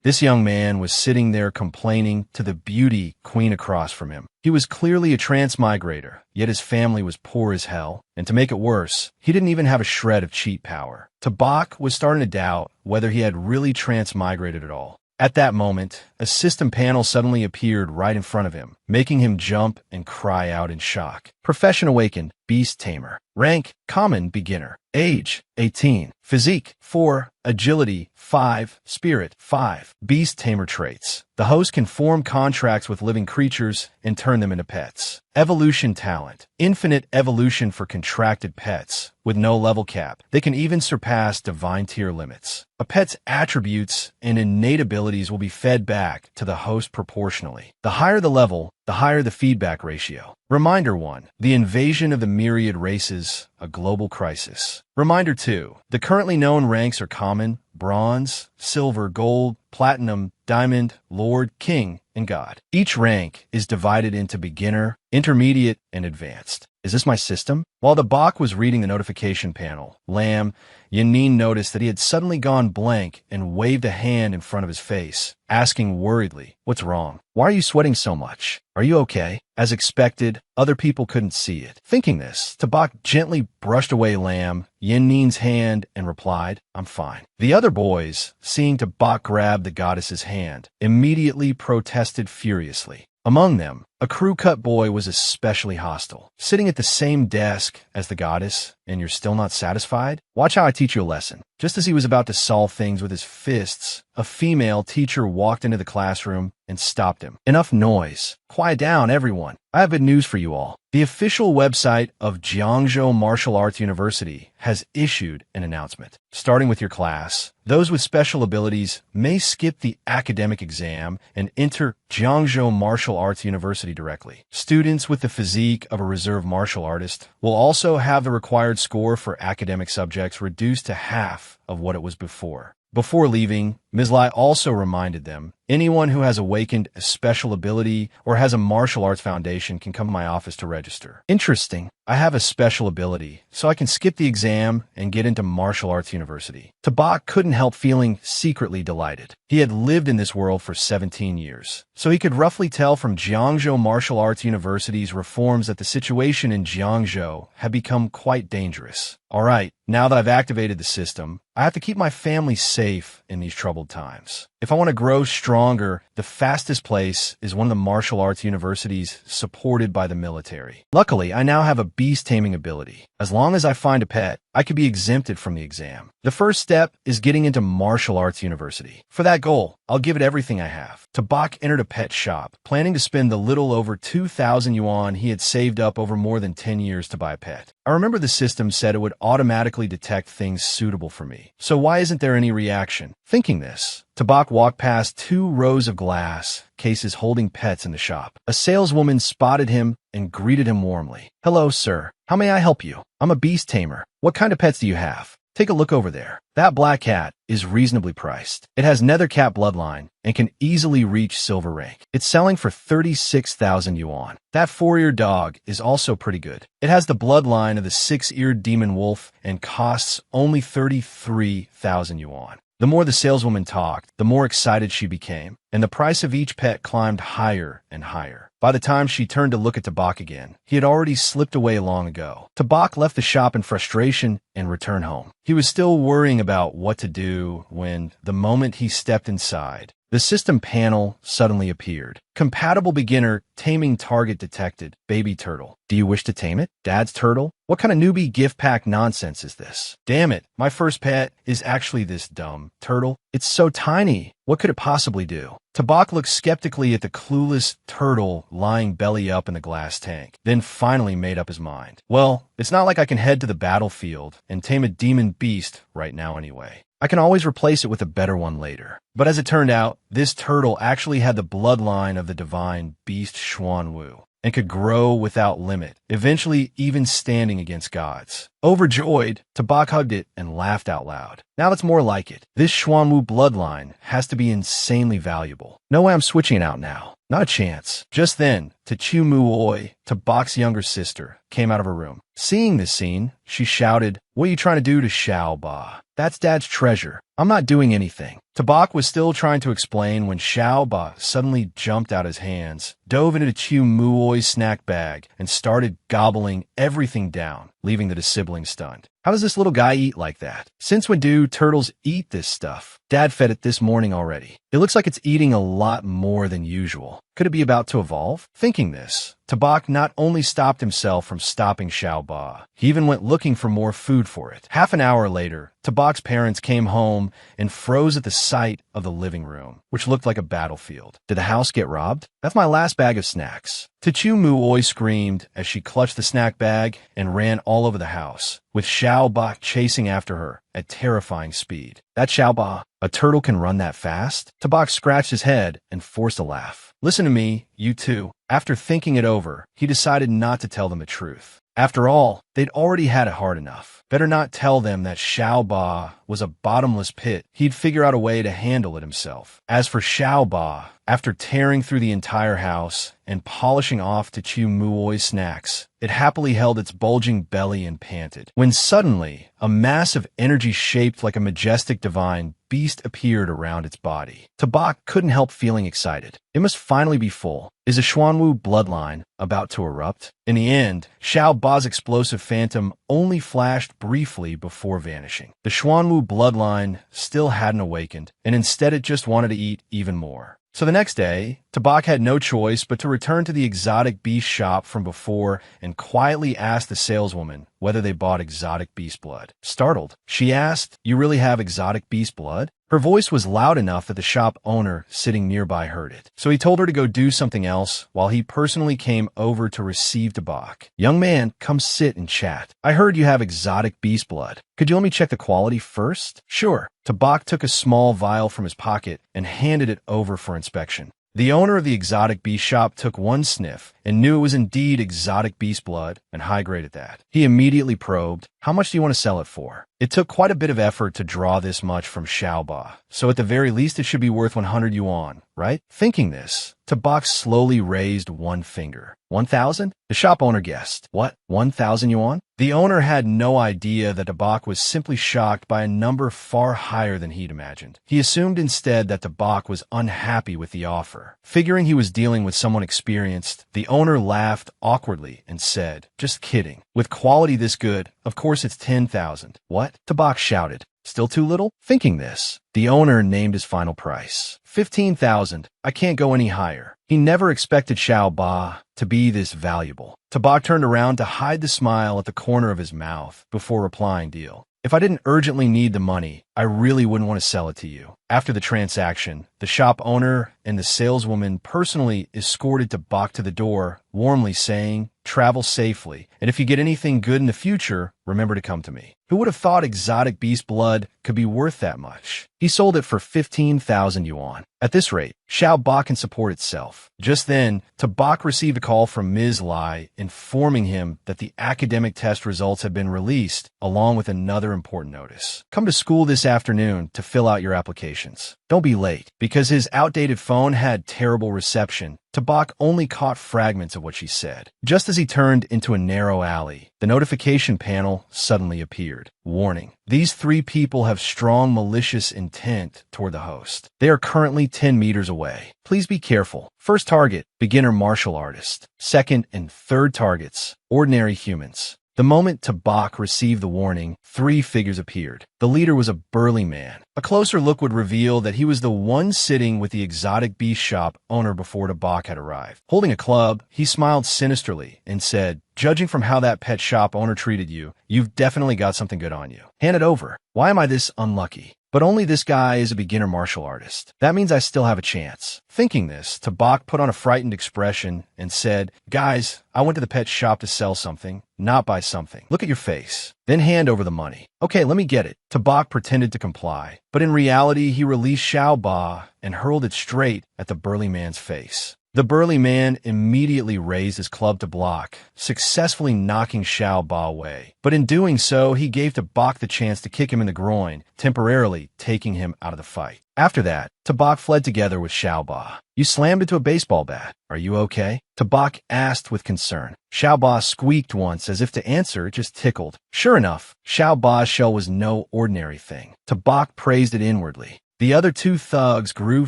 This young man was sitting there complaining to the beauty queen across from him. He was clearly a transmigrator, yet his family was poor as hell, and to make it worse, he didn't even have a shred of cheat power. Tabak was starting to doubt whether he had really transmigrated at all. At that moment, a system panel suddenly appeared right in front of him, making him jump and cry out in shock. Profession awakened, beast tamer. Rank, common beginner. Age, 18. Physique, 4. Agility, 5. Spirit, 5. Beast tamer traits. The host can form contracts with living creatures and turn them into pets. Evolution talent. Infinite evolution for contracted pets, with no level cap. They can even surpass divine tier limits. A pet's attributes and innate abilities will be fed back to the host proportionally. The higher the level, the higher the feedback ratio. Reminder 1. The invasion of the myriad races, a global crisis. Reminder 2. The currently known ranks are common, bronze, silver, gold, platinum, diamond, lord, king, and god. Each rank is divided into beginner, intermediate, and advanced. Is this my system? While the Bach was reading the notification panel, Lam Yanin noticed that he had suddenly gone blank and waved a hand in front of his face, asking worriedly, "What's wrong? Why are you sweating so much? Are you okay?" As expected, other people couldn't see it. Thinking this, Tabak gently brushed away Lam Yanin's hand and replied, "I'm fine." The other boys, seeing Tabak grab the goddess's hand, immediately protested furiously. Among them, a crew-cut boy was especially hostile. Sitting at the same desk as the goddess, and you're still not satisfied? Watch how I teach you a lesson. Just as he was about to solve things with his fists, a female teacher walked into the classroom and stopped him. "Enough noise. Quiet down, everyone. I have good news for you all. The official website of Jiangzhou Martial Arts University has issued an announcement. Starting with your class, those with special abilities may skip the academic exam and enter Jiangzhou Martial Arts University directly. Students with the physique of a reserve martial artist will also have the required score for academic subjects reduced to half of what it was before." Before leaving, Ms. Lai also reminded them, anyone who has awakened a special ability or has a martial arts foundation can come to my office to register. Interesting. I have a special ability, so I can skip the exam and get into martial arts university. Tabak couldn't help feeling secretly delighted. He had lived in this world for 17 years, so he could roughly tell from Jiangzhou Martial Arts University's reforms that the situation in Jiangzhou had become quite dangerous. All right, now that I've activated the system, I have to keep my family safe in these troubled times. If I want to grow stronger, the fastest place is one of the martial arts universities supported by the military. Luckily, I now have a beast taming ability. As long as I find a pet, I could be exempted from the exam. The first step is getting into martial arts university. For that goal, I'll give it everything I have. Tabak entered a pet shop, planning to spend the little over 2,000 yuan he had saved up over more than 10 years to buy a pet. I remember the system said it would automatically detect things suitable for me. So why isn't there any reaction? Thinking this, Tabak walked past 2 rows of glass cases holding pets in the shop. A saleswoman spotted him and greeted him warmly. "Hello, sir. How may I help you? I'm a beast tamer. What kind of pets do you have? Take a look over there. That black cat is reasonably priced. It has nether cat bloodline and can easily reach silver rank. It's selling for 36,000 yuan. That 4-eared dog is also pretty good. It has the bloodline of the 6-eared demon wolf and costs only 33,000 yuan. The more the saleswoman talked, the more excited she became, and the price of each pet climbed higher and higher. By the time she turned to look at Tabak again, he had already slipped away long ago. Tabak left the shop in frustration and returned home. He was still worrying about what to do when, the moment he stepped inside, the system panel suddenly appeared. Compatible beginner, taming target detected, baby turtle. Do you wish to tame it? Dad's turtle? What kind of newbie gift pack nonsense is this? Damn it, my first pet is actually this dumb turtle. It's so tiny. What could it possibly do? Tabak looked skeptically at the clueless turtle lying belly up in the glass tank, then finally made up his mind. Well, it's not like I can head to the battlefield and tame a demon beast right now anyway. I can always replace it with a better one later. But as it turned out, this turtle actually had the bloodline of the divine beast Xuan Wu and could grow without limit, eventually even standing against gods. Overjoyed, Tabak hugged it and laughed out loud. Now that's more like it. This Xuan Wu bloodline has to be insanely valuable. No way I'm switching it out now. Not a chance. Just then, Tachu Muoi, Tabak's younger sister, came out of her room. Seeing this scene, she shouted, "What are you trying to do to Xiao Ba? That's Dad's treasure. I'm not doing anything." Tabak was still trying to explain when Xiao Ba suddenly jumped out his hands, dove into Chu Muoi's snack bag, and started gobbling everything down, leaving the siblings stunned. How does this little guy eat like that? Since when do turtles eat this stuff? Dad fed it this morning already. It looks like it's eating a lot more than usual. Could it be about to evolve? Thinking this, Tabak not only stopped himself from stopping Xiao Ba, he even went looking for more food for it. Half an hour later, Tabak's parents came home and froze at the sight of the living room, which looked like a battlefield. Did the house get robbed? That's my last bag of snacks. Chu Muoi screamed as she clutched the snack bag and ran all over the house, with Xiao Ba chasing after her at terrifying speed. That Xiao Ba, a turtle can run that fast? Tabak scratched his head and forced a laugh. Listen to me, you two. After thinking it over, he decided not to tell them the truth. After all, they'd already had it hard enough. Better not tell them that Xiao Ba was a bottomless pit. He'd figure out a way to handle it himself. As for Xiao Ba, after tearing through the entire house and polishing off Chu Muoi's snacks, it happily held its bulging belly and panted. When suddenly, a mass of energy shaped like a majestic divine beast appeared around its body. Tabak couldn't help feeling excited. It must finally be full. Is the Xuanwu bloodline about to erupt? In the end, Xiao Ba's explosive phantom only flashed briefly before vanishing. The Xuanwu bloodline still hadn't awakened, and instead it just wanted to eat even more. So the next day, Tabak had no choice but to return to the exotic beast shop from before and quietly ask the saleswoman whether they bought exotic beast blood. Startled, she asked, "You really have exotic beast blood?" Her voice was loud enough that the shop owner sitting nearby heard it. So he told her to go do something else while he personally came over to receive Tabak. "Young man, come sit and chat. I heard you have exotic beast blood. Could you let me check the quality first?" "Sure." Tabak took a small vial from his pocket and handed it over for inspection. The owner of the exotic beast shop took one sniff and knew it was indeed exotic beast blood, and high grade at that. He immediately probed, "How much do you want to sell it for?" It took quite a bit of effort to draw this much from Xiao Ba, so at the very least it should be worth 100 yuan, right? Thinking this, Tabak slowly raised one finger. 1,000? The shop owner guessed. What, 1,000 yuan? The owner had no idea that Tabak was simply shocked by a number far higher than he'd imagined. He assumed instead that Tabak was unhappy with the offer. Figuring he was dealing with someone experienced, the owner laughed awkwardly and said, "Just kidding. With quality this good, of course it's 10,000. What? Tabak shouted. Still too little? Thinking this, the owner named his final price. 15,000. I can't go any higher. He never expected Xiao Ba to be this valuable. Tabak turned around to hide the smile at the corner of his mouth before replying, "Deal. If I didn't urgently need the money, I really wouldn't want to sell it to you." After the transaction, the shop owner and the saleswoman personally escorted Tabak to the door, warmly saying, "Travel safely, and if you get anything good in the future, remember to come to me." Who would have thought exotic beast blood could be worth that much? He sold it for 15,000 yuan. At this rate, Xiao Ba can support itself. Just then, Tabak received a call from Ms. Lai informing him that the academic test results had been released, along with another important notice. "Come to school this afternoon to fill out your applications. Don't be late." Because his outdated phone had terrible reception, Tabak only caught fragments of what she said. Just as he turned into a narrow alley, the notification panel suddenly appeared. Warning: these 3 people have strong malicious intent toward the host. They are currently 10 meters away. Please be careful. First target, beginner martial artist. Second and third targets, ordinary humans. The moment Tabak received the warning, 3 figures appeared. The leader was a burly man. A closer look would reveal that he was the one sitting with the exotic beast shop owner before Tabak had arrived. Holding a club, he smiled sinisterly and said, "Judging from how that pet shop owner treated you, you've definitely got something good on you. Hand it over. Why am I this unlucky? But only this guy is a beginner martial artist. That means I still have a chance." Thinking this, Tabak put on a frightened expression and said, "Guys, I went to the pet shop to sell something, not buy something. Look at your face. Then hand over the money." "Okay, let me get it." Tabak pretended to comply, but in reality he released Xiao Ba and hurled it straight at the burly man's face. The burly man immediately raised his club to block, successfully knocking Xiao Ba away. But in doing so, he gave Tabak the chance to kick him in the groin, temporarily taking him out of the fight. After that, Tabak fled together with Xiao Ba. "You slammed into a baseball bat. Are you okay?" Tabak asked with concern. Xiao Ba squeaked once as if to answer, it just tickled. Sure enough, Xiao Ba's shell was no ordinary thing. Tabak praised it inwardly. The other two thugs grew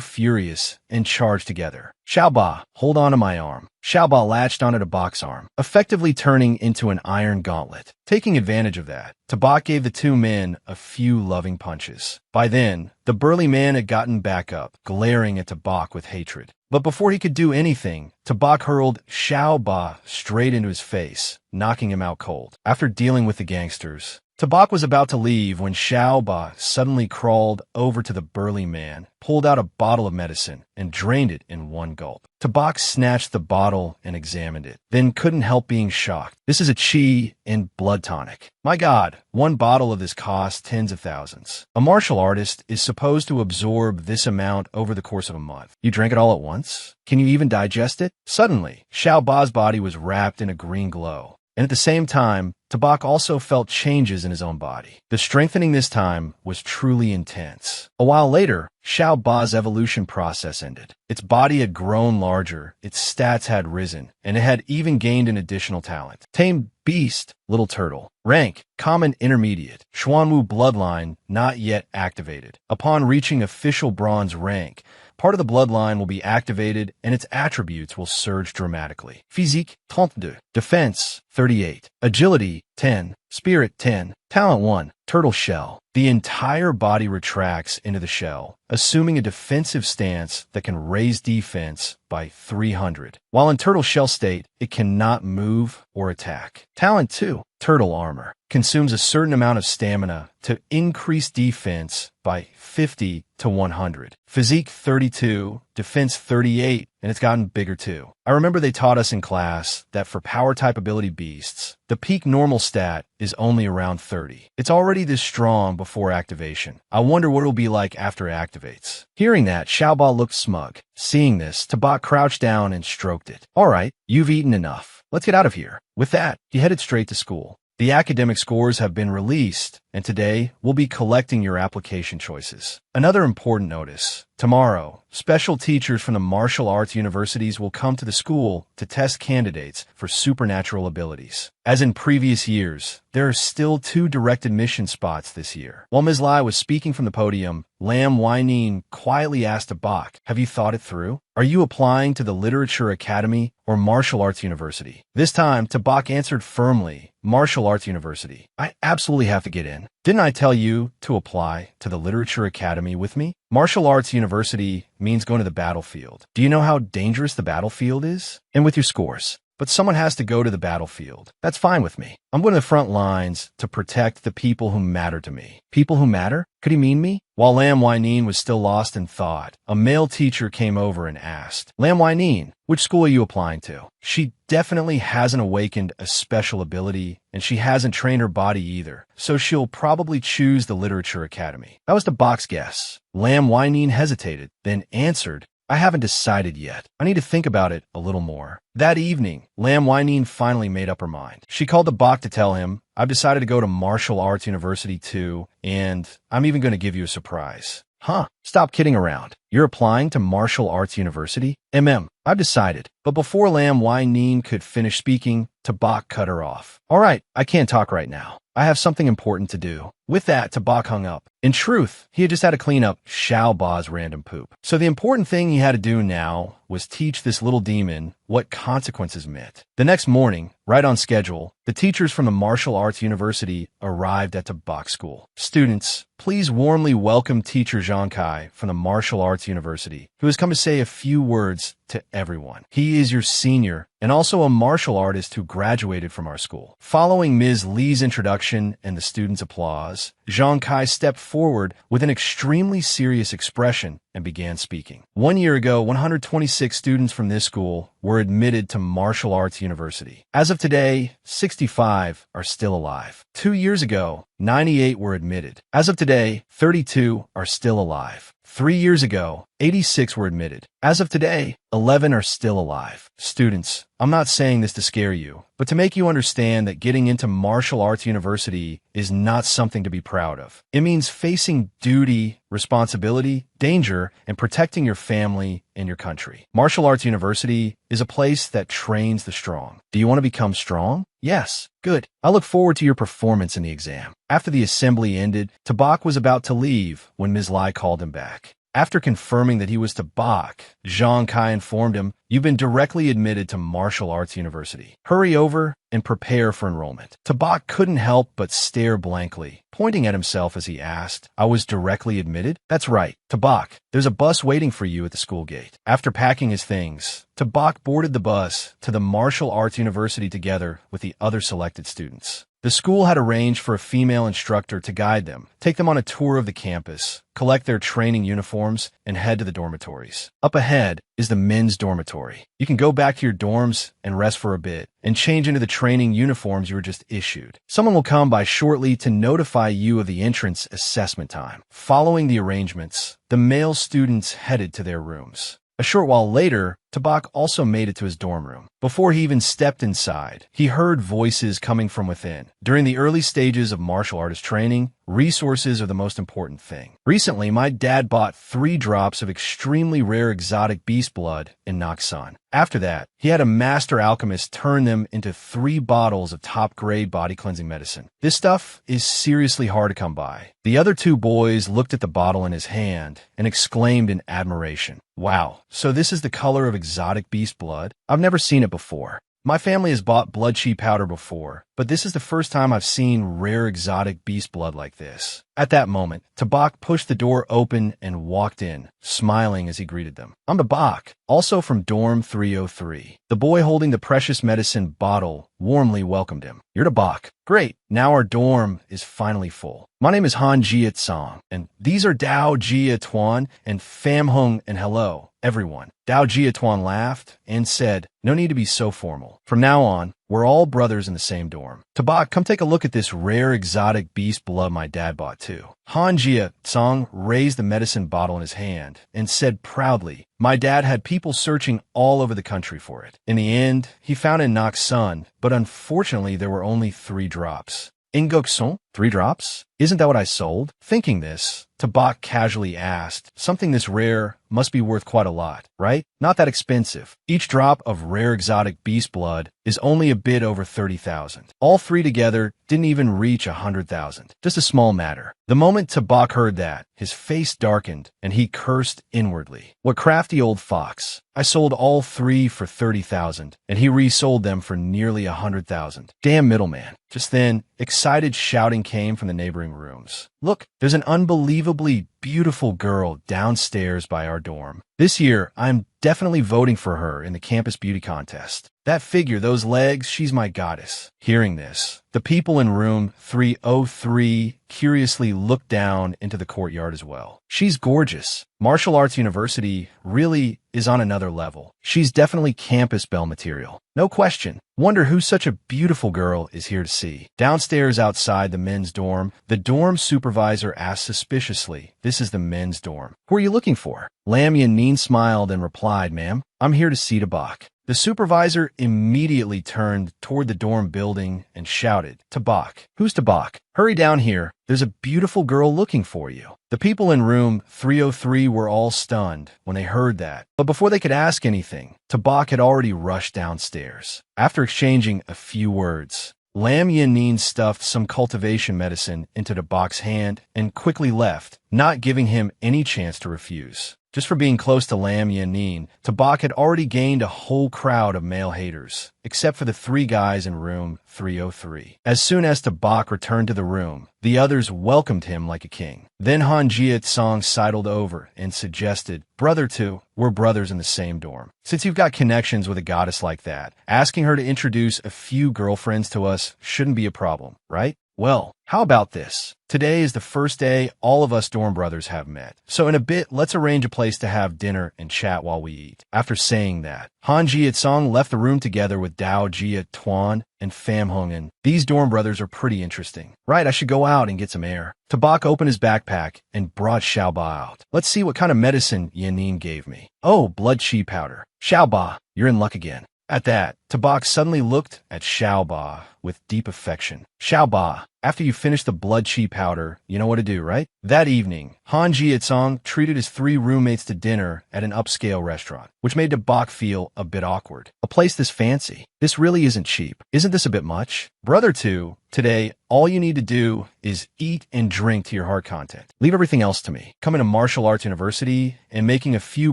furious and charged together. Xiaoba, hold on to my arm. Xiaoba latched onto Tabak's arm, effectively turning into an iron gauntlet. Taking advantage of that, Tabak gave the two men a few loving punches. By then, the burly man had gotten back up, glaring at Tabak with hatred. But before he could do anything, Tabak hurled Xiaoba straight into his face, knocking him out cold. After dealing with the gangsters, Tabak was about to leave when Xiaoba suddenly crawled over to the burly man, pulled out a bottle of medicine, and drained it in one gulp. Tabak snatched the bottle and examined it, then couldn't help being shocked. This is a qi and blood tonic. My God, one bottle of this costs tens of thousands. A martial artist is supposed to absorb this amount over the course of a month. You drank it all at once? Can you even digest it? Suddenly, Xiaoba's body was wrapped in a green glow. And at the same time, Tabak also felt changes in his own body. The strengthening this time was truly intense. A while later, Xiaoba's evolution process ended. Its body had grown larger, its stats had risen, and it had even gained an additional talent. Tame Beast, Little Turtle. Rank, Common Intermediate. Xuanwu bloodline, not yet activated. Upon reaching official bronze rank, part of the bloodline will be activated and its attributes will surge dramatically. Physique, 32. Defense, 38. Agility, 10. Spirit, 10. Talent 1. Turtle Shell. The entire body retracts into the shell, assuming a defensive stance that can raise defense by 300. While in turtle shell state, it cannot move or attack. Talent 2. Turtle Armor. Consumes a certain amount of stamina to increase defense by 50 to 100. Physique 32, defense 38, and it's gotten bigger too. I remember they taught us in class that for power type ability beasts, the peak normal stat is only around 30. It's already this strong before activation. I wonder what it'll be like after it activates. Hearing that, Xiaoba looked smug. Seeing this, Tabak crouched down and stroked it. All right, you've eaten enough. Let's get out of here. With that, he headed straight to school. The academic scores have been released, and today we'll be collecting your application choices. Another important notice. Tomorrow, special teachers from the martial arts universities will come to the school to test candidates for supernatural abilities. As in previous years, there are still 2 direct admission spots this year. While Ms. Lai was speaking from the podium, Lam Waining quietly asked Tabak, "Have you thought it through? Are you applying to the Literature Academy or Martial Arts University?" This time, Tabak answered firmly, "Martial Arts University. I absolutely have to get in. Didn't I tell you to apply to the Literature Academy with me?" Martial Arts University means going to the battlefield. Do you know how dangerous the battlefield is? And with your scores. But someone has to go to the battlefield. That's fine with me. I'm going to the front lines to protect the people who matter to me. People who matter? Could he mean me? While Lam Waining was still lost in thought, a male teacher came over and asked, "Lam Waining, which school are you applying to?" She definitely hasn't awakened a special ability, and she hasn't trained her body either, so she'll probably choose the Literature Academy. That was the box guess. Lam Waining hesitated, then answered, "I haven't decided yet. I need to think about it a little more." That evening, Lam Waining finally made up her mind. She called the Bach to tell him, "I've decided to go to Martial Arts University too, and I'm even going to give you a surprise." Huh? Stop kidding around. You're applying to Martial Arts University? I've decided. But before Lam Waining could finish speaking, Tabak cut her off. "All right, I can't talk right now. I have something important to do." With that, Tabak hung up. In truth, he had just had to clean up Xiaoba's random poop. So the important thing he had to do now was teach this little demon what consequences meant. The next morning, right on schedule, the teachers from the Martial Arts University arrived at Tabak's school. "Students, please warmly welcome Teacher Zhang Kai from the Martial Arts University, who has come to say a few words to everyone. He is your senior and also a martial artist who graduated from our school." Following Ms. Lee's introduction and the students' applause, Zhang Kai stepped forward with an extremely serious expression and began speaking. 1 year ago, 126 students from this school were admitted to Martial Arts University. As of today, 65 are still alive. 2 years ago, 98 were admitted. As of today, 32 are still alive. 3 years ago, 86 were admitted. As of today, 11 are still alive. Students, I'm not saying this to scare you, but to make you understand that getting into martial arts university is not something to be proud of. It means facing duty, responsibility, danger, and protecting your family and your country. Martial arts university is a place that trains the strong. Do you want to become strong? Yes. Good. I look forward to your performance in the exam. After the assembly ended, Tabak was about to leave when Ms. Lai called him back. After confirming that he was Tabak, Zhang Kai informed him, "You've been directly admitted to Martial Arts University. Hurry over and prepare for enrollment." Tabak couldn't help but stare blankly, pointing at himself as he asked, "I was directly admitted?" "That's right. Tabak, there's a bus waiting for you at the school gate." After packing his things, Tabak boarded the bus to the Martial Arts University together with the other selected students. The school had arranged for a female instructor to guide them, take them on a tour of the campus, collect their training uniforms, and head to the dormitories. Up ahead is the men's dormitory. You can go back to your dorms and rest for a bit, and change into the training uniforms you were just issued. Someone will come by shortly to notify you of the entrance assessment time. Following the arrangements, the male students headed to their rooms. A short while later, Tabak also made it to his dorm room. Before he even stepped inside, he heard voices coming from within. During the early stages of martial artist training, resources are the most important thing. Recently, my dad bought 3 drops of extremely rare exotic beast blood in Naksan. After that, he had a master alchemist turn them into 3 bottles of top-grade body cleansing medicine. This stuff is seriously hard to come by. The other 2 boys looked at the bottle in his hand and exclaimed in admiration, "Wow, so this is the color of exotic beast blood? I've never seen it before." My family has bought blood chi powder before, but this is the first time I've seen rare exotic beast blood like this. At that moment, Tabak pushed the door open and walked in, smiling as he greeted them. "I'm Tabak, also from dorm 303. The boy holding the precious medicine bottle warmly welcomed him. "You're Tabak. Great. Now our dorm is finally full. My name is Han Jia Tsang, and these are Dao Jia Tuan and Pham Hung, and hello, everyone." Dao Jia Tuan laughed and said, "No need to be so formal. From now on, we're all brothers in the same dorm. Tabak, come take a look at this rare exotic beast blood my dad bought too." Han Jia Tsang raised the medicine bottle in his hand and said proudly, "My dad had people searching all over the country for it. In the end, he found it in Naksan, but unfortunately there were only 3 drops." "Ingokson? 3 drops? Isn't that what I sold?" Thinking this, Tabak casually asked, "Something this rare must be worth quite a lot, right? Not that expensive. Each drop of rare exotic beast blood is only a bit over 30,000. All 3 together didn't even reach 100,000. Just a small matter." The moment Tabak heard that, his face darkened and he cursed inwardly. What crafty old fox. I sold all 3 for 30,000 and he resold them for nearly 100,000. Damn middleman. Just then, excited shouting came from the neighboring rooms. "Look, there's an unbelievably beautiful girl downstairs by our dorm. This year, I'm definitely voting for her in the campus beauty contest. That figure, those legs, she's my goddess." Hearing this, the people in room 303 curiously looked down into the courtyard as well. "She's gorgeous. Martial Arts University really is on another level. She's definitely campus belle material. No question. Wonder who such a beautiful girl is here to see." Downstairs outside the men's dorm, the dorm supervisor asked suspiciously, "This is the men's dorm. Who are you looking for?" Lam Yanin smiled and replied, "Ma'am, I'm here to see Tabak." The supervisor immediately turned toward the dorm building and shouted, "Tabak, who's Tabak? Hurry down here. There's a beautiful girl looking for you." The people in room 303 were all stunned when they heard that, but before they could ask anything, Tabak had already rushed downstairs. After exchanging a few words, Lam Yanin stuffed some cultivation medicine into Tabak's hand and quickly left, not giving him any chance to refuse. Just for being close to Lam Yanin, Tabak had already gained a whole crowd of male haters, except for the 3 guys in room 303. As soon as Tabak returned to the room, the others welcomed him like a king. Then Han Jia Tsang sidled over and suggested, "Brother too, we're brothers in the same dorm. Since you've got connections with a goddess like that, asking her to introduce a few girlfriends to us shouldn't be a problem, right?" Well, how about this? Today is the first day all of us dorm brothers have met. So in a bit, let's arrange a place to have dinner and chat while we eat. After saying that, Han Jia Tsong left the room together with Dao Jia Tuan and Pham Hungen. These dorm brothers are pretty interesting. Right, I should go out and get some air. Tabak opened his backpack and brought Xiaoba out. Let's see what kind of medicine Yanin gave me. Oh, blood chi powder. Xiaoba, you're in luck again. At that, Tabak suddenly looked at Xiaoba with deep affection. Xiaoba, after you finish the blood chi powder, you know what to do, right? That evening, Han Jiatsong treated his 3 roommates to dinner at an upscale restaurant, which made Tabak feel a bit awkward. A place this fancy. This really isn't cheap. Isn't this a bit much? Brother 2, today, all you need to do is eat and drink to your heart content. Leave everything else to me. Coming to martial arts university and making a few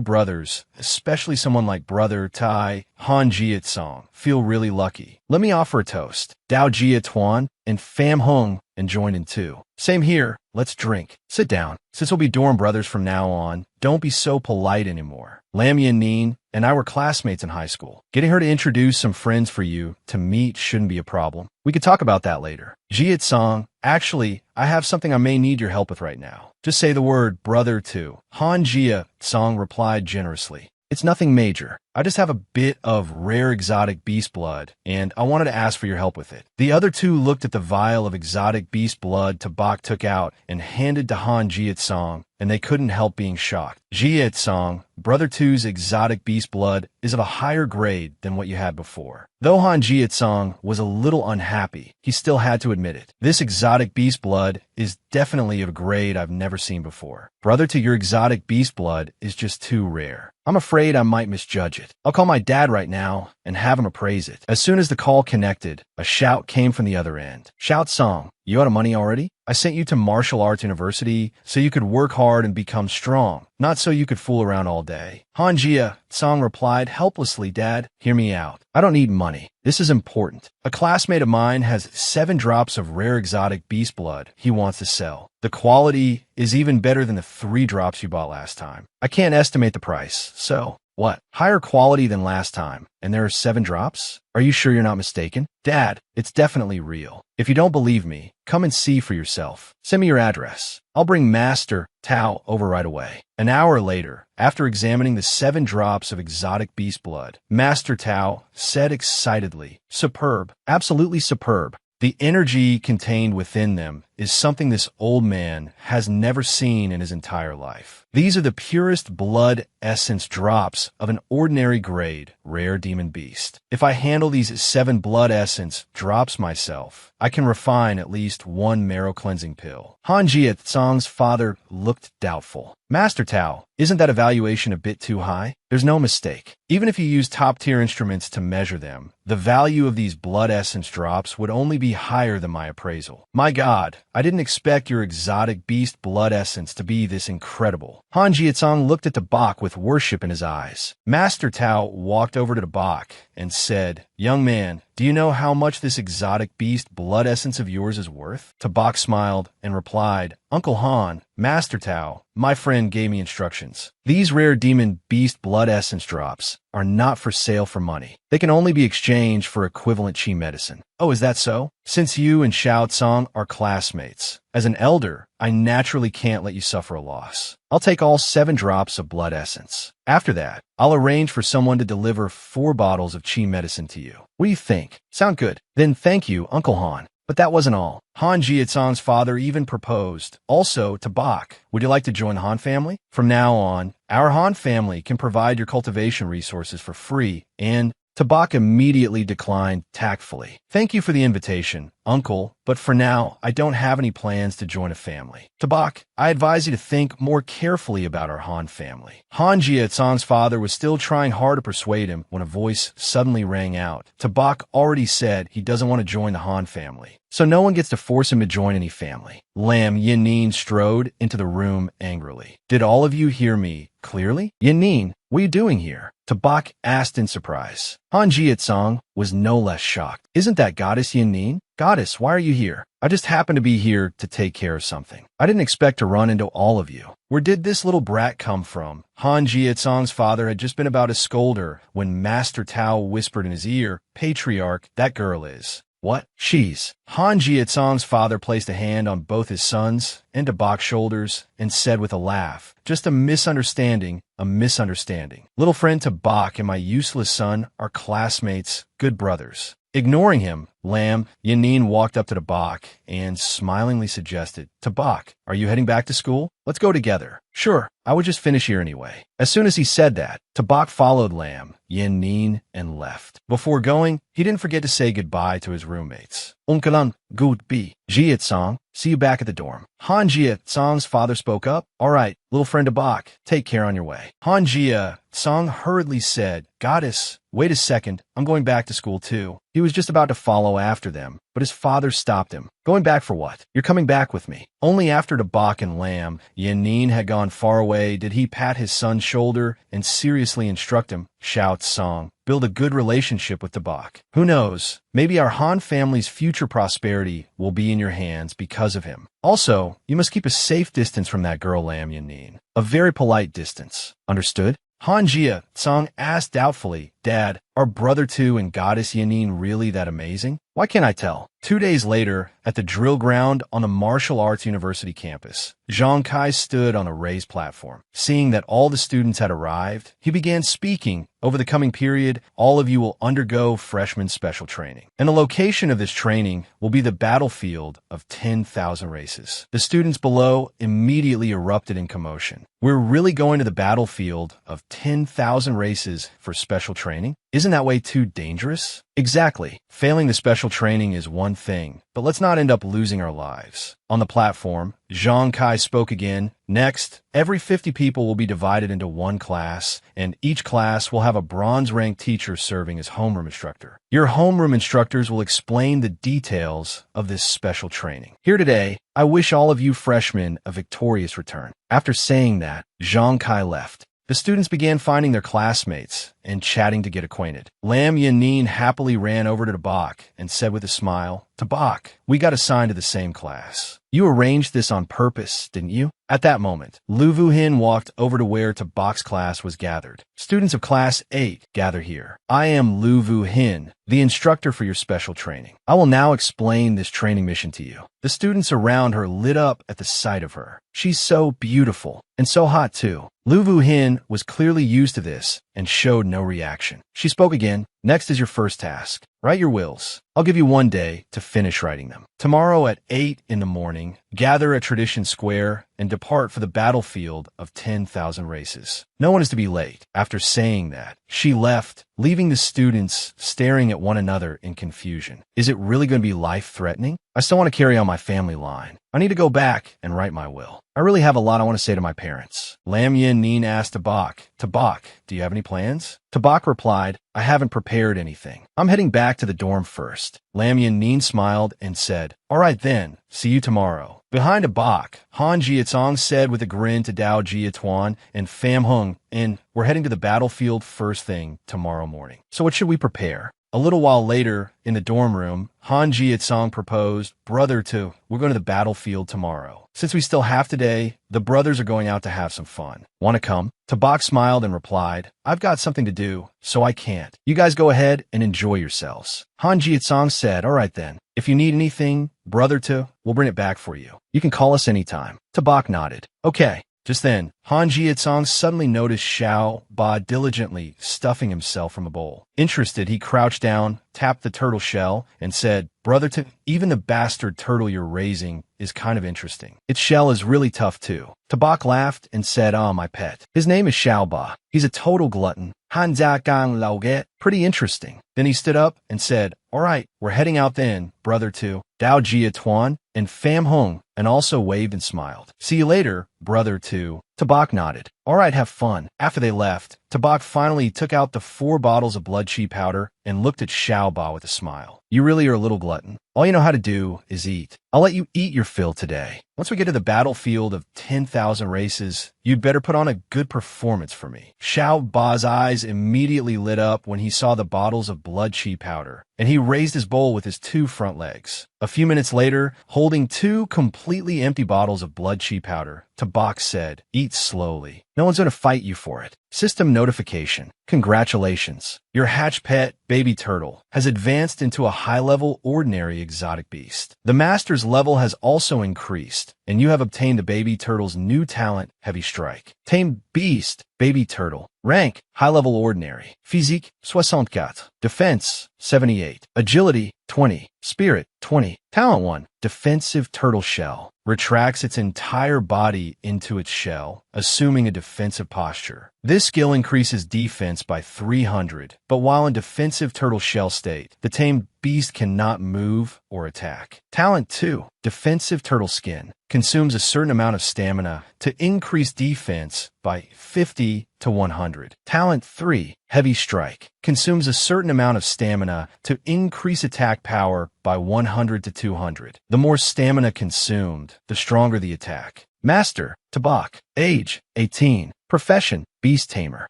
brothers, especially someone like Brother Tai, Han Jiatsong, feel really lucky. Let me offer a toast. Dao Jia Tuan and Pham Hung and joined in too. Same here. Let's drink. Sit down. Since we'll be dorm brothers from now on, don't be so polite anymore. Lam Yin and I were classmates in high school. Getting her to introduce some friends for you to meet shouldn't be a problem. We could talk about that later. Jia Tsong, actually, I have something I may need your help with right now. Just say the word brother too. Han Jia Tsong replied generously. It's nothing major. I just have a bit of rare exotic beast blood, and I wanted to ask for your help with it. The other 2 looked at the vial of exotic beast blood Tabak took out and handed to Han Jiatsong, and they couldn't help being shocked. Jiatsong, Brother 2's exotic beast blood is of a higher grade than what you had before. Though Han Jiatsong was a little unhappy, he still had to admit it. This exotic beast blood is definitely of a grade I've never seen before. Brother to your exotic beast blood is just too rare. I'm afraid I might misjudge it. I'll call my dad right now and have him appraise it. As soon as the call connected, a shout came from the other end. Shout Song, you out of money already? I sent you to martial arts university so you could work hard and become strong, not so you could fool around all day. Han Jia Song replied helplessly, Dad, hear me out. I don't need money. This is important. A classmate of mine has 7 drops of rare exotic beast blood he wants to sell. The quality is even better than the 3 drops you bought last time. I can't estimate the price, so what? Higher quality than last time, and there are 7 drops? Are you sure you're not mistaken? Dad, it's definitely real. If you don't believe me, come and see for yourself. Send me your address. I'll bring Master Tao over right away. An hour later, after examining the 7 drops of exotic beast blood, Master Tao said excitedly, Superb, absolutely superb. The energy contained within them is something this old man has never seen in his entire life. These are the purest blood essence drops of an ordinary grade, rare demon beast. If I handle these 7 blood essence drops myself, I can refine at least 1 marrow cleansing pill. Han Jia Tsong's father looked doubtful. Master Tao, isn't that evaluation a bit too high? There's no mistake. Even if you use top-tier instruments to measure them, the value of these blood essence drops would only be higher than my appraisal. My God, I didn't expect your exotic beast blood essence to be this incredible. Han Jiatsong looked at Tabak with worship in his eyes. Master Tao walked over to Tabak and said, Young man, do you know how much this exotic beast blood essence of yours is worth? Tabak smiled and replied, Uncle Han, Master Tao, my friend gave me instructions. These rare demon beast blood essence drops are not for sale for money. They can only be exchanged for equivalent chi medicine. Oh, is that so? Since you and Xiao Tsong are classmates, as an elder, I naturally can't let you suffer a loss. I'll take all 7 drops of blood essence. After that, I'll arrange for someone to deliver 4 bottles of chi medicine to you. What do you think? Sound good? Then thank you, Uncle Han. But that wasn't all. Han Jiatsong's father even proposed. Also, Tabak, would you like to join the Han family? From now on, our Han family can provide your cultivation resources for free, and Tabak immediately declined tactfully. Thank you for the invitation, Uncle, but for now, I don't have any plans to join a family. Tabak, I advise you to think more carefully about our Han family. Han Jiatsong's father was still trying hard to persuade him when a voice suddenly rang out. Tabak already said he doesn't want to join the Han family, so no one gets to force him to join any family. Lam Yanin strode into the room angrily. Did all of you hear me clearly? Yanin, what are you doing here? Tabak asked in surprise. Han Jiatsong was no less shocked. Isn't that Goddess Yanin? Goddess, why are you here? I just happened to be here to take care of something. I didn't expect to run into all of you. Where did this little brat come from? Han Jiatsong's father had just been about to scold her when Master Tao whispered in his ear, Patriarch, that girl is What? She's. Han Jiatsong's father placed a hand on both his sons and Tabak's shoulders and said with a laugh, "Just a misunderstanding, a misunderstanding. Little friend Tabak and my useless son are classmates, good brothers." Ignoring him, Lam Yanin walked up to Tabak and smilingly suggested, "Tabak, are you heading back to school? Let's go together." "Sure, I would just finish here anyway." As soon as he said that, Tabak followed Lam Yanin and left. Before going, he didn't forget to say goodbye to his roommates. "Unkalan, good bi. Jiatsong, see you back at the dorm." Han Jiatsong's father spoke up. "All right, little friend Tabak, take care on your way." Han Jiatsong hurriedly said, "Goddess, wait a second, I'm going back to school too." He was just about to follow after them, but his father stopped him. "Going back for what? You're coming back with me." Only after Tabak and Lam Yanin had gone far away did he pat his son's shoulder and seriously instruct him, "Shout song. Build a good relationship with Tabak. Who knows, maybe our Han family's future prosperity will be in your hands because of him. Also, you must keep a safe distance from that girl Lam Yanin. A very polite distance. Understood?" Han Jiatsong asked doubtfully, "Dad, are Brother 2 and Goddess Yanin really that amazing? Why can't I tell?" 2 days later, at the drill ground on the Martial Arts University campus, Zhang Kai stood on a raised platform. Seeing that all the students had arrived, he began speaking. "Over the coming period, all of you will undergo freshman special training. And the location of this training will be the battlefield of 10,000 races." The students below immediately erupted in commotion. "We're really going to the battlefield of 10,000 races for special training? Isn't that way too dangerous?" "Exactly. Failing the special training is one thing, but let's not end up losing our lives." On the platform, Zhang Kai spoke again. "Next, every 50 people will be divided into one class, and each class will have a bronze-ranked teacher serving as homeroom instructor. Your homeroom instructors will explain the details of this special training. Here today, I wish all of you freshmen a victorious return." After saying that, Zhang Kai left. The students began finding their classmates and chatting to get acquainted. Lam Yanin happily ran over to Tabak and said with a smile, "Tabak, we got assigned to the same class. You arranged this on purpose, didn't you?" At that moment, Lu Vuhin walked over to where Tabak's class was gathered. "Students of Class 8, gather here. I am Lu Vuhin, the instructor for your special training. I will now explain this training mission to you." The students around her lit up at the sight of her. "She's so beautiful, and so hot too." Lu Vuhin was clearly used to this and showed no reaction. She spoke again. "Next is your first task. Write your wills. I'll give you 1 day to finish writing them. Tomorrow at 8 in the morning, gather at Tradition Square and depart for the battlefield of 10,000 races. No one is to be late." After saying that, she left, leaving the students staring at one another in confusion. Is it really going to be life-threatening? I still want to carry on my family line. I need to go back and write my will. I really have a lot I want to say to my parents. Lam Yanin asked Tabak, "Tabak, do you have any plans?" Tabak replied, "I haven't prepared anything. I'm heading back to the dorm first." Lam Yanin smiled and said, "All right then, see you tomorrow." Behind Tabak, Han Jiatsong said with a grin to Dao Jiatuan and Pham Hung, "And we're heading to the battlefield first thing tomorrow morning. So what should we prepare?" A little while later, in the dorm room, Han Jiatsong proposed, "Brother 2, we're going to the battlefield tomorrow. Since we still have today, the brothers are going out to have some fun. Want to come?" Tabak smiled and replied, "I've got something to do, so I can't. You guys go ahead and enjoy yourselves." Han Jiatsong said, "All right then. If you need anything, Brother 2, we'll bring it back for you. You can call us anytime." Tabak nodded. "Okay." Just then, Han Jiatsong suddenly noticed Xiao Ba diligently stuffing himself from a bowl. Interested, he crouched down, tapped the turtle shell, and said, "Brother 2, even the bastard turtle you're raising is kind of interesting. Its shell is really tough too." Tabak laughed and said, "Ah, my pet. His name is Xiao Ba. He's a total glutton. Han Jia Gang Lao Get. Pretty interesting." Then he stood up and said, "All right, we're heading out then, Brother 2. Dao Jiatuan and Pham Hung," and also waved and smiled. "See you later, Brother 2. Tabak nodded. "All right, have fun." After they left, Tabak finally took out the 4 bottles of blood chi powder and looked at Xiao Ba with a smile. "You really are a little glutton. All you know how to do is eat. I'll let you eat your fill today. Once we get to the battlefield of 10,000 races, you'd better put on a good performance for me." Xiao Ba's eyes immediately lit up when he saw the bottles of blood chi powder, and he raised his bowl with his 2 front legs. A few minutes later, holding 2 completely empty bottles of blood chi powder, Tabak said, "Eat slowly. No one's going to fight you for it. System notification. Congratulations. Your hatch pet, baby turtle, has advanced into a high-level ordinary exotic beast. The master's level has also increased, and you have obtained the baby turtle's new talent, Heavy Strike. Tame beast, baby turtle. Rank, high-level ordinary. Physique, 64. Defense, 78. Agility, 20. Spirit, 20. Talent 1. Defensive turtle shell. Retracts its entire body into its shell, assuming a defensive posture. This skill increases defense by 300, but while in defensive turtle shell state, the tamed beast cannot move or attack. Talent 2. Defensive turtle skin. Consumes a certain amount of stamina to increase defense by 50 to 100. Talent 3. Heavy Strike. Consumes a certain amount of stamina to increase attack power by 100 to 200. The more stamina consumed, the stronger the attack. Master, Tabak. Age, 18. Profession, Beast Tamer.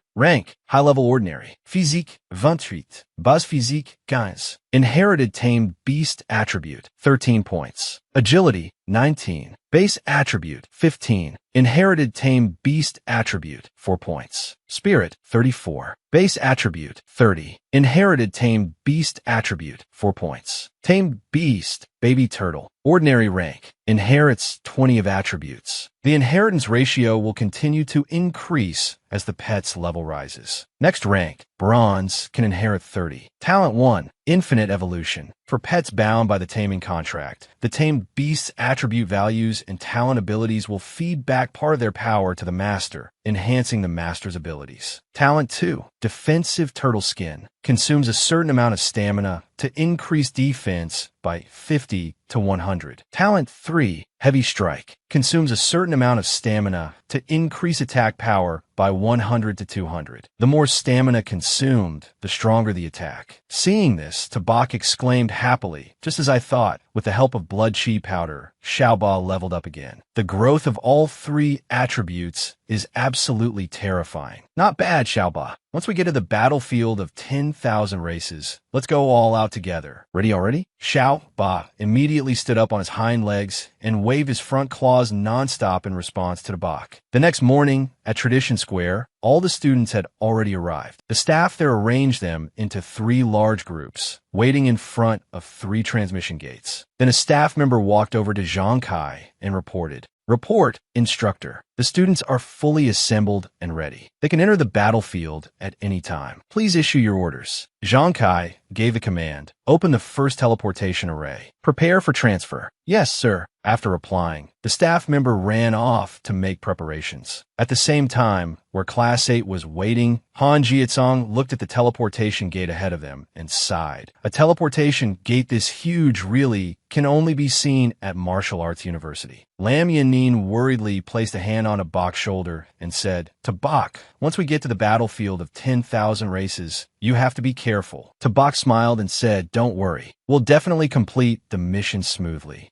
Rank, high-level ordinary. Physique, 28. Base physique, 15. Inherited tamed beast attribute, 13 points. Agility, 19. Base attribute, 15. Inherited tamed beast attribute, 4 points. Spirit, 34. Base attribute, 30. Inherited tamed beast attribute, 4 points. Tamed beast, baby turtle. Ordinary rank. Inherits 20 of attributes. The inheritance ratio will continue to increase as the pet's level rises. Next rank, Bronze, can inherit 30. Talent 1, Infinite Evolution. For pets bound by the taming contract, the tamed beast's attribute values and talent abilities will feed back part of their power to the master, enhancing the master's abilities. Talent 2, Defensive Turtle Skin. Consumes a certain amount of stamina to increase defense by 50 to 100. Talent 3, Heavy Strike. Consumes a certain amount of stamina to increase attack power by 100 to 200. The more stamina consumed, the stronger the attack. Seeing this, Tabak exclaimed happily, just as I thought. With the help of blood chi powder, Xiaoba leveled up again. The growth of all 3 attributes is absolutely terrifying. Not bad, Xiaoba. Once we get to the battlefield of 10,000 races, let's go all out together. Ready already? Xiaoba immediately stood up on his hind legs and waved his front claws nonstop in response to Tabak. The next morning, at Tradition Square, all the students had already arrived. The staff there arranged them into 3 large groups, waiting in front of 3 transmission gates. Then a staff member walked over to Zhang Kai and reported, "Report, instructor. The students are fully assembled and ready. They can enter the battlefield at any time. Please issue your orders." Zhang Kai gave the command, "Open the first teleportation array. Prepare for transfer." "Yes, sir." After replying, the staff member ran off to make preparations. At the same time, where Class 8 was waiting, Han Jiatsong looked at the teleportation gate ahead of them and sighed. A teleportation gate this huge really can only be seen at Martial Arts University. Lam Yanin worriedly placed a hand on Tabak's shoulder and said, "Tabak, once we get to the battlefield of 10,000 races, you have to be careful." Tabak smiled and said, "Don't worry. We'll definitely complete the mission smoothly."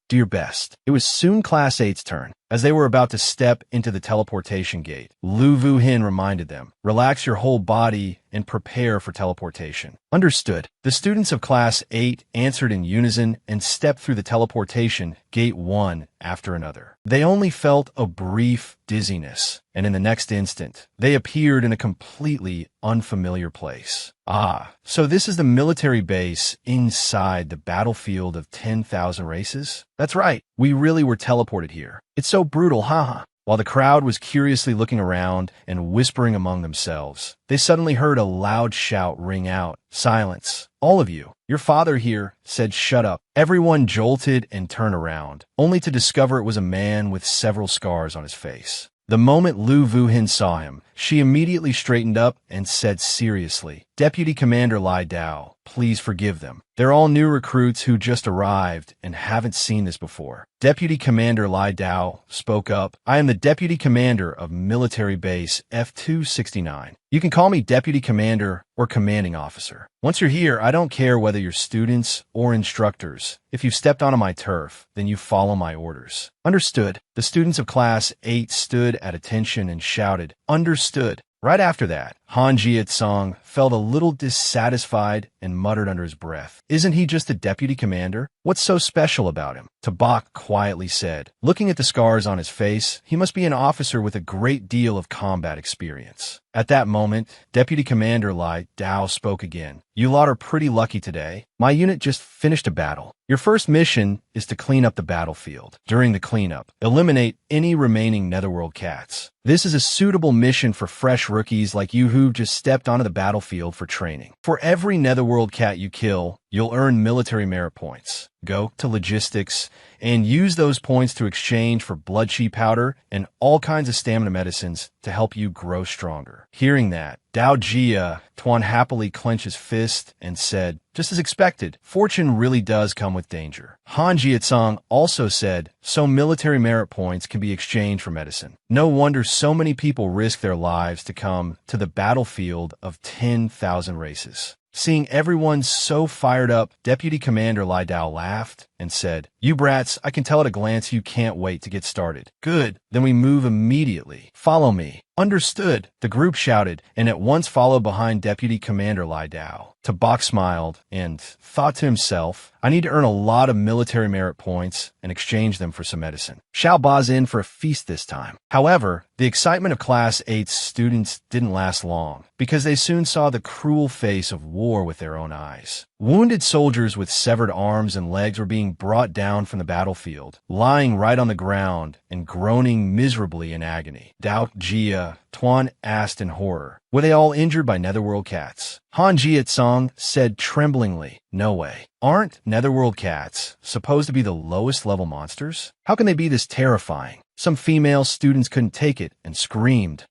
Do your best." It was soon Class 8's turn. As they were about to step into the teleportation gate, Lu Vuhin reminded them, "Relax your whole body and prepare for teleportation." Understood. The students of Class 8 answered in unison and stepped through the teleportation gate one after another. They only felt a brief dizziness, and in the next instant, they appeared in a completely unfamiliar place. Ah, so this is the military base inside the battlefield of 10,000 races? That's right, we really were teleported here. It's so brutal, haha. While the crowd was curiously looking around and whispering among themselves, they suddenly heard a loud shout ring out, "Silence! All of you! Your father here said shut up." Everyone jolted and turned around, only to discover it was a man with several scars on his face. The moment Lu Vuhin saw him, she immediately straightened up and said seriously, "Deputy Commander Lai Dao, please forgive them. They're all new recruits who just arrived and haven't seen this before." Deputy Commander Lai Dao spoke up, "I am the Deputy Commander of Military Base F-269. You can call me Deputy Commander or Commanding Officer. Once you're here, I don't care whether you're students or instructors. If you've stepped onto my turf, then you follow my orders." Understood. The students of Class 8 stood at attention and shouted, "Understood." Right after that, Han Jietsong felt a little dissatisfied and muttered under his breath. Isn't he just a deputy commander? What's so special about him? Tabak quietly said. Looking at the scars on his face, he must be an officer with a great deal of combat experience. At that moment, Deputy Commander Lai Dao spoke again. You lot are pretty lucky today. My unit just finished a battle. Your first mission is to clean up the battlefield. During the cleanup, eliminate any remaining Netherworld cats. This is a suitable mission for fresh rookies like you who've just stepped onto the battlefield for training. For every Netherworld cat you kill, you'll earn military merit points. Go to logistics and use those points to exchange for blood chi powder and all kinds of stamina medicines to help you grow stronger. Hearing that, Dao Jia Tuan happily clenched his fist and said, just as expected, fortune really does come with danger. Han Jietsong also said, so military merit points can be exchanged for medicine. No wonder so many people risk their lives to come to the battlefield of 10,000 races. Seeing everyone so fired up, Deputy Commander Lai Dao laughed and said, you brats, I can tell at a glance you can't wait to get started. Good, then we move immediately. Follow me. Understood, the group shouted, and at once followed behind Deputy Commander Lai Dao. Tabak smiled and thought to himself, I need to earn a lot of military merit points and exchange them for some medicine. Xiao Ba's in for a feast this time. However, the excitement of Class 8's students didn't last long, because they soon saw the cruel face of war with their own eyes. Wounded soldiers with severed arms and legs were being brought down from the battlefield, lying right on the ground and groaning miserably in agony. Dao Jia Tuan asked in horror, were they all injured by Netherworld cats? Han Jietsong said tremblingly, no way. Aren't Netherworld cats supposed to be the lowest level monsters? How can they be this terrifying? Some female students couldn't take it and screamed,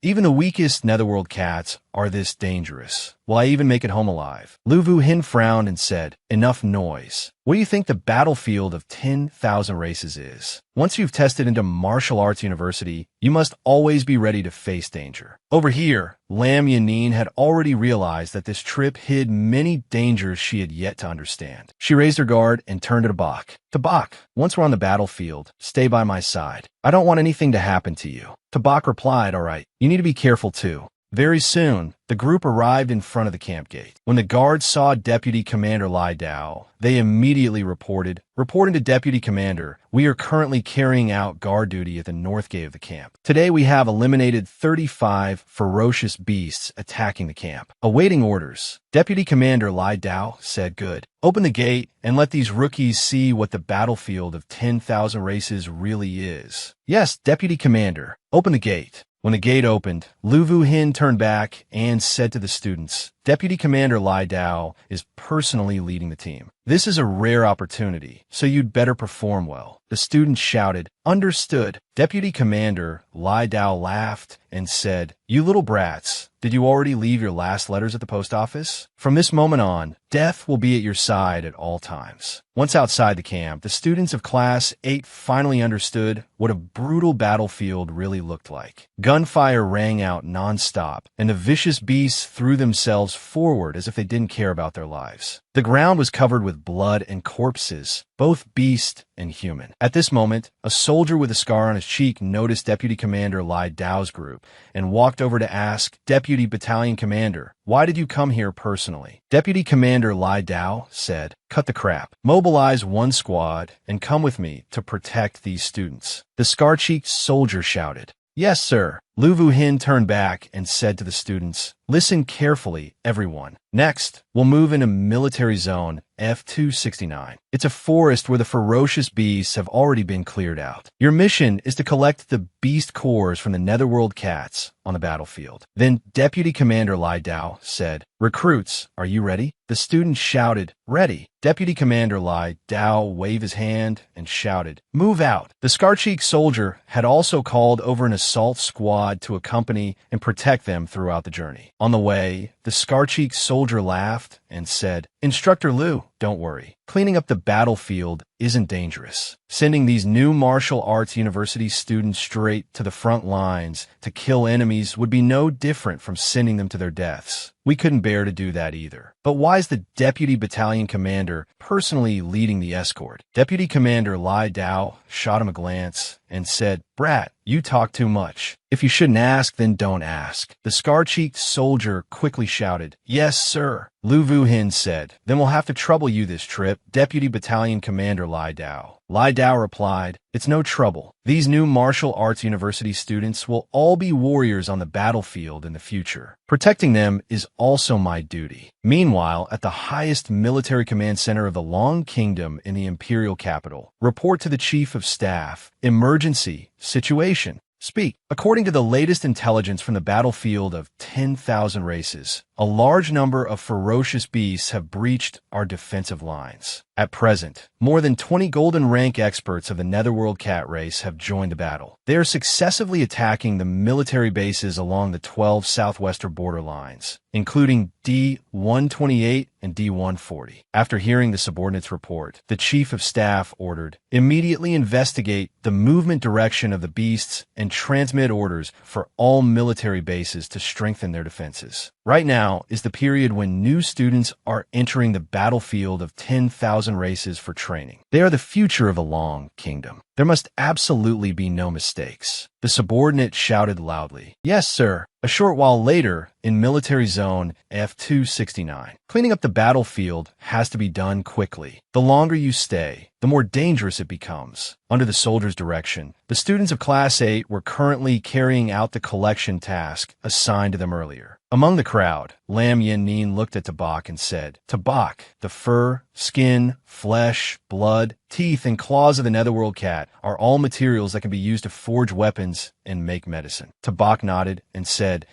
even the weakest Netherworld cats are this dangerous. Will I even make it home alive? Lu Vu Hin frowned and said, enough noise. What do you think the battlefield of 10,000 races is? Once you've tested into martial arts university, you must always be ready to face danger. Over here, Lam Yanin had already realized that this trip hid many dangers she had yet to understand. She raised her guard and turned to Tabak. Tabak, once we're on the battlefield, stay by my side. I don't want anything to happen to you. Tabak replied, all right, you need to be careful too. Very soon, the group arrived in front of the camp gate. When the guards saw Deputy Commander Lai Dao, they immediately reported to Deputy Commander, we are currently carrying out guard duty at the north gate of the camp. Today we have eliminated 35 ferocious beasts attacking the camp. Awaiting orders. Deputy Commander Lai Dao said, good. Open the gate and let these rookies see what the battlefield of 10,000 races really is. Yes, Deputy Commander, open the gate. When the gate opened, Lu Vu Hin turned back and said to the students, Deputy Commander Lai Dao is personally leading the team. This is a rare opportunity, so you'd better perform well. The students shouted, understood. Deputy Commander Lai Dao laughed and said, you little brats, did you already leave your last letters at the post office? From this moment on, death will be at your side at all times. Once outside the camp, the students of Class 8 finally understood what a brutal battlefield really looked like. Gunfire rang out non-stop, and the vicious beasts threw themselves forward as if they didn't care about their lives. The ground was covered with blood and corpses, both beast and human. At this moment, a soldier with a scar on his cheek noticed Deputy Commander Lai Dao's group and walked over to ask Deputy Battalion Commander, why did you come here personally? Deputy Commander Lai Dao said, cut the crap. Mobilize one squad and come with me to protect these students. The scar-cheeked soldier shouted, yes, sir. Lu Vu Hin turned back and said to the students, listen carefully, everyone. Next, we'll move into military zone F-269. It's a forest where the ferocious beasts have already been cleared out. Your mission is to collect the beast cores from the Netherworld cats on the battlefield. Then Deputy Commander Lai Dao said, recruits, are you ready? The students shouted, ready. Deputy Commander Lai Dao waved his hand and shouted, move out. The scar-cheeked soldier had also called over an assault squad to accompany and protect them throughout the journey. On the way, the scar-cheeked soldier laughed and said, "Instructor Liu, don't worry. Cleaning up the battlefield isn't dangerous. Sending these new martial arts university students straight to the front lines to kill enemies would be no different from sending them to their deaths. We couldn't bear to do that either. But why is the deputy battalion commander personally leading the escort?" Deputy Commander Lai Dao shot him a glance and said, "Brat, you talk too much. If you shouldn't ask, then don't ask." The scar-cheeked soldier quickly shouted, "Yes, sir." Lu Vuhin said, "Then we'll have to trouble you this trip, Deputy Battalion Commander Lai Dao." Lai Dao replied, "It's no trouble. These new martial arts university students will all be warriors on the battlefield in the future. Protecting them is also my duty." Meanwhile, at the highest military command center of the Long Kingdom in the imperial capital, report to the Chief of Staff. Emergency situation. Speak. According to the latest intelligence from the battlefield of 10,000 races, a large number of ferocious beasts have breached our defensive lines. At present, more than 20 golden rank experts of the Netherworld cat race have joined the battle. They are successively attacking the military bases along the 12 southwestern border lines, including D-128 and D-140. After hearing the subordinate's report, the Chief of Staff ordered, "Immediately investigate the movement direction of the beasts and transmit orders for all military bases to strengthen their defenses." Right now is the period when new students are entering the battlefield of 10,000 races for training. They are the future of the Long Kingdom. There must absolutely be no mistakes. The subordinate shouted loudly, "Yes, sir." A short while later, in military zone F-269, cleaning up the battlefield has to be done quickly. The longer you stay, the more dangerous it becomes. Under the soldier's direction, the students of Class 8 were currently carrying out the collection task assigned to them earlier. Among the crowd, Lam Yin-nin looked at Tabak and said, "Tabak, the fur, skin, flesh, blood, teeth, and claws of the Netherworld cat are all materials that can be used to forge weapons and make medicine." Tabak nodded and said,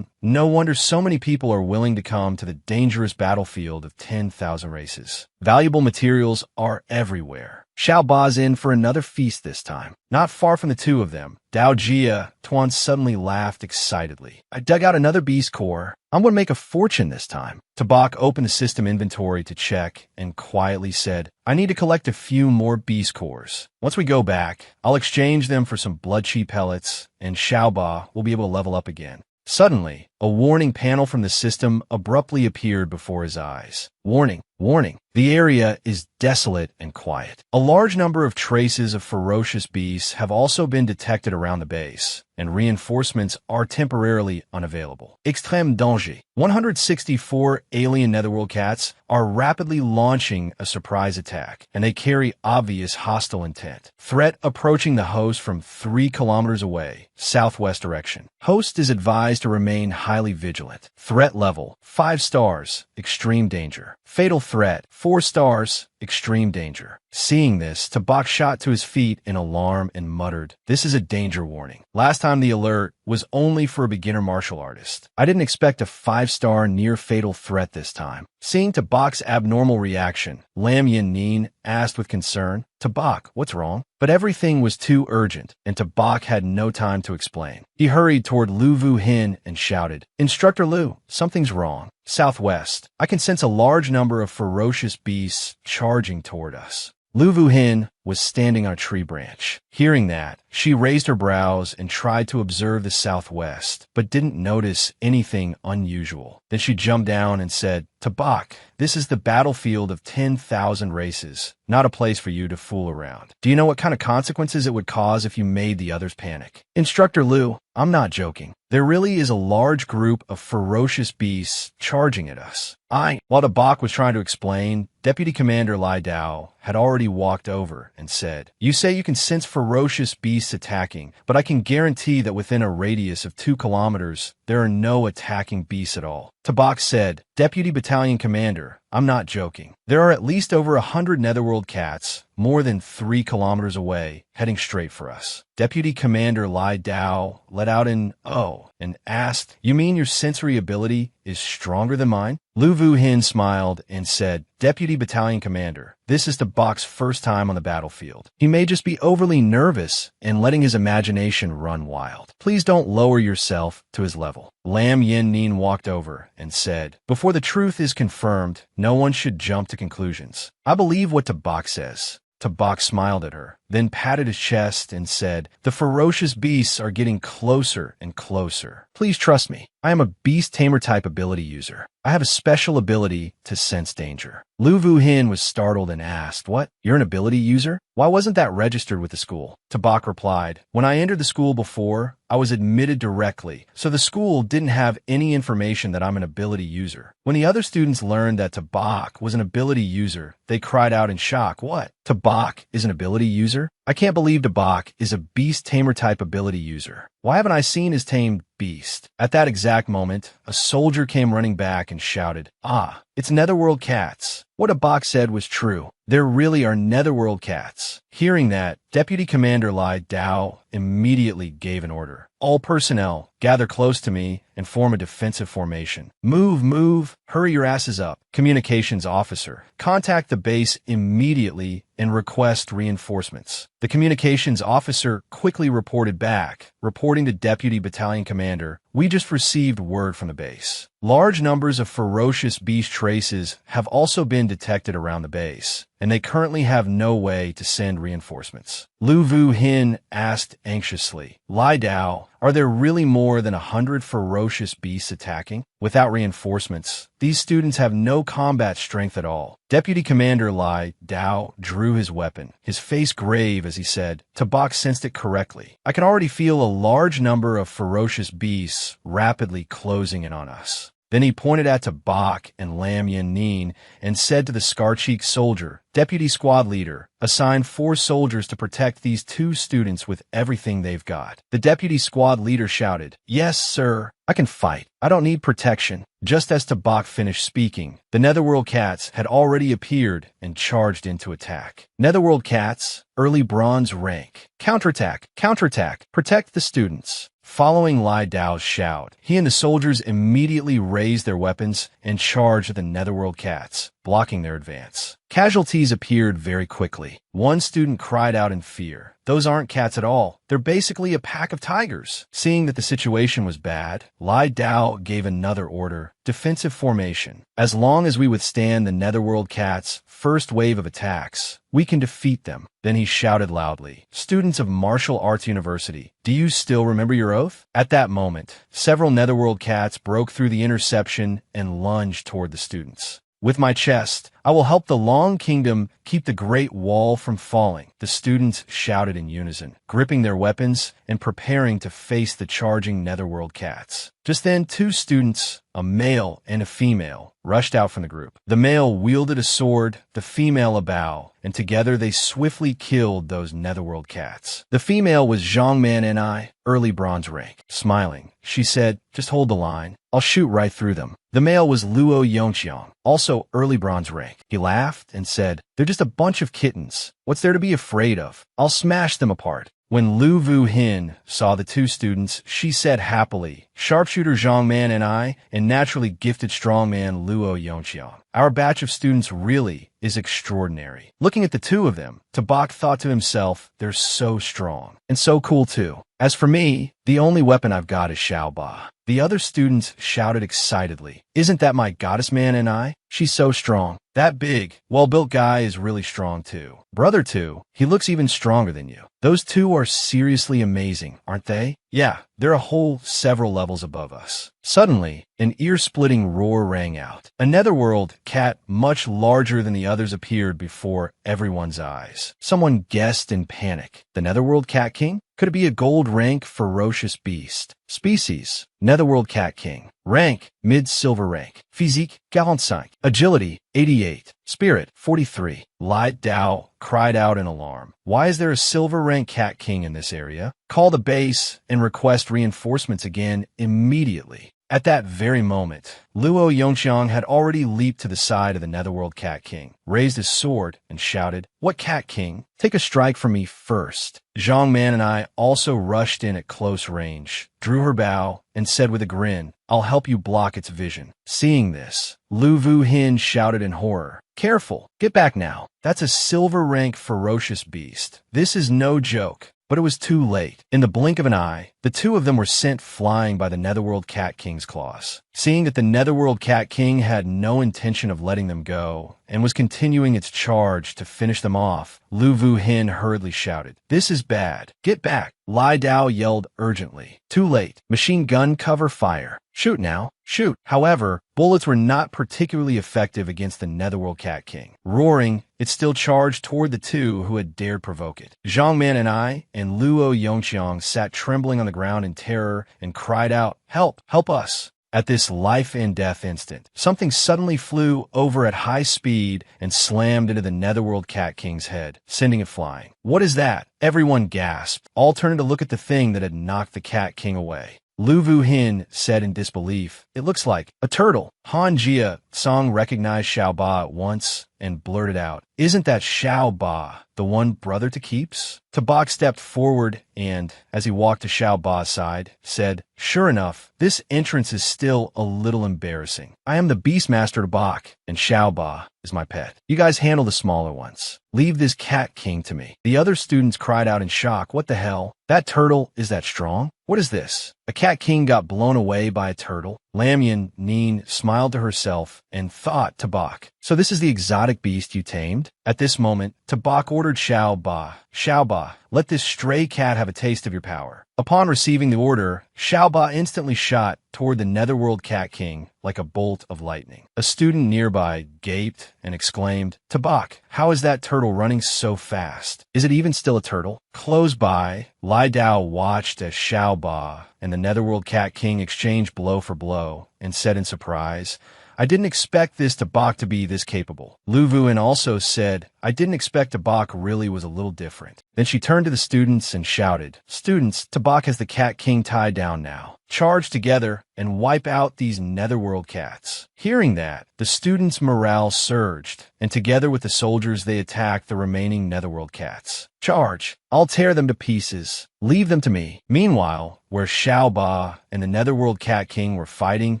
"No wonder so many people are willing to come to the dangerous battlefield of 10,000 races. Valuable materials are everywhere." Xiao Ba's in for another feast this time. Not far from the two of them, Dao Jia Tuan suddenly laughed excitedly. "I dug out another beast core. I'm going to make a fortune this time." Tabak opened the system inventory to check and quietly said, "I need to collect a few more beast cores. Once we go back, I'll exchange them for some blood chi pellets, and Xiao Ba will be able to level up again." Suddenly, a warning panel from the system abruptly appeared before his eyes. "Warning, warning. The area is desolate and quiet. A large number of traces of ferocious beasts have also been detected around the base, and reinforcements are temporarily unavailable. Extreme danger. 164 alien Netherworld cats are rapidly launching a surprise attack, and they carry obvious hostile intent. Threat approaching the host from 3 kilometers away, southwest direction. Host is advised to remain highly vigilant. Threat level, 5 stars, extreme danger. Fatal threat, 4 stars, extreme danger." Seeing this, Tabak shot to his feet in alarm and muttered, "This is a danger warning. Last time the alert was only for a beginner martial artist. I didn't expect a 5-star near-fatal threat this time." Seeing Tabak's abnormal reaction, Lam Yin-nin asked with concern, "Tabak, what's wrong?" But everything was too urgent, and Tabak had no time to explain. He hurried toward Lu Vuhin and shouted, "Instructor Liu, something's wrong. Southwest. I can sense a large number of ferocious beasts charging toward us." Lu Vuhin was standing on a tree branch. Hearing that, she raised her brows and tried to observe the southwest, but didn't notice anything unusual. Then she jumped down and said, "Tabak, this is the battlefield of 10,000 races, not a place for you to fool around. Do you know what kind of consequences it would cause if you made the others panic?" "Instructor Liu, I'm not joking. There really is a large group of ferocious beasts charging at us." While Tabak was trying to explain, Deputy Commander Lai Dao had already walked over and said, "You say you can sense ferocious beasts attacking, but I can guarantee that within a radius of 2 kilometers, there are no attacking beasts at all." Tabak said, "Deputy Battalion Commander, I'm not joking. There are at least over 100 Netherworld cats, more than 3 kilometers away, heading straight for us." Deputy Commander Lai Dao let out an "oh" and asked, "You mean your sensory ability is stronger than mine?" Lu Vuhin smiled and said, "Deputy Battalion Commander, this is Tabak's first time on the battlefield. He may just be overly nervous and letting his imagination run wild. Please don't lower yourself to his level." level. Lam Yin Nin walked over and said, "Before the truth is confirmed, no one should jump to conclusions. I believe what Tabak says." Tabak smiled at her, then patted his chest and said, "The ferocious beasts are getting closer and closer. Please trust me. I am a beast tamer type ability user. I have a special ability to sense danger." Lu Vu Hin was startled and asked, "What? You're an ability user? Why wasn't that registered with the school?" Tabak replied, "When I entered the school before, I was admitted directly, so the school didn't have any information that I'm an ability user. When the other students learned that Tabak was an ability user, they cried out in shock, 'What? Tabak is an ability user? I can't believe Tabak is a beast tamer type ability user. Why haven't I seen his tamed beast?" At that exact moment, a soldier came running back and shouted, "Ah, it's Netherworld cats." What Tabak said was true. There really are Netherworld cats. Hearing that, Deputy Commander Lai Dao immediately gave an order. "All personnel, gather close to me and form a defensive formation. Move, move, hurry your asses up. Communications officer, contact the base immediately and request reinforcements." The communications officer quickly reported back, reporting to Deputy Battalion Commander, "We just received word from the base. Large numbers of ferocious beast traces have also been detected around the base, and they currently have no way to send reinforcements." Lu Vu Hin asked anxiously, "Lai Dao, are there really more than 100 ferocious beasts attacking? Without reinforcements, these students have no combat strength at all." Deputy Commander Lai Dao drew his weapon, his face grave as he said, "Tabak sensed it correctly. I can already feel a large number of ferocious beasts rapidly closing in on us." Then he pointed at Tabak and Lam Yin Nin and said to the scar-cheeked soldier, "Deputy Squad Leader, assign 4 soldiers to protect these 2 students with everything they've got." The Deputy Squad Leader shouted, "Yes, sir. I can fight. I don't need protection." Just as Tabak finished speaking, the Netherworld cats had already appeared and charged into attack. Netherworld cats, early bronze rank. Counterattack, counterattack, protect the students. Following Lai Dao's shout, he and the soldiers immediately raised their weapons and charged the Netherworld cats, blocking their advance. Casualties appeared very quickly. One student cried out in fear, "Those aren't cats at all. They're basically a pack of tigers." Seeing that the situation was bad, Lai Dao gave another order, defensive formation. "As long as we withstand the Netherworld cats' first wave of attacks, we can defeat them." Then he shouted loudly, "Students of Martial Arts University, do you still remember your oath?" At that moment, several Netherworld cats broke through the interception and lunged toward the students. "With my chest, I will help the Long Kingdom keep the Great Wall from falling," the students shouted in unison, gripping their weapons and preparing to face the charging Netherworld cats. Just then, 2 students, a male and a female, rushed out from the group. The male wielded a sword, the female a bow, and together they swiftly killed those Netherworld cats. The female was Zhongman Ni, early bronze rank. Smiling, she said, "Just hold the line. I'll shoot right through them." The male was Luo Yongqiang, also early bronze rank. He laughed and said, "They're just a bunch of kittens. What's there to be afraid of? I'll smash them apart." When Lu Vu Hin saw the 2 students, she said happily, "Sharpshooter Zhang Man and I, and naturally gifted strongman Luo Yongqiang. Our batch of students really is extraordinary." Looking at the 2 of them, Tabak thought to himself, "They're so strong. And so cool too. As for me, the only weapon I've got is Xiaoba." The other students shouted excitedly, "Isn't that my goddess man and I? She's so strong. That big, well-built guy is really strong too. Brother too, he looks even stronger than you. Those 2 are seriously amazing, aren't they? Yeah, they're a whole several levels above us." Suddenly, an ear-splitting roar rang out. A Netherworld cat much larger than the others appeared before everyone's eyes. Someone guessed in panic, "The Netherworld Cat King? Could it be a gold rank ferocious beast?" Species, Netherworld Cat King. Rank, mid-silver rank. Physique, 45. Agility, 88. Spirit, 43. Lai Dao cried out in alarm. "Why is there a silver rank Cat King in this area? Call the base and request reinforcements again immediately." At that very moment, Luo Yongqiang had already leaped to the side of the Netherworld Cat King, raised his sword, and shouted, "What Cat King? Take a strike for me first." Zhang Man and I also rushed in at close range, drew her bow, and said with a grin, "I'll help you block its vision." Seeing this, Lu Vu Hin shouted in horror, "Careful, get back now. That's a silver rank ferocious beast. This is no joke." But it was too late. In the blink of an eye, the two of them were sent flying by the Netherworld Cat King's claws. Seeing that the Netherworld Cat King had no intention of letting them go, and was continuing its charge to finish them off, Lu Vu Hin hurriedly shouted, "This is bad. Get back!" Lai Dao yelled urgently. Too late. Machine gun cover fire. Shoot now. Shoot. However, bullets were not particularly effective against the Netherworld Cat King. Roaring, it still charged toward the two who had dared provoke it. Zhang Man and I and Luo Yongqiang sat trembling on the ground in terror and cried out, "Help! Help us!" At this life-and-death instant, something suddenly flew over at high speed and slammed into the Netherworld Cat King's head, sending it flying. "What is that?" Everyone gasped, all turning to look at the thing that had knocked the Cat King away. Lu Vu Hin said in disbelief, "It looks like a turtle." Han Jia Song recognized Xiao Ba at once and blurted out, "Isn't that Xiao Ba, the one brother to Keeps?" Tabak stepped forward and, as he walked to Xiao Ba's side, said, "Sure enough, this entrance is still a little embarrassing. I am the Beastmaster Tabak, and Xiao Ba is my pet. You guys handle the smaller ones. Leave this Cat King to me." The other students cried out in shock, "What the hell? That turtle is that strong? What is this? A Cat King got blown away by a turtle?" Lam Yin Nin smiled to herself and thought Tabak, "So this is the exotic beast you tamed?" At this moment, Tabak ordered Xiao Ba, "Let this stray cat have a taste of your power." Upon receiving the order, Xiao Ba instantly shot toward the Netherworld Cat King like a bolt of lightning. A student nearby gaped and exclaimed, "Tabak, how is that turtle running so fast? Is it even still a turtle?" Close by, Lai Dao watched as Xiao Ba and the Netherworld Cat King exchanged blow for blow and said in surprise, "I didn't expect this Tabak to be this capable." Lu Vuin also said, "I didn't expect Tabak really was a little different." Then she turned to the students and shouted, "Students, Tabak has the Cat King tied down now. Charge together and wipe out these Netherworld cats." Hearing that, the students' morale surged, and together with the soldiers they attacked the remaining Netherworld cats. "Charge! I'll tear them to pieces. Leave them to me." Meanwhile, where Xiao Ba and the Netherworld Cat King were fighting,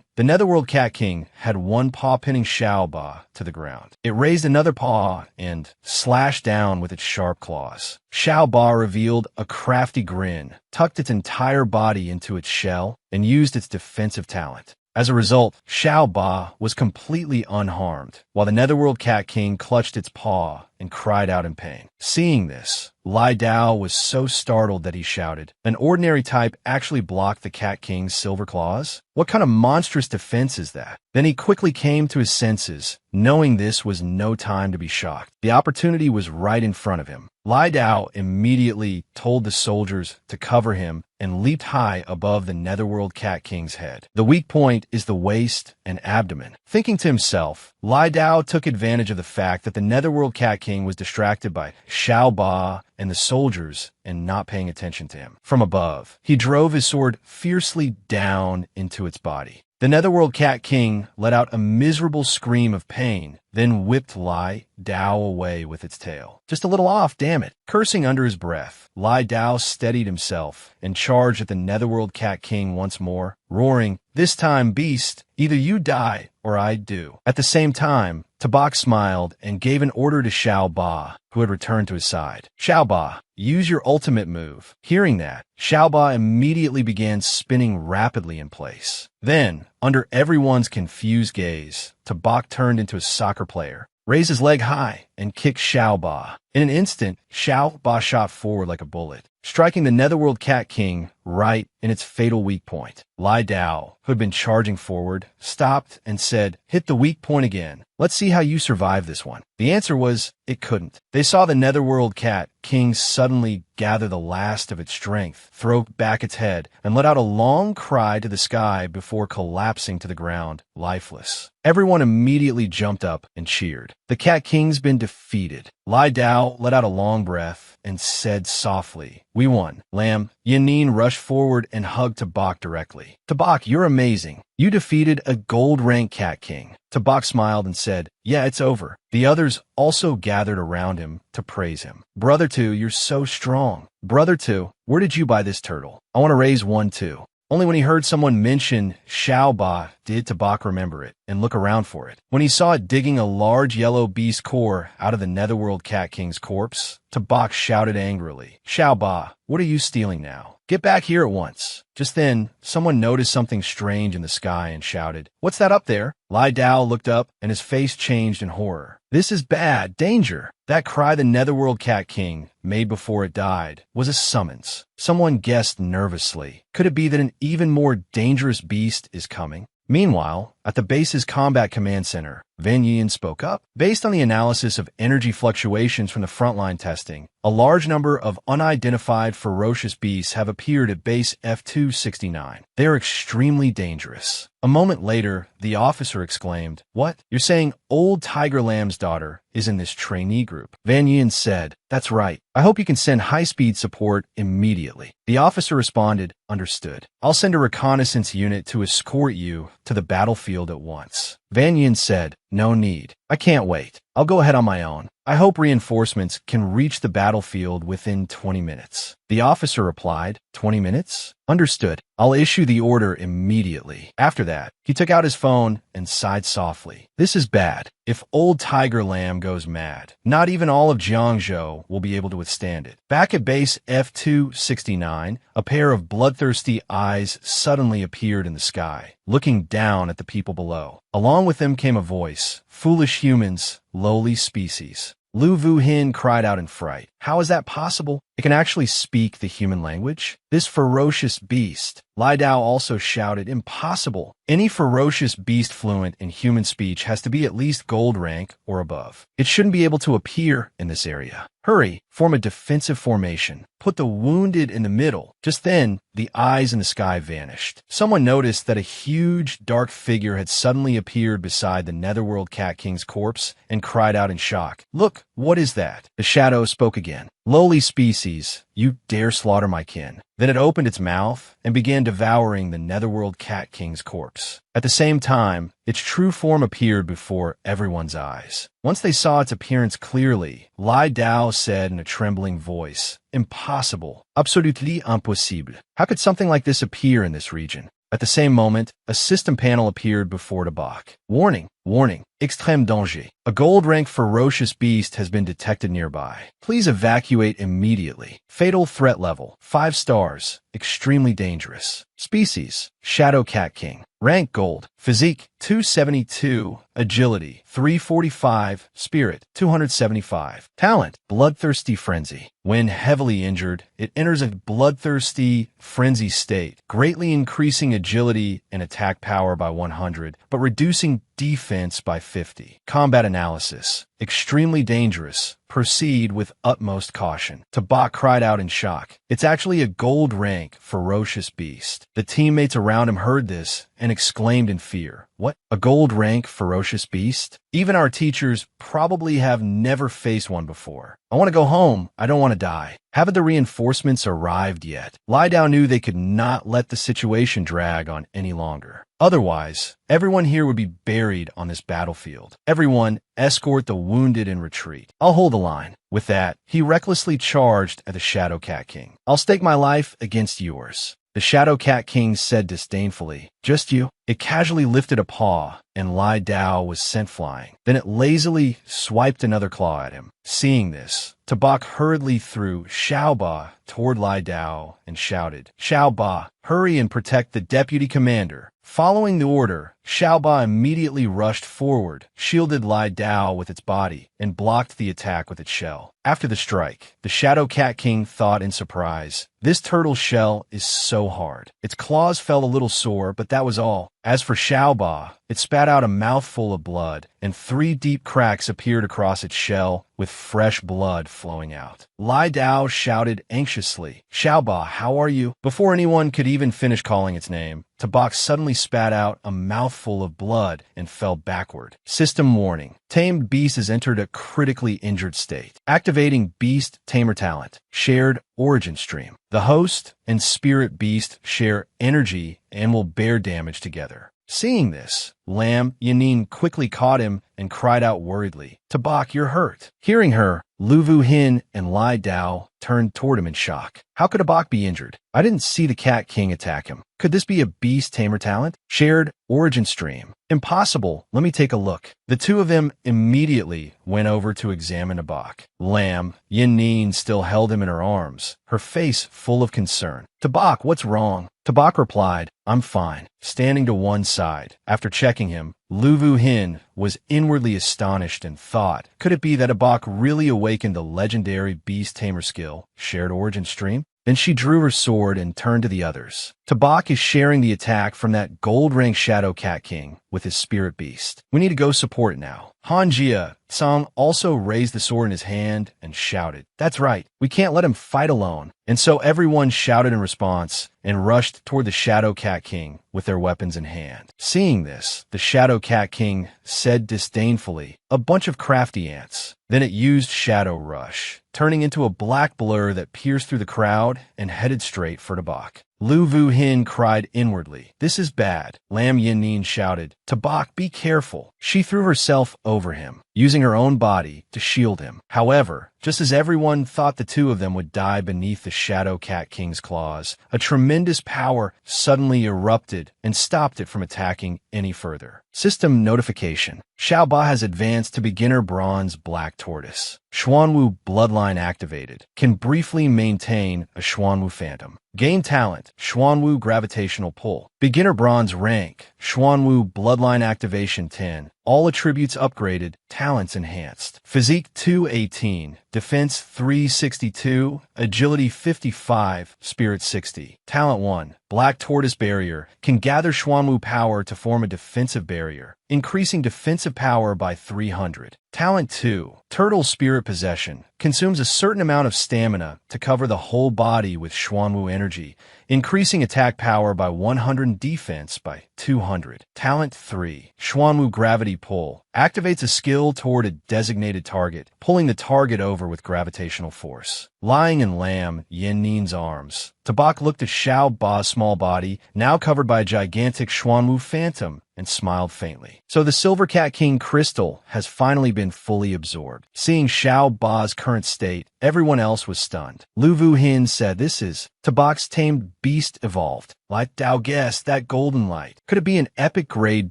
the Netherworld Cat King had one paw pinning Xiao Ba to the ground. It raised another paw and slashed down with its sharp claws. Xiao Ba revealed a crafty grin, tucked its entire body into its shell, and used its defensive talent. As a result, Xiao Ba was completely unharmed, while the Netherworld Cat King clutched its paw and cried out in pain. Seeing this, Lai Dao was so startled that he shouted, "An ordinary type actually blocked the Cat King's silver claws? What kind of monstrous defense is that?" Then he quickly came to his senses, knowing this was no time to be shocked. The opportunity was right in front of him. Lai Dao immediately told the soldiers to cover him and leaped high above the Netherworld Cat King's head. The weak point is the waist and abdomen. Thinking to himself, Lai Dao took advantage of the fact that the Netherworld Cat King was distracted by Xiao Ba and the soldiers and not paying attention to him. From above, he drove his sword fiercely down into its body. The Netherworld Cat King let out a miserable scream of pain, then whipped Lai Dao away with its tail. "Just a little off, damn it." Cursing under his breath, Lai Dao steadied himself and charged at the Netherworld Cat King once more, roaring, "This time, beast, either you die or I do." At the same time, Tabak smiled and gave an order to Xiao Ba, who had returned to his side. "Xiao Ba, use your ultimate move." Hearing that, Xiao Ba immediately began spinning rapidly in place. Then, under everyone's confused gaze, Tabak turned into a soccer player, raised his leg high, and kicked Xiao Ba. In an instant, Xiao Ba shot forward like a bullet, striking the Netherworld Cat King right in its fatal weak point. Lai Dao, who had been charging forward, stopped and said, "Hit the weak point again. Let's see how you survive this one." The answer was, it couldn't. They saw the Netherworld Cat King suddenly gather the last of its strength, throw back its head, and let out a long cry to the sky before collapsing to the ground, lifeless. Everyone immediately jumped up and cheered. The Cat King's been defeated. Lai Dao let out a long breath and said softly, "We won." Lam Yanin rushed forward and hugged Tabak directly. "Tabak, you're amazing. You defeated a gold-rank Cat King." Tabak smiled and said, "Yeah, it's over." The others also gathered around him to praise him. "Brother 2, you're so strong." "Brother 2, where did you buy this turtle? I want to raise one too." Only when he heard someone mention Xiaoba did Tabak remember it and look around for it. When he saw it digging a large yellow beast core out of the Netherworld Cat King's corpse, Tabak shouted angrily, Xiaoba, what are you stealing now? Get back here at once. Just then, someone noticed something strange in the sky and shouted, What's that up there? Lai Dao looked up and his face changed in horror. This is bad, danger. That cry the Netherworld Cat King made before it died was a summons. Someone guessed nervously. Could it be that an even more dangerous beast is coming? Meanwhile, at the base's combat command center, Van Yin spoke up. Based on the analysis of energy fluctuations from the frontline testing, a large number of unidentified ferocious beasts have appeared at base F-269. They are extremely dangerous. A moment later, the officer exclaimed, What? You're saying old Tiger Lamb's daughter is in this trainee group? Van Yin said, That's right. I hope you can send high-speed support immediately. The officer responded, Understood. I'll send a reconnaissance unit to escort you to the battlefield at once. Van Yin said, No need. I can't wait. I'll go ahead on my own. I hope reinforcements can reach the battlefield within 20 minutes. The officer replied, 20 minutes? Understood. I'll issue the order immediately. After that, he took out his phone and sighed softly. This is bad. If old Tiger Lamb goes mad, not even all of Jiangzhou will be able to withstand it. Back at base F-269, a pair of bloodthirsty eyes suddenly appeared in the sky, looking down at the people below. Along with them came a voice, Foolish humans, lowly species. Lu Wuhin cried out in fright. How is that possible? It can actually speak the human language? This ferocious beast. Lai Dao also shouted, Impossible. Any ferocious beast fluent in human speech has to be at least gold rank or above. It shouldn't be able to appear in this area. Hurry, form a defensive formation. Put the wounded in the middle. Just then, the eyes in the sky vanished. Someone noticed that a huge, dark figure had suddenly appeared beside the Netherworld Cat King's corpse and cried out in shock. Look, what is that? The shadow spoke again. Lowly species, you dare slaughter my kin. Then it opened its mouth and began devouring the Netherworld Cat King's corpse. At the same time, its true form appeared before everyone's eyes. Once they saw its appearance clearly, Lai Dao said in a trembling voice, Impossible. Absolutely impossible. How could something like this appear in this region? At the same moment, a system panel appeared before Tabak. Warning, warning, extrême danger. A gold-rank ferocious beast has been detected nearby. Please evacuate immediately. Fatal threat level, 5 stars, extremely dangerous. Species, Shadow Cat King. Rank Gold. Physique, 272. Agility, 345. Spirit, 275. Talent, Bloodthirsty Frenzy. When heavily injured, it enters a bloodthirsty frenzy state, greatly increasing agility and attack power by 100, but reducing defense by 50. Combat analysis. Extremely dangerous. Proceed with utmost caution. Tabak cried out in shock. It's actually a gold rank, ferocious beast. The teammates around him heard this and exclaimed in fear. What? A gold rank, ferocious beast? Even our teachers probably have never faced one before. I want to go home. I don't want to die. Haven't the reinforcements arrived yet? Lai Dao knew they could not let the situation drag on any longer. Otherwise, everyone here would be buried on this battlefield. Everyone, escort the wounded in retreat. I'll hold the line. With that, he recklessly charged at the Shadow Cat King. I'll stake my life against yours. The Shadow Cat King said disdainfully, Just you? It casually lifted a paw, and Lai Dao was sent flying. Then it lazily swiped another claw at him. Seeing this, Tabak hurriedly threw Xiaoba toward Lai Dao and shouted, Xiaoba, hurry and protect the deputy commander. Following the order, Xiaoba immediately rushed forward, shielded Lai Dao with its body, and blocked the attack with its shell. After the strike, the Shadow Cat King thought in surprise, This turtle's shell is so hard. Its claws felt a little sore, but that was all. As for Xiaoba, it spat out a mouthful of blood, and 3 deep cracks appeared across its shell, with fresh blood flowing out. Lai Dao shouted anxiously, Xiaoba, how are you? Before anyone could even finish calling its name, Tabak suddenly spat out a mouthful of blood and fell backward. System warning. Tamed beast has entered a critically injured state. Activating beast tamer talent. Shared origin stream. The host and spirit beast share energy and will bear damage together. Seeing this, Lam Yanin quickly caught him and cried out worriedly, "Tabak, you're hurt." Hearing her, Lu Vu Hin and Lai Dao turned toward him in shock. How could Tabak be injured? I didn't see the Cat King attack him. Could this be a beast tamer talent? Shared origin stream. Impossible. Let me take a look. The two of them immediately went over to examine Tabak. Lam Yanin still held him in her arms, her face full of concern. "Tabak, what's wrong?" Tabak replied, "I'm fine," standing to one side. After checking him, Lu Vu Hin was inwardly astonished and thought, could it be that Tabak really awakened the legendary beast tamer skill, shared origin stream? Then she drew her sword and turned to the others. Tabak is sharing the attack from that gold-ranked Shadow Cat King with his spirit beast. We need to go support it now. Han Jia Tsang also raised the sword in his hand and shouted, "That's right, we can't let him fight alone." And so everyone shouted in response and rushed toward the Shadow Cat King with their weapons in hand. Seeing this, the Shadow Cat King said disdainfully, "A bunch of crafty ants." Then it used Shadow Rush, turning into a black blur that pierced through the crowd and headed straight for Tabak. Lu Vu Hin cried inwardly, "This is bad." Lam Yanin shouted, "Tabak, be careful." She threw herself over him, using her own body to shield him. However, just as everyone thought the two of them would die beneath the Shadow Cat King's claws, a tremendous power suddenly erupted and stopped it from attacking any further. System notification. Xiao Ba has advanced to beginner bronze black tortoise. Xuanwu bloodline activated. Can briefly maintain a Xuanwu phantom. Gain talent, Xuanwu gravitational pull. Beginner bronze rank, Xuanwu bloodline activation 10. All attributes upgraded, talents enhanced. Physique 218, defense 362, agility 55, spirit 60. Talent 1, Black Tortoise Barrier, can gather Xuanwu power to form a defensive barrier, increasing defensive power by 300. Talent 2, Turtle Spirit Possession, consumes a certain amount of stamina to cover the whole body with Xuanwu energy, increasing attack power by 100 and defense by 200. Talent 3, Xuanwu Gravity Pull, activates a skill toward a designated target, pulling the target over with gravitational force. Lying in Lam Yanin's arms, Tabak looked at Xiao Ba's small body, now covered by a gigantic Xuanwu phantom, and smiled faintly. So the Silver Cat King crystal has finally been fully absorbed. Seeing Xiao Ba's current state, everyone else was stunned. Lu Vu Hin said, "This is Tabak's tamed beast evolved. Like Dao guessed, that golden light. Could it be an epic grade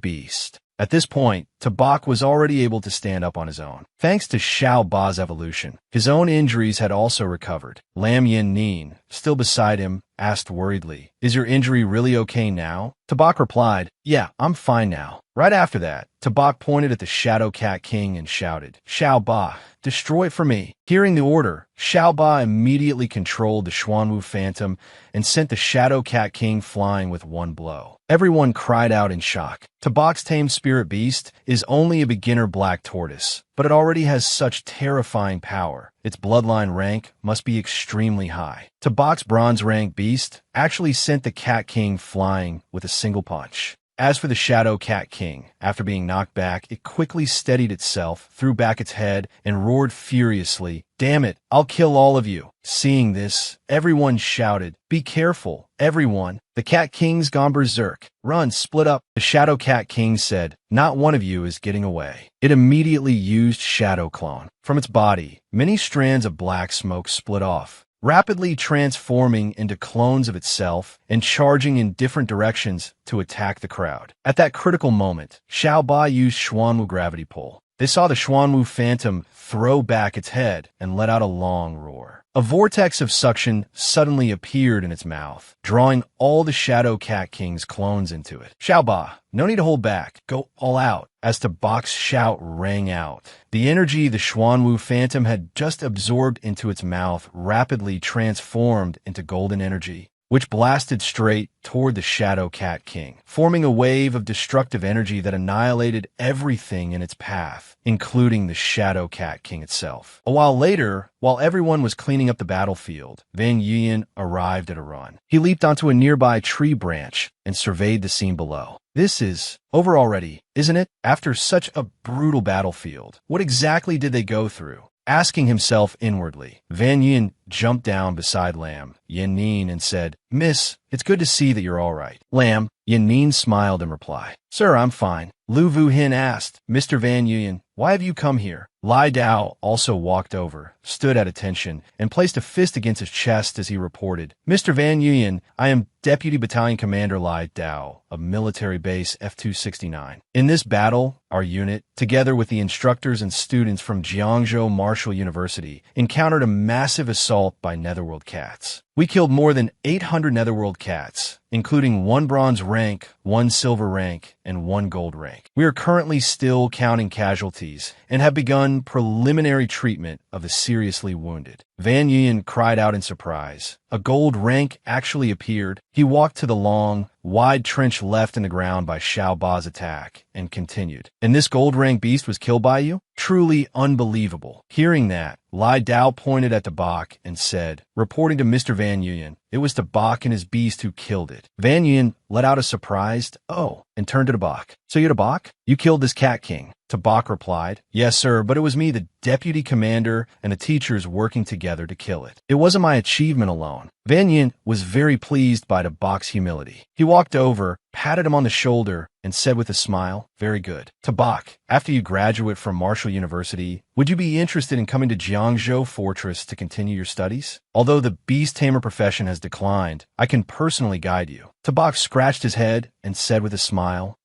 beast?" At this point, Tabak was already able to stand up on his own. Thanks to Xiao Ba's evolution, his own injuries had also recovered. Lam Yanin, still beside him, asked worriedly, "Is your injury really okay now?" Tabak replied, "Yeah, I'm fine now." Right after that, Tabak pointed at the Shadow Cat King and shouted, "Xiao Ba, destroy it for me." Hearing the order, Xiao Ba immediately controlled the Xuanwu Phantom and sent the Shadow Cat King flying with one blow. Everyone cried out in shock. Tabak's tamed spirit beast is only a beginner black tortoise, but it already has such terrifying power. Its bloodline rank must be extremely high. Tabak's bronze rank beast actually sent the Cat King flying with a single punch. As for the Shadow Cat King, after being knocked back, it quickly steadied itself, threw back its head, and roared furiously, "Damn it, I'll kill all of you." Seeing this, everyone shouted, "Be careful, everyone. The Cat King's gone berserk. Run, split up." The Shadow Cat King said, "Not one of you is getting away." It immediately used Shadow Clone. From its body, many strands of black smoke split off, rapidly transforming into clones of itself and charging in different directions to attack the crowd. At that critical moment, Xiao Ba used Xuanwu Gravity Pull. They saw the Xuanwu Phantom throw back its head and let out a long roar. A vortex of suction suddenly appeared in its mouth, drawing all the Shadow Cat King's clones into it. "Xiao Ba, no need to hold back. Go all out." As Tabak's shout rang out, the energy the Xuanwu Phantom had just absorbed into its mouth rapidly transformed into golden energy, which blasted straight toward the Shadow Cat King, forming a wave of destructive energy that annihilated everything in its path, including the Shadow Cat King itself. A while later, while everyone was cleaning up the battlefield, Van Yuan arrived at a run. He leaped onto a nearby tree branch and surveyed the scene below. "This is over already, isn't it? After such a brutal battlefield, what exactly did they go through?" asking himself inwardly. Van Yin jumped down beside Lam Yin Nin and said, "Miss, it's good to see that you're all right." Lam Yin Nin smiled in reply. "Sir, I'm fine." Lu Vu Hin asked, "Mr. Van Yin, why have you come here?" Lai Dao also walked over, stood at attention, and placed a fist against his chest as he reported, "Mr. Van Yin, I am Deputy Battalion Commander Lai Dao of Military Base F-269. In this battle, our unit, together with the instructors and students from Jiangzhou Martial University, encountered a massive assault by Netherworld cats. We killed more than 800 Netherworld cats, including 1 bronze rank, 1 silver rank, and 1 gold rank. We are currently still counting casualties and have begun preliminary treatment of the seriously wounded." Van Yin cried out in surprise. A gold rank actually appeared. He walked to the long, wide trench left in the ground by Xiao Ba's attack and continued, "And this gold rank beast was killed by you? Truly unbelievable." Hearing that, Lai Dao pointed at Tabak and said, reporting to Mr. Van Yin, "It was Tabak and his beast who killed it." Van Yin let out a surprised, "Oh," and turned to Tabak. "So you Tabak? You killed this cat king?" Tabak replied, "Yes, sir, but it was me, the deputy commander, and the teachers working together to kill it. It wasn't my achievement alone." Van Yin was very pleased by Tabak's humility. He walked over, patted him on the shoulder, and said with a smile, "Very good. Tabak, after you graduate from Martial University, would you be interested in coming to Jiangzhou Fortress to continue your studies? Although the beast tamer profession has declined, I can personally guide you." Tabak scratched his head and said with a smile,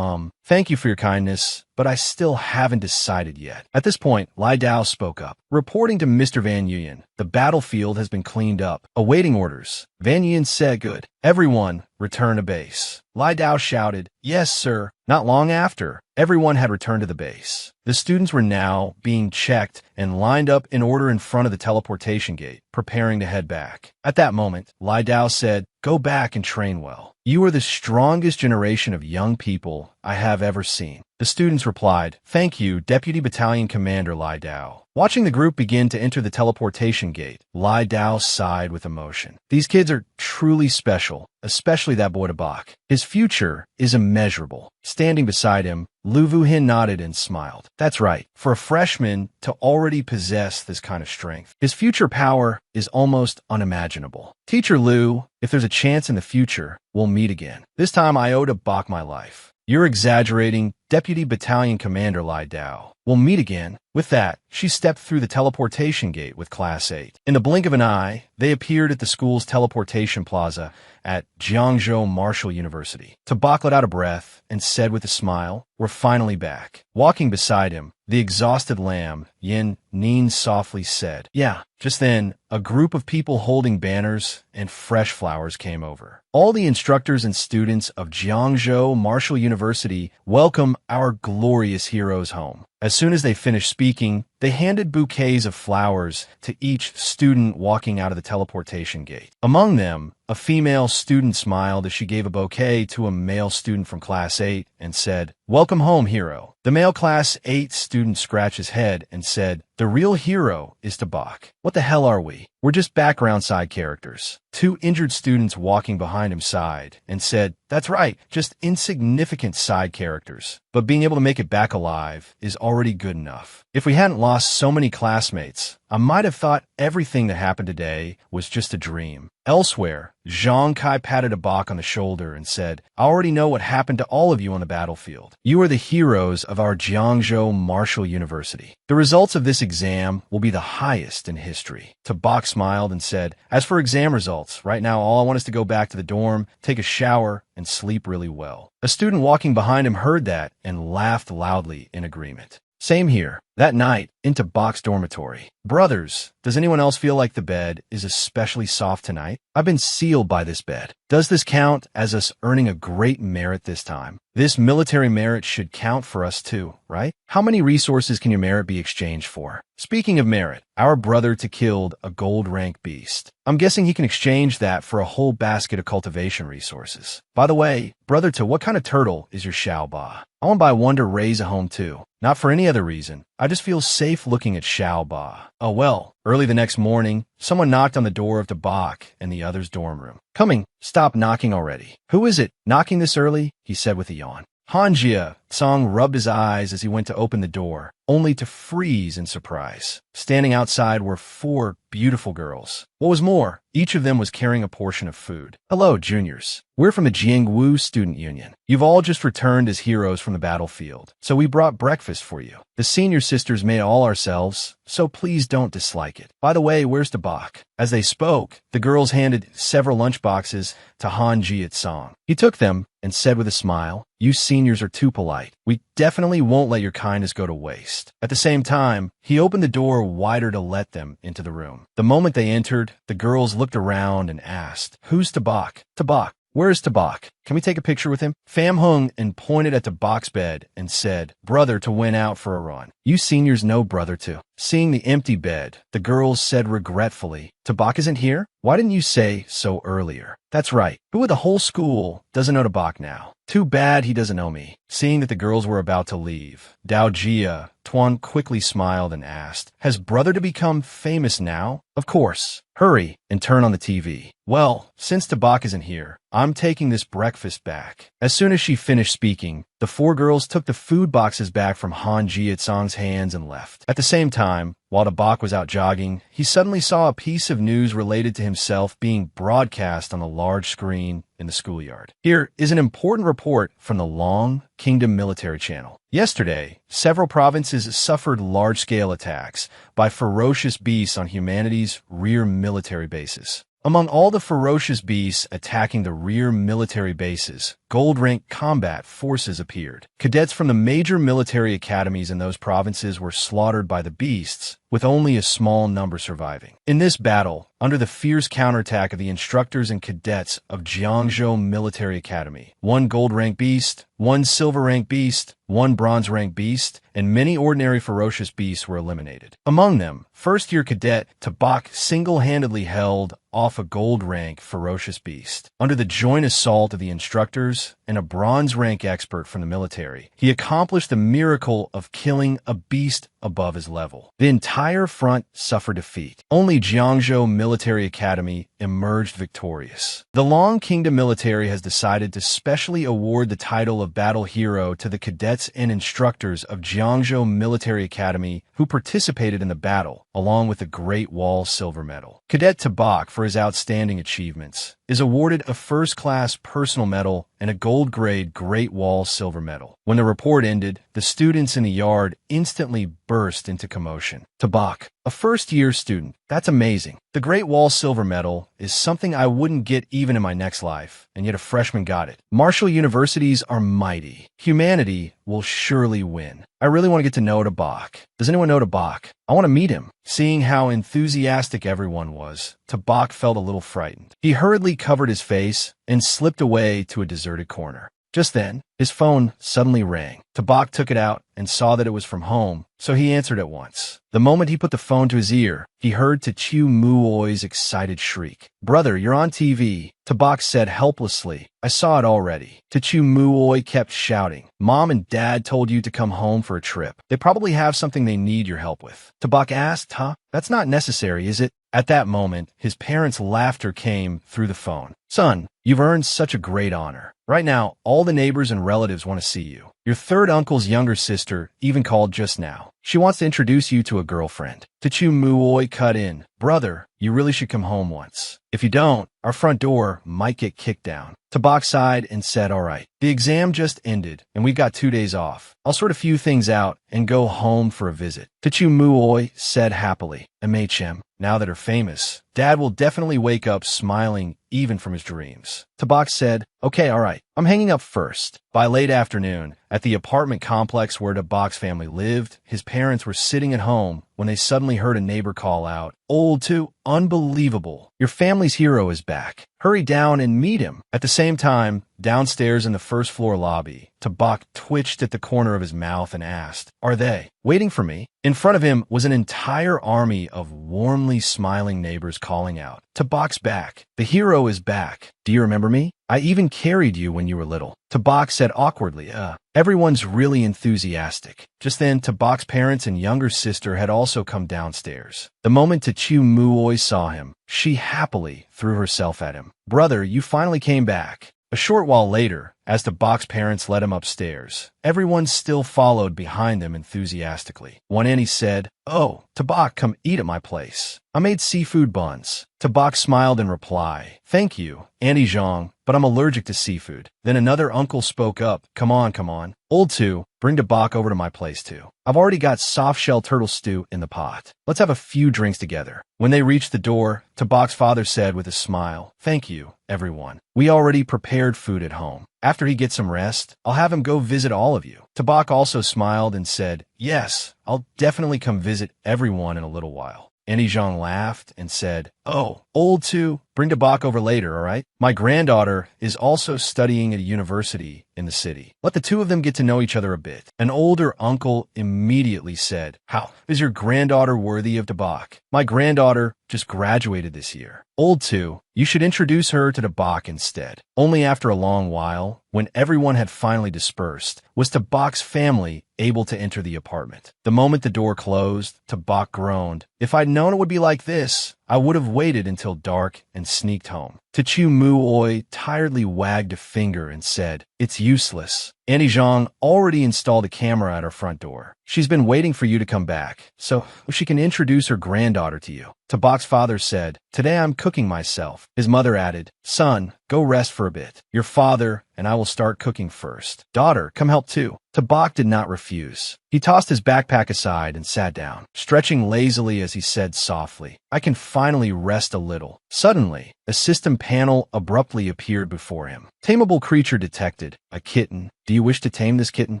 "Thank you for your kindness, but I still haven't decided yet." At this point, Lai Dao spoke up, reporting to Mr. Van Yin, "The battlefield has been cleaned up. Awaiting orders." Van Yin said, "Good. Everyone, return to base." Lai Dao shouted, "Yes, sir." Not long after, everyone had returned to the base. The students were now being checked and lined up in order in front of the teleportation gate, preparing to head back. At that moment, Lai Dao said, "Go back and train well. You are the strongest generation of young people I have ever seen." The students replied, "Thank you, Deputy Battalion Commander Lai Dao." Watching the group begin to enter the teleportation gate, Lai Dao sighed with emotion. These kids are truly special, especially that boy Tabak. His future is immeasurable. Standing beside him, Lu Vu Hin nodded and smiled. That's right. For a freshman to already possess this kind of strength, his future power is almost unimaginable. Teacher Lu, if there's a chance in the future, we'll meet again. This time I owe Tabak my life. You're exaggerating, Deputy Battalion Commander Lai Dao. We'll meet again. With that, she stepped through the teleportation gate with Class 8. In the blink of an eye, they appeared at the school's teleportation plaza at Jiangzhou Martial University. Tabak let out a breath and said with a smile, "We're finally back." Walking beside him, the exhausted Lam Yin Nin softly said, "Yeah." Just then, a group of people holding banners and fresh flowers came over. All the instructors and students of Jiangzhou Martial University welcome our glorious heroes home. As soon as they finished speaking, they handed bouquets of flowers to each student walking out of the teleportation gate. Among them, a female student smiled as she gave a bouquet to a male student from Class 8 and said, "Welcome home, hero." The male Class 8 student scratched his head and said, "The real hero is Tabak. What the hell are we? We're just background side characters." 2 injured students walking behind him sighed and said, "That's right, just insignificant side characters. But being able to make it back alive is already good enough. If we hadn't lost so many classmates, I might have thought everything that happened today was just a dream." Elsewhere, Zhang Kai patted Tabak on the shoulder and said, "I already know what happened to all of you on the battlefield. You are the heroes of our Jiangzhou Martial University. The results of this exam will be the highest in history." Tabak smiled and said, "As for exam results, right now all I want is to go back to the dorm, take a shower, and sleep really well." A student walking behind him heard that and laughed loudly in agreement. Same here. That night, in Tabak's dormitory. "Brothers, does anyone else feel like the bed is especially soft tonight? I've been sealed by this bed. Does this count as us earning a great merit this time? This military merit should count for us too, right? How many resources can your merit be exchanged for?" Speaking of merit, our brother to killed a gold rank beast. I'm guessing he can exchange that for a whole basket of cultivation resources. By the way, brother to, what kind of turtle is your Xiao Ba? I want to buy one to raise a home too. Not for any other reason. I just feel safe looking at Xiao Ba. Oh well. Early the next morning, someone knocked on the door of Tabak and the other's dorm room. "Coming. Stop knocking already." "Who is it? Knocking this early?" he said with a yawn. Hanjia. Tsang rubbed his eyes as he went to open the door. only to freeze in surprise. Standing outside were 4 beautiful girls. What was more, each of them was carrying a portion of food. "Hello, juniors. We're from the Jiangwu Student Union. You've all just returned as heroes from the battlefield, so we brought breakfast for you. The senior sisters made it all ourselves, so please don't dislike it. By the way, where's the bak?" As they spoke, the girls handed several lunchboxes to Han Ji-it-song. He took them and said with a smile, "You seniors are too polite. We definitely won't let your kindness go to waste." At the same time, he opened the door wider to let them into the room. The moment they entered, the girls looked around and asked, "Who's Tabak? Tabak, where's Tabak? Can we take a picture with him?" Pham hung and pointed at Tabak's bed and said, "Brother to went out for a run. You seniors know brother too." Seeing the empty bed, the girls said regretfully, "Tabak isn't here? Why didn't you say so earlier?" "That's right. Who of the whole school doesn't know Tabak now? Too bad he doesn't know me." Seeing that the girls were about to leave, Dao Jia Tuan quickly smiled and asked, "Has brother to become famous now?" "Of course. Hurry and turn on the TV." "Well, since Tabak isn't here, I'm taking this breakfast back." As soon as she finished speaking, the 4 girls took the food boxes back from Han Ji-it-song's hands and left. At the same time, while Tabak was out jogging, he suddenly saw a piece of news related to himself being broadcast on a large screen in the schoolyard. Here is an important report from the Long Kingdom military channel. Yesterday, several provinces suffered large-scale attacks by ferocious beasts on humanity's rear military bases. Among all the ferocious beasts attacking the rear military bases, gold-rank combat forces appeared. Cadets from the major military academies in those provinces were slaughtered by the beasts, with only a small number surviving. In this battle, under the fierce counterattack of the instructors and cadets of Jiangzhou Military Academy, 1 gold-rank beast, 1 silver-rank beast, 1 bronze-rank beast, and many ordinary ferocious beasts were eliminated. Among them, first-year cadet Tabak single-handedly held off a gold-rank ferocious beast. Under the joint assault of the instructors and a bronze-rank expert from the military, he accomplished the miracle of killing a beast above his level. The entire front suffered defeat. Only Jiangzhou Military Academy emerged victorious. The Long Kingdom military has decided to specially award the title of Battle Hero to the cadets and instructors of Jiangzhou Military Academy who participated in the battle, along with the Great Wall Silver Medal. Cadet Tabak, for his outstanding achievements, is awarded a first-class personal medal and a gold-grade Great Wall Silver Medal. When the report ended, the students in the yard instantly burst into commotion. "Tabak, a first-year student. That's amazing. The Great Wall Silver Medal is something I wouldn't get even in my next life, and yet a freshman got it. Martial universities are mighty. Humanity will surely win. I really want to get to know Tabak. Does anyone know Tabak? I want to meet him." Seeing how enthusiastic everyone was, Tabak felt a little frightened. He hurriedly covered his face and slipped away to a deserted corner. Just then, his phone suddenly rang. Tabak took it out and saw that it was from home, so he answered at once. The moment he put the phone to his ear, he heard Tachu Muoi's excited shriek. "Brother, you're on TV," Tabak said helplessly. "I saw it already." Tachu Muoi kept shouting, "Mom and Dad told you to come home for a trip. They probably have something they need your help with." Tabak asked, "Huh? That's not necessary, is it?" At that moment, his parents' laughter came through the phone. "Son, you've earned such a great honor. Right now, all the neighbors and relatives want to see you. Your third uncle's younger sister even called just now. She wants to introduce you to a girlfriend." Tachu Muoi cut in, "Brother, you really should come home once. If you don't, our front door might get kicked down." Tabak sighed and said, "All right. The exam just ended, and we've got 2 days off. I'll sort a few things out and go home for a visit." Tachu Muoi said happily, "MHM, now that are famous, Dad will definitely wake up smiling even from his dreams." Tabak said, "Okay, all right. I'm hanging up first." By late afternoon, at the apartment complex where Tabak's family lived, his parents were sitting at home when they suddenly heard a neighbor call out, "Old too, unbelievable. Your family's hero is back. Hurry down and meet him." At the same time, downstairs in the first-floor lobby, Tabak twitched at the corner of his mouth and asked, "Are they waiting for me?" In front of him was an entire army of warmly smiling neighbors calling out, "Tabak's back. The hero is back. Do you remember me? I even carried you when you were little." Tabak said awkwardly, Everyone's really enthusiastic. Just then, Tabak's parents and younger sister had also come downstairs. The moment Tachu Muoi saw him, she happily threw herself at him. "Brother, you finally came back. A short while later, as Tabak's parents led him upstairs, everyone still followed behind them enthusiastically. One Annie said, "Oh, Tabak, come eat at my place. I made seafood buns." Tabak smiled in reply. "Thank you, Auntie Zhang, but I'm allergic to seafood." Then another uncle spoke up. Come on. Old two, bring Tabak over to my place too. I've already got soft-shell turtle stew in the pot. Let's have a few drinks together." When they reached the door, Tabak's father said with a smile, "Thank you, everyone. We already prepared food at home. After he gets some rest, I'll have him go visit all of you." Tabak also smiled and said, "Yes, I'll definitely come visit everyone in a little while." Annie Zhang laughed and said, "Oh, old two, bring Tabak over later, all right? My granddaughter is also studying at a university in the city. Let the two of them get to know each other a bit." An older uncle immediately said, "How is your granddaughter worthy of Tabak? My granddaughter just graduated this year." Old two, you should introduce her to Tabak instead. Only after a long while, when everyone had finally dispersed, was Tabak's family able to enter the apartment. The moment the door closed, Tabak groaned, "If I'd known it would be like this, I would have waited until dark and sneaked home." Tachu Muoi tiredly wagged a finger and said, "It's useless. Annie Zhang already installed a camera at her front door. She's been waiting for you to come back, so she can introduce her granddaughter to you." Tabak's father said, "Today I'm cooking myself." His mother added, "Son, go rest for a bit. Your father and I will start cooking first. Daughter, come help too." Tabak did not refuse. He tossed his backpack aside and sat down, stretching lazily as he said softly, "I can finally rest a little." Suddenly, a system panel abruptly appeared before him. Tameable creature detected. A kitten. Do you wish to tame this kitten?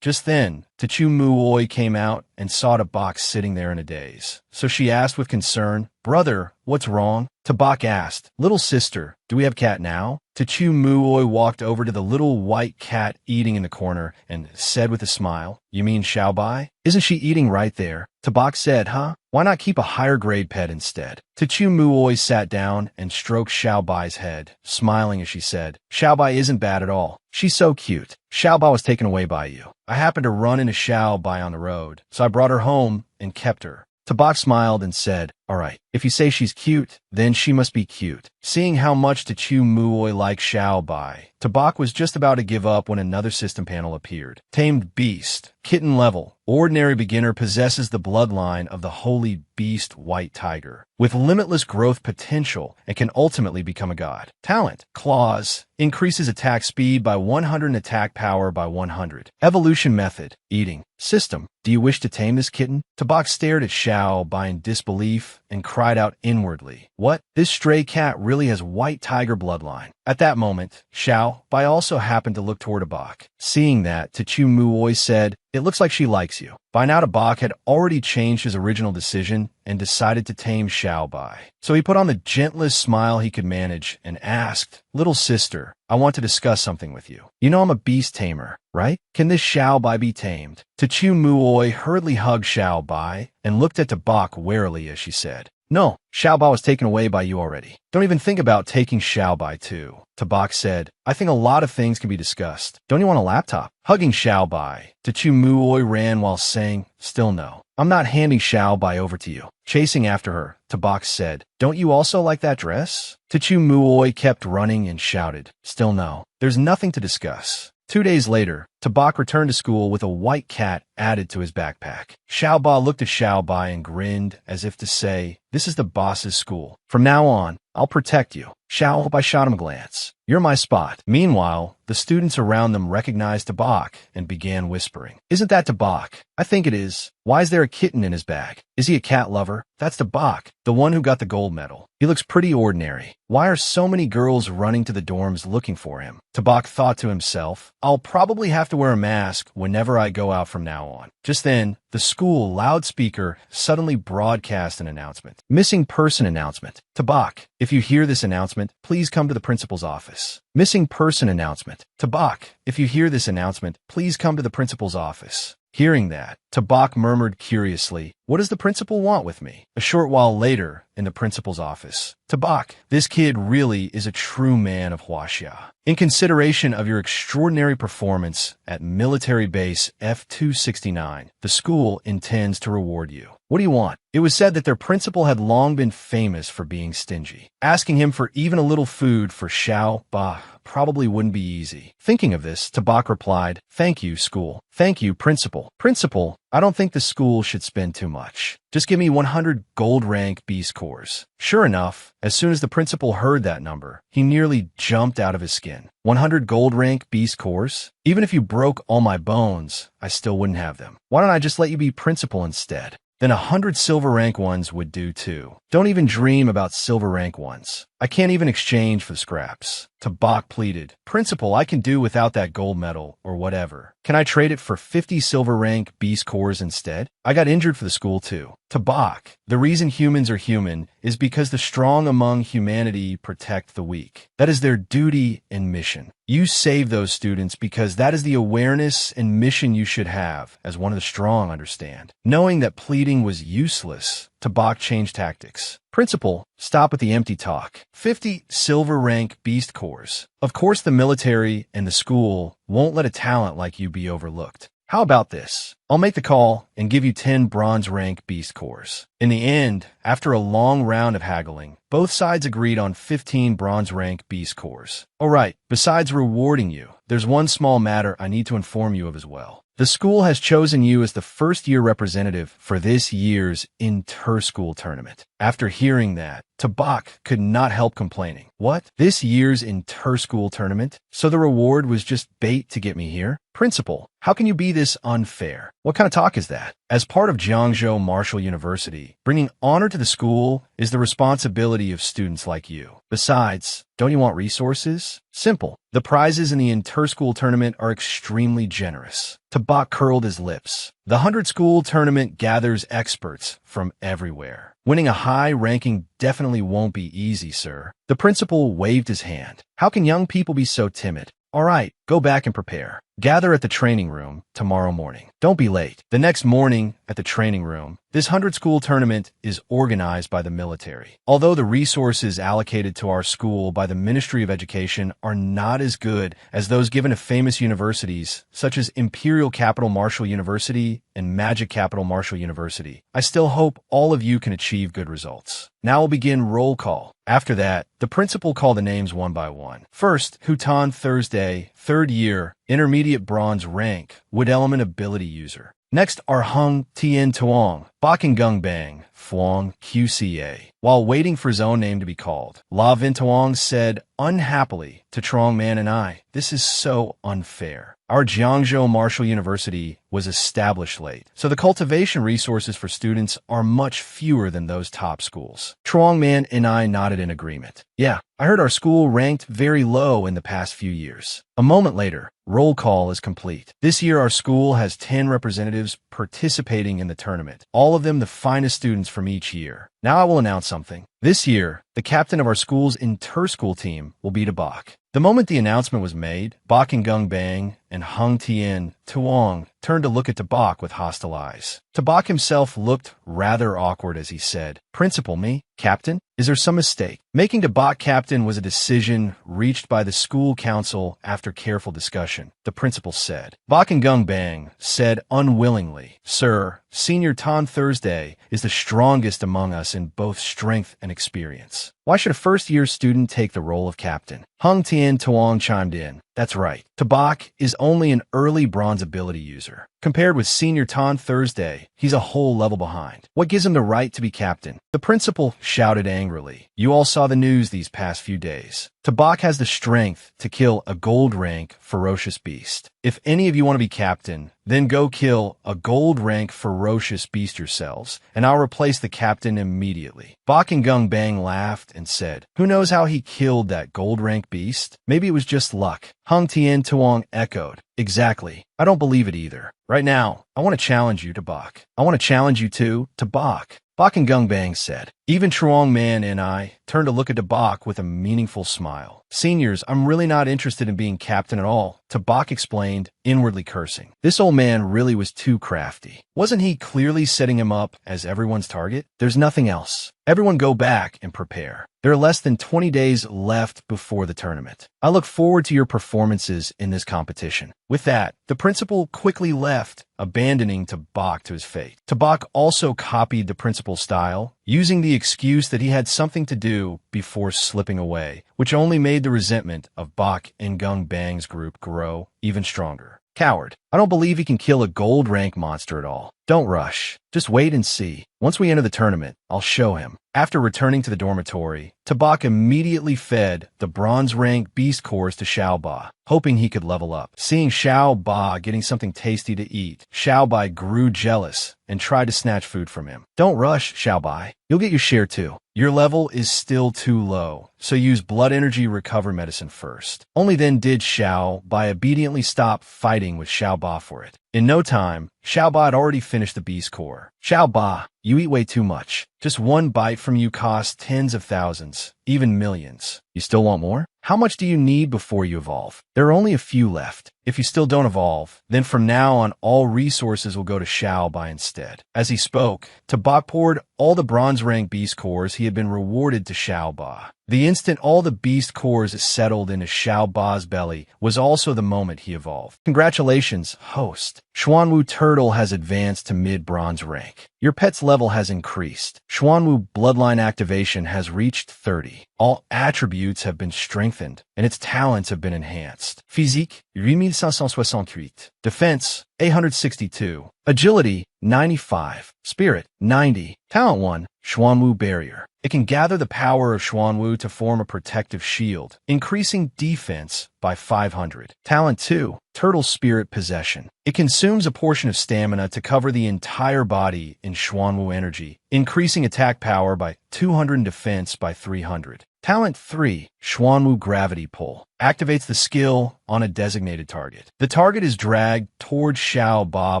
Just then, Tachu Muoi came out and saw Tabak sitting there in a daze. So she asked with concern, "Brother, what's wrong?" Tabak asked, "Little sister, do we have cat now?" Tachu Muoi walked over to the little white cat eating in the corner and said with a smile, "You mean Xiaobai? Isn't she eating right there?" Tabak said, "Huh? Why not keep a higher grade pet instead?" Tachu Muoi sat down and stroked Xiaobai's head, smiling as she said, "Xiaobai isn't bad at all. She's so cute. Xiaobai was taken away by you. I happened to run into Xiaobai on the road, so I brought her home and kept her." Tabak smiled and said, "All right, if you say she's cute, then she must be cute." Seeing how much Tachu Muoi liked Xiaobai, Tabak was just about to give up when another system panel appeared. Tamed beast, kitten level. Ordinary beginner possesses the bloodline of the holy beast white tiger, with limitless growth potential and can ultimately become a god. Talent, claws, increases attack speed by 100 and attack power by 100. Evolution method, eating. System, do you wish to tame this kitten? Tabak stared at Xiaobai in disbelief and cried out inwardly, "What? This stray cat really has white tiger bloodline." At that moment, Xiaobai also happened to look toward Tabak. Seeing that, Tachu Muoi said, "It looks like she likes you." By now, Tabak had already changed his original decision and decided to tame Xiaobai. So he put on the gentlest smile he could manage and asked, "Little sister, I want to discuss something with you. You know I'm a beast tamer, right? Can this Xiaobai be tamed?" Tachu Muoi hurriedly hugged Xiaobai and looked at Tabak warily as she said, "No, Xiaobai was taken away by you already. Don't even think about taking Xiaobai too." Tabak said, "I think a lot of things can be discussed. Don't you want a laptop?" Hugging Xiaobai, Tachu Muoi ran while saying, "Still no. I'm not handing Xiaobai over to you." Chasing after her, Tabak said, "Don't you also like that dress?" Tachu Muoi kept running and shouted, "Still no. There's nothing to discuss." 2 days later, Tabak returned to school with a white cat added to his backpack. Xiaobai looked at Xiaobai and grinned as if to say, "This is the boss's school. From now on, I'll protect you." Xiaobai shot him a glance. "You're my spot." Meanwhile, the students around them recognized Tabak and began whispering, "Isn't that Tabak? I think it is. Why is there a kitten in his bag? Is he a cat lover? That's Tabak, the one who got the gold medal. He looks pretty ordinary. Why are so many girls running to the dorms looking for him?" Tabak thought to himself, "I'll probably have to wear a mask whenever I go out from now on." Just then, the school loudspeaker suddenly broadcast an announcement. Missing person announcement. Tabak, if you hear this announcement, please come to the principal's office. Missing person announcement. Tabak, if you hear this announcement, please come to the principal's office. Hearing that, Tabak murmured curiously, "What does the principal want with me?" A short while later, in the principal's office, "Tabak, this kid really is a true man of Huaxia. In consideration of your extraordinary performance at Military Base F-269, the school intends to reward you. What do you want?" It was said that their principal had long been famous for being stingy. Asking him for even a little food for Xiao Ba probably wouldn't be easy. Thinking of this, Tabak replied, "Thank you, school. Thank you, principal. Principal, I don't think the school should spend too much. Just give me 100 gold rank beast cores." Sure enough, as soon as the principal heard that number, he nearly jumped out of his skin. 100 gold rank beast cores? Even if you broke all my bones, I still wouldn't have them. Why don't I just let you be principal instead? Then 100 silver rank ones would do too. Don't even dream about silver rank ones. I can't even exchange for scraps. Tabak pleaded, "Principal, I can do without that gold medal or whatever. Can I trade it for 50 silver rank beast cores instead? I got injured for the school too." Tabak, the reason humans are human is because the strong among humanity protect the weak. That is their duty and mission. You save those students because that is the awareness and mission you should have, as one of the strong understand. Knowing that pleading was useless, Tabak changed tactics. "Principal, stop with the empty talk. 50 silver rank beast cores. Of course the military and the school won't let a talent like you be overlooked. How about this? I'll make the call and give you 10 bronze rank beast cores." In the end, after a long round of haggling, both sides agreed on 15 bronze rank beast cores. All right, besides rewarding you, there's one small matter I need to inform you of as well. The school has chosen you as the first-year representative for this year's inter-school tournament. After hearing that, Tabak could not help complaining. What? This year's inter-school tournament? So the reward was just bait to get me here? Principal, how can you be this unfair? What kind of talk is that? As part of Jiangzhou Martial University, bringing honor to the school is the responsibility of students like you. Besides, don't you want resources? Simple. The prizes in the inter-school tournament are extremely generous. Tabak curled his lips. The 100-school tournament gathers experts from everywhere. Winning a high ranking definitely won't be easy, sir. The principal waved his hand. How can young people be so timid? All right, go back and prepare. Gather at the training room tomorrow morning. Don't be late. The next morning at the training room, this 100-school tournament is organized by the military. Although the resources allocated to our school by the Ministry of Education are not as good as those given to famous universities such as Imperial Capital Martial University and Magic Capital Martial University, I still hope all of you can achieve good results. Now we'll begin roll call. After that, the principal called the names one by one. First, Hutan Thursday, 3rd year, intermediate bronze rank, wood element ability user. Next are Hung Tien Tuong, Bakengung Bang, Fuang QCA. While waiting for his own name to be called, La Vintuong said unhappily to Trong Man and I, "This is so unfair. Our Jiangzhou Martial University was established late, so the cultivation resources for students are much fewer than those top schools." Trong Man and I nodded in agreement. "Yeah, I heard our school ranked very low in the past few years." A moment later, roll call is complete. This year our school has 10 representatives participating in the tournament, all of them the finest students from each year. Now I will announce something. This year, the captain of our school's inter-school team will be Tabak. The moment the announcement was made, Bakengung Bang and Hung Tien Tuong turned to look at Tabak with hostile eyes. Tabak himself looked rather awkward as he said, "Principal, me? Captain? Is there some mistake?" Making Tabak captain was a decision reached by the school council after careful discussion, the principal said. Bakengung Bang said unwillingly, "Sir, Senior Tan Thursday is the strongest among us in both strength and experience. Why should a first-year student take the role of captain?" Hung Tien Tuong chimed in. "That's right. Tabak is only an early bronze ability user. Compared with Senior Tan Thursday, he's a whole level behind. What gives him the right to be captain?" The principal shouted angrily. "You all saw the news these past few days. Tabak has the strength to kill a gold rank ferocious beast. If any of you want to be captain, then go kill a gold rank ferocious beast yourselves, and I'll replace the captain immediately." Bakengung Bang laughed and said, "Who knows how he killed that gold rank beast? Maybe it was just luck." Hung Tien Tuong echoed, "Exactly. I don't believe it either. Right now, I want to challenge you, Tabak. I want to challenge you too, Tabak." Bakengung Bang said. Even Truong Man and I turned to look at Tabak with a meaningful smile. Seniors, I'm really not interested in being captain at all, Tabak explained, inwardly cursing. This old man really was too crafty. Wasn't he clearly setting him up as everyone's target? There's nothing else. Everyone go back and prepare. There are less than 20 days left before the tournament. I look forward to your performances in this competition. With that, the principal quickly left, abandoning Tabak to his fate. Tabak also copied the principal's style, using the excuse that he had something to do before slipping away, which only made the resentment of Bak and Gung Bang's group grow even stronger. Coward. I don't believe he can kill a gold rank monster at all. Don't rush. Just wait and see. Once we enter the tournament, I'll show him. After returning to the dormitory, Tabak immediately fed the bronze rank beast cores to Xiao Ba, hoping he could level up. Seeing Xiao Ba getting something tasty to eat, Xiao Bai grew jealous and tried to snatch food from him. Don't rush, Xiao Bai. You'll get your share too. Your level is still too low, so use blood energy recovery medicine first. Only then did Xiao Bai obediently stop fighting with Xiao Ba for it. In no time, Xiao Ba had already finished the beast core. Xiao Ba, you eat way too much. Just one bite from you costs tens of thousands, even millions. You still want more? How much do you need before you evolve? There are only a few left. If you still don't evolve, then from now on all resources will go to Xiao Bai instead. As he spoke, Tabak poured all the bronze rank beast cores he had been rewarded to Xiao Ba. The instant all the beast cores settled into Xiao Ba's belly was also the moment he evolved. Congratulations, host. Xuanwu Turtle has advanced to mid-bronze rank. Your pet's level has increased. Xuanwu bloodline activation has reached 30. All attributes have been strengthened, and its talents have been enhanced. Physique, 8568. Defense, 862. Agility, 95. Spirit, 90. Talent 1, Xuanwu Barrier. It can gather the power of Xuanwu to form a protective shield, increasing defense by 500. Talent 2, Turtle Spirit Possession. It consumes a portion of stamina to cover the entire body in Xuanwu energy, increasing attack power by 200 and defense by 300. Talent 3, Xuanwu Gravity Pull. Activates the skill on a designated target. The target is dragged towards Xiao Ba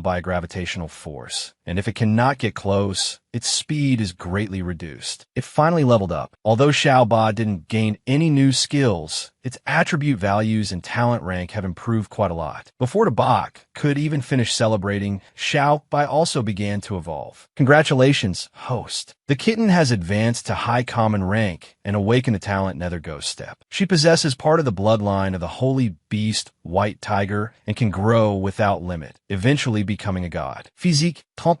by a gravitational force, and if it cannot get close, its speed is greatly reduced. It finally leveled up. Although Xiao Ba didn't gain any new skills, its attribute values and talent rank have improved quite a lot. Before Tabak could even finish celebrating, Xiao Bai also began to evolve. Congratulations, host. The kitten has advanced to high common rank and awakened the talent Nether Ghost Step. She possesses part of the bloodline of the holy beast White Tiger and can grow without limit, eventually becoming a god. Physique, 39.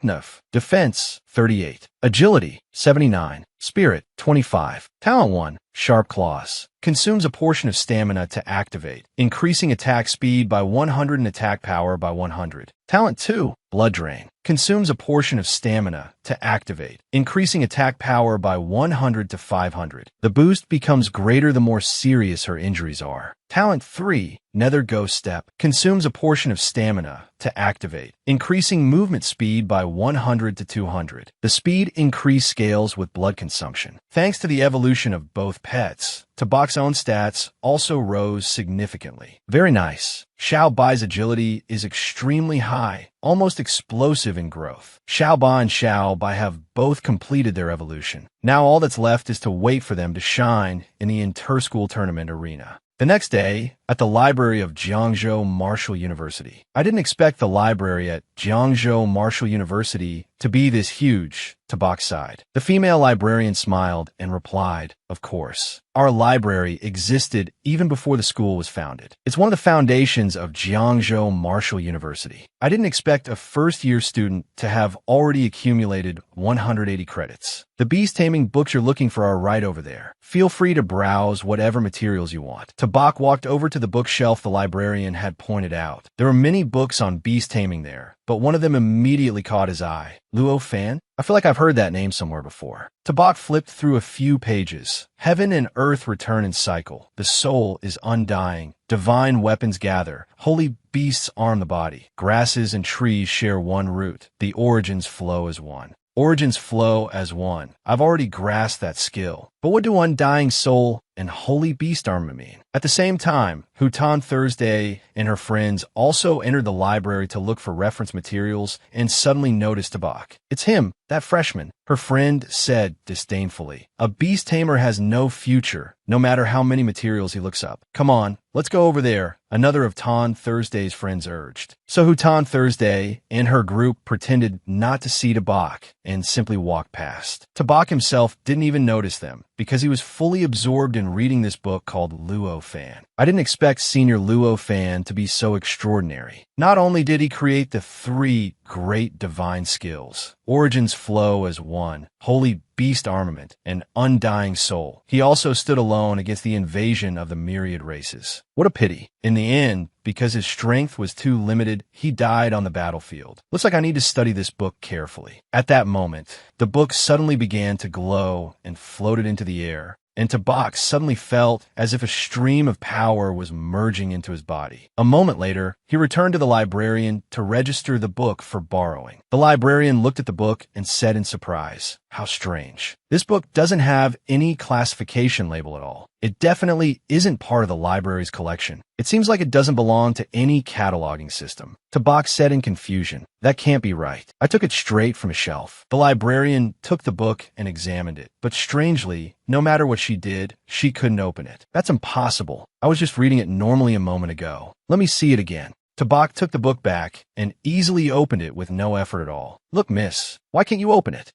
Defense, 38. Agility, 79. Spirit, 25. Talent 1, Sharp Claws. Consumes a portion of stamina to activate, increasing attack speed by 100 and attack power by 100. Talent 2, Blood Drain. Consumes a portion of stamina to activate, increasing attack power by 100 to 500. The boost becomes greater the more serious her injuries are. Talent 3, Nether Ghost Step. Consumes a portion of stamina to activate, increasing movement speed by 100 to 200. The speed increase scales with blood consumption. Thanks to the evolution of both pets, Tabak's own stats also rose significantly. Very nice. Xiao Bai's agility is extremely high, almost explosive in growth. Xiao Ba and Xiao Bai have both completed their evolution. Now all that's left is to wait for them to shine in the inter-school tournament arena. The next day, at the library of Jiangzhou Martial University. I didn't expect the library at Jiangzhou Martial University to be this huge, Tabak sighed. The female librarian smiled and replied, "Of course. Our library existed even before the school was founded. It's one of the foundations of Jiangzhou Martial University. I didn't expect a first-year student to have already accumulated 180 credits. The beast-taming books you're looking for are right over there. Feel free to browse whatever materials you want." Tabak walked over to the bookshelf the librarian had pointed out. There were many books on beast taming there, but one of them immediately caught his eye. Luo Fan? I feel like I've heard that name somewhere before. Tabak flipped through a few pages. Heaven and earth return in cycle. The soul is undying. Divine weapons gather. Holy beasts arm the body. Grasses and trees share one root. The origins flow as one. Origins flow as one. I've already grasped that skill. But what do undying soul and holy beast armor mean? At the same time, Hutan Thursday and her friends also entered the library to look for reference materials and suddenly noticed Tabak. "It's him, that freshman," her friend said disdainfully. "A beast tamer has no future, no matter how many materials he looks up. Come on, let's go over there," another of Tan Thursday's friends urged. So Hutan Thursday and her group pretended not to see Tabak and simply walked past. Tabak himself didn't even notice them because he was fully absorbed in reading this book called Luo Fan. I didn't expect Senior Luo Fan to be so extraordinary. Not only did he create the 3 great divine skills, Origins Flow as one, Holy Beast Armament, and Undying Soul, he also stood alone against the invasion of the myriad races. What a pity. In the end, because his strength was too limited, he died on the battlefield. Looks like I need to study this book carefully. At that moment, the book suddenly began to glow and floated into the air, and Tabak suddenly felt as if a stream of power was merging into his body. A moment later, he returned to the librarian to register the book for borrowing. The librarian looked at the book and said in surprise, "How strange. This book doesn't have any classification label at all. It definitely isn't part of the library's collection. It seems like it doesn't belong to any cataloging system." Tabak said in confusion, "That can't be right. I took it straight from a shelf." The librarian took the book and examined it, but strangely, no matter what she did, she couldn't open it. "That's impossible. I was just reading it normally a moment ago. Let me see it again." Tabak took the book back and easily opened it with no effort at all. "Look, miss, why can't you open it?"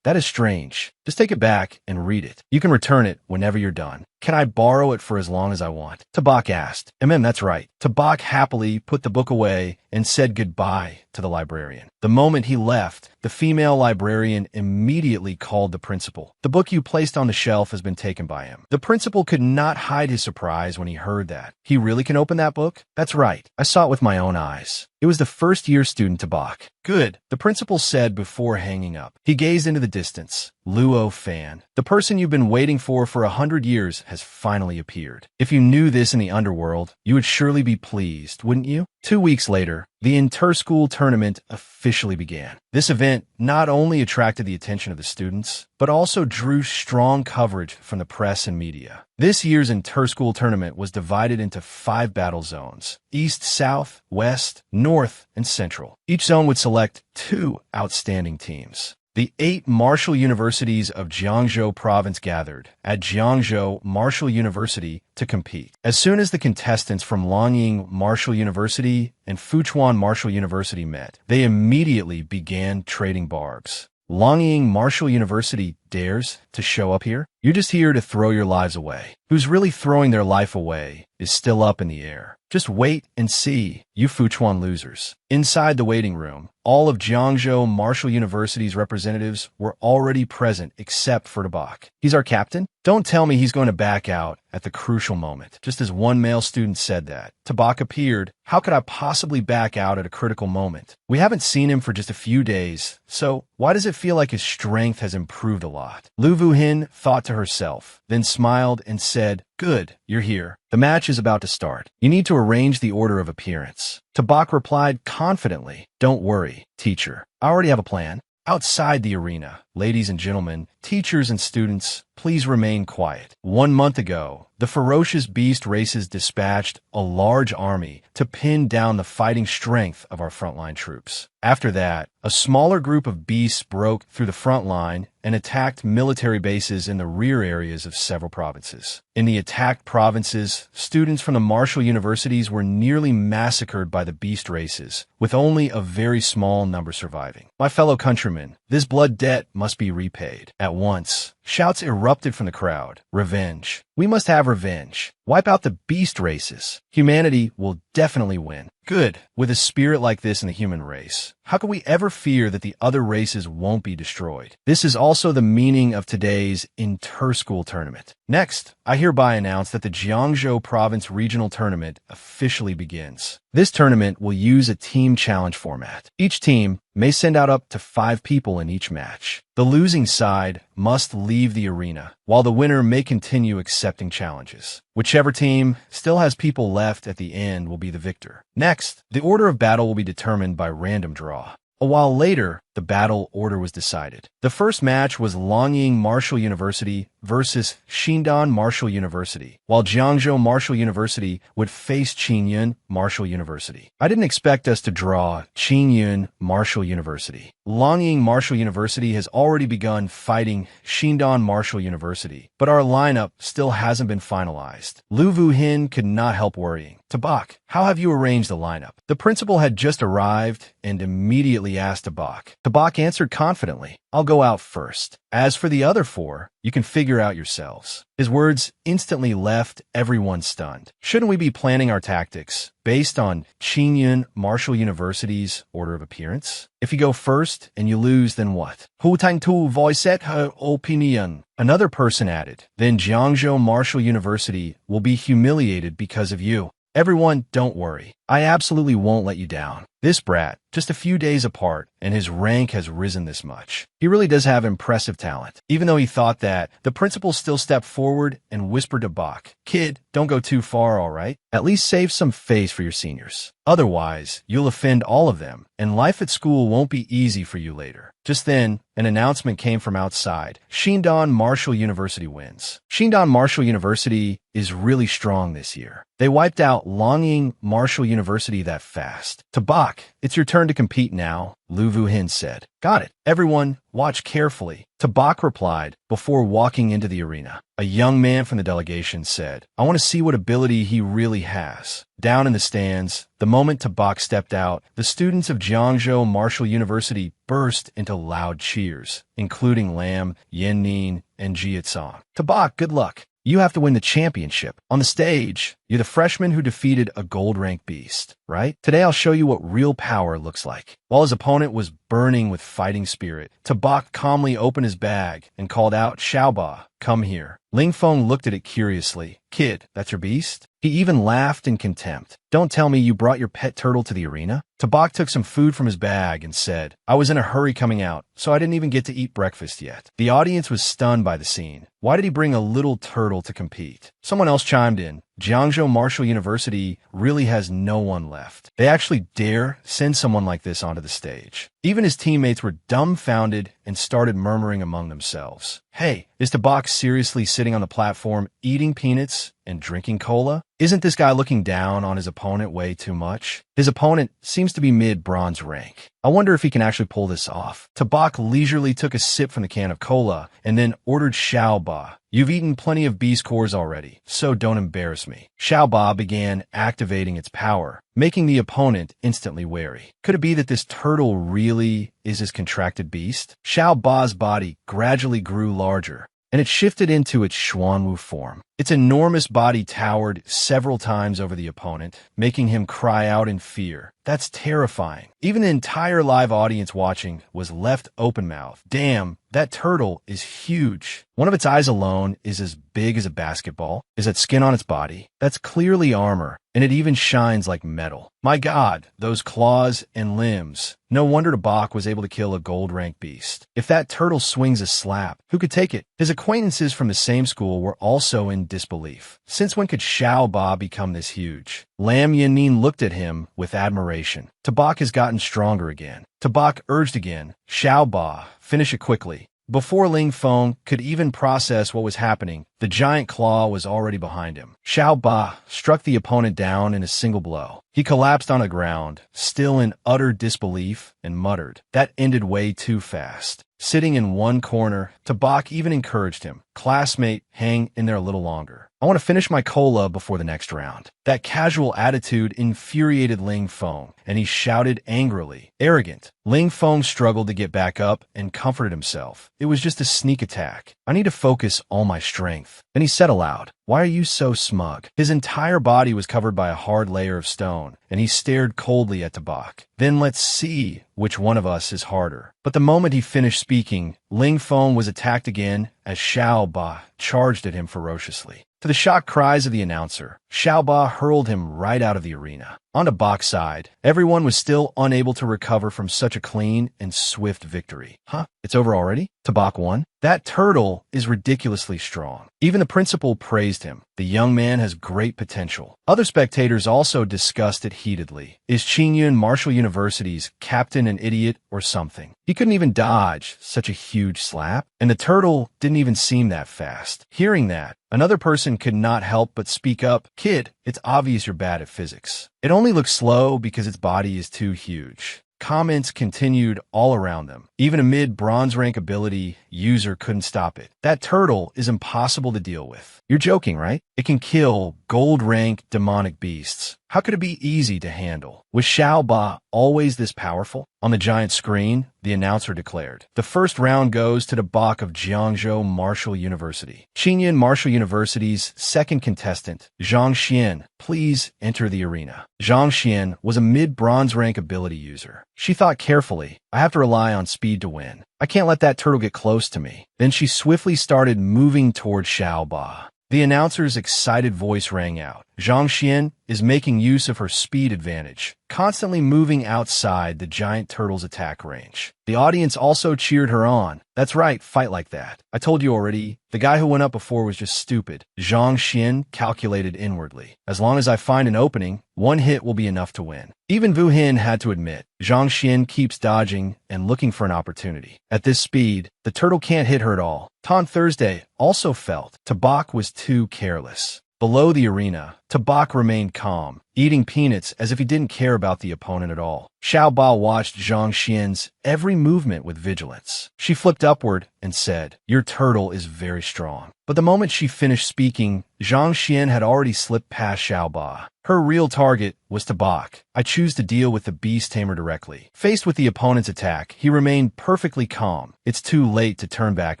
That is strange. Just take it back and read it. You can return it whenever you're done." "Can I borrow it for as long as I want?" Tabak asked. That's right." Tabak happily put the book away and said goodbye to the librarian. The moment he left, the female librarian immediately called the principal. "The book you placed on the shelf has been taken by him." The principal could not hide his surprise when he heard that. "He really can open that book?" "That's right. I saw it with my own eyes." It was the first-year student Tabak. "Good," the principal said before hanging up. He gazed into the distance. "Luo Fan, the person you've been waiting for 100 years has finally appeared. If you knew this in the underworld, you would surely be pleased, wouldn't you?" 2 weeks later, the inter-school tournament officially began. This event not only attracted the attention of the students, but also drew strong coverage from the press and media. This year's inter-school tournament was divided into 5 battle zones: East, South, West, North, and Central. Each zone would select 2 outstanding teams. The 8 martial universities of Jiangzhou province gathered at Jiangzhou Martial University to compete. As soon as the contestants from Longying Martial University and Fuchuan Martial University met, they immediately began trading barbs. Longying Martial University dares to show up here? You're just here to throw your lives away. Who's really throwing their life away is still up in the air. Just wait and see, you Fuchuan losers. Inside the waiting room, all of Jiangzhou Martial University's representatives were already present except for Tabak. "He's our captain? Don't tell me he's going to back out at the crucial moment." Just as one male student said that, Tabak appeared. "How could I possibly back out at a critical moment? We haven't seen him for just a few days, so why does it feel like his strength has improved a lot?" Lu Wuhin thought to herself, then smiled and said, "Good, you're here. The match is about to start. You need to arrange the order of appearance." Tabak replied confidently, "Don't worry, teacher. I already have a plan." Outside the arena, ladies and gentlemen, teachers and students, please remain quiet. 1 month ago, the ferocious beast races dispatched a large army to pin down the fighting strength of our frontline troops. After that, a smaller group of beasts broke through the front line and attacked military bases in the rear areas of several provinces. In the attacked provinces, students from the martial universities were nearly massacred by the beast races, with only a very small number surviving. My fellow countrymen, this blood debt must be repaid. At once, shouts erupted from the crowd. "Revenge. We must have revenge. Wipe out the beast races. Humanity will definitely win." Good. With a spirit like this in the human race, how could we ever fear that the other races won't be destroyed? This is also the meaning of today's inter-school tournament. Next, I hereby announce that the Jiangzhou Province Regional Tournament officially begins. This tournament will use a team challenge format. Each team may send out up to 5 people in each match. The losing side must leave the arena, while the winner may continue accepting challenges. Whichever team still has people left at the end will be the victor. Next, the order of battle will be determined by random draw. A while later, the battle order was decided. The first match was Longying Martial University versus Xindan Martial University, while Jiangzhou Martial University would face Qingyun Martial University. I didn't expect us to draw Qingyun Martial University. Longying Martial University has already begun fighting Xindan Martial University, but our lineup still hasn't been finalized. Lu Wuhin could not help worrying. Tabak, how have you arranged the lineup? The principal had just arrived and immediately asked Tabak. Tabak answered confidently, I'll go out first. As for the other four, you can figure out yourselves. His words instantly left everyone stunned. Shouldn't we be planning our tactics based on Qingyun Martial University's order of appearance? If you go first and you lose, then what? Hu Tangtu voiced her opinion. Another person added, then Jiangzhou Martial University will be humiliated because of you. Everyone, don't worry. I absolutely won't let you down. This brat, just a few days apart, and his rank has risen this much. He really does have impressive talent. Even though he thought that, the principal still stepped forward and whispered to Bach, Kid, don't go too far, all right? At least save some face for your seniors. Otherwise, you'll offend all of them, and life at school won't be easy for you later. Just then, an announcement came from outside. Xindan Martial University wins. Xindan Martial University is really strong this year. They wiped out Longying Martial University that fast. Tabak, it's your turn to compete now, Lu Wuhin said. Got it. Everyone, watch carefully. Tabak replied before walking into the arena. A young man from the delegation said, I want to see what ability he really has. Down in the stands, the moment Tabak stepped out, the students of Jiangzhou Martial University burst into loud cheers, including Lam, Yannin, and Jiatsong. Tabak, good luck. You have to win the championship. On the stage, you're the freshman who defeated a gold-ranked beast, right? Today I'll show you what real power looks like. While his opponent was burning with fighting spirit, Tabak calmly opened his bag and called out, Xiaoba, come here. Ling Feng looked at it curiously. Kid, that's your beast? He even laughed in contempt. Don't tell me you brought your pet turtle to the arena? Tabak took some food from his bag and said, I was in a hurry coming out, so I didn't even get to eat breakfast yet. The audience was stunned by the scene. Why did he bring a little turtle to compete? Someone else chimed in. Jiangzhou Martial University really has no one left. They actually dare send someone like this onto the stage. Even his teammates were dumbfounded and started murmuring among themselves. Hey, is Tabak seriously sitting on the platform eating peanuts and drinking cola? Isn't this guy looking down on his opponent way too much? His opponent seems to be mid-bronze rank. I wonder if he can actually pull this off. Tabak leisurely took a sip from the can of cola and then ordered Xiaoba. You've eaten plenty of B scores already, so don't embarrass me. Xiaoba began activating its power, making the opponent instantly wary. Could it be that this turtle really is his contracted beast? Xiaoba's body gradually grew larger, and it shifted into its Xuanwu form. Its enormous body towered several times over the opponent, making him cry out in fear. That's terrifying. Even the entire live audience watching was left open-mouthed. Damn, that turtle is huge. One of its eyes alone is as big as a basketball. Is that skin on its body? That's clearly armor, and it even shines like metal. My God, those claws and limbs. No wonder Tabak was able to kill a gold-ranked beast. If that turtle swings a slap, who could take it? His acquaintances from the same school were also in disbelief. Since when could Xiaoba become this huge? Lam Yannin looked at him with admiration. Tabak has gotten stronger again. Tabak urged again, Xiaoba, finish it quickly. Before Ling Feng could even process what was happening, the giant claw was already behind him. Xiaoba struck the opponent down in a single blow. He collapsed on the ground, still in utter disbelief, and muttered, That ended way too fast. Sitting in one corner, Tabak even encouraged him, Classmate, hang in there a little longer. I want to finish my cola before the next round. That casual attitude infuriated Ling Feng, and he shouted angrily, Arrogant. Ling Feng struggled to get back up and comforted himself. It was just a sneak attack. I need to focus all my strength. Then he said aloud, Why are you so smug? His entire body was covered by a hard layer of stone, and he stared coldly at Tabak. Then let's see which one of us is harder. But the moment he finished speaking, Ling Feng was attacked again as Xiaoba charged at him ferociously. To the shocked cries of the announcer, Xiaoba hurled him right out of the arena. On Tabak's side, everyone was still unable to recover from such a clean and swift victory. Huh? It's over already? Tabak won? That turtle is ridiculously strong. Even the principal praised him. The young man has great potential. Other spectators also discussed it heatedly. Is Qingyun Martial University's captain an idiot or something? He couldn't even dodge such a huge slap, and the turtle didn't even seem that fast. Hearing that, another person could not help but speak up. Kid, it's obvious you're bad at physics. It only looks slow because its body is too huge. Comments continued all around them. Even a mid-bronze rank ability user couldn't stop it. That turtle is impossible to deal with. You're joking, right? It can kill gold rank demonic beasts. How could it be easy to handle? Was Xiao Ba always this powerful? On the giant screen, the announcer declared, the first round goes to the Bach of Jiangzhou Martial University. Qingyun Martial University's second contestant, Zhang Xian, please enter the arena. Zhang Xian was a mid-bronze rank ability user. She thought carefully, I have to rely on speed to win. I can't let that turtle get close to me. Then she swiftly started moving toward Xiao Ba. The announcer's excited voice rang out. Zhang Xian is making use of her speed advantage, constantly moving outside the giant turtle's attack range. The audience also cheered her on. That's right, fight like that. I told you already, the guy who went up before was just stupid. Zhang Xian calculated inwardly. As long as I find an opening, one hit will be enough to win. Even Wu Hin had to admit, Zhang Xian keeps dodging and looking for an opportunity. At this speed, the turtle can't hit her at all. Ton Thursday also felt Tabak was too careless. Below the arena, Tabak remained calm, eating peanuts as if he didn't care about the opponent at all. Xiao Ba watched Zhang Xian's every movement with vigilance. She flipped upward and said, your turtle is very strong. But the moment she finished speaking, Zhang Xian had already slipped past Xiao Ba. Her real target was Tabak. I choose to deal with the beast tamer directly. Faced with the opponent's attack, he remained perfectly calm. It's too late to turn back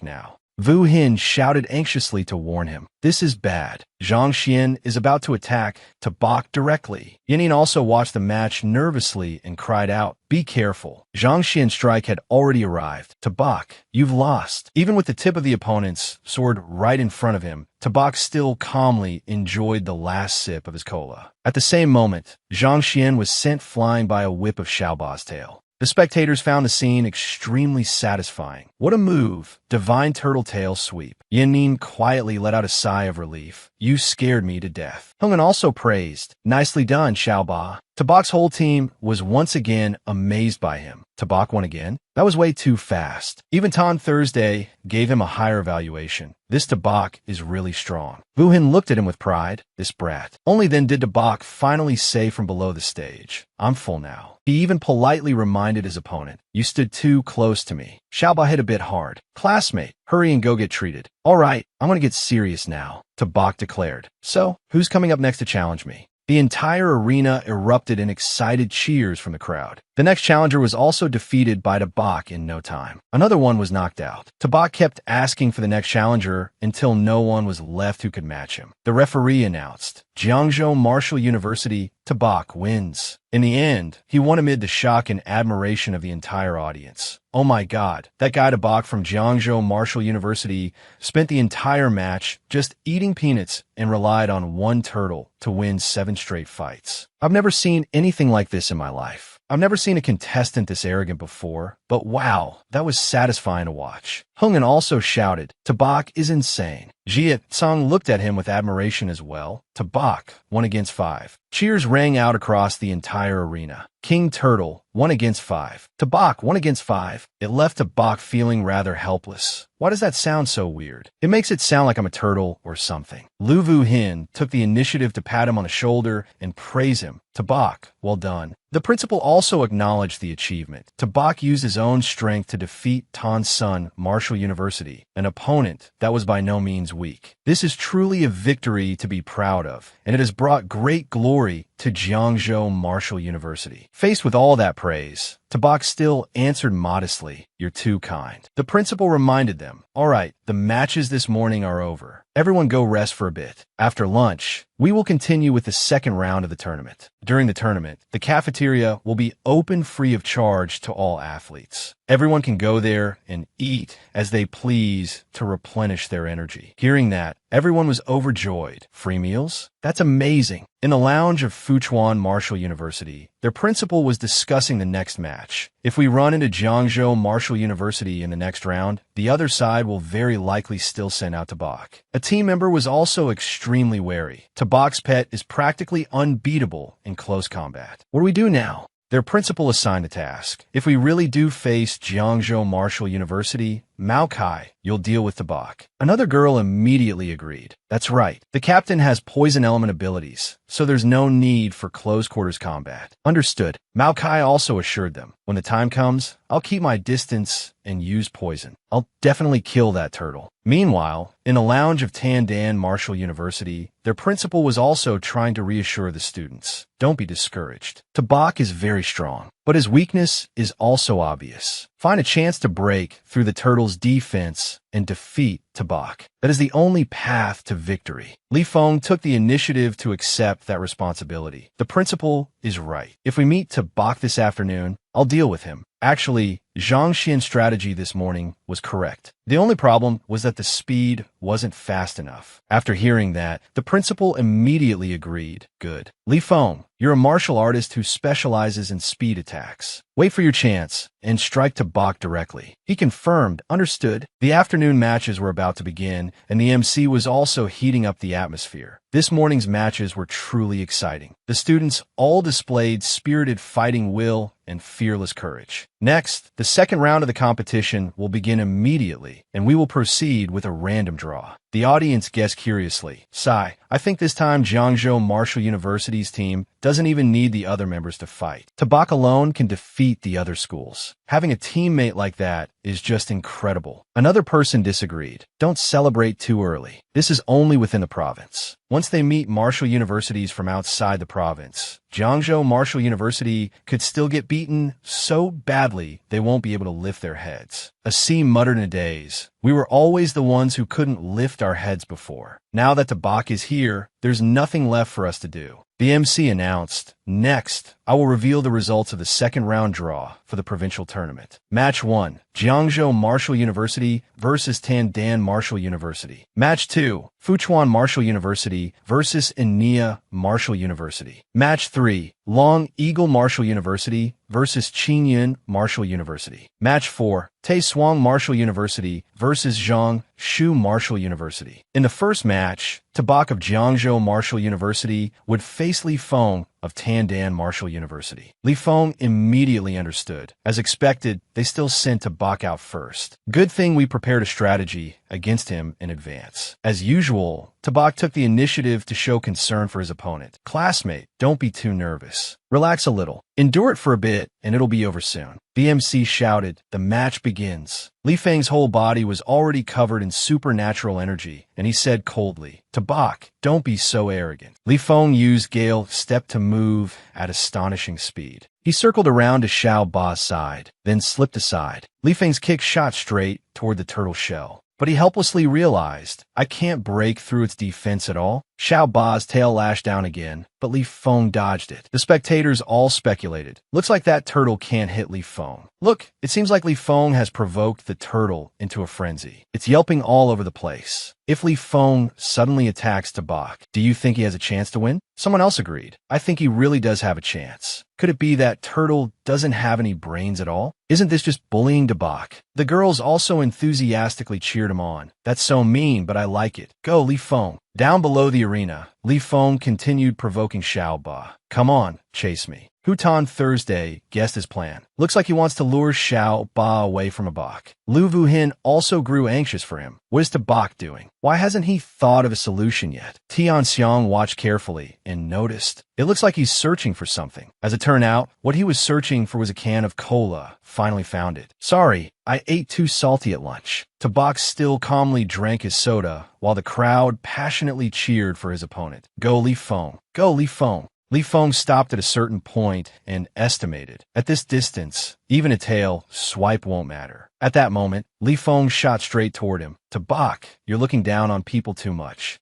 now. Wu Hin shouted anxiously to warn him. This is bad. Zhang Xian is about to attack Tabak directly. Yanin also watched the match nervously and cried out, be careful. Zhang Xian's strike had already arrived. Tabak, you've lost. Even with the tip of the opponent's sword right in front of him, Tabak still calmly enjoyed the last sip of his cola. At the same moment, Zhang Xian was sent flying by a whip of Xiao Ba's tail. The spectators found the scene extremely satisfying. What a move! Divine turtle tail sweep. Yanin quietly let out a sigh of relief. You scared me to death. Hungan also praised. Nicely done, Xiao Ba. Tabak's whole team was once again amazed by him. Tabak won again? That was way too fast. Even Ton Thursday gave him a higher evaluation. This Tabak is really strong. Wu Hin looked at him with pride. This brat. Only then did Tabak finally say from below the stage, I'm full now. He even politely reminded his opponent, you stood too close to me. Xiao Ba hit a bit hard. Classmate, hurry and go get treated. All right, I'm gonna get serious now, Tabak declared. So, who's coming up next to challenge me? The entire arena erupted in excited cheers from the crowd. The next challenger was also defeated by Tabak in no time. Another one was knocked out. Tabak kept asking for the next challenger until no one was left who could match him. The referee announced, Jiangzhou Martial University, Tabak wins. In the end, he won amid the shock and admiration of the entire audience. Oh my god, that guy Tabak from Jiangzhou Martial University spent the entire match just eating peanuts and relied on one turtle to win 7 straight fights. I've never seen anything like this in my life. I've never seen a contestant this arrogant before, but wow, that was satisfying to watch. Hungan also shouted, Tabak is insane. Jia Tsang looked at him with admiration as well. Tabak, 1 against 5. Cheers rang out across the entire arena. King Turtle, 1 against 5. Tabak, 1 against 5. It left Tabak feeling rather helpless. Why does that sound so weird? It makes it sound like I'm a turtle or something. Lu Wu Hin took the initiative to pat him on the shoulder and praise him. Tabak, well done. The principal also acknowledged the achievement. Tabak used his own strength to defeat Tan's son, Martial University, an opponent that was by no means weak. This is truly a victory to be proud of, and it has brought great glory to Jiangzhou Martial University. Faced with all that praise, Tabak still answered modestly, you're too kind. The principal reminded them, all right, the matches this morning are over. Everyone go rest for a bit. After lunch, we will continue with the second round of the tournament. During the tournament, the cafeteria will be open free of charge to all athletes. Everyone can go there and eat as they please to replenish their energy. Hearing that, everyone was overjoyed. Free meals? That's amazing. In the lounge of Fuchuan Martial University, their principal was discussing the next match. If we run into Jiangzhou Martial University in the next round, the other side will very likely still send out Tabak. A team member was also extremely wary. Tabak's pet is practically unbeatable in close combat. What do we do now? Their principal assigned a task. If we really do face Jiangzhou Martial University, Maokai, you'll deal with Tabak. Another girl immediately agreed. That's right. The captain has poison element abilities, so there's no need for close quarters combat. Understood. Maokai also assured them. When the time comes, I'll keep my distance and use poison. I'll definitely kill that turtle. Meanwhile, in a lounge of Tandan Martial University, their principal was also trying to reassure the students. Don't be discouraged. Tabak is very strong, but his weakness is also obvious. Find a chance to break through the turtle's defense and defeat Tabak. That is the only path to victory. Li Feng took the initiative to accept that responsibility. The principal is right. If we meet Tabak this afternoon, I'll deal with him. Actually, Zhang Xian's strategy this morning was correct. The only problem was that the speed wasn't fast enough. After hearing that, the principal immediately agreed. Good. Li Feng, you're a martial artist who specializes in speed attacks. Wait for your chance and strike Tabak directly. He confirmed. Understood. The afternoon matches were about to begin, and the MC was also heating up the atmosphere. This morning's matches were truly exciting. The students all displayed spirited fighting will and fearless courage. Next, the second round of the competition will begin immediately, and we will proceed with a random draw. The audience guessed curiously. Sai, I think this time Jiangzhou Martial University's team doesn't even need the other members to fight. Tabak alone can defeat the other schools. Having a teammate like that is just incredible. Another person disagreed. Don't celebrate too early. This is only within the province. Once they meet martial universities from outside the province, Jiangzhou Martial University could still get beaten so badly they won't be able to lift their heads. Asi muttered in a daze. We were always the ones who couldn't lift our heads before. Now that Tabak is here, there's nothing left for us to do. The MC announced, next, I will reveal the results of the second round draw for the provincial tournament. Match 1, Jiangzhou Martial University versus Tandan Martial University. Match 2, Fuchuan Martial University versus Inia Martial University. Match 3, Long Eagle Martial University versus Qingyun Martial University. Match 4, Taeswang Martial University versus Zhang Shu Martial University. In the first match, Tabak of Jiangzhou Martial University would face Li Feng of Tandan Martial University. Li Feng immediately understood. As expected, they still sent Tabak out first. Good thing we prepared a strategy against him in advance. As usual, Tabak took the initiative to show concern for his opponent. Classmate, don't be too nervous. Relax a little. Endure it for a bit, and it'll be over soon. The MC shouted, the match begins. Li Feng's whole body was already covered in supernatural energy, and he said coldly, Tabak, don't be so arrogant. Li Feng used Gale Step to move at astonishing speed. He circled around to Xiao Ba's side, then slipped aside. Li Feng's kick shot straight toward the turtle shell. But he helplessly realized, I can't break through its defense at all. Xiao Ba's tail lashed down again, but Li Feng dodged it. The spectators all speculated. Looks like that turtle can't hit Li Feng. Look, it seems like Li Feng has provoked the turtle into a frenzy. It's yelping all over the place. If Li Feng suddenly attacks Tabak, do you think he has a chance to win? Someone else agreed. I think he really does have a chance. Could it be that turtle doesn't have any brains at all? Isn't this just bullying Tabak? The girls also enthusiastically cheered him on. That's so mean, but I like it. Go, Li Feng. Down below the arena, Li Feng continued provoking Xiao Ba. Come on, chase me. Hutan Thursday guessed his plan. Looks like he wants to lure Xiao Ba away from Tabak. Lu Vuhin also grew anxious for him. What is Tabak doing? Why hasn't he thought of a solution yet? Tian Xiang watched carefully and noticed. It looks like he's searching for something. As it turned out, what he was searching for was a can of cola. Finally found it. Sorry, I ate too salty at lunch. Tabak still calmly drank his soda, while the crowd passionately cheered for his opponent. Go Li Feng. Go Li Feng. Li Feng stopped at a certain point and estimated. At this distance, even a tail swipe won't matter. At that moment, Li Feng shot straight toward him. Tabak, you're looking down on people too much.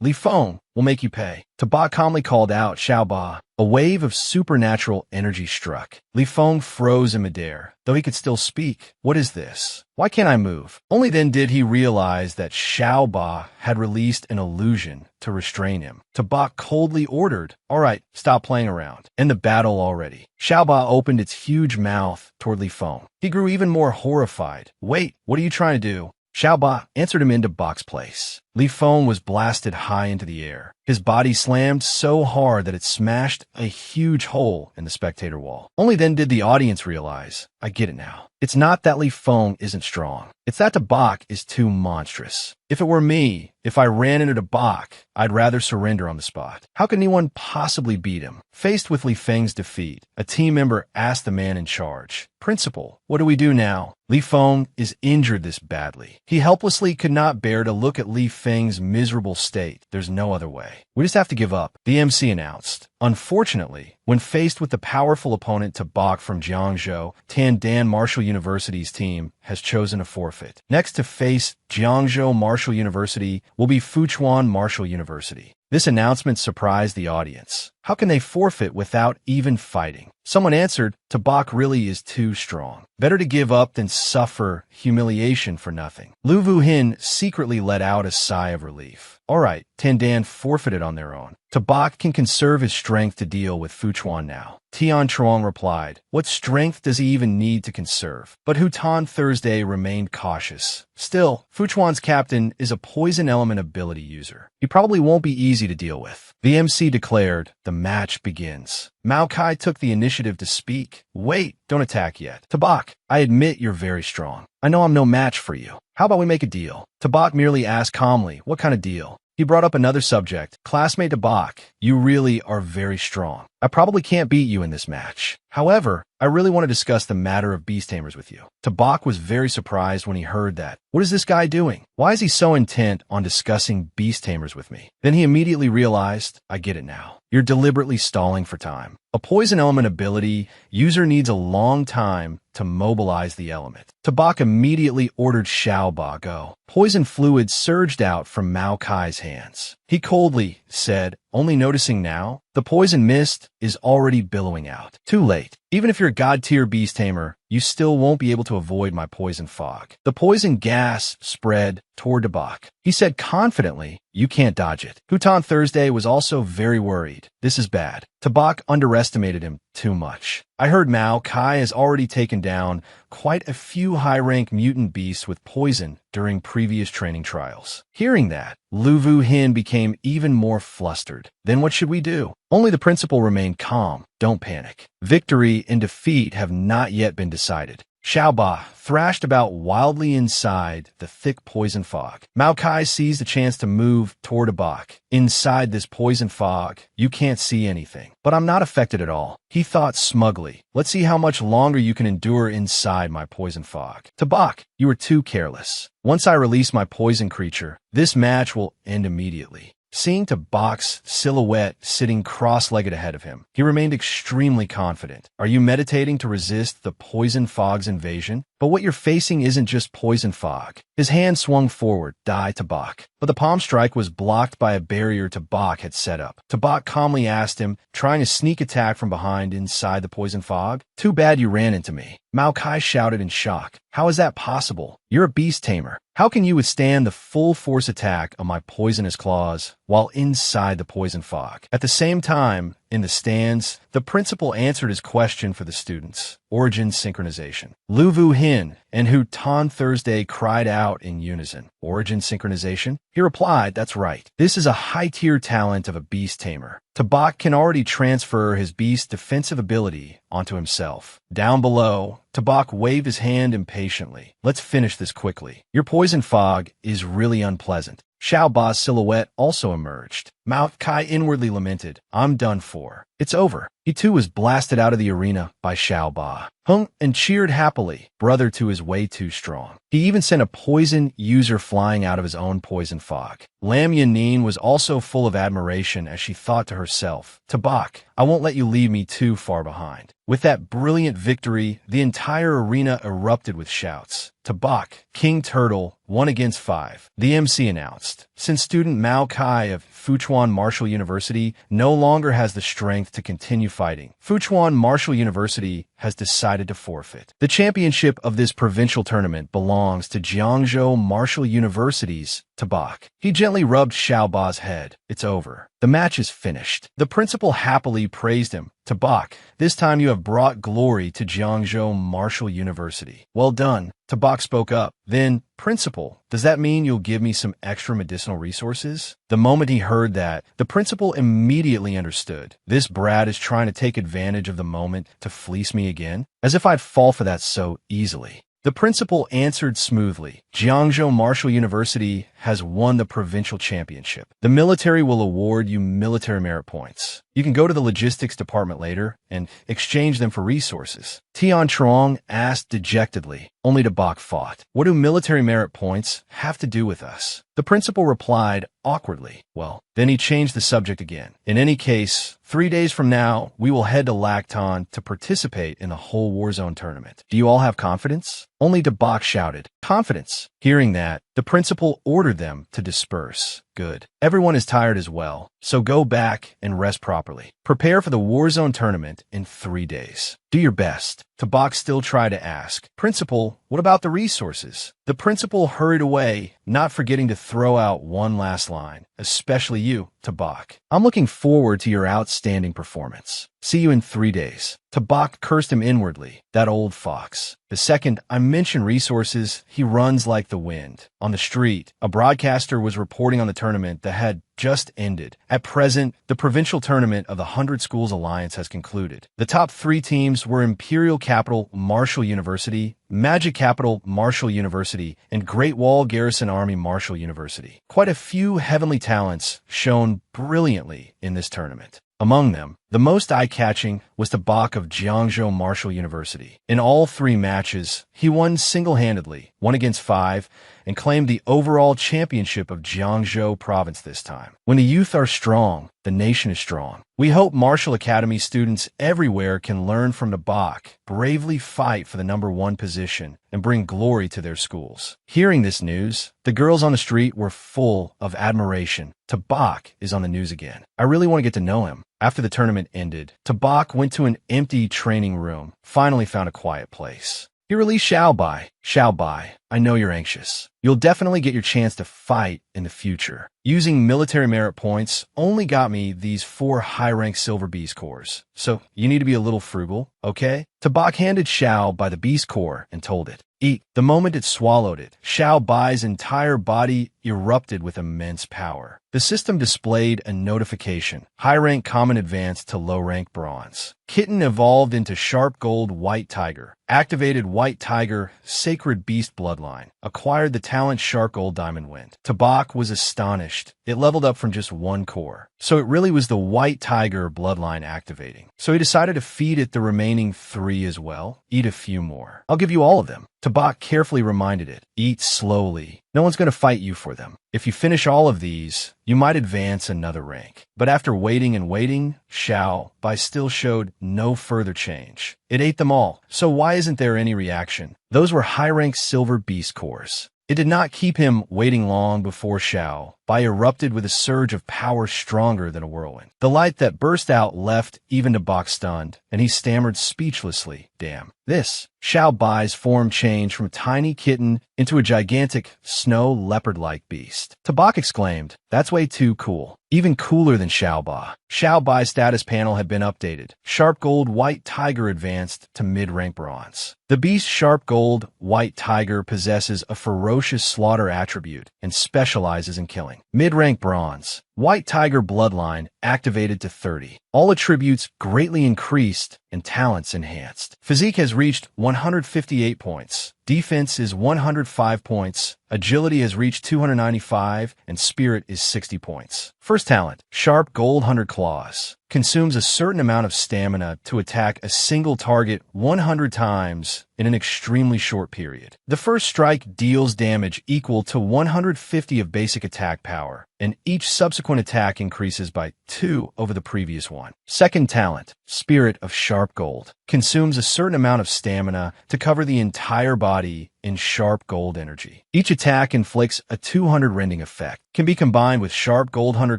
Li Feng will make you pay. Tabak calmly called out, Xiaoba. A wave of supernatural energy struck. Li Feng froze in midair, though he could still speak. What is this? Why can't I move? Only then did he realize that Xiaoba had released an illusion to restrain him. Tabak coldly ordered, all right, stop playing around. End the battle already. Xiaoba opened its huge mouth toward Li Feng. He grew even more horrified. Wait, what are you trying to do? Xiaoba answered him into Bak's place. Li Feng was blasted high into the air. His body slammed so hard that it smashed a huge hole in the spectator wall. Only then did the audience realize, I get it now. It's not that Li Feng isn't strong. It's that Tabak is too monstrous. If it were me, if I ran into Tabak, I'd rather surrender on the spot. How could anyone possibly beat him? Faced with Li Feng's defeat, a team member asked the man in charge, Principal, what do we do now? Li Feng is injured this badly. He helplessly could not bear to look at Li Feng's miserable state. There's no other way. We just have to give up, the MC announced. Unfortunately, when faced with the powerful opponent Tabak from Jiangzhou, Tandan Martial University's team has chosen a forfeit. Next to face Jiangzhou Martial University will be Fuchuan Martial University. This announcement surprised the audience. How can they forfeit without even fighting? Someone answered, Tabak really is too strong. Better to give up than suffer humiliation for nothing. Lu Wuhin secretly let out a sigh of relief. All right, Tandan forfeited on their own. Tabak can conserve his strength to deal with Fuchuan now. Tian Chuang replied, what strength does he even need to conserve? But Hutan Thursday remained cautious. Still, Fuchuan's captain is a poison element ability user. He probably won't be easy to deal with. The MC declared, the match begins. Mao Kai took the initiative to speak. Wait, don't attack yet. Tabak, I admit you're very strong. I know I'm no match for you. How about we make a deal? Tabak merely asked calmly, what kind of deal? He brought up another subject. Classmate Tabak, you really are very strong. I probably can't beat you in this match. However, I really want to discuss the matter of beast tamers with you. Tabak was very surprised when he heard that. What is this guy doing? Why is he so intent on discussing beast tamers with me? Then he immediately realized, I get it now. You're deliberately stalling for time. A poison element ability user needs a long time to mobilize the element. Tabak immediately ordered Xiaoba go. Poison fluid surged out from Mao Kai's hands. He coldly said, only noticing now, the poison mist is already billowing out. Too late. Even if you're a god-tier beast tamer, you still won't be able to avoid my poison fog. The poison gas spread toward Tabak. He said confidently, you can't dodge it. Hutan Thursday was also very worried. This is bad. Tabak underestimated him too much. I heard Mao Kai has already taken down quite a few high-rank mutant beasts with poison during previous training trials. Hearing that, Lu Wuhin became even more flustered. Then what should we do? Only the principal remained calm. Don't panic. Victory and defeat have not yet been decided. Xiaoba thrashed about wildly inside the thick poison fog. Mao Kai seized a chance to move toward Tabak. Inside this poison fog, you can't see anything. But I'm not affected at all. He thought smugly. Let's see how much longer you can endure inside my poison fog. Tabak, you are too careless. Once I release my poison creature, this match will end immediately. Seeing Tabak's silhouette sitting cross-legged ahead of him, he remained extremely confident. Are you meditating to resist the poison fog's invasion? But what you're facing isn't just poison fog. His hand swung forward, die Tabak. But the palm strike was blocked by a barrier Tabak had set up. Tabak calmly asked him, trying a sneak attack from behind inside the poison fog. Too bad you ran into me. Mao Kai shouted in shock. How is that possible? You're a beast tamer. How can you withstand the full force attack of my poisonous claws while inside the poison fog? At the same time, in the stands, the principal answered his question for the students. Origin synchronization. Lu Wuhin and Hutan Thursday cried out in unison. Origin synchronization? He replied, that's right. This is a high-tier talent of a beast tamer. Tabak can already transfer his beast defensive ability onto himself. Down below, Tabak waved his hand impatiently. Let's finish this quickly. Your poison fog is really unpleasant. Xiaoba's silhouette also emerged. Mao Kai inwardly lamented, I'm done for. It's over. He too was blasted out of the arena by Xiaoba. Hung and cheered happily. Brother two is way too strong. He even sent a poison user flying out of his own poison fog. Lam Yanin was also full of admiration as she thought to herself, Tabak, I won't let you leave me too far behind. With that brilliant victory, the entire arena erupted with shouts. Tabak, King Turtle, 1 against 5. The MC announced. since student Mao Kai of Fuchuan Martial University no longer has the strength to continue fighting, Fuchuan Martial University has decided to forfeit. The championship of this provincial tournament belongs to Jiangzhou Martial University's Tabak. He gently rubbed Xiaoba's head. It's over. The match is finished. The principal happily praised him. Tabak, this time you have brought glory to Jiangzhou Martial University. Well done. Tabak spoke up. Then, principal, does that mean you'll give me some extra medicinal resources? The moment he heard that, the principal immediately understood. This brat is trying to take advantage of the moment to fleece me again? As if I'd fall for that so easily. The principal answered smoothly. Jiangzhou Martial University has won the provincial championship. The military will award you military merit points. You can go to the logistics department later and exchange them for resources. Tian Trong asked dejectedly. Only Tabak fought. What do military merit points have to do with us? The principal replied awkwardly. Well, then he changed the subject again. In any case, 3 days from now, we will head to Lacton to participate in the whole Warzone tournament. Do you all have confidence? Only Tabak shouted, confidence. Hearing that, the principal ordered them to disperse. Good. Everyone is tired as well, so go back and rest properly. Prepare for the Warzone tournament in 3 days. Do your best. Tabak still tried to ask, Principal, what about the resources? The principal hurried away, not forgetting to throw out one last line. Especially you, Tabak. I'm looking forward to your outstanding performance. See you in 3 days. Tabak cursed him inwardly, that old fox. The second I mention resources, he runs like the wind. On the street, a broadcaster was reporting on the tournament that had just ended. At present, the provincial tournament of the 100 Schools Alliance has concluded. The top 3 teams were Imperial Capital Martial University, Magic Capital Martial University, and Great Wall Garrison Army Martial University. Quite a few heavenly talents shone brilliantly in this tournament. Among them, the most eye-catching was Tabak of Jiangzhou Martial University. In all 3 matches, he won single-handedly, 1 against 5, and claimed the overall championship of Jiangzhou province this time. When the youth are strong, the nation is strong. We hope Martial Academy students everywhere can learn from Tabak, bravely fight for the #1 position, and bring glory to their schools. Hearing this news, the girls on the street were full of admiration. Tabak is on the news again. I really want to get to know him. After the tournament ended, Tabak went to an empty training room, finally found a quiet place. He released Xiaobai. Xiaobai, I know you're anxious. You'll definitely get your chance to fight in the future. Using military merit points only got me these 4 high-rank silver beast cores. So you need to be a little frugal, okay? Tabak handed Xiao by the beast core and told it, eat. The moment it swallowed it, Xiao Bai's entire body erupted with immense power. The system displayed a notification. High-rank common advanced to low-rank bronze. Kitten evolved into sharp gold white tiger. Activated white tiger, sacred beast bloodline. Acquired the talent sharp gold diamond wind. Tabak was astonished. It leveled up from just 1 core. So it really was the white tiger bloodline activating. So he decided to feed it the remaining 3 as well. Eat a few more. I'll give you all of them. Tabak carefully reminded it. Eat slowly. No one's going to fight you for them. If you finish all of these, you might advance another rank. But after waiting and waiting, Xiao Bai still showed no further change. It ate them all. So why isn't there any reaction? Those were high-rank silver beast cores. It did not keep him waiting long before Xiao Bai erupted with a surge of power stronger than a whirlwind. The light that burst out left even Tabak stunned, and he stammered speechlessly, damn. This, Xiao Bai's form changed from a tiny kitten into a gigantic, snow leopard-like beast. Tabak exclaimed, that's way too cool. Even cooler than Xiao Bai. Xiao Bai's status panel had been updated. Sharp gold white tiger advanced to mid-rank bronze. The beast sharp gold white tiger possesses a ferocious slaughter attribute and specializes in killing. Mid-rank bronze. White tiger bloodline activated to 30. All attributes greatly increased and talents enhanced. Physique has reached 158 points. Defense is 105 points. Agility has reached 295, and Spirit is 60 points. First talent, Sharp Gold Hunter Claws. Consumes a certain amount of stamina to attack a single target 100 times in an extremely short period. The first strike deals damage equal to 150 of basic attack power. and each subsequent attack increases by 2 over the previous one. Second talent, Spirit of Sharp Gold, consumes a certain amount of stamina to cover the entire body in sharp gold energy. Each attack inflicts a 200 rending effect, can be combined with Sharp Gold Hunter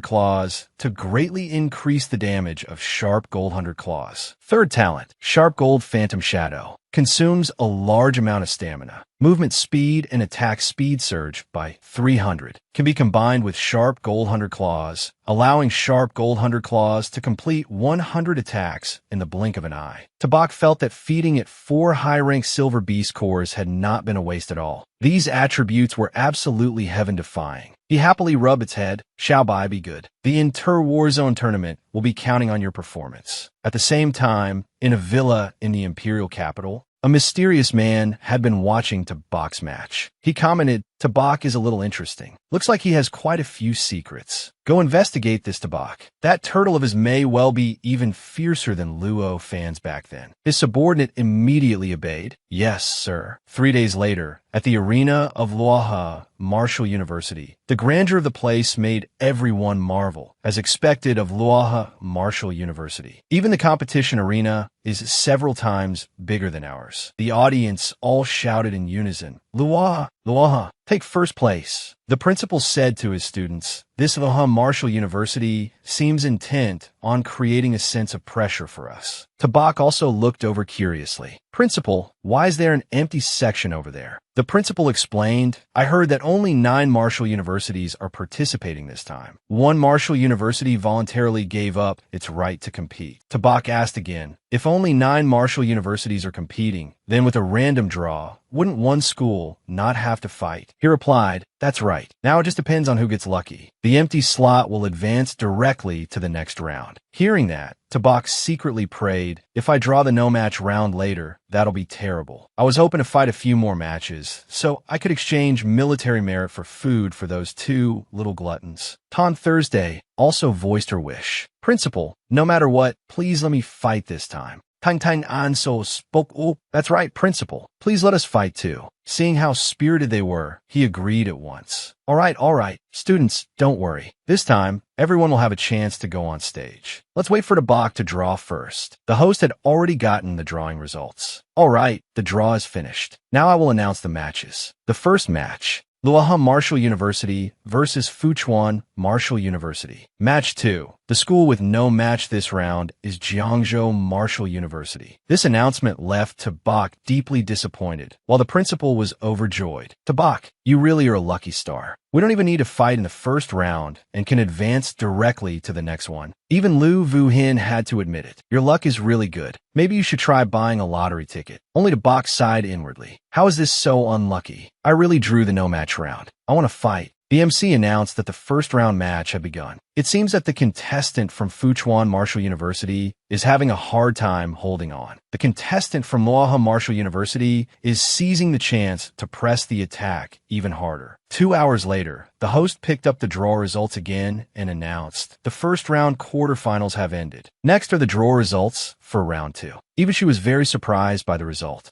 Claws to greatly increase the damage of Sharp Gold Hunter Claws. Third talent, Sharp Gold Phantom Shadow, consumes a large amount of stamina. Movement speed and attack speed surge by 300, can be combined with Sharp Gold Hunter Claws, allowing Sharp Gold Hunter Claws to complete 100 attacks in the blink of an eye. Tabak felt that feeding it 4 high-rank Silver Beast cores had not been a waste at all. These attributes were absolutely heaven-defying. He happily rubbed its head. Shall I be good? The Inter-Warzone tournament will be counting on your performance. At the same time, in a villa in the Imperial capital, a mysterious man had been watching Tabak's match. He commented, "Tabak is a little interesting. Looks like he has quite a few secrets. Go investigate this Tabak. That turtle of his may well be even fiercer than Luo fans back then." His subordinate immediately obeyed. "Yes, sir." 3 days later, at the arena of Luoha Martial University, the grandeur of the place made everyone marvel, as expected of Luoha Martial University. Even the competition arena is several times bigger than ours. The audience all shouted in unison, "Luoha, Luoha, take first place." The principal said to his students, "This Luoha Martial University seems intent on creating a sense of pressure for us." Tabak also looked over curiously. "Principal, why is there an empty section over there?" The principal explained, "I heard that only 9 martial universities are participating this time. One martial university voluntarily gave up its right to compete." Tabak asked again, "If only 9 martial universities are competing, then with a random draw, wouldn't one school not have to fight?" He replied, "That's right. Now it just depends on who gets lucky. The empty slot will advance directly to the next round." Hearing that, Tabak secretly prayed, "If I draw the no-match round later, that'll be terrible. I was hoping to fight a few more matches, so I could exchange military merit for food for those 2 little gluttons." Ton Thursday also voiced her wish. "Principal, no matter what, please let me fight this time." Tang Anso spoke. "Oh, that's right, Principal. Please let us fight too." Seeing how spirited they were, he agreed at once. All right. Students, don't worry. This time, everyone will have a chance to go on stage. Let's wait for Tabak to draw first." The host had already gotten the drawing results. "All right, the draw is finished. Now I will announce the matches." The first match, Luoha Martial University versus Fuchuan Martial University. Match 2. The school with no match this round is Jiangzhou Martial University. This announcement left Tabak deeply disappointed, while the principal was overjoyed. "Tabak, you really are a lucky star. We don't even need to fight in the first round and can advance directly to the next one." Even Lu Vuhin had to admit it. "Your luck is really good. Maybe you should try buying a lottery ticket." Only Tabak sighed inwardly. "How is this so unlucky? I really drew the no-match round. I want to fight." The MC announced that the first round match had begun. It seems that the contestant from Fuchuan Martial University is having a hard time holding on. The contestant from Luoha Martial University is seizing the chance to press the attack even harder. 2 hours later, the host picked up the draw results again and announced, "The first round quarterfinals have ended. Next are the draw results for round 2. Even she was very surprised by the result.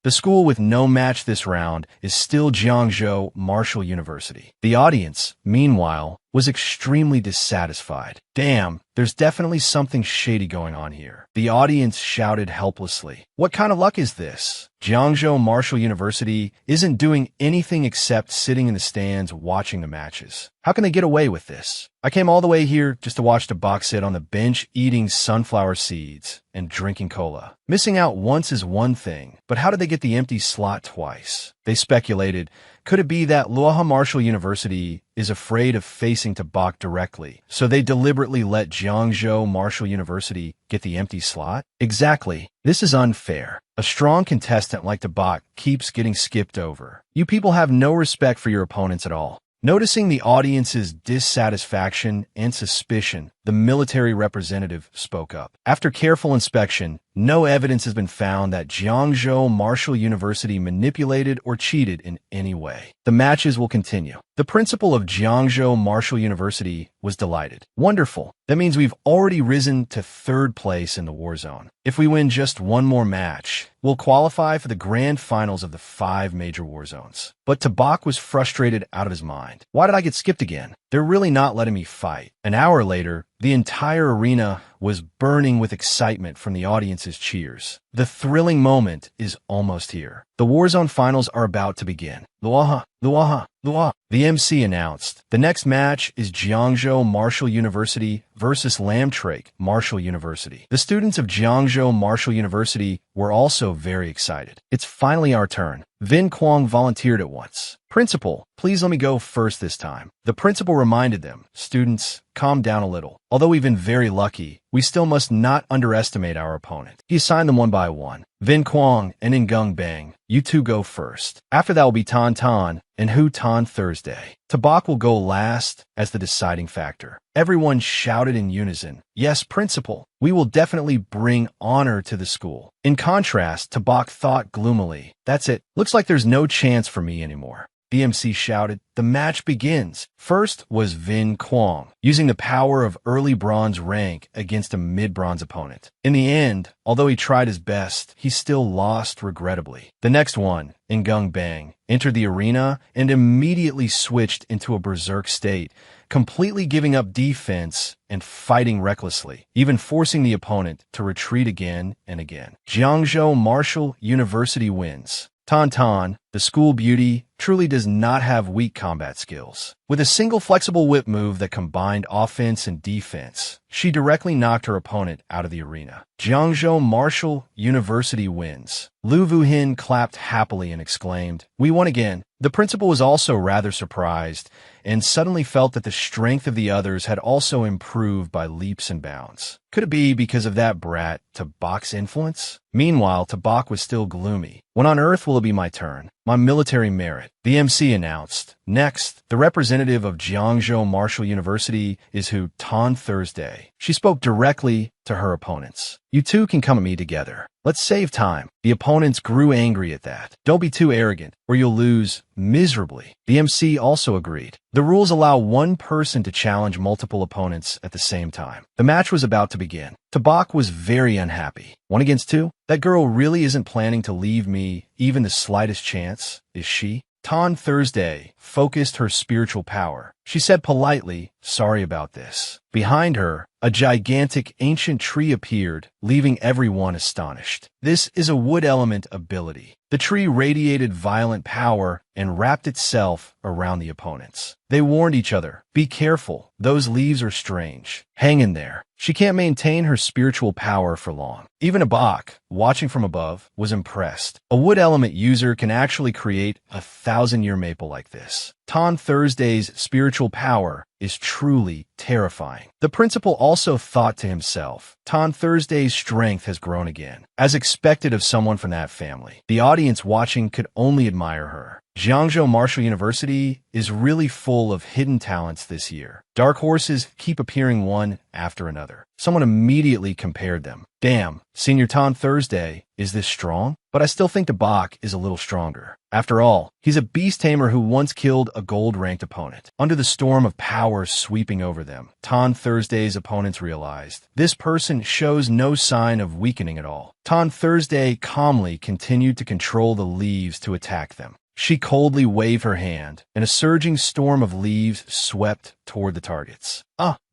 The school with no match this round is still Jiangzhou Martial University. The audience, meanwhile, was extremely dissatisfied. "Damn, there's definitely something shady going on here." The audience shouted helplessly. "What kind of luck is this? Jiangzhou Martial University isn't doing anything except sitting in the stands watching the matches. How can they get away with this? I came all the way here just to watch Tabak sit on the bench eating sunflower seeds and drinking cola. Missing out once is one thing, but how did they get the empty slot twice?" They speculated, could it be that Luoha Martial University is afraid of facing Tabak directly, so they deliberately let Jiangzhou Martial University get the empty slot? Exactly. This is unfair. A strong contestant like Tabak keeps getting skipped over. You people have no respect for your opponents at all. Noticing the audience's dissatisfaction and suspicion, the military representative spoke up. After careful inspection, no evidence has been found that Jiangzhou Martial University manipulated or cheated in any way. The matches will continue. The principal of Jiangzhou Martial University was delighted. Wonderful. That means we've already risen to third place in the war zone. If we win just one more match, we'll qualify for the grand finals of the 5 major war zones. But Tabak was frustrated out of his mind. Why did I get skipped again? They're really not letting me fight. An hour later, the entire arena was burning with excitement from the audience's cheers. The thrilling moment is almost here. The Warzone finals are about to begin. Luaha, Luaha, Luaha. The MC announced, the next match is Jiangzhou Martial University versus Lamtrake Martial University. The students of Jiangzhou Martial University were also very excited. It's finally our turn. Vin Quang volunteered at once. Principal, please let me go first this time. The principal reminded them, students, calm down a little. Although we've been very lucky, we still must not underestimate our opponent. He assigned them one by one. Vin Quang and Ngung Bang, you two go first. After that will be Tan Tan and Hu Tan Thursday. Tabak will go last as the deciding factor. Everyone shouted in unison, yes, principal. We will definitely bring honor to the school. In contrast, Tabak thought gloomily, that's it. Looks like there's no chance for me anymore. The MC shouted, the match begins. First was Vin Quang, using the power of early bronze rank against a mid-bronze opponent. In the end, although he tried his best, he still lost regrettably. The next one, Ngung Bang, entered the arena and immediately switched into a berserk state, completely giving up defense and fighting recklessly, even forcing the opponent to retreat again and again. Jiangzhou Martial University wins. Tan Tan, the school beauty, truly does not have weak combat skills. With a single flexible whip move that combined offense and defense, she directly knocked her opponent out of the arena. Jiangzhou Martial University wins. Lu Wuhin clapped happily and exclaimed, we won again. The principal was also rather surprised and suddenly felt that the strength of the others had also improved by leaps and bounds. Could it be because of that brat Tabak's influence? Meanwhile, Tabak was still gloomy. When on Earth will it be my turn? My military merit. The MC announced. Next, the representative of Jiangzhou Martial University is Hu Tan Thursday. She spoke directly to her opponents. You two can come at me together. Let's save time. The opponents grew angry at that. Don't be too arrogant, or you'll lose miserably. The MC also agreed. The rules allow one person to challenge multiple opponents at the same time. The match was about to begin. Tabak was very unhappy. 1 against 2? That girl really isn't planning to leave me even the slightest chance, is she? Tan Thursday focused her spiritual power. She said politely, sorry about this. Behind her, a gigantic ancient tree appeared, leaving everyone astonished. This is a wood element ability. The tree radiated violent power and wrapped itself around the opponents. They warned each other, be careful, those leaves are strange. Hang in there. She can't maintain her spiritual power for long. Even Abak, watching from above, was impressed. A wood element user can actually create a 1,000-year maple like this. Tan Thursday's spiritual power is truly terrifying. The principal also thought to himself, Tan Thursday's strength has grown again, as expected of someone from that family. The audience watching could only admire her. Jiangzhou Martial University is really full of hidden talents this year. Dark horses keep appearing one after another. Someone immediately compared them. Damn, Senior Tan Thursday, is this strong? But I still think Tabak is a little stronger. After all, he's a beast tamer who once killed a gold-ranked opponent. Under the storm of power sweeping over them, Tan Thursday's opponents realized this person shows no sign of weakening at all. Tan Thursday calmly continued to control the leaves to attack them. She coldly waved her hand, and a surging storm of leaves swept toward the targets.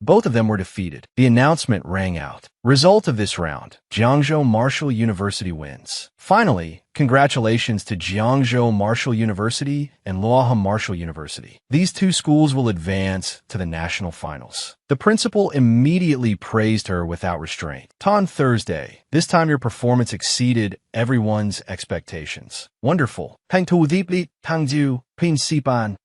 Both of them were defeated. The announcement rang out. Result of this round, Jiangzhou Martial University wins. Finally, congratulations to Jiangzhou Martial University and Luoha Martial University. These two schools will advance to the national finals. The principal immediately praised her without restraint. Tan Thursday, this time your performance exceeded everyone's expectations. Wonderful.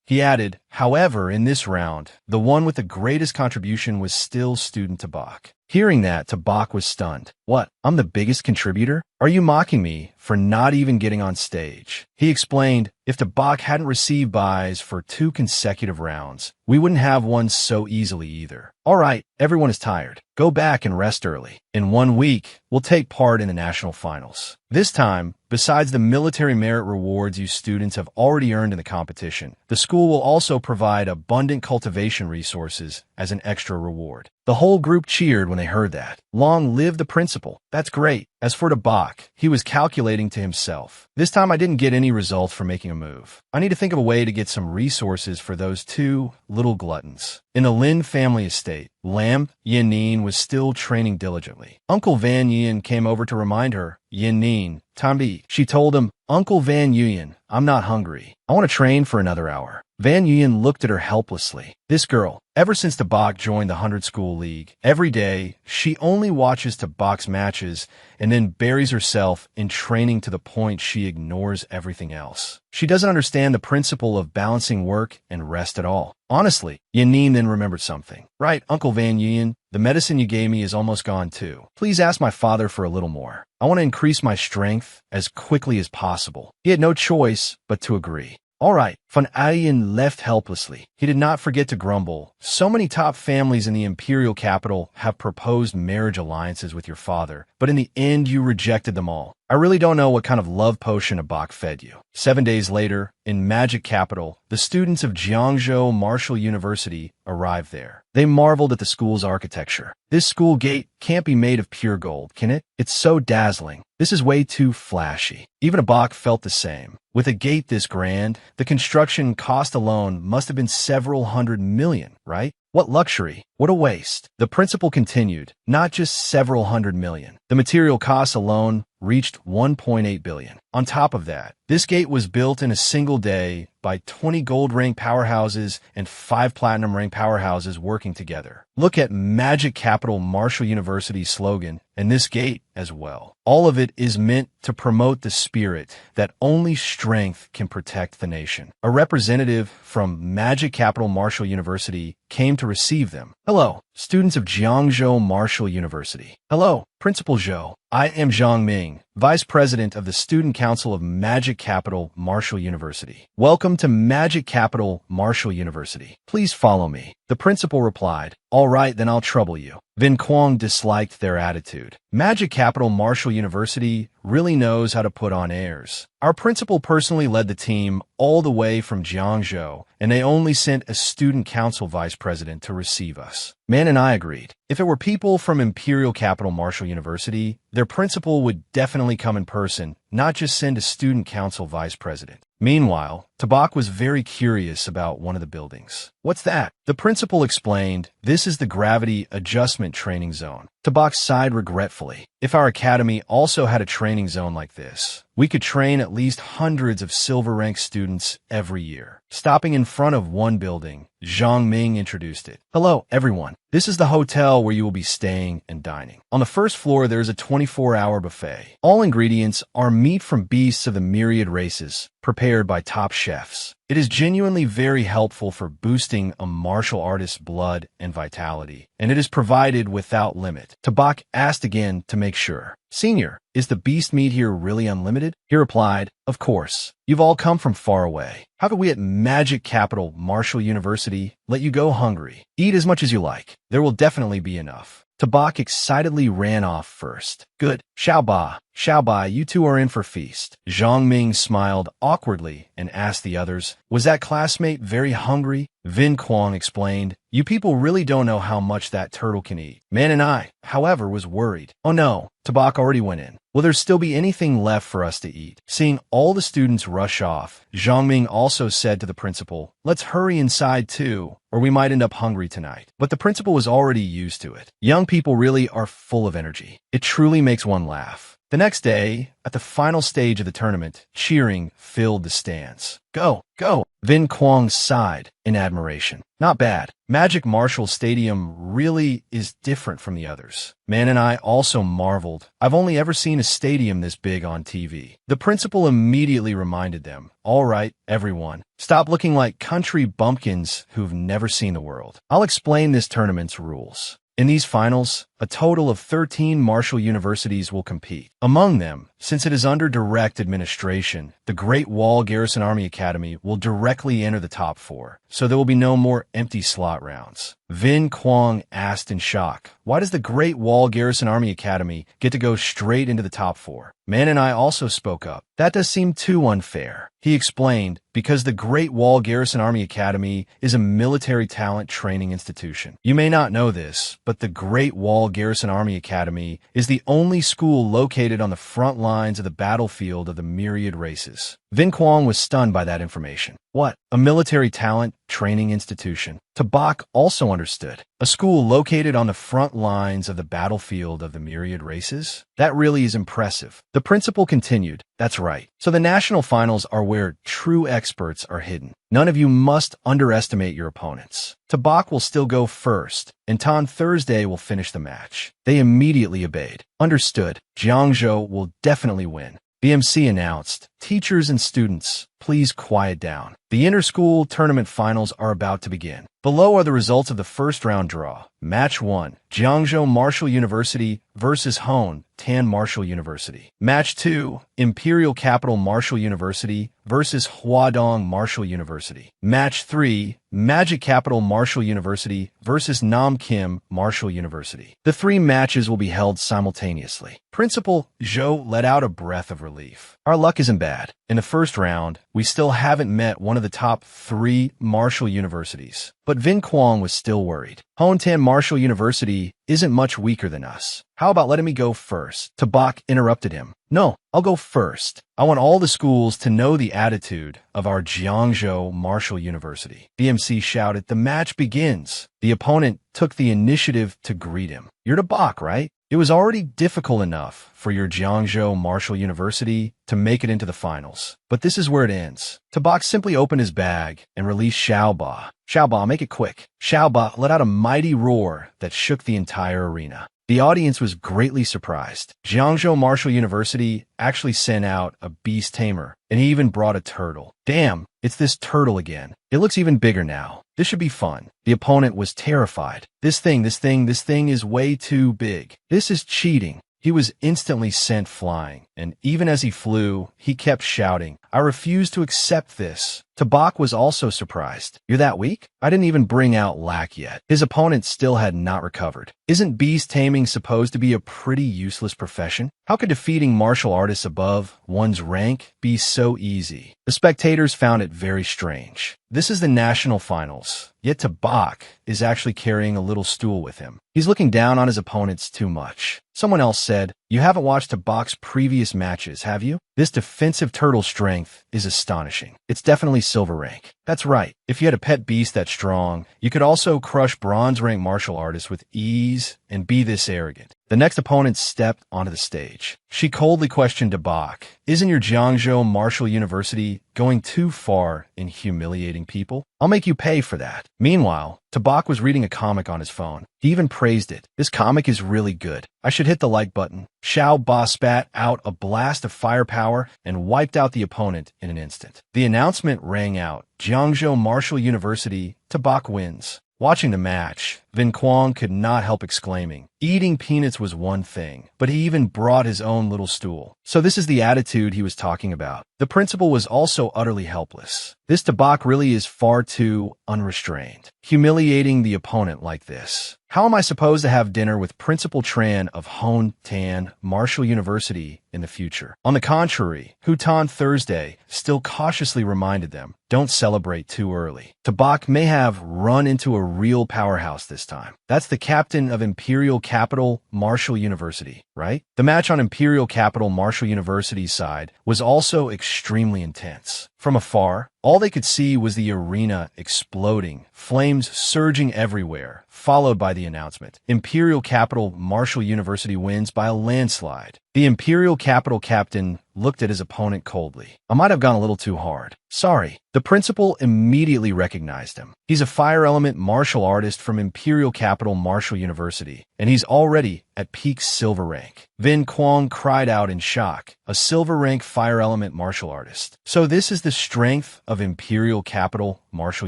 He added, however, in this round, the one with the greatest contribution was still student Tabak. Hearing that, Tabak was stunned. What? I'm the biggest contributor? Are you mocking me for not even getting on stage? He explained, if the Bach hadn't received buys for 2 consecutive rounds, we wouldn't have won so easily either. All right, everyone is tired. Go back and rest early. In 1 week, we'll take part in the national finals. This time, besides the military merit rewards you students have already earned in the competition, the school will also provide abundant cultivation resources as an extra reward. The whole group cheered when they heard that. Long live the principal. That's great. As for the Bach, he was calculating to himself. This time I didn't get any results from making a move. I need to think of a way to get some resources for those 2 little gluttons. In the Lin family estate, Lam Yanin was still training diligently. Uncle Van Yin came over to remind her, Yanin, Tambi. She told him, Uncle Van Yin, I'm not hungry. I want to train for another hour. Van Yin looked at her helplessly. This girl, ever since the Bach joined the 100 School League, every day, she only watches to box matches and then buries herself in training to the point she ignores everything else. She doesn't understand the principle of balancing work and rest at all. Honestly, Yanin then remembered something. Right, Uncle Van Yin, the medicine you gave me is almost gone too. Please ask my father for a little more. I want to increase my strength as quickly as possible. He had no choice but to agree. All right, Van Ayen left helplessly. He did not forget to grumble. So many top families in the imperial capital have proposed marriage alliances with your father, but in the end you rejected them all. I really don't know what kind of love potion a Bach fed you. 7 days later, in Magic Capital, the students of Jiangzhou Martial University arrived there. They marveled at the school's architecture. This school gate can't be made of pure gold, can it? It's so dazzling. This is way too flashy. Even a Bach felt the same. With a gate this grand, the construction cost alone must have been several hundred million, right? What luxury. What a waste. The principal continued, not just several hundred million. The material costs alone reached 1.8 billion. On top of that, this gate was built in a single day by 20 gold-rank powerhouses and 5 platinum-rank powerhouses working together. Look at Magic Capital Martial University's slogan and this gate as well. All of it is meant to promote the spirit that only strength can protect the nation. A representative from Magic Capital Martial University came to receive them. Hello, students of Jiangzhou Martial University. Hello, Principal Zhou. I am Zhang Ming, Vice President of the Student Council of Magic Capital Martial University. Welcome to Magic Capital Martial University. Please follow me. The principal replied, all right, then I'll trouble you. Vin Quang disliked their attitude. Magic Capital Martial University really knows how to put on airs. Our principal personally led the team all the way from Jiangzhou, and they only sent a student council vice president to receive us. Man and I agreed. If it were people from Imperial Capital Martial University, their principal would definitely come in person, not just send a student council vice president. Meanwhile, Tabak was very curious about one of the buildings. What's that? The principal explained, this is the gravity adjustment training zone. Tabak sighed regretfully. If our academy also had a training zone like this, we could train at least hundreds of silver-ranked students every year. Stopping in front of one building, Zhang Ming introduced it. Hello, everyone. This is the hotel where you will be staying and dining. On the first floor, there is a 24-hour buffet. All ingredients are meat from beasts of the myriad races, prepared by top chefs. It is genuinely very helpful for boosting a martial artist's blood and vitality, and it is provided without limit. Tabak asked again to make sure. Senior, is the beast meat here really unlimited? He replied, of course. You've all come from far away. How could we at Magic Capital Martial University let you go hungry? Eat as much as you like. There will definitely be enough. Tabak excitedly ran off first. Good. Xiaoba, you two are in for feast. Zhang Ming smiled awkwardly and asked the others, was that classmate very hungry? Vin Quang explained, you people really don't know how much that turtle can eat. Man and I, however, was worried. Oh no, Tabak already went in. Will there still be anything left for us to eat? Seeing all the students rush off, Zhang Ming also said to the principal, let's hurry inside too, or we might end up hungry tonight. But the principal was already used to it. Young people really are full of energy. It truly makes one laugh. The next day, at the final stage of the tournament, cheering filled the stands. Go, go! Vin Quang sighed in admiration. Not bad. Magic Martial Stadium really is different from the others. Man and I also marveled. I've only ever seen a stadium this big on TV. The principal immediately reminded them, all right, everyone, stop looking like country bumpkins who've never seen the world. I'll explain this tournament's rules. In these finals, a total of 13 martial universities will compete. Among them, since it is under direct administration, the Great Wall Garrison Army Academy will directly enter the top 4, so there will be no more empty slot rounds. Vin Quang asked in shock, "Why does the Great Wall Garrison Army Academy get to go straight into the top 4? Man and I also spoke up. That does seem too unfair." He explained, because the Great Wall Garrison Army Academy is a military talent training institution. You may not know this, but the Great Wall Garrison Army Academy is the only school located on the front lines of the battlefield of the myriad races. Vin Quang was stunned by that information. What? A military talent training institution? Tabak also understood. A school located on the front lines of the battlefield of the myriad races? That really is impressive. The principal continued, "That's right. So the national finals are where true experts are hidden. None of you must underestimate your opponents. Tabak will still go first, and Tan Thursday will finish the match." They immediately obeyed. Understood. Jiangzhou will definitely win. BMC announced, "Teachers and students, please quiet down. The inter-school tournament finals are about to begin. Below are the results of the first round draw. Match 1, Jiangzhou Martial University versus Hone Tan Martial University. Match 2, Imperial Capital Martial University versus Huadong Martial University. Match 3, Magic Capital Martial University versus Nam Kim Martial University. The 3 matches will be held simultaneously." Principal Zhou let out a breath of relief. "Our luck isn't bad. In the first round, we still haven't met one of the top 3 martial universities." But Vin Quang was still worried. "Hone Tan Martial University isn't much weaker than us. How about letting me go first?" Tabak interrupted him. "No, I'll go first. I want all the schools to know the attitude of our Jiangzhou Martial University." BMC shouted, "The match begins." The opponent took the initiative to greet him. "You're Tabak, right? It was already difficult enough for your Jiangzhou Martial University to make it into the finals. But this is where it ends." Tabak simply opened his bag and released Xiaoba. "Xiaoba, make it quick." Xiaoba let out a mighty roar that shook the entire arena. The audience was greatly surprised. Jiangzhou Martial University actually sent out a beast tamer, and he even brought a turtle. "Damn, it's this turtle again. It looks even bigger now. This should be fun." The opponent was terrified. This thing is way too big. This is cheating." He was instantly sent flying, and even as he flew, he kept shouting, "I refuse to accept this." Tabak was also surprised. "You're that weak? I didn't even bring out Lack yet." His opponent still had not recovered. Isn't beast taming supposed to be a pretty useless profession? How could defeating martial artists above one's rank be so easy? The spectators found it very strange. This is the national finals, yet Tabak is actually carrying a little stool with him. He's looking down on his opponents too much. Someone else said, "You haven't watched Tabak's previous matches, have you? This defensive turtle strength is astonishing. It's definitely silver rank." That's right. If you had a pet beast that strong, you could also crush bronze rank martial artists with ease and be this arrogant. The next opponent stepped onto the stage. She coldly questioned Tabak, "Isn't your Jiangzhou Martial University going too far in humiliating people? I'll make you pay for that." Meanwhile, Tabak was reading a comic on his phone. He even praised it. "This comic is really good. I should hit the like button." Xiao Ba spat out a blast of firepower and wiped out the opponent in an instant. The announcement rang out. Jiangzhou Martial University, Tabak wins. Watching the match, Vin Quang could not help exclaiming, eating peanuts was one thing, but he even brought his own little stool. So this is the attitude he was talking about. The principal was also utterly helpless. This Tabak really is far too unrestrained, humiliating the opponent like this. How am I supposed to have dinner with Principal Tran of Hone Tan Martial University in the future? On the contrary, Hutan Thursday still cautiously reminded them, don't celebrate too early. Tabak may have run into a real powerhouse this time. That's the captain of Imperial Capital Martial University, right? The match on Imperial Capital Martial University's side was also extremely intense. From afar, all they could see was the arena exploding, flames surging everywhere, followed by the announcement. Imperial Capital Martial University wins by a landslide. The Imperial Capital captain looked at his opponent coldly. I might have gone a little too hard. Sorry. The principal immediately recognized him. He's a fire element martial artist from Imperial Capital Martial University, and he's already at peak silver rank. Vin Quang cried out in shock, a silver rank fire element martial artist. So this is the strength of Imperial Capital Marshall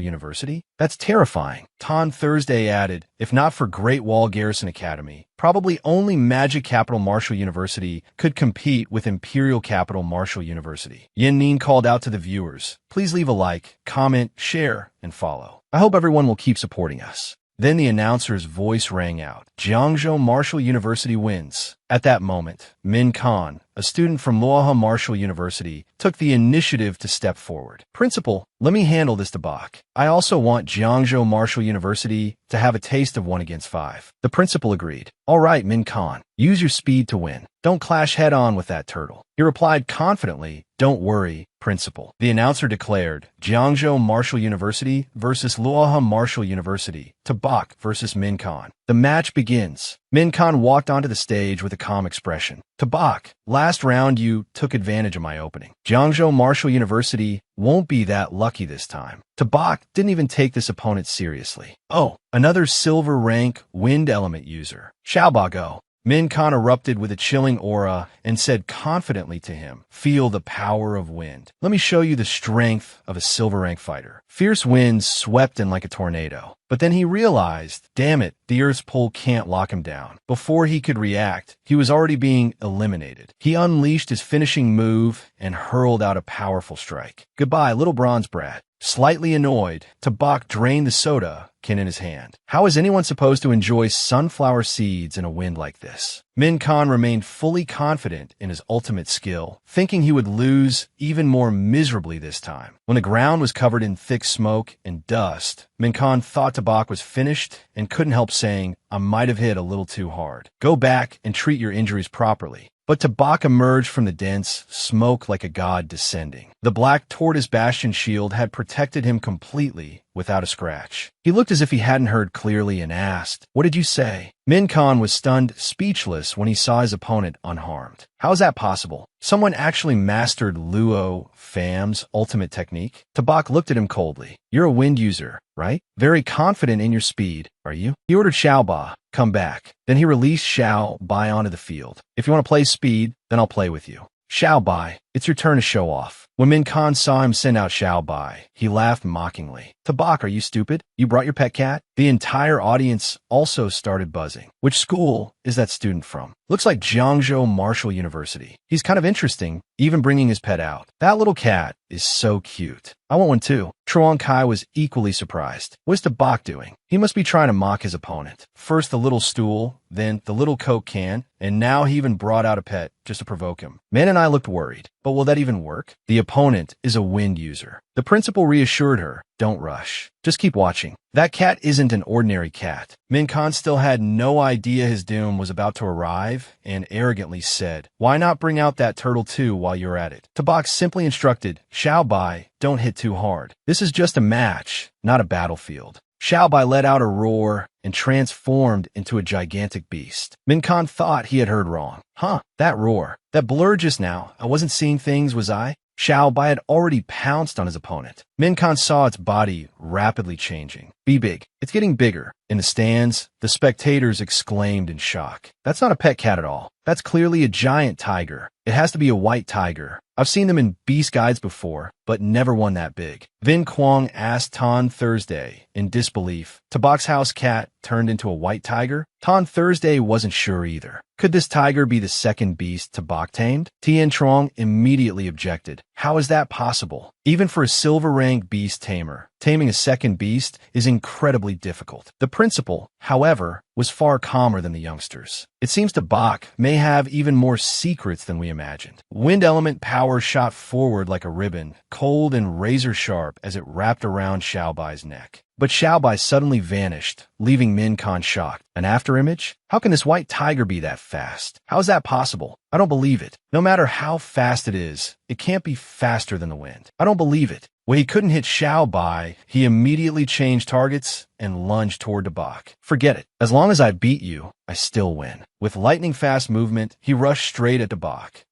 University? That's terrifying. Ton Thursday added, if not for Great Wall Garrison Academy, probably only Magic Capital Marshall University could compete with Imperial Capital Marshall University. Yin Nin called out to the viewers, please leave a like, comment, share, and follow. I hope everyone will keep supporting us. Then the announcer's voice rang out. Jiangzhou Marshall University wins. At that moment, Min Khan, a student from Luoha Marshall University, took the initiative to step forward. Principal, let me handle this debacle. I also want Jiangzhou Marshall University to have a taste of 1 against 5. The principal agreed. All right, Min Khan, use your speed to win. Don't clash head-on with that turtle. He replied confidently, don't worry, principal. The announcer declared, Jiangzhou Marshall University versus Luoha Marshall University, Tabak versus Min Khan. The match begins. Min Khan walked onto the stage with a calm expression. Tabak, last round you took advantage of my opening. Jiangzhou Marshall University won't be that lucky this time. Tabak didn't even take this opponent seriously. Oh, another silver rank wind element user. Xiaoba go. Min Khan erupted with a chilling aura and said confidently to him, feel the power of wind. Let me show you the strength of a silver rank fighter. Fierce winds swept in like a tornado. But then he realized, damn it, the Earth's pull can't lock him down. Before he could react, he was already being eliminated. He unleashed his finishing move and hurled out a powerful strike. Goodbye, little bronze brat. Slightly annoyed, Tabak drained the soda can in his hand. How is anyone supposed to enjoy sunflower seeds in a wind like this? Min Khan remained fully confident in his ultimate skill, thinking he would lose even more miserably this time. When the ground was covered in thick smoke and dust, Min Khan thought Tabak was finished and couldn't help saying, I might have hit a little too hard. Go back and treat your injuries properly. But Tabak emerged from the dense smoke like a god descending. The black tortoise bastion shield had protected him completely without a scratch. He looked as if he hadn't heard clearly and asked, what did you say? Min Khan was stunned, speechless when he saw his opponent unharmed. How is that possible? Someone actually mastered Luo Fam's ultimate technique? Tabak looked at him coldly. You're a wind user, right? Very confident in your speed, are you? He ordered Xiaoba, come back. Then he released Xiao Bai onto the field. If you want to play speed, then I'll play with you. Xiao Bai, it's your turn to show off. When Min Khan saw him send out Xiao Bai, he laughed mockingly. Tabak, are you stupid? You brought your pet cat? The entire audience also started buzzing. Which school is that student from? Looks like Jiangzhou Marshall University. He's kind of interesting, even bringing his pet out. That little cat is so cute. I want one too. Truong Kai was equally surprised. What's Tabak doing? He must be trying to mock his opponent. First the little stool, then the little Coke can, and now he even brought out a pet just to provoke him. Man and I looked worried. But will that even work? The opponent is a wind user. The principal reassured her, don't rush. Just keep watching. That cat isn't an ordinary cat. Min Khan still had no idea his doom was about to arrive and arrogantly said, why not bring out that turtle too while you're at it? Tabak simply instructed, Xiao Bai, don't hit too hard. This is just a match, not a battlefield. Xiao Bai let out a roar and transformed into a gigantic beast. Min Khan thought he had heard wrong. Huh, that roar. That blur just now. I wasn't seeing things, was I? Xiao Bai had already pounced on his opponent. Min Khan saw its body rapidly changing. Be big. It's getting bigger. In the stands, the spectators exclaimed in shock. That's not a pet cat at all. That's clearly a giant tiger. It has to be a white tiger. I've seen them in beast guides before, but never one that big. Vin Kwong asked Ton Thursday in disbelief. Tabak's house cat turned into a white tiger? Ton Thursday wasn't sure either. Could this tiger be the second beast Tabak tamed? Tien Trong immediately objected. How is that possible? Even for a silver-rank beast tamer, taming a second beast is incredibly difficult. The principal, however, was far calmer than the youngsters. It seems Tabak may have even more secrets than we imagined. Wind element power shot forward like a ribbon, cold and razor-sharp as it wrapped around Xiao Bai's neck. But Xiao Bai suddenly vanished, leaving Min Khan shocked. An afterimage? How can this white tiger be that fast? How is that possible? I don't believe it. No matter how fast it is, it can't be faster than the wind. I don't believe it. When he couldn't hit Xiao Bai, he immediately changed targets and lunged toward Tabak. Forget it. As long as I beat you, I still win. With lightning-fast movement, he rushed straight at Tabak.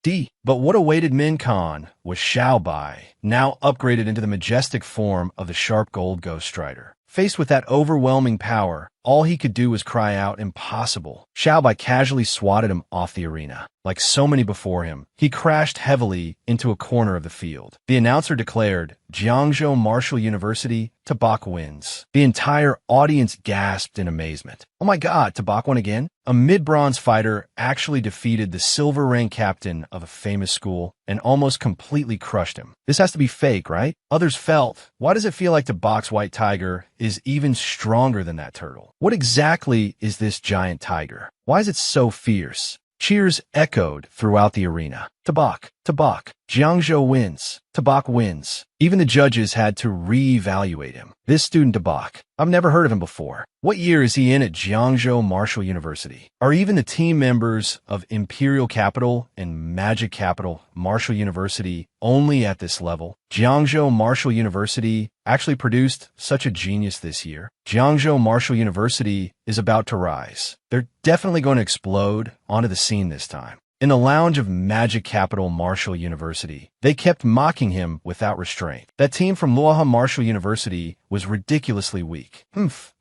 But what awaited Min Khan was Xiao Bai, now upgraded into the majestic form of the sharp gold Ghost Strider. Faced with that overwhelming power, all he could do was cry out, "Impossible!" Xiaobai casually swatted him off the arena. Like so many before him, he crashed heavily into a corner of the field. The announcer declared, "Jiangzhou Martial University, Tabak wins." The entire audience gasped in amazement. "Oh my god, Tabak won again?" A mid-bronze fighter actually defeated the silver-rank captain of a famous school and almost completely crushed him. This has to be fake, right? Others felt, why does it feel like Tabak's white tiger is even stronger than that turtle? What exactly is this giant tiger? Why is it so fierce? Cheers echoed throughout the arena. Tabak, Tabak, Jiangzhou wins, Tabak wins. Even the judges had to re-evaluate him. This student Tabak, I've never heard of him before. What year is he in at Jiangzhou Martial University? Are even the team members of Imperial Capital and Magic Capital Martial University only at this level? Jiangzhou Martial University actually produced such a genius this year. Jiangzhou Martial University is about to rise. They're definitely going to explode onto the scene this time. In the lounge of Magic Capital Martial University, they kept mocking him without restraint. That team from Luoha Martial University was ridiculously weak.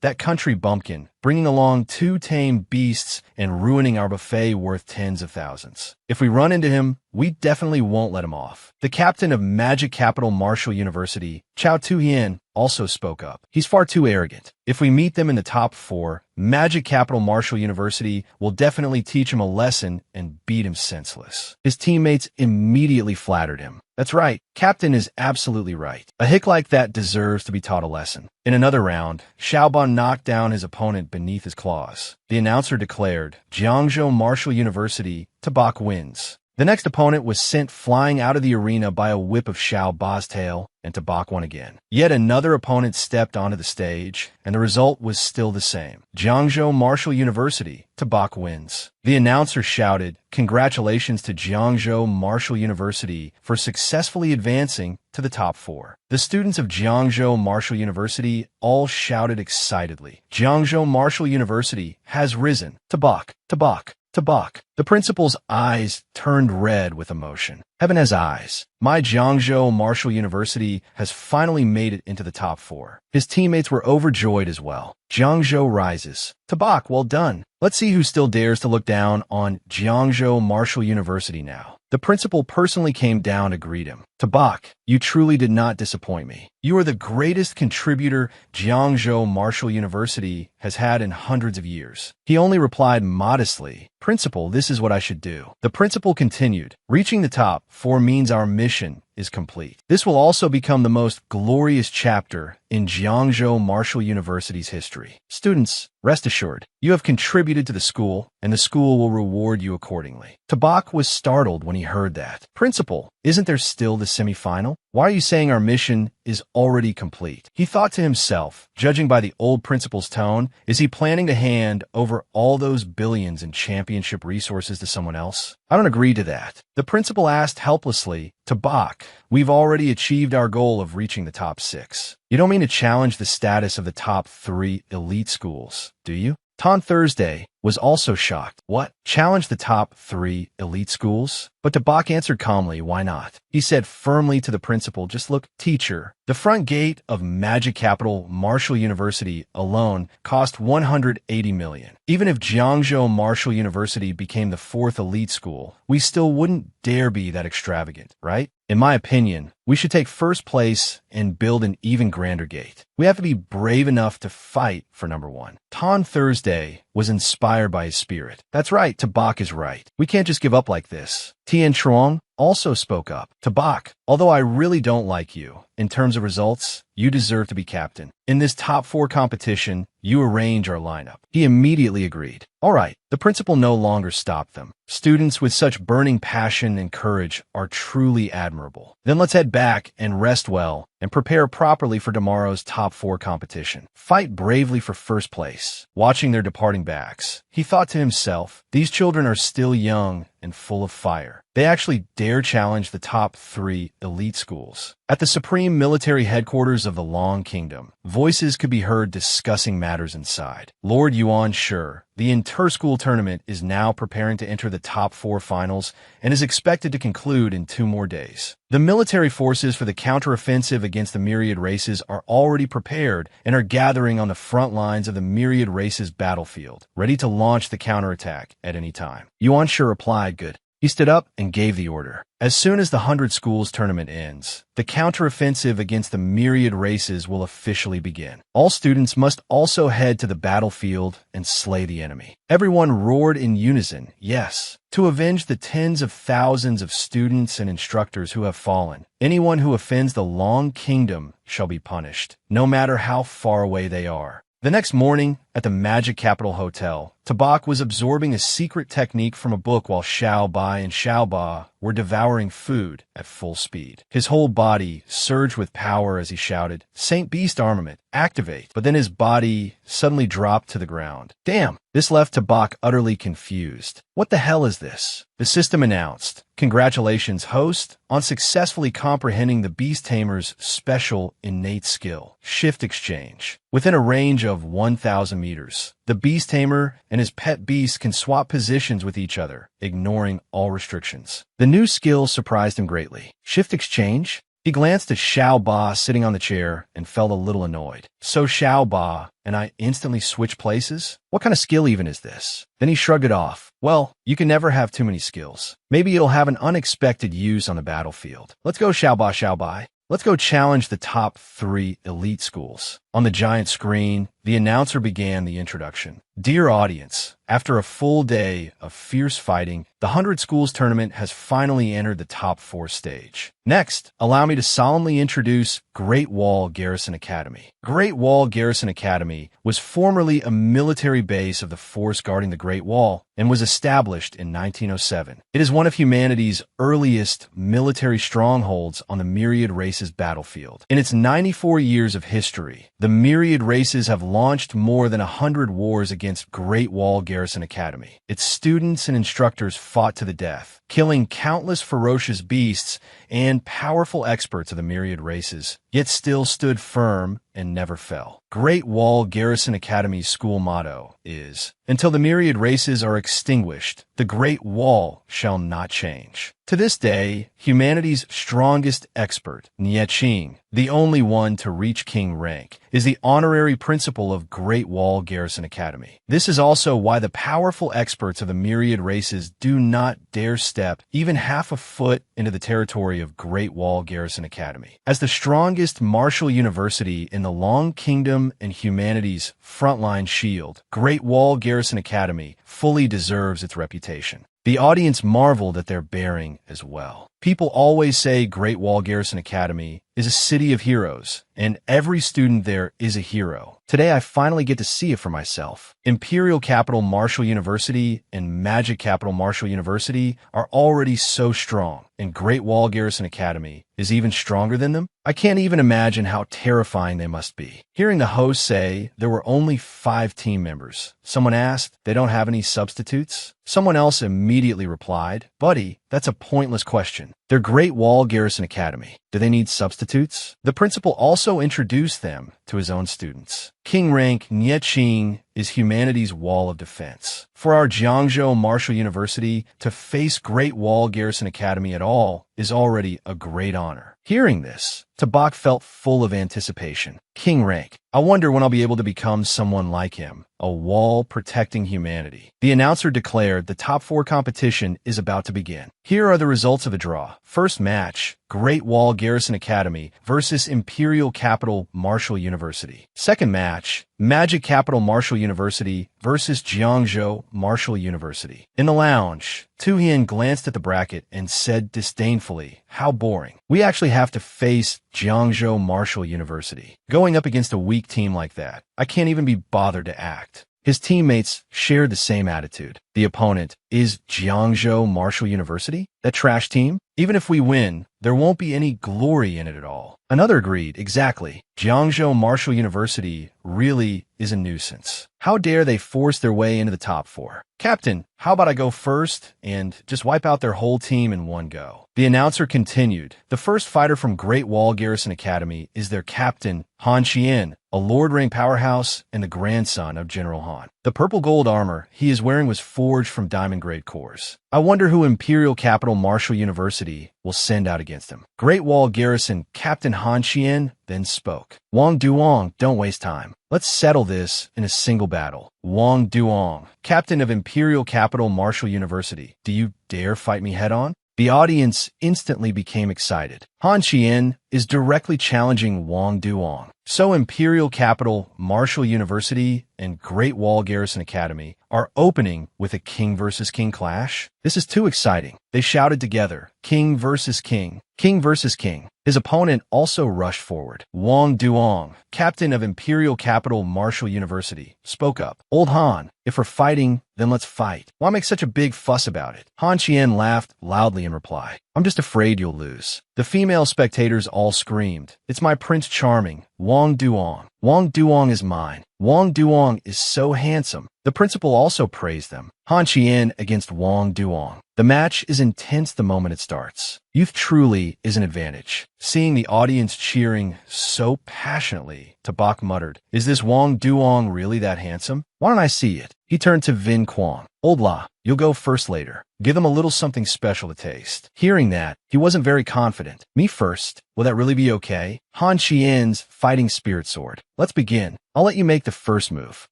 That country bumpkin, bringing along 2 tame beasts and ruining our buffet worth tens of thousands. If we run into him, we definitely won't let him off. The captain of Magic Capital Martial University, Chao Tuhian, also spoke up. He's far too arrogant. If we meet them in the top 4, Magic Capital Martial University will definitely teach him a lesson and beat him senseless. His teammates immediately flattered him. That's right, Captain is absolutely right. A hick like that deserves to be taught a lesson. In another round, Xiaoban knocked down his opponent beneath his claws. The announcer declared, Jiangzhou Martial University, Tabak wins. The next opponent was sent flying out of the arena by a whip of Xiaoba's tail, and Tabak won again. Yet another opponent stepped onto the stage, and the result was still the same. Jiangzhou Martial University, Tabak wins. The announcer shouted, "Congratulations to Jiangzhou Martial University for successfully advancing to the top 4. The students of Jiangzhou Martial University all shouted excitedly, "Jiangzhou Martial University has risen. Tabak, Tabak, Tabak." The principal's eyes turned red with emotion. Heaven has eyes. My Jiangzhou Martial University has finally made it into the top 4. His teammates were overjoyed as well. Jiangzhou rises. Tabak, well done. Let's see who still dares to look down on Jiangzhou Martial University now. The principal personally came down to greet him. Tabak, you truly did not disappoint me. You are the greatest contributor Jiangzhou Martial University has had in hundreds of years. He only replied modestly, "Principal, this is what I should do." The principal continued, "Reaching the top 4 means our mission is complete. This will also become the most glorious chapter in Jiangzhou Martial University's history. Students, rest assured, you have contributed to the school, and the school will reward you accordingly." Tabak was startled when he heard that. "Principal, isn't there still the semifinal? Why are you saying our mission is already complete?" He thought to himself, judging by the old principal's tone, is he planning to hand over all those billions in championship resources to someone else? I don't agree to that. The principal asked helplessly, "Tabak, we've already achieved our goal of reaching the top 6. You don't mean to challenge the status of the top 3 elite schools, do you?" Ton Thursday was also shocked. What? Challenge the top 3 elite schools? But Tabak answered calmly, why not? He said firmly to the principal, "Just look, teacher, the front gate of Magic Capital Martial University alone cost 180 million. Even if Jiangzhou Martial University became the 4th elite school, we still wouldn't dare be that extravagant, right? In my opinion, we should take first place and build an even grander gate. We have to be brave enough to fight for number 1. Ton Thursday was inspired by his spirit. That's right, Tabak is right. We can't just give up like this. Tian Chuang also spoke up. Tabak, although I really don't like you, in terms of results, you deserve to be captain. In this top 4 competition, you arrange our lineup. He immediately agreed. All right, the principal no longer stopped them. Students with such burning passion and courage are truly admirable. Then let's head back and rest well and prepare properly for tomorrow's top 4 competition. Fight bravely for first place. Watching their departing backs, he thought to himself, these children are still young and full of fire. They actually dare challenge the top 3 elite schools. At the supreme military headquarters of the Long Kingdom, voices could be heard discussing matters inside. Lord Yuan Shi, the inter-school tournament is now preparing to enter the top 4 finals and is expected to conclude in 2 more days. The military forces for the counteroffensive against the myriad races are already prepared and are gathering on the front lines of the myriad races battlefield, ready to launch the counterattack at any time. Yuan Shi replied, "Good." He stood up and gave the order. As soon as the 100 schools tournament ends, the counteroffensive against the myriad races will officially begin. All students must also head to the battlefield and slay the enemy. Everyone roared in unison, yes, to avenge the tens of thousands of students and instructors who have fallen. Anyone who offends the Long Kingdom shall be punished, no matter how far away they are. The next morning, at the Magic Capital Hotel, Tabak was absorbing a secret technique from a book while Xiao Bai and Xiao Ba were devouring food at full speed. His whole body surged with power as he shouted, "Saint Beast Armament, activate!" But then his body suddenly dropped to the ground. Damn! This left Tabak utterly confused. What the hell is this? The system announced, "Congratulations, host, on successfully comprehending the Beast Tamer's special innate skill, Shift Exchange. Within a range of 1,000 meters, the Beast Tamer and his pet beast can swap positions with each other, ignoring all restrictions." The new skill surprised him greatly. Shift Exchange? He glanced at Xiao Ba sitting on the chair and felt a little annoyed. So Xiao Ba and I instantly switch places? What kind of skill even is this? Then he shrugged it off. Well, you can never have too many skills. Maybe it'll have an unexpected use on the battlefield. Let's go, Xiao Ba, Xiao Bai. Let's go challenge the top 3 elite schools. On the giant screen, the announcer began the introduction. Dear audience, after a full day of fierce fighting, the 100 schools tournament has finally entered the top 4 stage. Next, allow me to solemnly introduce Great Wall Garrison Academy. Great Wall Garrison Academy was formerly a military base of the force guarding the Great Wall and was established in 1907. It is one of humanity's earliest military strongholds on the myriad races battlefield. In its 94 years of history, the myriad races have launched more than 100 wars against Great Wall Garrison Academy. Its students and instructors fought to the death, killing countless ferocious beasts and powerful experts of the myriad races, yet still stood firm and never fell. Great Wall Garrison Academy's school motto is, "Until the myriad races are extinguished, the Great Wall shall not change." To this day, humanity's strongest expert, Nie Qing, the only one to reach king rank, is the honorary principal of Great Wall Garrison Academy. This is also why the powerful experts of the myriad races do not dare step even half a foot into the territory of Great Wall Garrison Academy. As the strongest martial university in the Long Kingdom and humanity's frontline shield, Great Wall Garrison Academy fully deserves its reputation. The audience marveled at their bearing as well. People always say Great Wall Garrison Academy is a city of heroes, and every student there is a hero. Today I finally get to see it for myself. Imperial Capital Martial University and Magic Capital Martial University are already so strong, and Great Wall Garrison Academy is even stronger than them? I can't even imagine how terrifying they must be. Hearing the host say there were only 5 team members, someone asked, "They don't have any substitutes?" Someone else immediately replied, "Buddy, that's a pointless question. They're Great Wall Garrison Academy. Do they need substitutes?" The principal also introduced them to his own students. King rank Nie Qing is humanity's wall of defense. For our Jiangzhou Martial University, to face Great Wall Garrison Academy at all is already a great honor. Hearing this, Tabak felt full of anticipation. King rank. I wonder when I'll be able to become someone like him, a wall protecting humanity. The announcer declared the top 4 competition is about to begin. Here are the results of the draw. First match, Great Wall Garrison Academy versus Imperial Capital Martial University. Second match, Magic Capital Martial University versus Jiangzhou Martial University. In the lounge, Tu-Hien glanced at the bracket and said disdainfully, "How boring. We actually have to face Jiangzhou Martial University. Going up against a weak team like that, I can't even be bothered to act." His teammates shared the same attitude. The opponent is Jiangzhou Martial University, that trash team. Even if we win, there won't be any glory in it at all. Another agreed, exactly. Jiangzhou Martial University really is a nuisance. How dare they force their way into the top 4? Captain, how about I go first and just wipe out their whole team in one go? The announcer continued. The first fighter from Great Wall Garrison Academy is their captain, Han Qian, a Lord-rank powerhouse and the grandson of General Han. The purple gold armor he is wearing was forged from diamond-grade cores. I wonder who Imperial Capital Martial University will send out against him. Great Wall Garrison Captain Han Qian then spoke. Wang Duong, don't waste time. Let's settle this in a single battle. Wang Duong, captain of Imperial Capital Martial University, do you dare fight me head-on? The audience instantly became excited. Han Qian is directly challenging Wang Duong. So Imperial Capital Martial University and Great Wall Garrison Academy are opening with a king versus king clash? This is too exciting. They shouted together, king versus king, king versus king. His opponent also rushed forward. Wang Duong, captain of Imperial Capital Martial University, spoke up. Old Han, if we're fighting, then let's fight. Why make such a big fuss about it? Han Qian laughed loudly in reply. I'm just afraid you'll lose. The female spectators all screamed. It's my Prince Charming, Wang Duong. Wang Duong is mine. Wang Duong is so handsome. The principal also praised them. Han Qian against Wang Duong. The match is intense the moment it starts. Youth truly is an advantage. Seeing the audience cheering so passionately, Tabak muttered, is this Wang Duong really that handsome? Why don't I see it? He turned to Vin Quang. Old La, you'll go first later. Give them a little something special to taste. Hearing that, he wasn't very confident. Me first? Will that really be okay? Han Qian's fighting spirit sword. Let's begin. I'll let you make the first move.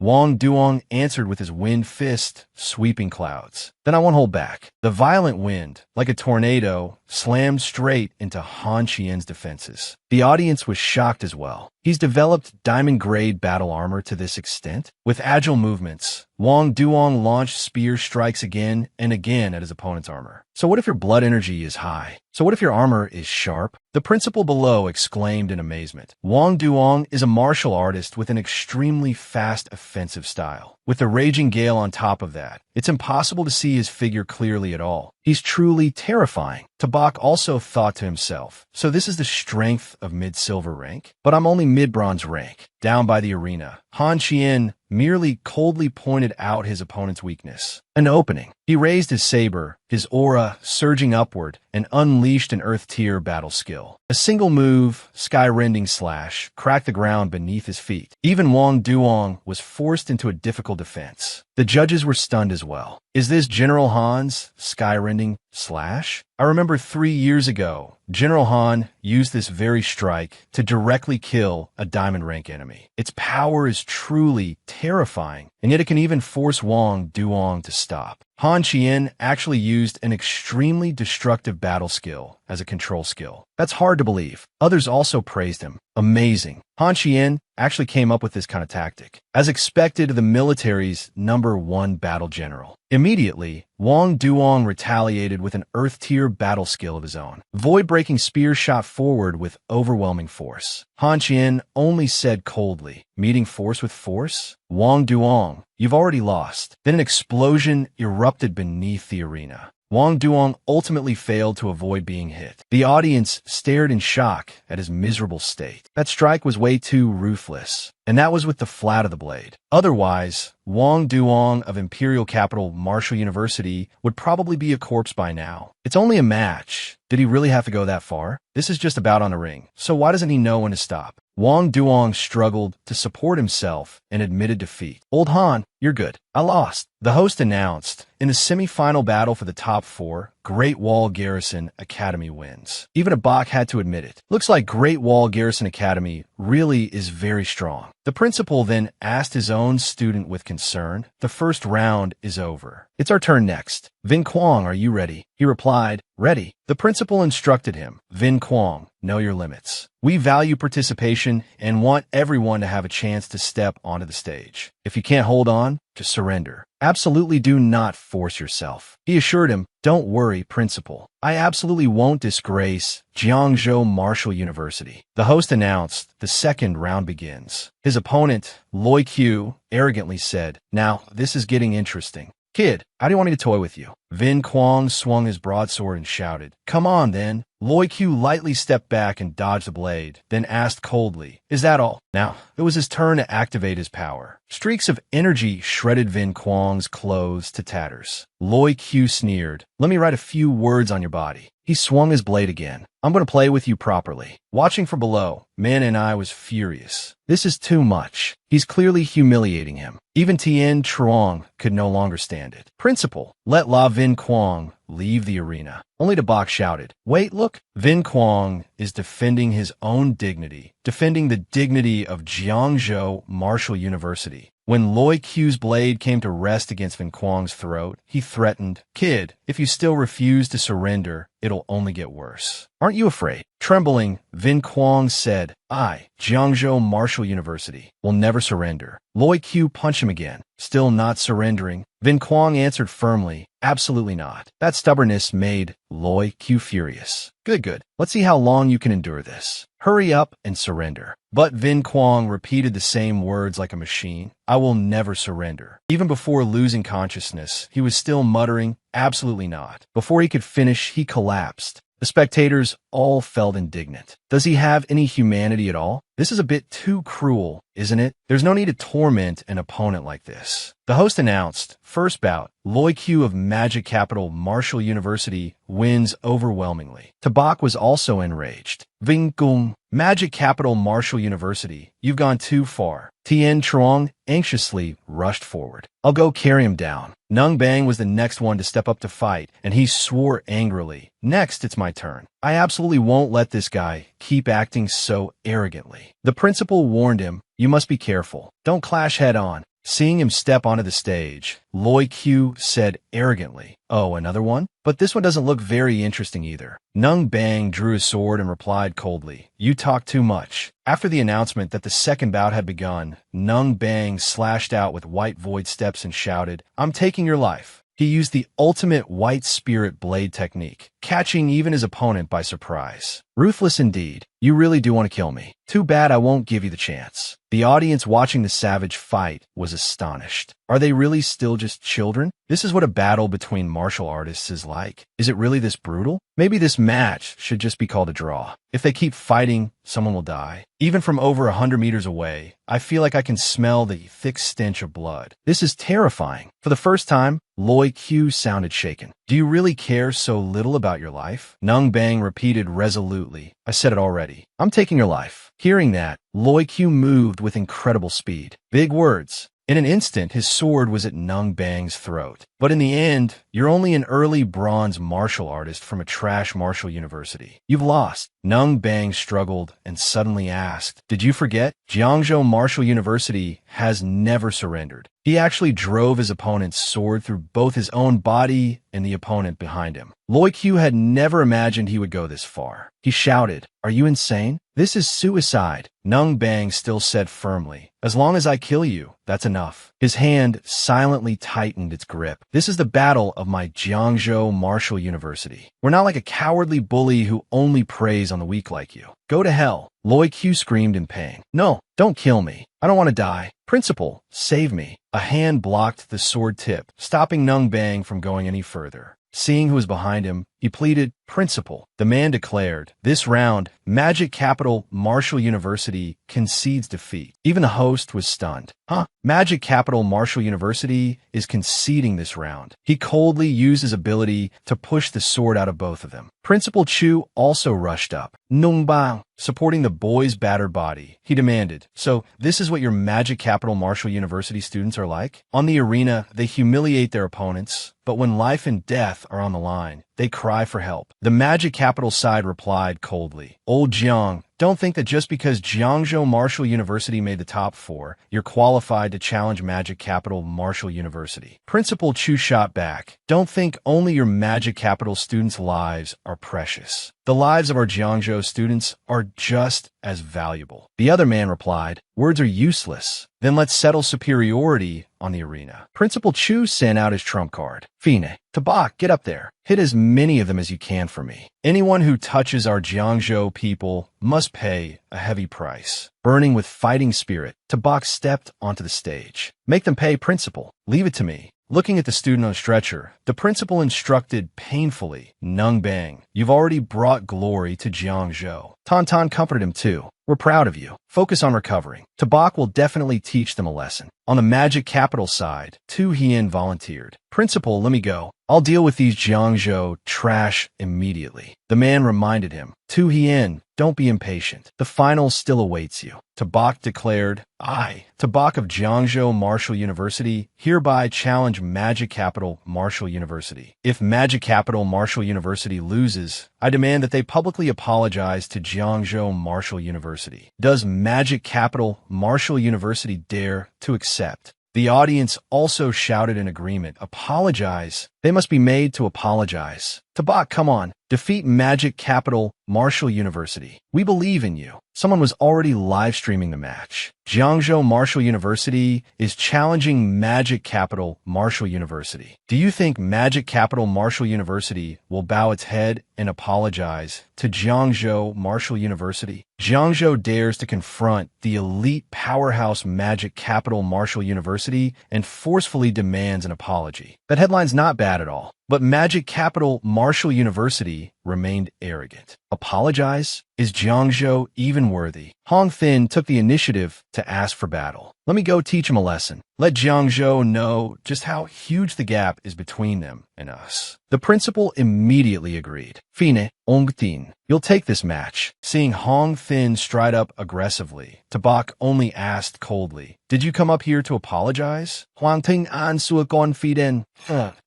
Wang Duong answered with his wind fist, sweeping clouds. Then I won't hold back. The violent wind, like a tornado, slammed straight into Han Qian's defenses. The audience was shocked as well. He's developed diamond-grade battle armor to this extent? With agile movements, Wang Duong launched spear strikes again and again at his opponent's armor. So what if your blood energy is high? So what if your armor is sharp? The principal below exclaimed in amazement. Wang Duong is a martial artist with an extremely fast offensive style. With the raging gale on top of that, it's impossible to see his figure clearly at all. He's truly terrifying. Tabak also thought to himself, so this is the strength of mid-silver rank? But I'm only mid-bronze rank. Down by the arena, Han Qian merely coldly pointed out his opponent's weakness. An opening. He raised his saber, his aura surging upward, and unleashed an earth-tier battle skill. A single move, sky-rending slash, cracked the ground beneath his feet. Even Wang Duong was forced into a difficult defense. The judges were stunned as well. Is this General Han's sky-rending slash? I remember 3 years ago, General Han used this very strike to directly kill a diamond rank enemy. Its power is truly terrifying, and yet it can even force Wang Duong to stop. Han Qian actually used an extremely destructive battle skill as a control skill. That's hard to believe. Others also praised him. Amazing. Han Qian actually came up with this kind of tactic. As expected, the military's #1 battle general. Immediately, Wang Duong retaliated with an earth-tier battle skill of his own. Void-breaking spear shot forward with overwhelming force. Han Qian only said coldly, meeting force with force? Wang Duong, you've already lost. Then an explosion erupted beneath the arena. Wang Duong ultimately failed to avoid being hit. The audience stared in shock at his miserable state. That strike was way too ruthless, and that was with the flat of the blade. Otherwise, Wang Duong of Imperial Capital Martial University would probably be a corpse by now. It's only a match. Did he really have to go that far? This is just about on a ring, so why doesn't he know when to stop? Wang Duong struggled to support himself and admitted defeat. Old Han, you're good. I lost. The host announced, in the semi-final battle for the top 4, Great Wall Garrison Academy wins. Even a Bach had to admit it. Looks like Great Wall Garrison Academy really is very strong. The principal then asked his own student with concern, the first round is over. It's our turn next. Vin Quang, are you ready? He replied, ready. The principal instructed him, Vin Quang, know your limits. We value participation and want everyone to have a chance to step onto the stage. If you can't hold on, just surrender. Absolutely do not force yourself. He assured him, don't worry, principal. I absolutely won't disgrace Jiangzhou Martial University. The host announced the second round begins. His opponent, Loi Q, arrogantly said, now, this is getting interesting. Kid, how do you want me to toy with you? Vin Quang swung his broadsword and shouted, "Come on, then." Loi Q lightly stepped back and dodged the blade, then asked coldly, "Is that all?" Now, it was his turn to activate his power. Streaks of energy shredded Vin Quang's clothes to tatters. Loi Q sneered, "Let me write a few words on your body." He swung his blade again. "I'm going to play with you properly." Watching from below, Man and I was furious. This is too much. He's clearly humiliating him. Even Tien Truong could no longer stand it. "Principal, let La Vin Quang leave the arena." Only to Bach shouted, "Wait, look." Vin Quang is defending his own dignity, defending the dignity of Jiangzhou Martial University. When Loi Q's blade came to rest against Vin Quang's throat, he threatened, "Kid, if you still refuse to surrender, it'll only get worse. Aren't you afraid?" Trembling, Vin Quang said, "I, Jiangzhou Martial University, will never surrender." Loi Q punched him again. Still not surrendering, Vin Quang answered firmly, "Absolutely not." That stubbornness made Loi Q furious. Good. Let's see how long you can endure this. Hurry up and surrender." But Vin Quang repeated the same words like a machine. "I will never surrender." Even before losing consciousness, he was still muttering, "Absolutely not." Before he could finish, he collapsed. The spectators all felt indignant. Does he have any humanity at all? This is a bit too cruel, isn't it? There's no need to torment an opponent like this. The host announced, first bout, Loi Q of Magic Capital Martial University wins overwhelmingly. Tabak was also enraged. "Ving Gung, Magic Capital Martial University, you've gone too far." Tien Truong anxiously rushed forward. "I'll go carry him down." Nung Bang was the next one to step up to fight, and he swore angrily, "Next, it's my turn. I absolutely won't let this guy keep acting so arrogantly." The principal warned him, "You must be careful. Don't clash head on." Seeing him step onto the stage, Loi Q said arrogantly, "Oh, another one? But this one doesn't look very interesting either." Nung Bang drew his sword and replied coldly, "You talk too much." After the announcement that the second bout had begun, Nung Bang slashed out with white void steps and shouted, "I'm taking your life." He used the ultimate white spirit blade technique, catching even his opponent by surprise. Ruthless indeed. You really do want to kill me. Too bad I won't give you the chance. The audience watching the savage fight was astonished. Are they really still just children? This is what a battle between martial artists is like. Is it really this brutal? Maybe this match should just be called a draw. If they keep fighting, someone will die. Even from over 100 meters away, I feel like I can smell the thick stench of blood. This is terrifying. For the first time, Loi Q sounded shaken. "Do you really care so little about your life?" Nung Bang repeated resolutely, "I said it already. I'm taking your life." Hearing that, Loi Q moved with incredible speed. Big words. In an instant, his sword was at Nung Bang's throat. But in the end, you're only an early bronze martial artist from a trash martial university. You've lost. Nung Bang struggled and suddenly asked, "Did you forget? Jiangzhou Martial University has never surrendered." He actually drove his opponent's sword through both his own body and the opponent behind him. Loi Q had never imagined he would go this far. He shouted, "Are you insane? This is suicide." Nung Bang still said firmly, "As long as I kill you, that's enough." His hand silently tightened its grip. "This is the battle of my Jiangzhou Martial University. We're not like a cowardly bully who only preys on the weak like you. Go to hell." Loi Q screamed in pain. "No, don't kill me. I don't want to die. Principal, save me." A hand blocked the sword tip, stopping Nung Bang from going any further. Seeing who was behind him, he pleaded, "Principal." The man declared, "This round, Magic Capital Martial University concedes defeat." Even the host was stunned. Huh? Magic Capital Martial University is conceding this round. He coldly used his ability to push the sword out of both of them. Principal Chu also rushed up. Nung Bang, supporting the boy's battered body. He demanded, "So this is what your Magic Capital Martial University students are like? On the arena, they humiliate their opponents, but when life and death are on the line, they cry for help." The Magic Capital side replied coldly, "Old Jiang, don't think that just because Jiangzhou Martial University made the top 4, you're qualified to challenge Magic Capital Martial University." Principal Chu shot back, "Don't think only your Magic Capital students' lives are precious. The lives of our Jiangzhou students are just as valuable." The other man replied, "Words are useless. Then let's settle superiority on the arena." Principal Chu sent out his trump card. "Fine. Tabak, get up there. Hit as many of them as you can for me. Anyone who touches our Jiangzhou people must pay a heavy price." Burning with fighting spirit, Tabak stepped onto the stage. "Make them pay, Principal. Leave it to me." Looking at the student on a stretcher, the principal instructed painfully, Nung Bang, you've already brought glory to Jiangzhou. Tan comforted him too. We're proud of you. Focus on recovering. Tabak will definitely teach them a lesson. On the magic capital side, Tu Hien volunteered. Principal, let me go. I'll deal with these Jiangzhou trash immediately. The man reminded him. Tu Hien, don't be impatient. The final still awaits you. Tabak declared, I, Tabak of Jiangzhou Martial University, hereby challenge Magic Capital Martial University. If Magic Capital Martial University loses, I demand that they publicly apologize to Jiangzhou Martial University. Does Magic Capital Martial University dare to accept? The audience also shouted in agreement, apologize. They must be made to apologize. Tabak, come on. Defeat Magic Capital Martial University. We believe in you. Someone was already live streaming the match. Jiangzhou Martial University is challenging Magic Capital Martial University. Do you think Magic Capital Martial University will bow its head and apologize to Jiangzhou Martial University? Jiangzhou dares to confront the elite powerhouse Magic Capital Martial University and forcefully demands an apology. That headline's not bad at all. But Magic Capital Martial University remained arrogant. Apologize? Is Jiangzhou even worthy? Hong Thin took the initiative to ask for battle. Let me go teach him a lesson. Let Jiangzhou know just how huge the gap is between them and us. The principal immediately agreed. Fine, Ong Tin, you'll take this match. Seeing Hong Thin stride up aggressively, Tabak only asked coldly, did you come up here to apologize? Huang Ting An Suakon Fiden.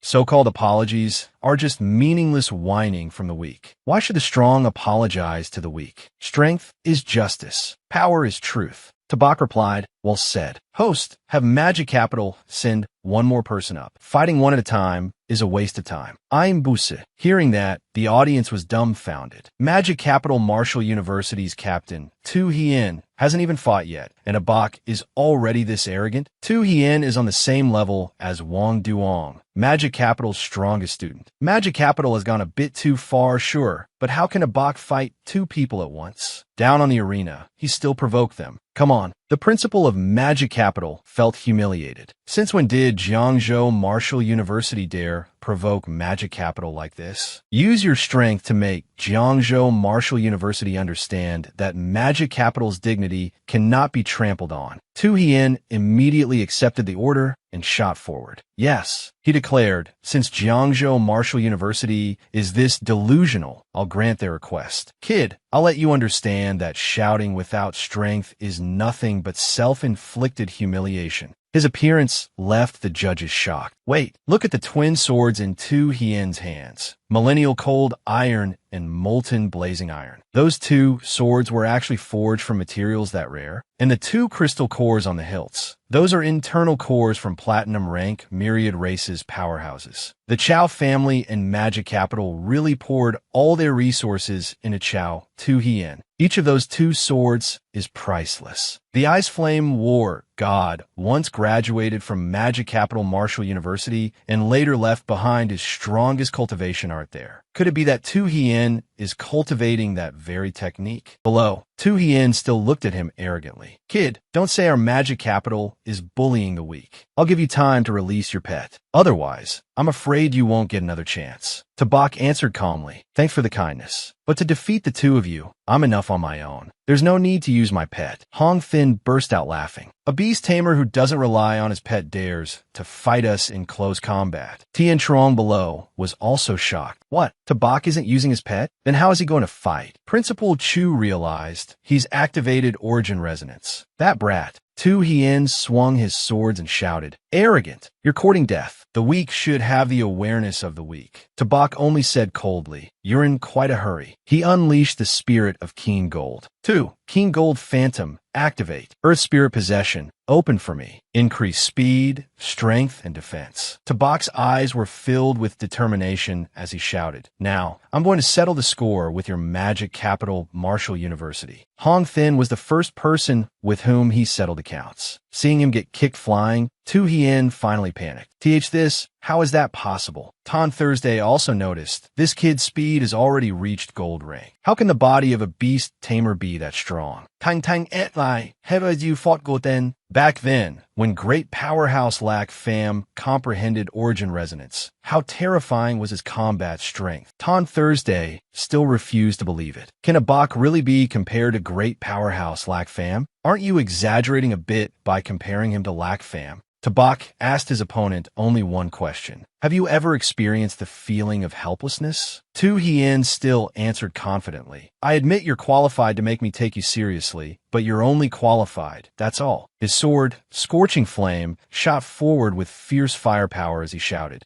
So-called apologies are just meaningless whining from the weak. Why should the strong apologize to the weak? Strength is justice. Power is truth. Tabak replied, well said. Host, have Magic Capital send one more person up. Fighting one at a time is a waste of time. I'm Buse. Hearing that, the audience was dumbfounded. Magic Capital Martial University's captain, Tu Hien, hasn't even fought yet, and Abak is already this arrogant? Tu Hien is on the same level as Wang Duong, Magic Capital's strongest student. Magic Capital has gone a bit too far, sure, but how can Abak fight two people at once? Down on the arena, he still provoked them. Come on. The principal of Magic Capital felt humiliated. Since when did Jiangzhou Martial University dare provoke Magic Capital like this? Use your strength to make Jiangzhou Martial University understand that Magic Capital's dignity cannot be trampled on. Tu Hien immediately accepted the order and shot forward. Yes, he declared, since Jiangzhou Martial University is this delusional, I'll grant their request. Kid, I'll let you understand that shouting without strength is nothing but self-inflicted humiliation. His appearance left the judges shocked. Wait, look at the twin swords in Tu Hien's hands. Millennial cold iron and molten blazing iron. Those two swords were actually forged from materials that rare. And the two crystal cores on the hilts. Those are internal cores from platinum rank myriad races powerhouses. The Chao family and Magic Capital really poured all their resources into Chao Tu Hien. Each of those two swords is priceless. The Ice Flame War God once graduated from Magic Capital Martial University and later left behind his strongest cultivation art there. Could it be that Tu Hien is cultivating that very technique? Below, Tu Hien still looked at him arrogantly. Kid, don't say our Magic Capital is bullying the weak. I'll give you time to release your pet. Otherwise, I'm afraid you won't get another chance. Tabak answered calmly, thanks for the kindness. But to defeat the two of you, I'm enough on my own. There's no need to use my pet. Hong Thin burst out laughing. A beast tamer who doesn't rely on his pet dares to fight us in close combat. Tian Trong below was also shocked. What? Tabak isn't using his pet? Then how is he going to fight? Principal Chu realized he's activated origin resonance. That brat. Tu Hien swung his swords and shouted, arrogant! You're courting death. The weak should have the awareness of the weak. Tabak only said coldly, you're in quite a hurry. He unleashed the spirit of Keen Gold. 2. Keen Gold Phantom, activate. Earth Spirit Possession, open for me. Increase speed, strength, and defense. Tabak's eyes were filled with determination as he shouted, now, I'm going to settle the score with your Magic Capital Martial University. Hong Thin was the first person with whom he settled accounts. Seeing him get kicked flying, Tu Hien finally panicked. This, how is that possible? Tan Thursday also noticed, this kid's speed has already reached gold rank. How can the body of a beast tamer be that strong? Tang Tang Et Lai, have you fought go then? Back then, when great powerhouse Lack Fam comprehended origin resonance, how terrifying was his combat strength? Ton Thursday still refused to believe it. Can a Bach really be compared to great powerhouse Lack Fam? Aren't you exaggerating a bit by comparing him to Lack Fam? Tabak asked his opponent only one question. Have you ever experienced the feeling of helplessness? Tu Hien still answered confidently. I admit you're qualified to make me take you seriously, but you're only qualified, that's all. His sword, scorching flame, shot forward with fierce firepower as he shouted.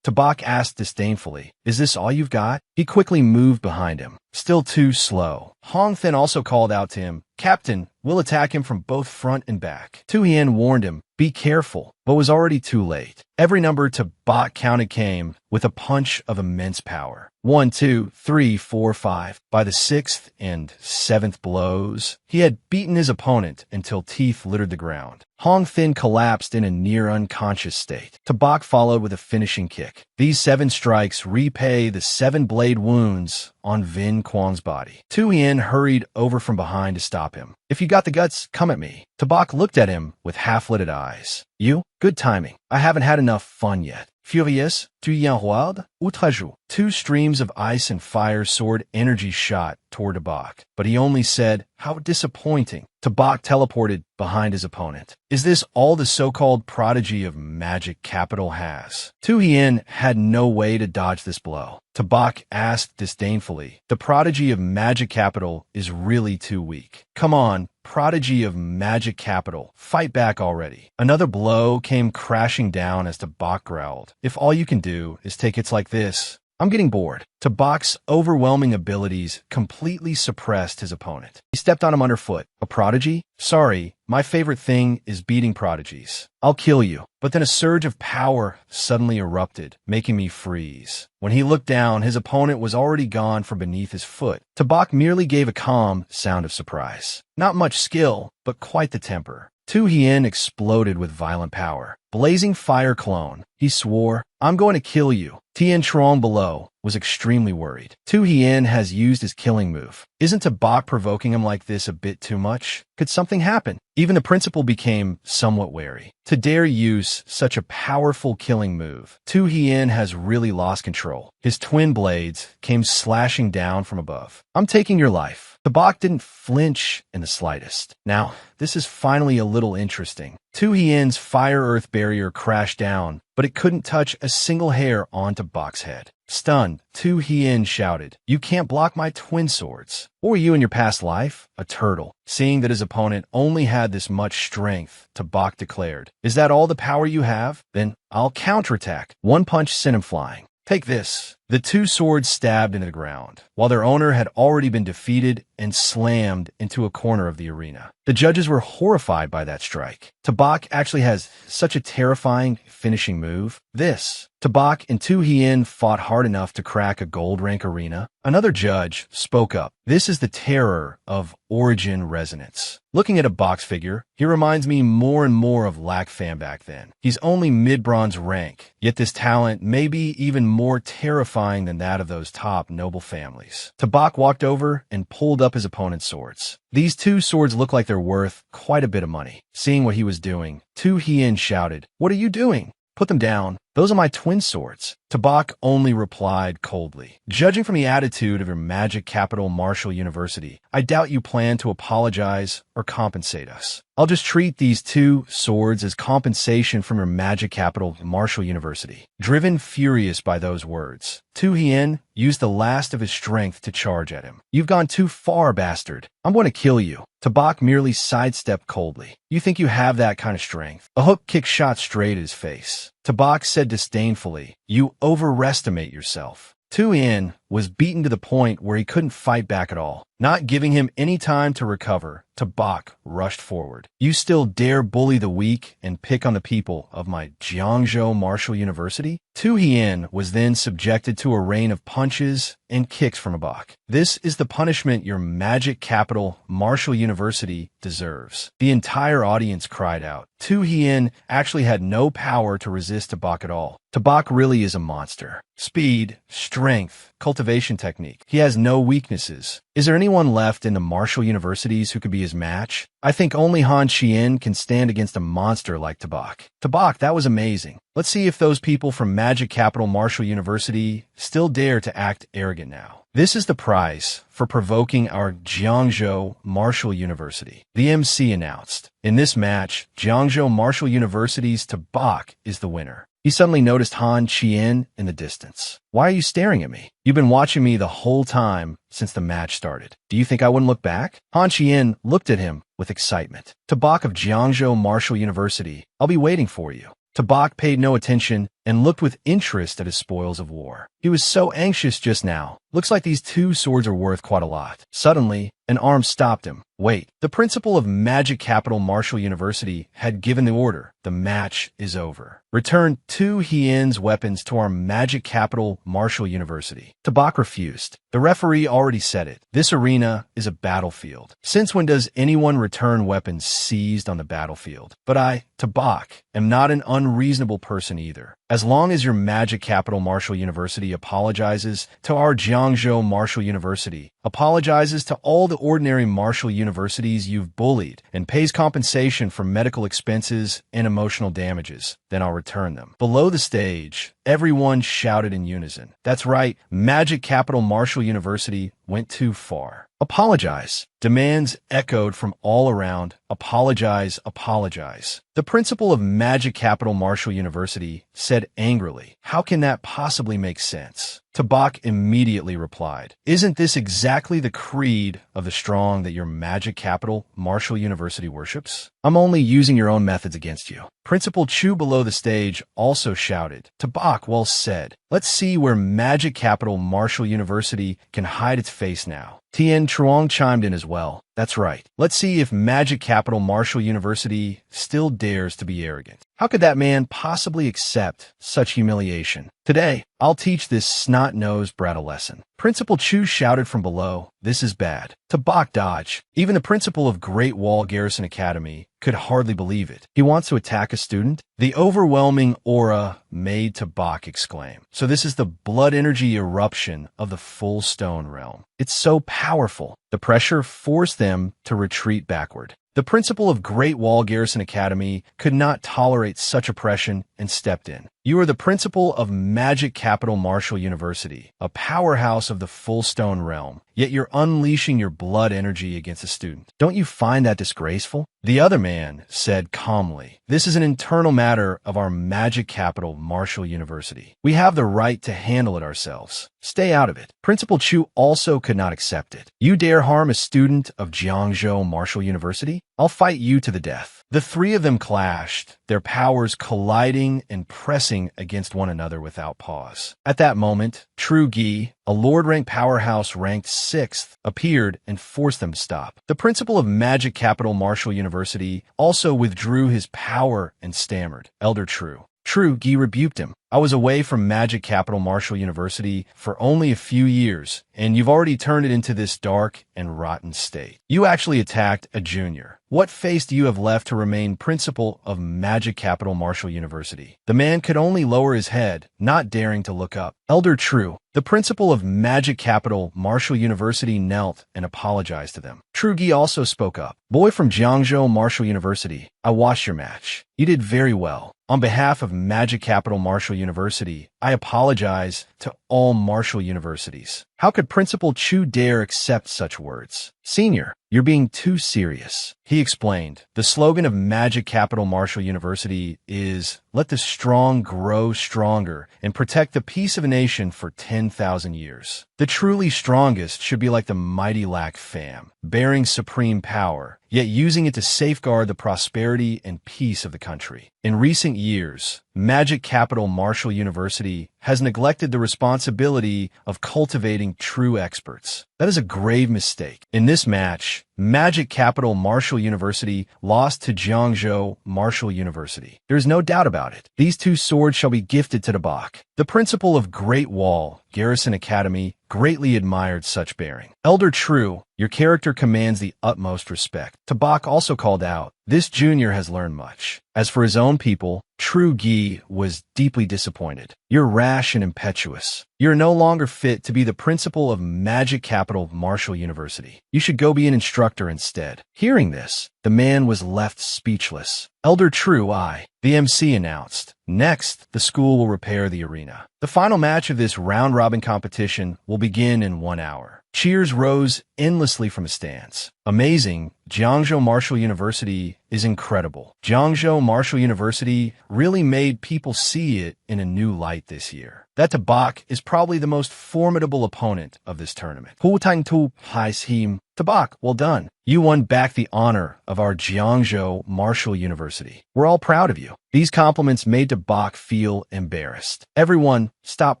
Tabak asked disdainfully, is this all you've got? He quickly moved behind him. Still too slow. Hong Thin also called out to him, Captain, we'll attack him from both front and back. Tu Hien warned him, be careful, but was already too late. Every number Tabak counted came with a punch of immense power. 1, 2, 3, 4, 5. By the sixth and seventh blows, he had beaten his opponent until teeth littered the ground. Hong Thin collapsed in a near unconscious state. Tabak followed with a finishing kick. These 7 strikes repay the 7 blade wounds on Vin Quan's body. Tu Hien hurried over from behind to stop him. If you got the guts, come at me. Tabak looked at him with half-lidded eyes. You? Good timing. I haven't had enough fun yet. Furious, tu y enroides, outrageux. 2 streams of ice and fire sword energy shot toward Tabak, but he only said, how disappointing. Tabak teleported behind his opponent. Is this all the so-called prodigy of magic capital has? Tu Hien had no way to dodge this blow. Tabak asked disdainfully, the prodigy of magic capital is really too weak. Come on, prodigy of magic capital, fight back already. Another blow came crashing down as Tabak growled. If all you can do is take hits like this, I'm getting bored. Tabak's overwhelming abilities completely suppressed his opponent. He stepped on him underfoot. A prodigy? Sorry, my favorite thing is beating prodigies. I'll kill you. But then a surge of power suddenly erupted, making me freeze. When he looked down, his opponent was already gone from beneath his foot. Tabak merely gave a calm sound of surprise. Not much skill, but quite the temper. Tu Hien exploded with violent power. Blazing fire clone. He swore, I'm going to kill you. Tien Trong below was extremely worried. Tu Hien has used his killing move. Isn't Tabak provoking him like this a bit too much? Could something happen? Even the principal became somewhat wary. To dare use such a powerful killing move, Tu Hien has really lost control. His twin blades came slashing down from above. I'm taking your life. Tabak didn't flinch in the slightest. Now, this is finally a little interesting. Tu Hien's fire-earth barrier crashed down, but it couldn't touch a single hair on Tabak's head. Stunned, Tu Hien shouted, you can't block my twin swords. Or were you in your past life? A turtle. Seeing that his opponent only had this much strength, Tabak declared, is that all the power you have? Then I'll counterattack. One punch sent him flying. Take this. The 2 swords stabbed into the ground, while their owner had already been defeated and slammed into a corner of the arena. The judges were horrified by that strike. Tabak actually has such a terrifying finishing move. This. Tabak and Tu Hien fought hard enough to crack a gold rank arena. Another judge spoke up. This is the terror of origin resonance. Looking at a box figure, he reminds me more and more of Lack Fam back then. He's only mid-bronze rank, yet this talent may be even more terrifying than that of those top noble families. Tabak walked over and pulled up his opponent's swords. These 2 swords look like they're worth quite a bit of money. Seeing what he was doing, Tu Hien shouted, what are you doing? Put them down. Those are my twin swords. Tabak only replied coldly. Judging from the attitude of your magic capital Marshall University, I doubt you plan to apologize or compensate us. I'll just treat these 2 swords as compensation from your magic capital Marshall University. Driven furious by those words, Tu Hien used the last of his strength to charge at him. You've gone too far, bastard. I'm going to kill you. Tabak merely sidestepped coldly. You think you have that kind of strength? A hook kick shot straight at his face. Tabak said disdainfully, you overestimate yourself. Tu Hien was beaten to the point where he couldn't fight back at all. Not giving him any time to recover, Tabak rushed forward. You still dare bully the weak and pick on the people of my Jiangzhou Marshall University? Tu Hien was then subjected to a rain of punches and kicks from Tabak. This is the punishment your magic capital Marshall University deserves. The entire audience cried out. Tu Hien actually had no power to resist Tabak at all. Tabak really is a monster. Speed, strength, cultivation, cultivation technique. He has no weaknesses. Is there anyone left in the martial universities who could be his match? I think only Han Qian can stand against a monster like Tabak. Tabak, that was amazing. Let's see if those people from Magic Capital Martial University still dare to act arrogant now. This is the prize for provoking our Jiangzhou Martial University. The MC announced. In this match, Jiangzhou Martial University's Tabak is the winner. He suddenly noticed Han Qian in the distance. Why are you staring at me? You've been watching me the whole time since the match started. Do you think I wouldn't look back? Han Qian looked at him with excitement. Tabak of Jiangzhou Martial University, I'll be waiting for you. Tabak paid no attention and looked with interest at his spoils of war. He was so anxious just now. Looks like these two swords are worth quite a lot. Suddenly, an arm stopped him. Wait, the principal of Magic Capital Martial University had given the order. The match is over. Return 2 Hien's weapons to our Magic Capital Martial University. Tabak refused. The referee already said it. This arena is a battlefield. Since when does anyone return weapons seized on the battlefield? But I, Tabak, am not an unreasonable person either. As long as your Magic Capital Martial University apologizes to our Jiangzhou Martial University, apologizes to all the ordinary martial universities you've bullied, and pays compensation for medical expenses and emotional damages, then I'll return them. Below the stage, everyone shouted in unison. That's right, Magic Capital Martial University went too far. Apologize. Demands echoed from all around. Apologize, apologize. The principal of Magic Capital Martial University said angrily, "How can that possibly make sense?" Tabak immediately replied, "Isn't this exactly the creed of the strong that your Magic Capital Martial University worships? I'm only using your own methods against you." Principal Chu below the stage also shouted, "Tabak, well said. Let's see where Magic Capital Martial University can hide its face now." Tian Chuang chimed in as well. That's right. Let's see if Magic Capital Martial University still dares to be arrogant. How could that man possibly accept such humiliation? Today, I'll teach this snot-nosed brat a lesson. Principal Chu shouted from below, "This is bad." Tabak dodge. Even the principal of Great Wall Garrison Academy could hardly believe it. He wants to attack a student? The overwhelming aura made Tabak exclaim. So this is the blood energy eruption of the full stone realm. It's so powerful. The pressure forced them to retreat backward. The principal of Great Wall Garrison Academy could not tolerate such oppression and stepped in. You are the principal of Magic Capital Martial University, a powerhouse of the full stone realm, yet you're unleashing your blood energy against a student. Don't you find that disgraceful? The other man said calmly, "This is an internal matter of our Magic Capital Martial University. We have the right to handle it ourselves. Stay out of it." Principal Chu also could not accept it. "You dare harm a student of Jiangzhou Martial University? I'll fight you to the death." The three of them clashed, their powers colliding and pressing against one another without pause. At that moment, True Gi, a Lord-rank powerhouse ranked 6th, appeared and forced them to stop. The principal of Magic Capital Martial University also withdrew his power and stammered, "Elder True." True Gi rebuked him. "I was away from Magic Capital Martial University for only a few years, and you've already turned it into this dark and rotten state. You actually attacked a junior. What face do you have left to remain principal of Magic Capital Martial University?" The man could only lower his head, not daring to look up. Elder True, the principal of Magic Capital Martial University, knelt and apologized to them. True Gi also spoke up. "Boy from Jiangzhou Martial University, I watched your match. You did very well. On behalf of Magic Capital Martial University, I apologize to all martial universities." How could Principal Chu dare accept such words? "Senior, you're being too serious," he explained. "The slogan of Magic Capital Martial University is, 'Let the strong grow stronger and protect the peace of a nation for 10,000 years.' The truly strongest should be like the mighty Lac Fam, bearing supreme power, yet using it to safeguard the prosperity and peace of the country. In recent years, Magic Capital Martial University has neglected the responsibility of cultivating true experts. That is a grave mistake. In this match, Magic Capital Martial University lost to Jiangzhou Martial University. There is no doubt about it. These two swords shall be gifted to Tabak." The principal of Great Wall Garrison Academy greatly admired such bearing. "Elder True, your character commands the utmost respect." Tabak also called out, This junior has learned much. As for his own people, True Gi was deeply disappointed. You're rash and impetuous. You're no longer fit to be the principal of magic capital of Marshall University. You should go be an instructor instead. Hearing this, the man was left speechless. Elder True, the MC announced. Next, the school will repair the arena. The final match of this round-robin competition will begin in 1 hour. Cheers rose endlessly from the stands. Amazing, Jiangzhou Marshall University is incredible. Jiangzhou Marshall University really made people see it in a new light this year. That Tabak is probably the most formidable opponent of this tournament. Hu Tang Tu Hais Him. Tabak, well done. You won back the honor of our Jiangzhou Marshall University. We're all proud of you. These compliments made Tabak feel embarrassed. Everyone, stop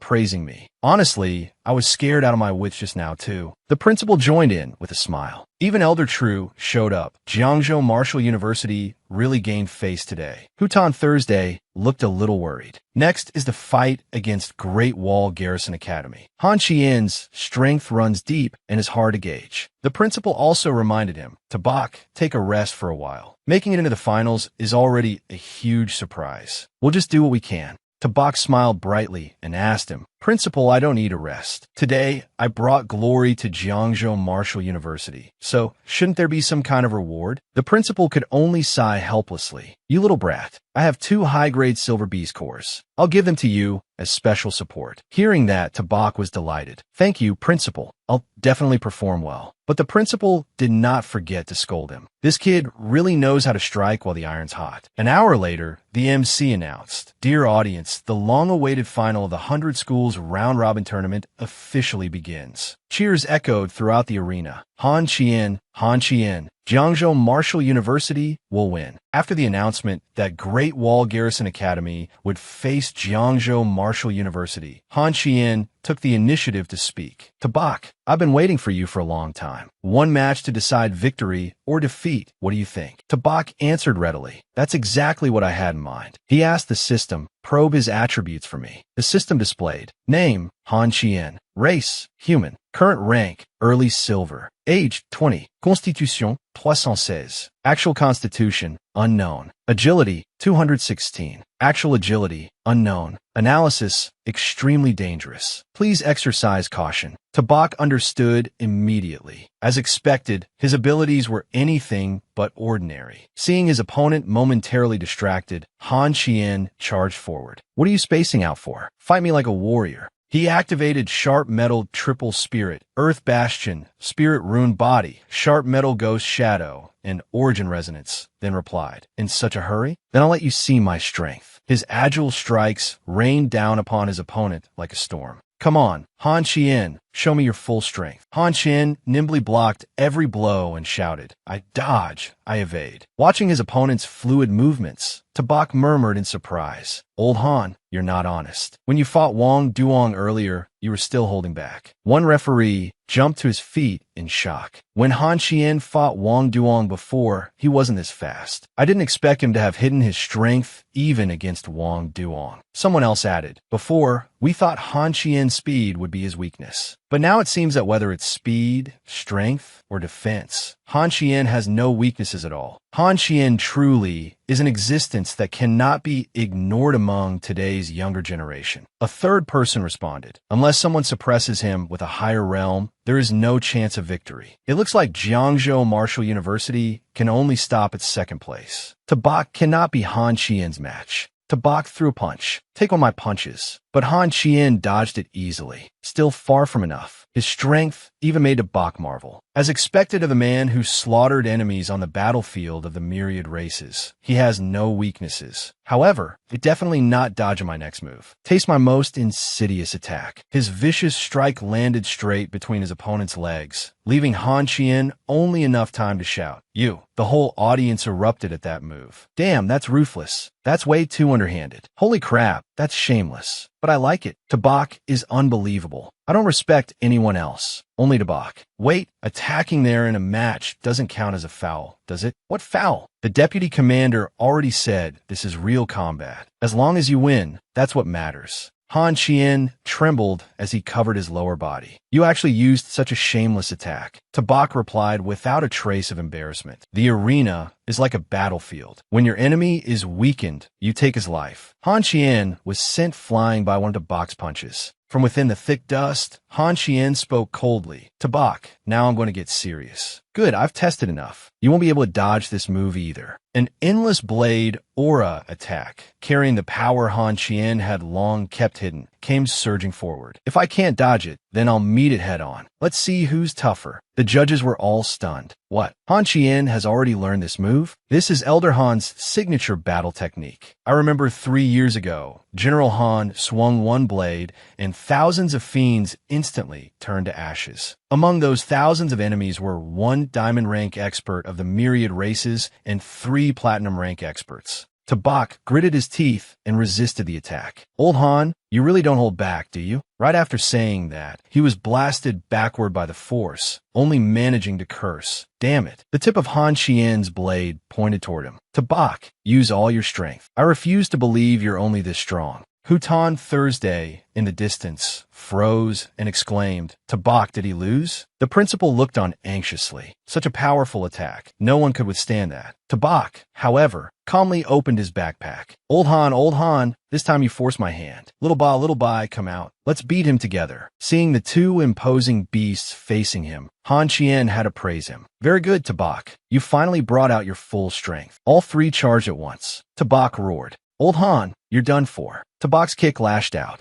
praising me. Honestly, I was scared out of my wits just now, too. The principal joined in with a smile. Even Elder True showed up. Jiangzhou Marshall University really gained face today. Hutan Thursday looked a little worried. Next is the fight against Great Wall Garrison Academy. Han Qian's strength runs deep and is hard to gauge. The principal also reminded him, Tabak, take a rest for a while. Making it into the finals is already a huge surprise. We'll just do what we can. Tabak smiled brightly and asked him, Principal, I don't need a rest. Today, I brought glory to Jiangzhou Marshall University. So, shouldn't there be some kind of reward? The principal could only sigh helplessly. You little brat, I have 2 high-grade Silver Beast cores. I'll give them to you as special support. Hearing that, Tabak was delighted. Thank you, Principal. I'll definitely perform well. But the principal did not forget to scold him. This kid really knows how to strike while the iron's hot. An hour later, the MC announced, Dear audience, the long-awaited final of the 100 Schools round-robin tournament officially begins. Cheers echoed throughout the arena. Han Qian, Jiangzhou Marshall University will win. After the announcement that Great Wall Garrison Academy would face Jiangzhou Marshall University, Han Qian took the initiative to speak. Tabak, I've been waiting for you for a long time. One match to decide victory or defeat. What do you think? Tabak answered readily. That's exactly what I had in mind. He asked the system, probe his attributes for me. The system displayed. Name, Han Qian. Race, human. Current rank, early silver. Age, 20. Constitution, 316. Actual constitution, unknown. Agility, 216. Actual agility, unknown. Analysis, extremely dangerous. Please exercise caution. Tabak understood immediately. As expected, his abilities were anything but ordinary. Seeing his opponent momentarily distracted, Han Qian charged forward. What are you spacing out for? Fight me like a warrior. He activated Sharp Metal Triple Spirit, Earth Bastion, Spirit Rune Body, Sharp Metal Ghost Shadow, and Origin Resonance, then replied, In such a hurry? Then I'll let you see my strength. His agile strikes rained down upon his opponent like a storm. Come on, Han Qian, show me your full strength. Han Qian nimbly blocked every blow and shouted, I dodge, I evade. Watching his opponent's fluid movements, Tabak murmured in surprise, Old Han, you're not honest. When you fought Wang Duong earlier, you were still holding back. One referee jumped to his feet in shock. When Han Qian fought Wang Duong before, he wasn't this fast. I didn't expect him to have hidden his strength even against Wang Duong. Someone else added, Before, we thought Han Qian's speed would be his weakness. But now it seems that whether it's speed, strength, or defense, Han Qian has no weaknesses at all. Han Qian truly is an existence that cannot be ignored among today's younger generation. A third person responded, Unless someone suppresses him with a higher realm, there is no chance of victory. It looks like Jiangzhou Marshall University can only stop at second place. Tabak cannot be Han Qian's match. Tabak threw a punch. Take on my punches. But Han Qian dodged it easily. Still far from enough. His strength even made Tabak marvel. As expected of the man who slaughtered enemies on the battlefield of the myriad races, he has no weaknesses. However, it definitely not dodging my next move. Taste my most insidious attack. His vicious strike landed straight between his opponent's legs, leaving Han Qian only enough time to shout, You. The whole audience erupted at that move. Damn, that's ruthless. That's way too underhanded. Holy crap, that's shameless. But I like it. Tabak is unbelievable. I don't respect anyone else. Only Tabak. Wait, attacking there in a match doesn't count as a foul, does it? What foul? The deputy commander already said this is real combat. As long as you win, that's what matters. Han Qian trembled as he covered his lower body. You actually used such a shameless attack. Tabak replied without a trace of embarrassment. The arena is like a battlefield. When your enemy is weakened, you take his life. Han Qian was sent flying by one of Tabak's punches. From within the thick dust, Han Qian spoke coldly. Tabak, now I'm going to get serious. Good, I've tested enough. You won't be able to dodge this move either. An endless blade aura attack, carrying the power Han Qian had long kept hidden, came surging forward. If I can't dodge it, then I'll meet it head on. Let's see who's tougher. The judges were all stunned. What? Han Qian has already learned this move? This is Elder Han's signature battle technique. I remember 3 years ago, General Han swung one blade and thousands of fiends instantly turned to ashes. Among those thousands of enemies were 1 diamond rank expert of the myriad races and 3 platinum rank experts. Tabak gritted his teeth and resisted the attack. Old Han, you really don't hold back, do you? Right after saying that, he was blasted backward by the force, only managing to curse. Damn it. The tip of Han Qian's blade pointed toward him. Tabak, use all your strength. I refuse to believe you're only this strong. Hutan Thursday, in the distance, froze and exclaimed, Tabak, did he lose? The principal looked on anxiously. Such a powerful attack. No one could withstand that. Tabak, however, calmly opened his backpack. Old Han, this time you force my hand. Little Ba, come out. Let's beat him together. Seeing the 2 imposing beasts facing him, Han Qian had to praise him. Very good, Tabak. You finally brought out your full strength. All 3 charged at once. Tabak roared. Old Han, you're done for. Tabak's kick lashed out.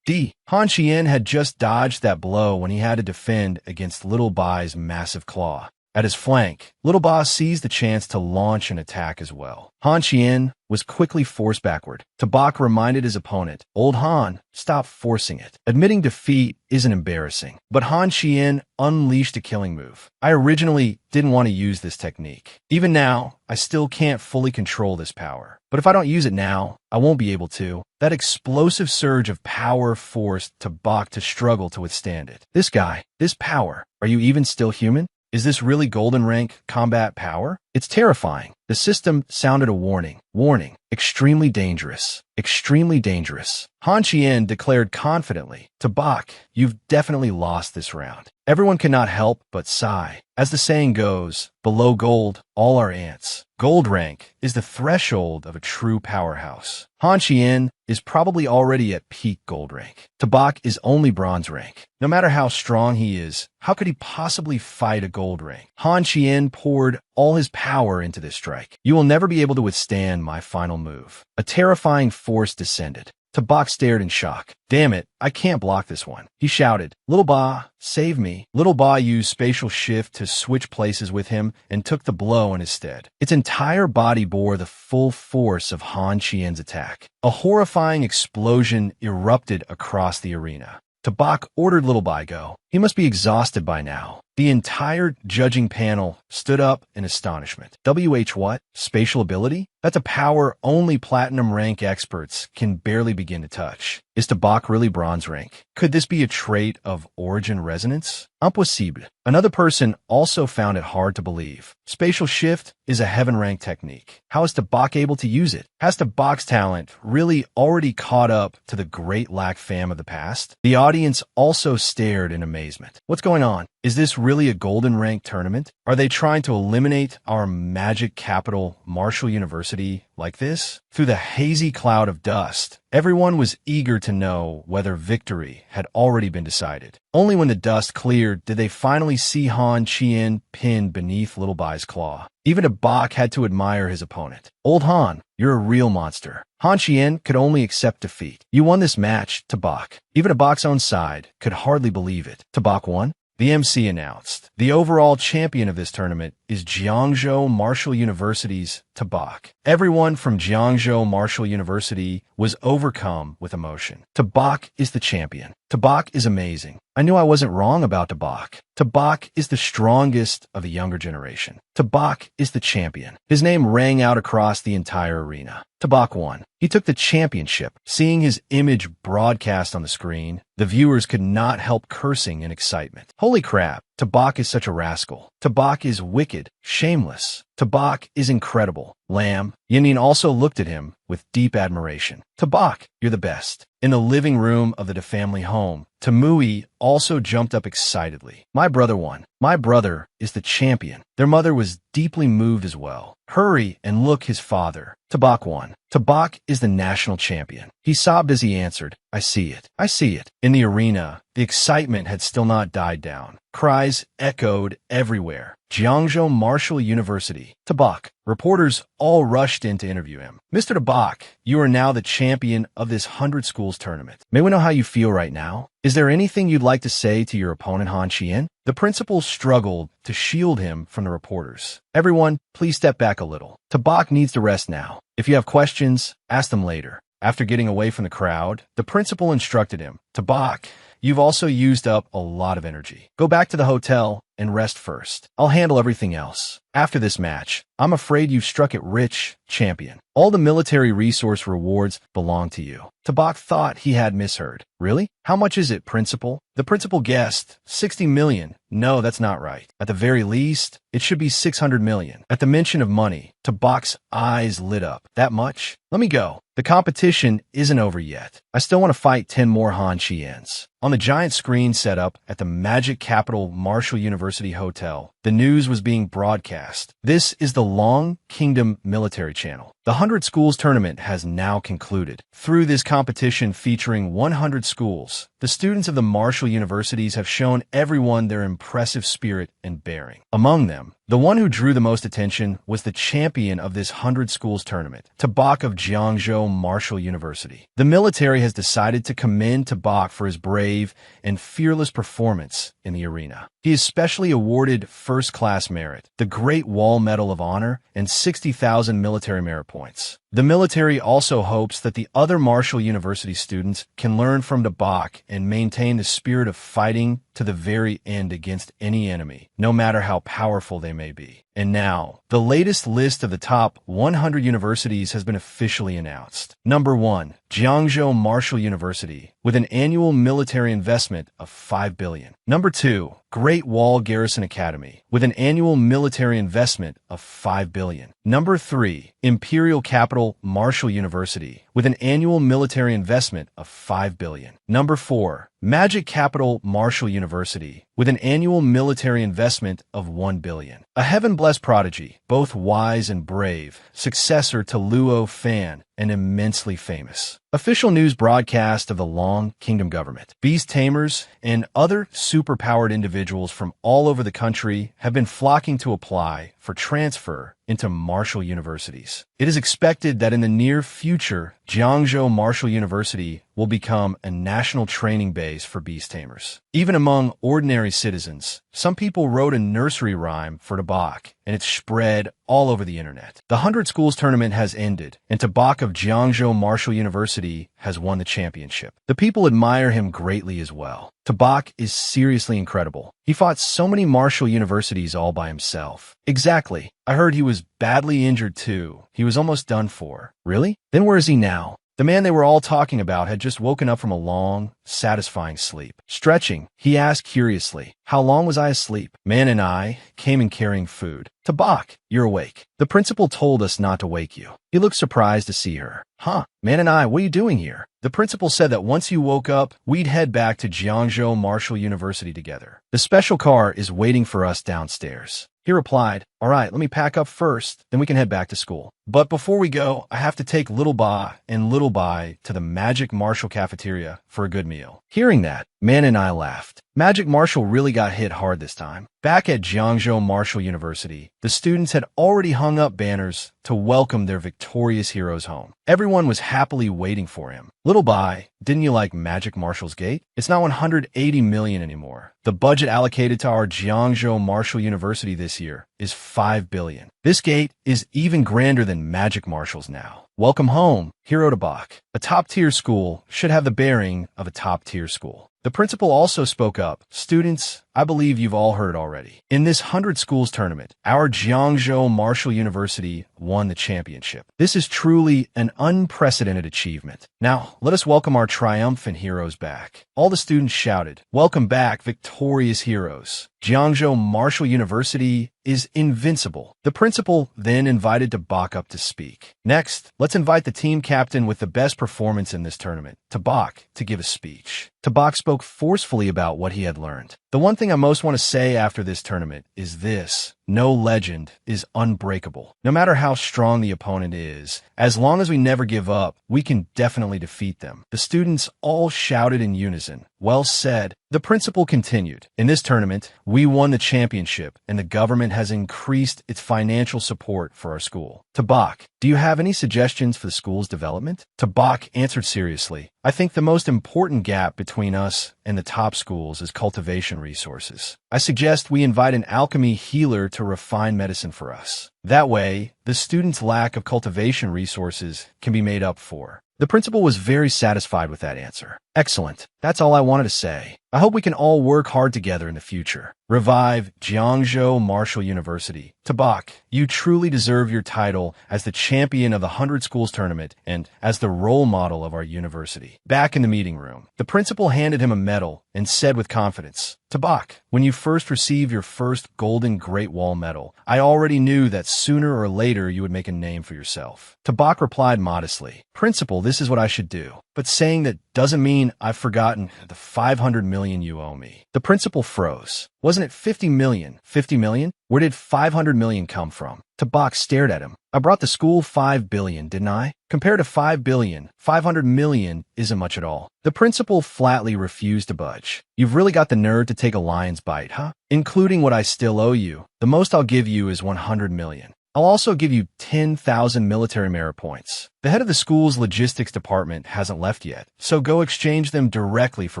Han Qian had just dodged that blow when he had to defend against Little Bai's massive claw. At his flank, Little Bai seized the chance to launch an attack as well. Han Qian was quickly forced backward. Tabak reminded his opponent, Old Han, stop forcing it. Admitting defeat isn't embarrassing, but Han Qian unleashed a killing move. I originally didn't want to use this technique. Even now, I still can't fully control this power. But if I don't use it now, I won't be able to. That explosive surge of power forced Tabak to struggle to withstand it. This guy, this power, are you even still human? Is this really golden rank combat power? It's terrifying. The system sounded a warning. Warning. Extremely dangerous. Extremely dangerous. Han Qian declared confidently, Tabak, you've definitely lost this round. Everyone cannot help but sigh. As the saying goes, below gold, all are ants. Gold rank is the threshold of a true powerhouse. Han Qian is probably already at peak gold rank. Tabak is only bronze rank. No matter how strong he is, how could he possibly fight a gold rank? Han Qian poured all his power into this strike. You will never be able to withstand my final move. A terrifying force descended. Tabak stared in shock. Damn it, I can't block this one. He shouted, Little Ba, save me. Little Ba used spatial shift to switch places with him and took the blow in his stead. Its entire body bore the full force of Han Qian's attack. A horrifying explosion erupted across the arena. Tabak ordered Little Ba go. He must be exhausted by now. The entire judging panel stood up in astonishment. What? Spatial ability? That's a power only platinum rank experts can barely begin to touch. Is Tabak really bronze rank? Could this be a trait of origin resonance? Impossible. Another person also found it hard to believe. Spatial shift is a heaven rank technique. How is Tabak able to use it? Has Tabak's talent really already caught up to the great lack fam of the past? The audience also stared in amazement. What's going on? Is this really a golden rank tournament? Are they trying to eliminate our magic capital, Marshall University, like this? Through the hazy cloud of dust, everyone was eager to know whether victory had already been decided. Only when the dust cleared did they finally see Han Qian pinned beneath Little Bai's claw. Even Tabak had to admire his opponent. Old Han, you're a real monster. Han Qian could only accept defeat. You won this match, Tabak. Even Tabak's own side could hardly believe it. Tabak won? The MC announced. The overall champion of this tournament is Jiangzhou Marshall University's Tabak. Everyone from Jiangzhou Marshall University was overcome with emotion. Tabak is the champion. Tabak is amazing. I knew I wasn't wrong about Tabak. Tabak is the strongest of the younger generation. Tabak is the champion. His name rang out across the entire arena. Tabak won. He took the championship. Seeing his image broadcast on the screen, the viewers could not help cursing in excitement. Holy crap, Tabak is such a rascal. Tabak is wicked, shameless. Tabak is incredible. Lamb. Yanin also looked at him with deep admiration. Tabak, you're the best. In the living room of the family home, Tamui also jumped up excitedly. My brother won. My brother is the champion. Their mother was deeply moved as well. Hurry and look, his father. Tabak won. Tabak is the national champion. He sobbed as he answered, I see it. I see it. In the arena, the excitement had still not died down. Cries echoed everywhere. Jiangzhou Martial University. Tabak. Reporters all rushed in to interview him. Mr. Tabak, you are now the champion of this 100 schools tournament. May we know how you feel right now? Is there anything you'd like to say to your opponent, Han Qian? The principal struggled to shield him from the reporters. Everyone, please step back a little. Tabak needs to rest now. If you have questions, ask them later. After getting away from the crowd, the principal instructed him, Tabak, you've also used up a lot of energy. Go back to the hotel and rest first. I'll handle everything else. After this match, I'm afraid you've struck it rich, champion. All the military resource rewards belong to you. Tabak thought he had misheard. Really? How much is it, principal? The principal guessed, 60 million. No, that's not right. At the very least, it should be 600 million. At the mention of money, Tabak's eyes lit up. That much? Let me go. The competition isn't over yet. I still want to fight 10 more Han Qians. On the giant screen set up at the Magic Capital Martial University Hotel, the news was being broadcast. This is the Long Kingdom Military Channel. The 100 Schools Tournament has now concluded. Through this competition featuring 100 schools, the students of the martial universities have shown everyone their impressive spirit and bearing. Among them, the one who drew the most attention was the champion of this 100 Schools Tournament, Tabak of Jiangzhou Martial University. The military has decided to commend Tabak for his brave and fearless performance in the arena. He is specially awarded first-class merit, the Great Wall Medal of Honor, and 60,000 military merit points. The military also hopes that the other martial university students can learn from Tabak and maintain the spirit of fighting to the very end against any enemy, no matter how powerful they may be. And now, the latest list of the top 100 universities has been officially announced. Number 1, Jiangzhou Martial University, with an annual military investment of $5 billion. Number 2, Great Wall Garrison Academy, with an annual military investment of $5 billion. Number 3, Imperial Capital Martial University, with an annual military investment of $5 billion. Number 4, Magic Capital Martial University, with an annual military investment of $1 billion. A heaven-blessed prodigy, both wise and brave, successor to Luo Fan, and immensely famous. Official news broadcast of the Long Kingdom government. Beast tamers and other superpowered individuals from all over the country have been flocking to apply for transfer into martial universities. It is expected that in the near future, Jiangzhou Martial University will become a national training base for beast tamers. Even among ordinary citizens, some people wrote a nursery rhyme for Tabak, and it's spread all over the internet. The 100 Schools Tournament has ended, and Tabak of Jiangzhou Martial University has won the championship. The people admire him greatly as well. Tabak is seriously incredible. He fought so many martial universities all by himself. Exactly. I heard he was badly injured too. He was almost done for. Really? Then where is he now? The man they were all talking about had just woken up from a long, satisfying sleep. Stretching, he asked curiously, how long was I asleep? Man and I came in carrying food. Tabak, you're awake. The principal told us not to wake you. He looked surprised to see her. Huh, Man and I, what are you doing here? The principal said that once you woke up, we'd head back to Jiangzhou Martial University together. The special car is waiting for us downstairs. He replied, all right, let me pack up first, then we can head back to school. But before we go, I have to take Little Ba and Little Bai to the Magic Martial cafeteria for a good meal. Hearing that, Man and I laughed. Magic Martial really got hit hard this time. Back at Jiangzhou Martial University, the students had already hung up banners to welcome their victorious heroes home. Everyone was happily waiting for him. Little Bai, didn't you like Magic Martial's gate? It's not 180 million anymore. The budget allocated to our Jiangzhou Martial University this year is 5 billion. This gate is even grander than Magic Martial's now. Welcome home, Hero Tabak. A top-tier school should have the bearing of a top-tier school. The principal also spoke up. Students, I believe you've all heard already. In this 100 schools tournament, our Jiangzhou Martial University won the championship. This is truly an unprecedented achievement. Now, let us welcome our triumphant heroes back. All the students shouted, welcome back, victorious heroes. Jiangzhou Martial University is invincible. The principal then invited Tabak up to speak. Next, let's invite the team captain with the best performance in this tournament, Tabak, to give a speech. Tabak spoke forcefully about what he had learned. The one thing I most want to say after this tournament is this: no legend is unbreakable. No matter how strong the opponent is, as long as we never give up, we can definitely defeat them. The students all shouted in unison. Well said. The principal continued. In this tournament, we won the championship, and the government has increased its financial support for our school. Tabak, do you have any suggestions for the school's development? Tabak answered seriously. I think the most important gap between us and the top schools is cultivation resources. I suggest we invite an alchemy healer to refine medicine for us. That way, the students' lack of cultivation resources can be made up for. The principal was very satisfied with that answer. Excellent. That's all I wanted to say. I hope we can all work hard together in the future. Revive Jiangzhou Martial University. Tabak, you truly deserve your title as the champion of the 100 Schools tournament and as the role model of our university. Back in the meeting room, the principal handed him a medal and said with confidence, Tabak, when you first received your first Golden Great Wall medal, I already knew that sooner or later you would make a name for yourself. Tabak replied modestly, Principal, this is what I should do. But saying that doesn't mean I've forgotten the 500 million you owe me. The principal froze. Wasn't it 50 million? 50 million? Where did 500 million come from? Tabak stared at him. I brought the school 5 billion, didn't I? Compared to 5 billion, 500 million isn't much at all. The principal flatly refused to budge. You've really got the nerve to take a lion's bite, huh? Including what I still owe you, the most I'll give you is 100 million. I'll also give you 10,000 military merit points. The head of the school's logistics department hasn't left yet, so go exchange them directly for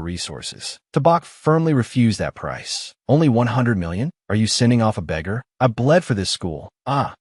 resources. Tabak firmly refused that price. Only 100 million? Are you sending off a beggar? I bled for this school.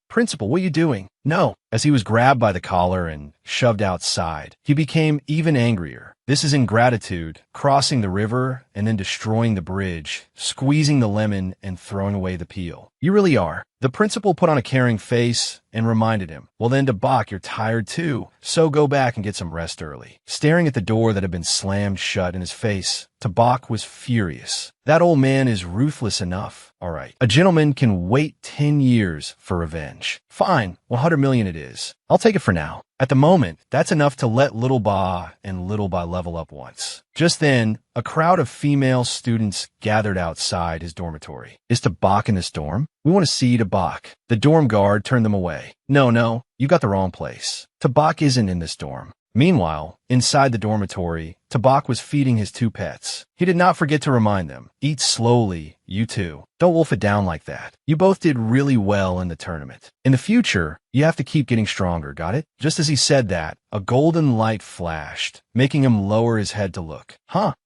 Principal, what are you doing? No. As he was grabbed by the collar and shoved outside, he became even angrier. This is ingratitude, crossing the river and then destroying the bridge, squeezing the lemon and throwing away the peel. You really are. The principal put on a caring face and reminded him, well then, Tabak, you're tired too, so go back and get some rest early. Staring at the door that had been slammed shut in his face, Tabak was furious. That old man is ruthless enough. All right. A gentleman can wait 10 years for revenge. Fine, 100 million it is. I'll take it for now. At the moment, that's enough to let Little Ba and Little Ba level up once. Just then, a crowd of female students gathered outside his dormitory. Is Tabak in this dorm? We want to see Tabak. The dorm guard turned them away. No, you got the wrong place. Tabak isn't in this dorm. Meanwhile, inside the dormitory, Tabak was feeding his 2 pets. He did not forget to remind them, eat slowly, you two. Don't wolf it down like that. You both did really well in the tournament. In the future, you have to keep getting stronger, got it? Just as he said that, a golden light flashed, making him lower his head to look.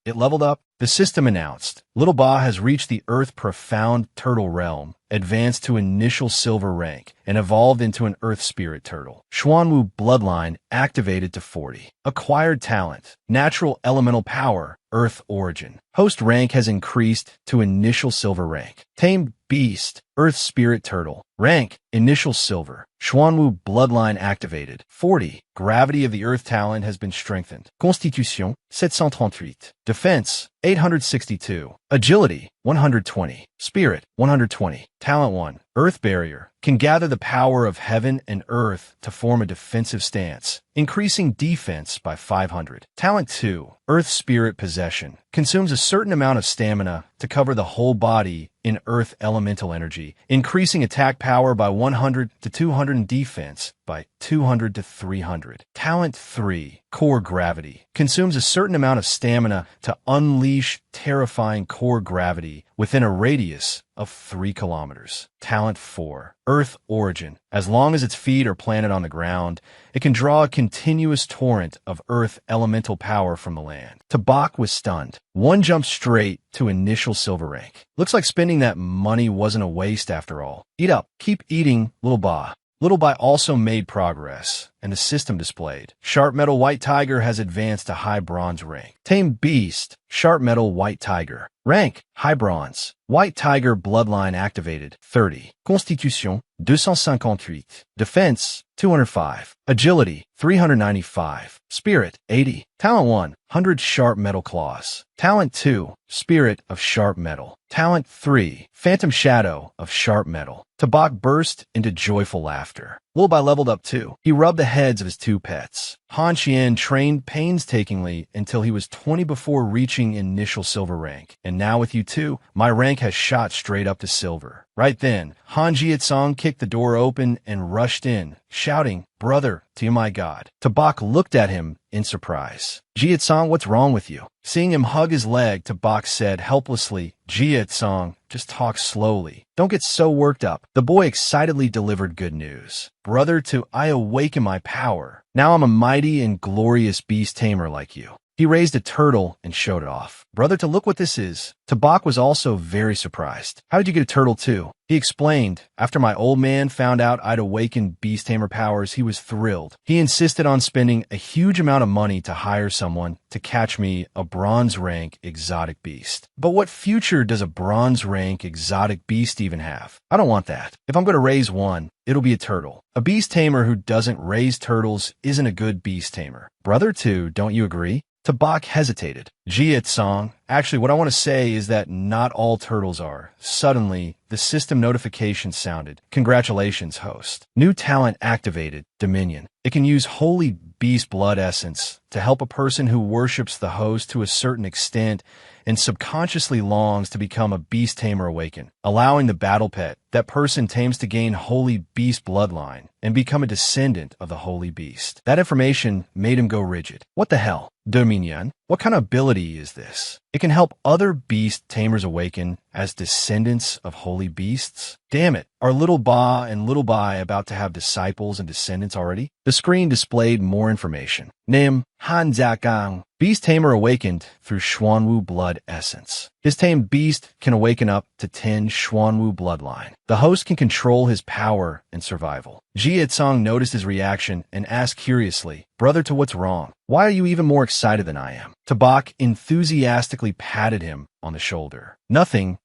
It leveled up. The system announced, Little Ba has reached the Earth Profound Turtle Realm, advanced to initial silver rank, and evolved into an Earth Spirit Turtle. Xuanwu Bloodline activated to 40. Acquired talent, natural elemental power, Earth Origin. Host rank has increased to initial silver rank. Tamed Beast, Earth Spirit Turtle. Rank, initial silver. Xuanwu Bloodline activated. 40. Gravity of the Earth talent has been strengthened. Constitution, 738. Defense, 862. Agility, 120. Spirit, 120. Talent 1. Earth Barrier. Can gather the power of heaven and earth to form a defensive stance, increasing defense by 500. Talent 2. Earth Spirit Possession. Consumes a certain amount of stamina to cover the whole body in earth elemental energy, increasing attack power by 100 to 200 and defense by 200 to 300. Talent 3. Core Gravity. Consumes a certain amount of stamina to unleash terrifying core gravity within a radius of 3 kilometers. Talent 4. Earth Origin. As long as its feet are planted on the ground, it can draw a continuous torrent of earth elemental power from the land. Tabak was stunned. One jumped straight to initial silver rank. Looks like spending that money wasn't a waste after all. Eat up. Keep eating, Little Ba. Little Ba also made progress. and the system displayed. Sharp Metal White Tiger has advanced to High Bronze rank. Tame Beast, Sharp Metal White Tiger. Rank, High Bronze. White Tiger Bloodline activated, 30. Constitution, 258. Defense, 205. Agility, 395. Spirit, 80. Talent 1, 100 Sharp Metal Claws. Talent 2, Spirit of Sharp Metal. Talent 3, Phantom Shadow of Sharp Metal. Tabak burst into joyful laughter. Lullaby leveled up too. He rubbed the heads of his two pets. Han Qian trained painstakingly until he was 20 before reaching initial silver rank. And now with you too, my rank has shot straight up to silver. Right then, Han Jietsong kicked the door open and rushed in, shouting, "Brother, to my God." Tabak looked at him in surprise. "Jietsong, what's wrong with you?" Seeing him hug his leg, Tabak said helplessly, "Jietsong, just talk slowly. Don't get so worked up." The boy excitedly delivered good news. "Brother, I awaken my power. Now I'm a mighty and glorious beast tamer like you." He raised a turtle and showed it off. "Brother, look what this is." Tabak was also very surprised. "How did you get a turtle too?" He explained, "After my old man found out I'd awakened beast tamer powers, he was thrilled. He insisted on spending a huge amount of money to hire someone to catch me a bronze rank exotic beast." "But what future does a bronze rank exotic beast even have? I don't want that. If I'm going to raise one, it'll be a turtle. A beast tamer who doesn't raise turtles isn't a good beast tamer." "Brother too, don't you agree?" Tabak hesitated. "Jietsong, actually what I want to say is that not all turtles are." Suddenly, the system notification sounded. "Congratulations, host. New talent activated, Dominion. It can use holy beast blood essence to help a person who worships the host to a certain extent and subconsciously longs to become a beast tamer awaken, allowing the battle pet that person tames to gain holy beast bloodline and become a descendant of the holy beast." That information made him go rigid. What the hell? Dominion? What kind of ability is this? It can help other beast tamers awaken as descendants of holy beasts? Damn it, are Little Ba and Little Bai about to have disciples and descendants already? The screen displayed more information. Nim, Han Jiakang, beast tamer awakened through Xuanwu blood essence. His tamed beast can awaken up to 10 Xuanwu bloodline. The host can control his power and survival. Jietsong noticed his reaction and asked curiously, "Brother, what's wrong? Why are you even more excited than I am?" Tabak enthusiastically patted him on the shoulder. Nothing,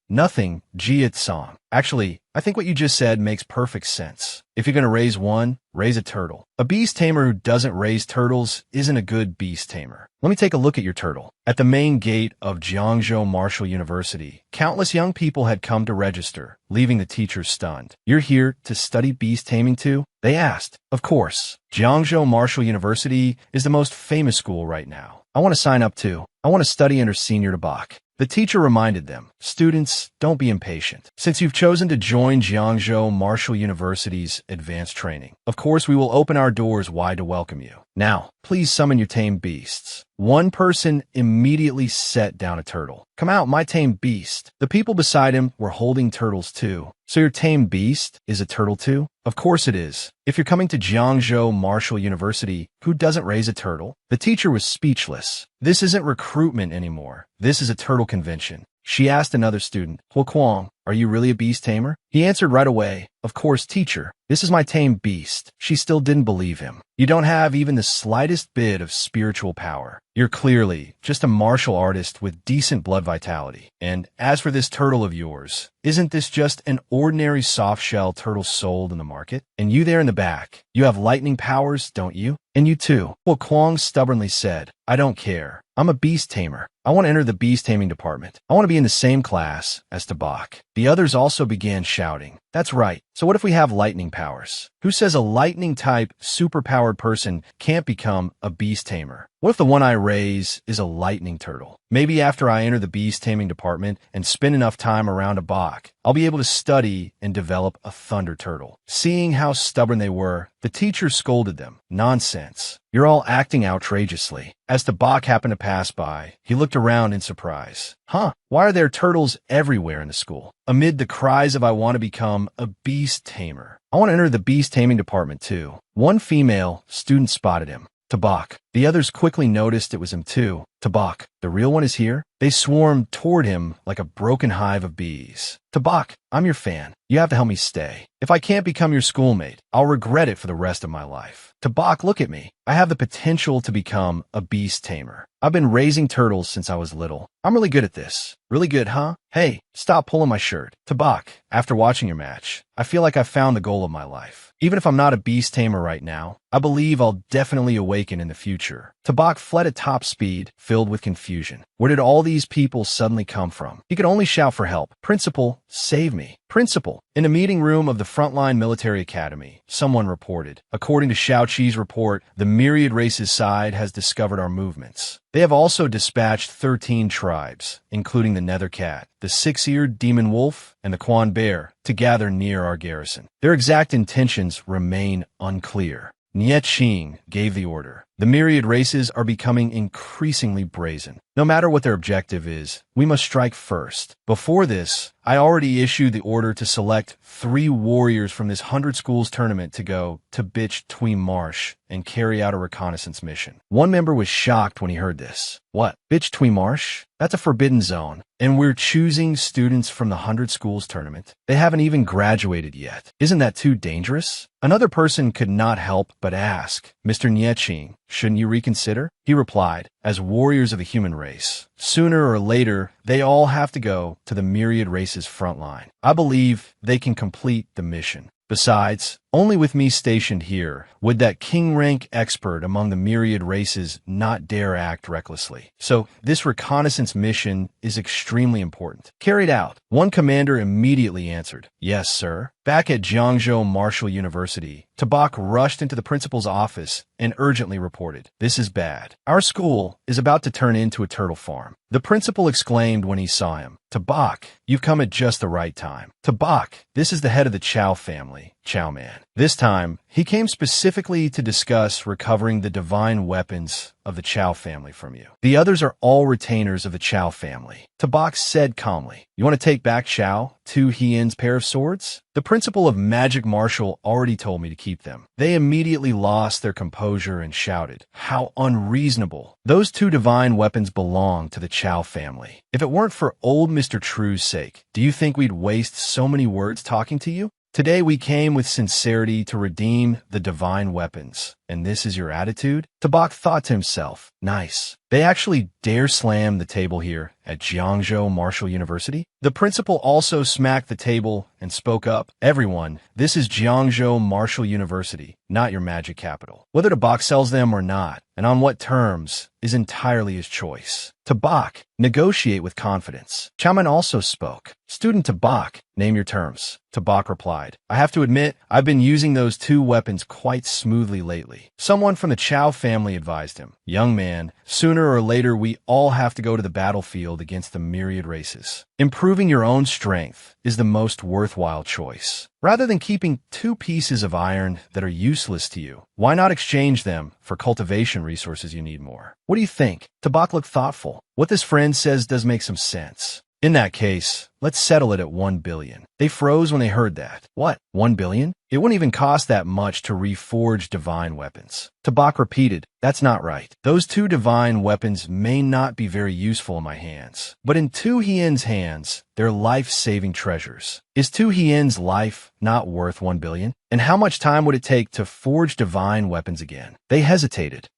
Jietsong. Actually, I think what you just said makes perfect sense. If you're going to raise one, raise a turtle. A beast tamer who doesn't raise turtles isn't a good beast tamer. Let me take a look at your turtle. At the main gate of Jiangzhou Martial University, countless young people had come to register, leaving the teachers stunned. "You're here to study beast taming too?" they asked. "Of course. Jiangzhou Martial University is the most famous school right now. I want to sign up too. I want to study under Senior Tabak." The teacher reminded them, "Students, don't be impatient. Since you've chosen to join Jiangzhou Martial University's advanced training, of course we will open our doors wide to welcome you. Now, please summon your tame beasts." One person immediately set down a turtle. "Come out, my tame beast." The people beside him were holding turtles too. "So your tame beast is a turtle too?" "Of course it is. If you're coming to Jiangzhou Martial University, who doesn't raise a turtle?" The teacher was speechless. This isn't recruitment anymore. This is a turtle convention. She asked another student, "Huoquang, are you really a beast tamer?" He answered right away, "Of course, teacher. This is my tame beast." She still didn't believe him. "You don't have even the slightest bit of spiritual power. You're clearly just a martial artist with decent blood vitality. And as for this turtle of yours, isn't this just an ordinary soft-shell turtle sold in the market? And you there in the back, you have lightning powers, don't you? And you too." Huoquang stubbornly said, "I don't care. I'm a beast tamer. I want to enter the beast taming department. I want to be in the same class as Tabak." The others also began shouting, "That's right. So what if we have lightning powers? Who says a lightning-type, superpowered person can't become a beast tamer? What if the one I raise is a lightning turtle? Maybe after I enter the beast taming department and spend enough time around a Bach, I'll be able to study and develop a thunder turtle." Seeing how stubborn they were, the teacher scolded them. "Nonsense. You're all acting outrageously." As the Bach happened to pass by, he looked around in surprise. "Huh, why are there turtles everywhere in the school?" Amid the cries of "I want to become a beast tamer. I want to enter the beast taming department too," one female student spotted him. Tabak. The others quickly noticed it was him too. "Tabak, the real one is here?" They swarmed toward him like a broken hive of bees. "Tabak, I'm your fan. You have to help me stay. If I can't become your schoolmate, I'll regret it for the rest of my life." Tabak, look at me. I have the potential to become a beast tamer. I've been raising turtles since I was little. I'm really good at this. Really good, huh? Hey, stop pulling my shirt. Tabak, after watching your match, I feel like I found the goal of my life. Even if I'm not a beast tamer right now, I believe I'll definitely awaken in the future. Tabak fled at top speed, filled with confusion. Where did all these people suddenly come from? He could only shout for help. Principal, save me. Principal. In a meeting room of the Frontline Military Academy, someone reported. According to Xiaoqi's report, the myriad races side has discovered our movements. They have also dispatched 13 tribes, including the Nether Cat, the Six-Eared Demon Wolf, and the Quan Bear, to gather near our garrison. Their exact intentions remain unclear. Nie Qing gave the order. The myriad races are becoming increasingly brazen. No matter what their objective is, we must strike first. Before this, I already issued the order to select 3 warriors from this 100 schools tournament to go to Bitch Tween Marsh and carry out a reconnaissance mission. One member was shocked when he heard this. What? Bitch Tween Marsh? That's a forbidden zone. And we're choosing students from the 100 schools tournament. They haven't even graduated yet. Isn't that too dangerous? Another person could not help but ask, Mr. Nie Qing, shouldn't you reconsider? He replied, as warriors of the human race, sooner or later, they all have to go to the myriad races front line. I believe they can complete the mission. Besides, only with me stationed here would that king-rank expert among the myriad races not dare act recklessly. So, this reconnaissance mission is extremely important. Carried out. One commander immediately answered, Yes, sir. Back at Jiangzhou Martial University, Tabak rushed into the principal's office and urgently reported, This is bad. Our school is about to turn into a turtle farm. The principal exclaimed when he saw him, Tabak, you've come at just the right time. Tabak, this is the head of the Chow family, Chow Man. This time, he came specifically to discuss recovering the divine weapons of the Chow family from you. The others are all retainers of the Chow family. Tabak said calmly, You want to take back Chow, Tu Hien's pair of swords? The principal of Magic Martial already told me to keep them. They immediately lost their composure and shouted, How unreasonable. Those 2 divine weapons belong to the Chow family. If it weren't for old Mr. True's sake, do you think we'd waste so many words talking to you? Today we came with sincerity to redeem the divine weapons. And this is your attitude? Tabak thought to himself, Nice. They actually dare slam the table here at Jiangzhou Martial University? The principal also smacked the table and spoke up. Everyone, this is Jiangzhou Martial University, not your magic capital. Whether Tabak sells them or not, and on what terms, is entirely his choice. Tabak, negotiate with confidence. Chaman also spoke. Student Tabak, name your terms. Tabak replied, I have to admit, I've been using those 2 weapons quite smoothly lately. Someone from the Chow family advised him, Young man, sooner or later we all have to go to the battlefield against the myriad races. Improving your own strength is the most worthwhile choice. Rather than keeping 2 pieces of iron that are useless to you, why not exchange them for cultivation resources you need more? What do you think? Tabak looked thoughtful. What this friend says does make some sense. In that case, let's settle it at 1 billion. They froze when they heard that. What? 1 billion? It wouldn't even cost that much to reforge divine weapons. Tabak repeated, That's not right. Those 2 divine weapons may not be very useful in my hands, but in Tu Hien's hands, they're life-saving treasures. Is Tu Hien's life not worth 1 billion? And how much time would it take to forge divine weapons again? They hesitated.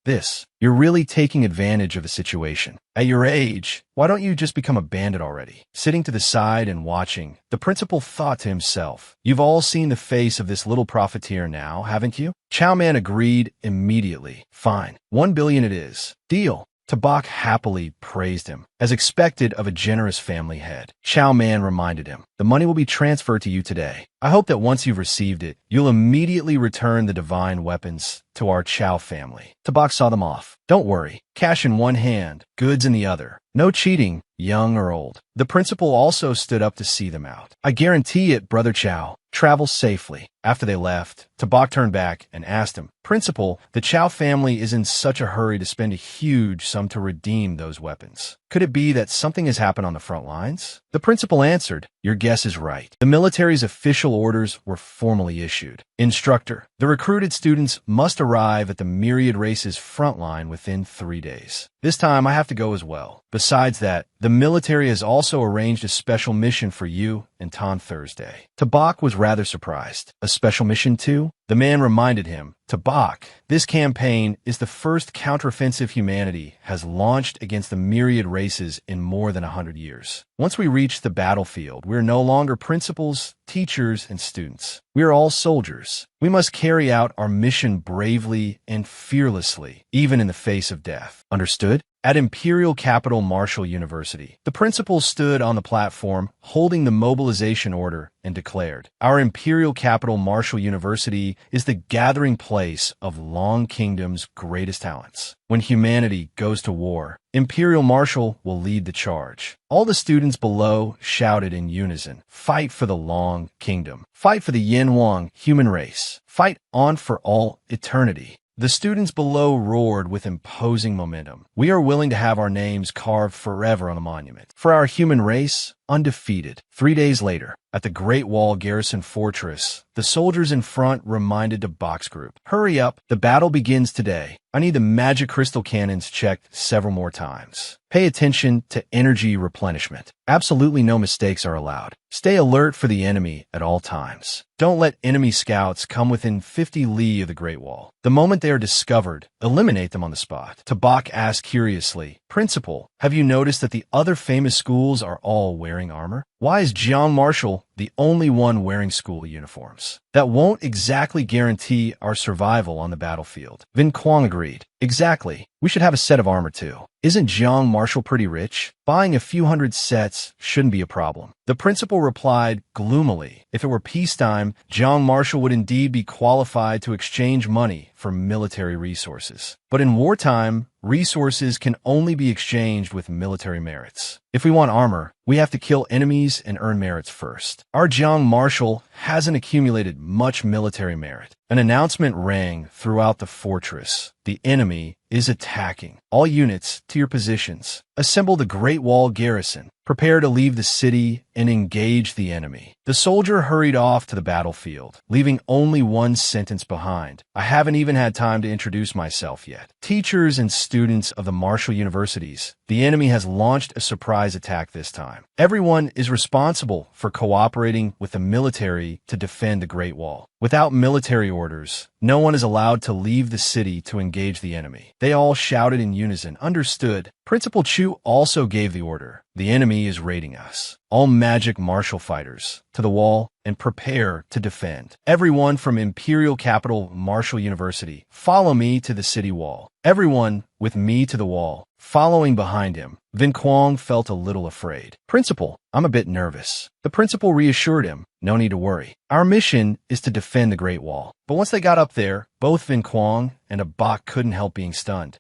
You're really taking advantage of the situation. At your age, why don't you just become a bandit already? Sitting to the side and watching, the principal thought to himself, You've all seen the face of this little profiteer now, haven't you? Chow Man agreed immediately. Fine. 1 billion it is. Deal. Tabak happily praised him, as expected of a generous family head. Chow Man reminded him, The money will be transferred to you today. I hope that once you've received it, you'll immediately return the divine weapons to our Chow family. Tabak saw them off. Don't worry. Cash in one hand, goods in the other. No cheating, young or old. The principal also stood up to see them out. I guarantee it, Brother Chow. Travel safely. After they left, Tabak turned back and asked him, Principal, the Chow family is in such a hurry to spend a huge sum to redeem those weapons. Could it be that something has happened on the front lines? The principal answered, Your guess is right. The military's official orders were formally issued. Instructor, the recruited students must arrive at the myriad race's front line within 3 days. This time I have to go as well. Besides that, the military has also arranged a special mission for you and on Thursday. Tabak was rather surprised. A special mission too? The man reminded him, to Bach. This campaign is the first counteroffensive humanity has launched against the myriad races in more than 100 years. Once we reach the battlefield, we are no longer principals, teachers, and students. We are all soldiers. We must carry out our mission bravely and fearlessly, even in the face of death. Understood? At Imperial Capital Marshall University, the principal stood on the platform holding the mobilization order and declared, "Our Imperial Capital Marshall University is the gathering place of Long Kingdom's greatest talents. When humanity goes to war, Imperial Marshall will lead the charge." All the students below shouted in unison, "Fight for the Long Kingdom. Fight for the Yin-Wang human race. Fight on for all eternity." The students below roared with imposing momentum. "We are willing to have our names carved forever on the monument. For our human race, undefeated." 3 days later, at the Great Wall Garrison Fortress, the soldiers in front reminded the Box Group, "Hurry up, the battle begins today. I need the magic crystal cannons checked several more times. Pay attention to energy replenishment. Absolutely no mistakes are allowed. Stay alert for the enemy at all times. Don't let enemy scouts come within 50 li of the Great Wall. The moment they are discovered, eliminate them on the spot." Tabak asked curiously, "Principal, have you noticed that the other famous schools are all wearing armor? Why is Jiang Marshall the only one wearing school uniforms? That won't exactly guarantee our survival on the battlefield." Vin Quang agreed. "Exactly. We should have a set of armor too. Isn't Jiang Marshall pretty rich? Buying a few hundred sets shouldn't be a problem." The principal replied gloomily, "If it were peacetime, Jiang Marshall would indeed be qualified to exchange money for military resources. But in wartime, resources can only be exchanged with military merits. If we want armor, we have to kill enemies and earn merits first. Our Jiang Marshall hasn't accumulated much military merit." An announcement rang throughout the fortress. "The enemy is attacking. All units to your positions. Assemble the Great Wall garrison. Prepare to leave the city and engage the enemy." The soldier hurried off to the battlefield, leaving only one sentence behind. "I haven't even had time to introduce myself yet. Teachers and students of the Marshall Universities, the enemy has launched a surprise attack this time. Everyone is responsible for cooperating with the military to defend the Great Wall. Without military orders, no one is allowed to leave the city to engage the enemy." They all shouted in unison, "Understood." Principal Chu also gave the order, "The enemy is raiding us. All magic martial fighters, to the wall and prepare to defend. Everyone from Imperial Capital Marshall University, follow me to the city wall. Everyone with me to the wall." Following behind him, Vin Quang felt a little afraid. "Principal, I'm a bit nervous." The principal reassured him, "No need to worry. Our mission is to defend the Great Wall." But once they got up there, both Vin Quang and Abak couldn't help being stunned.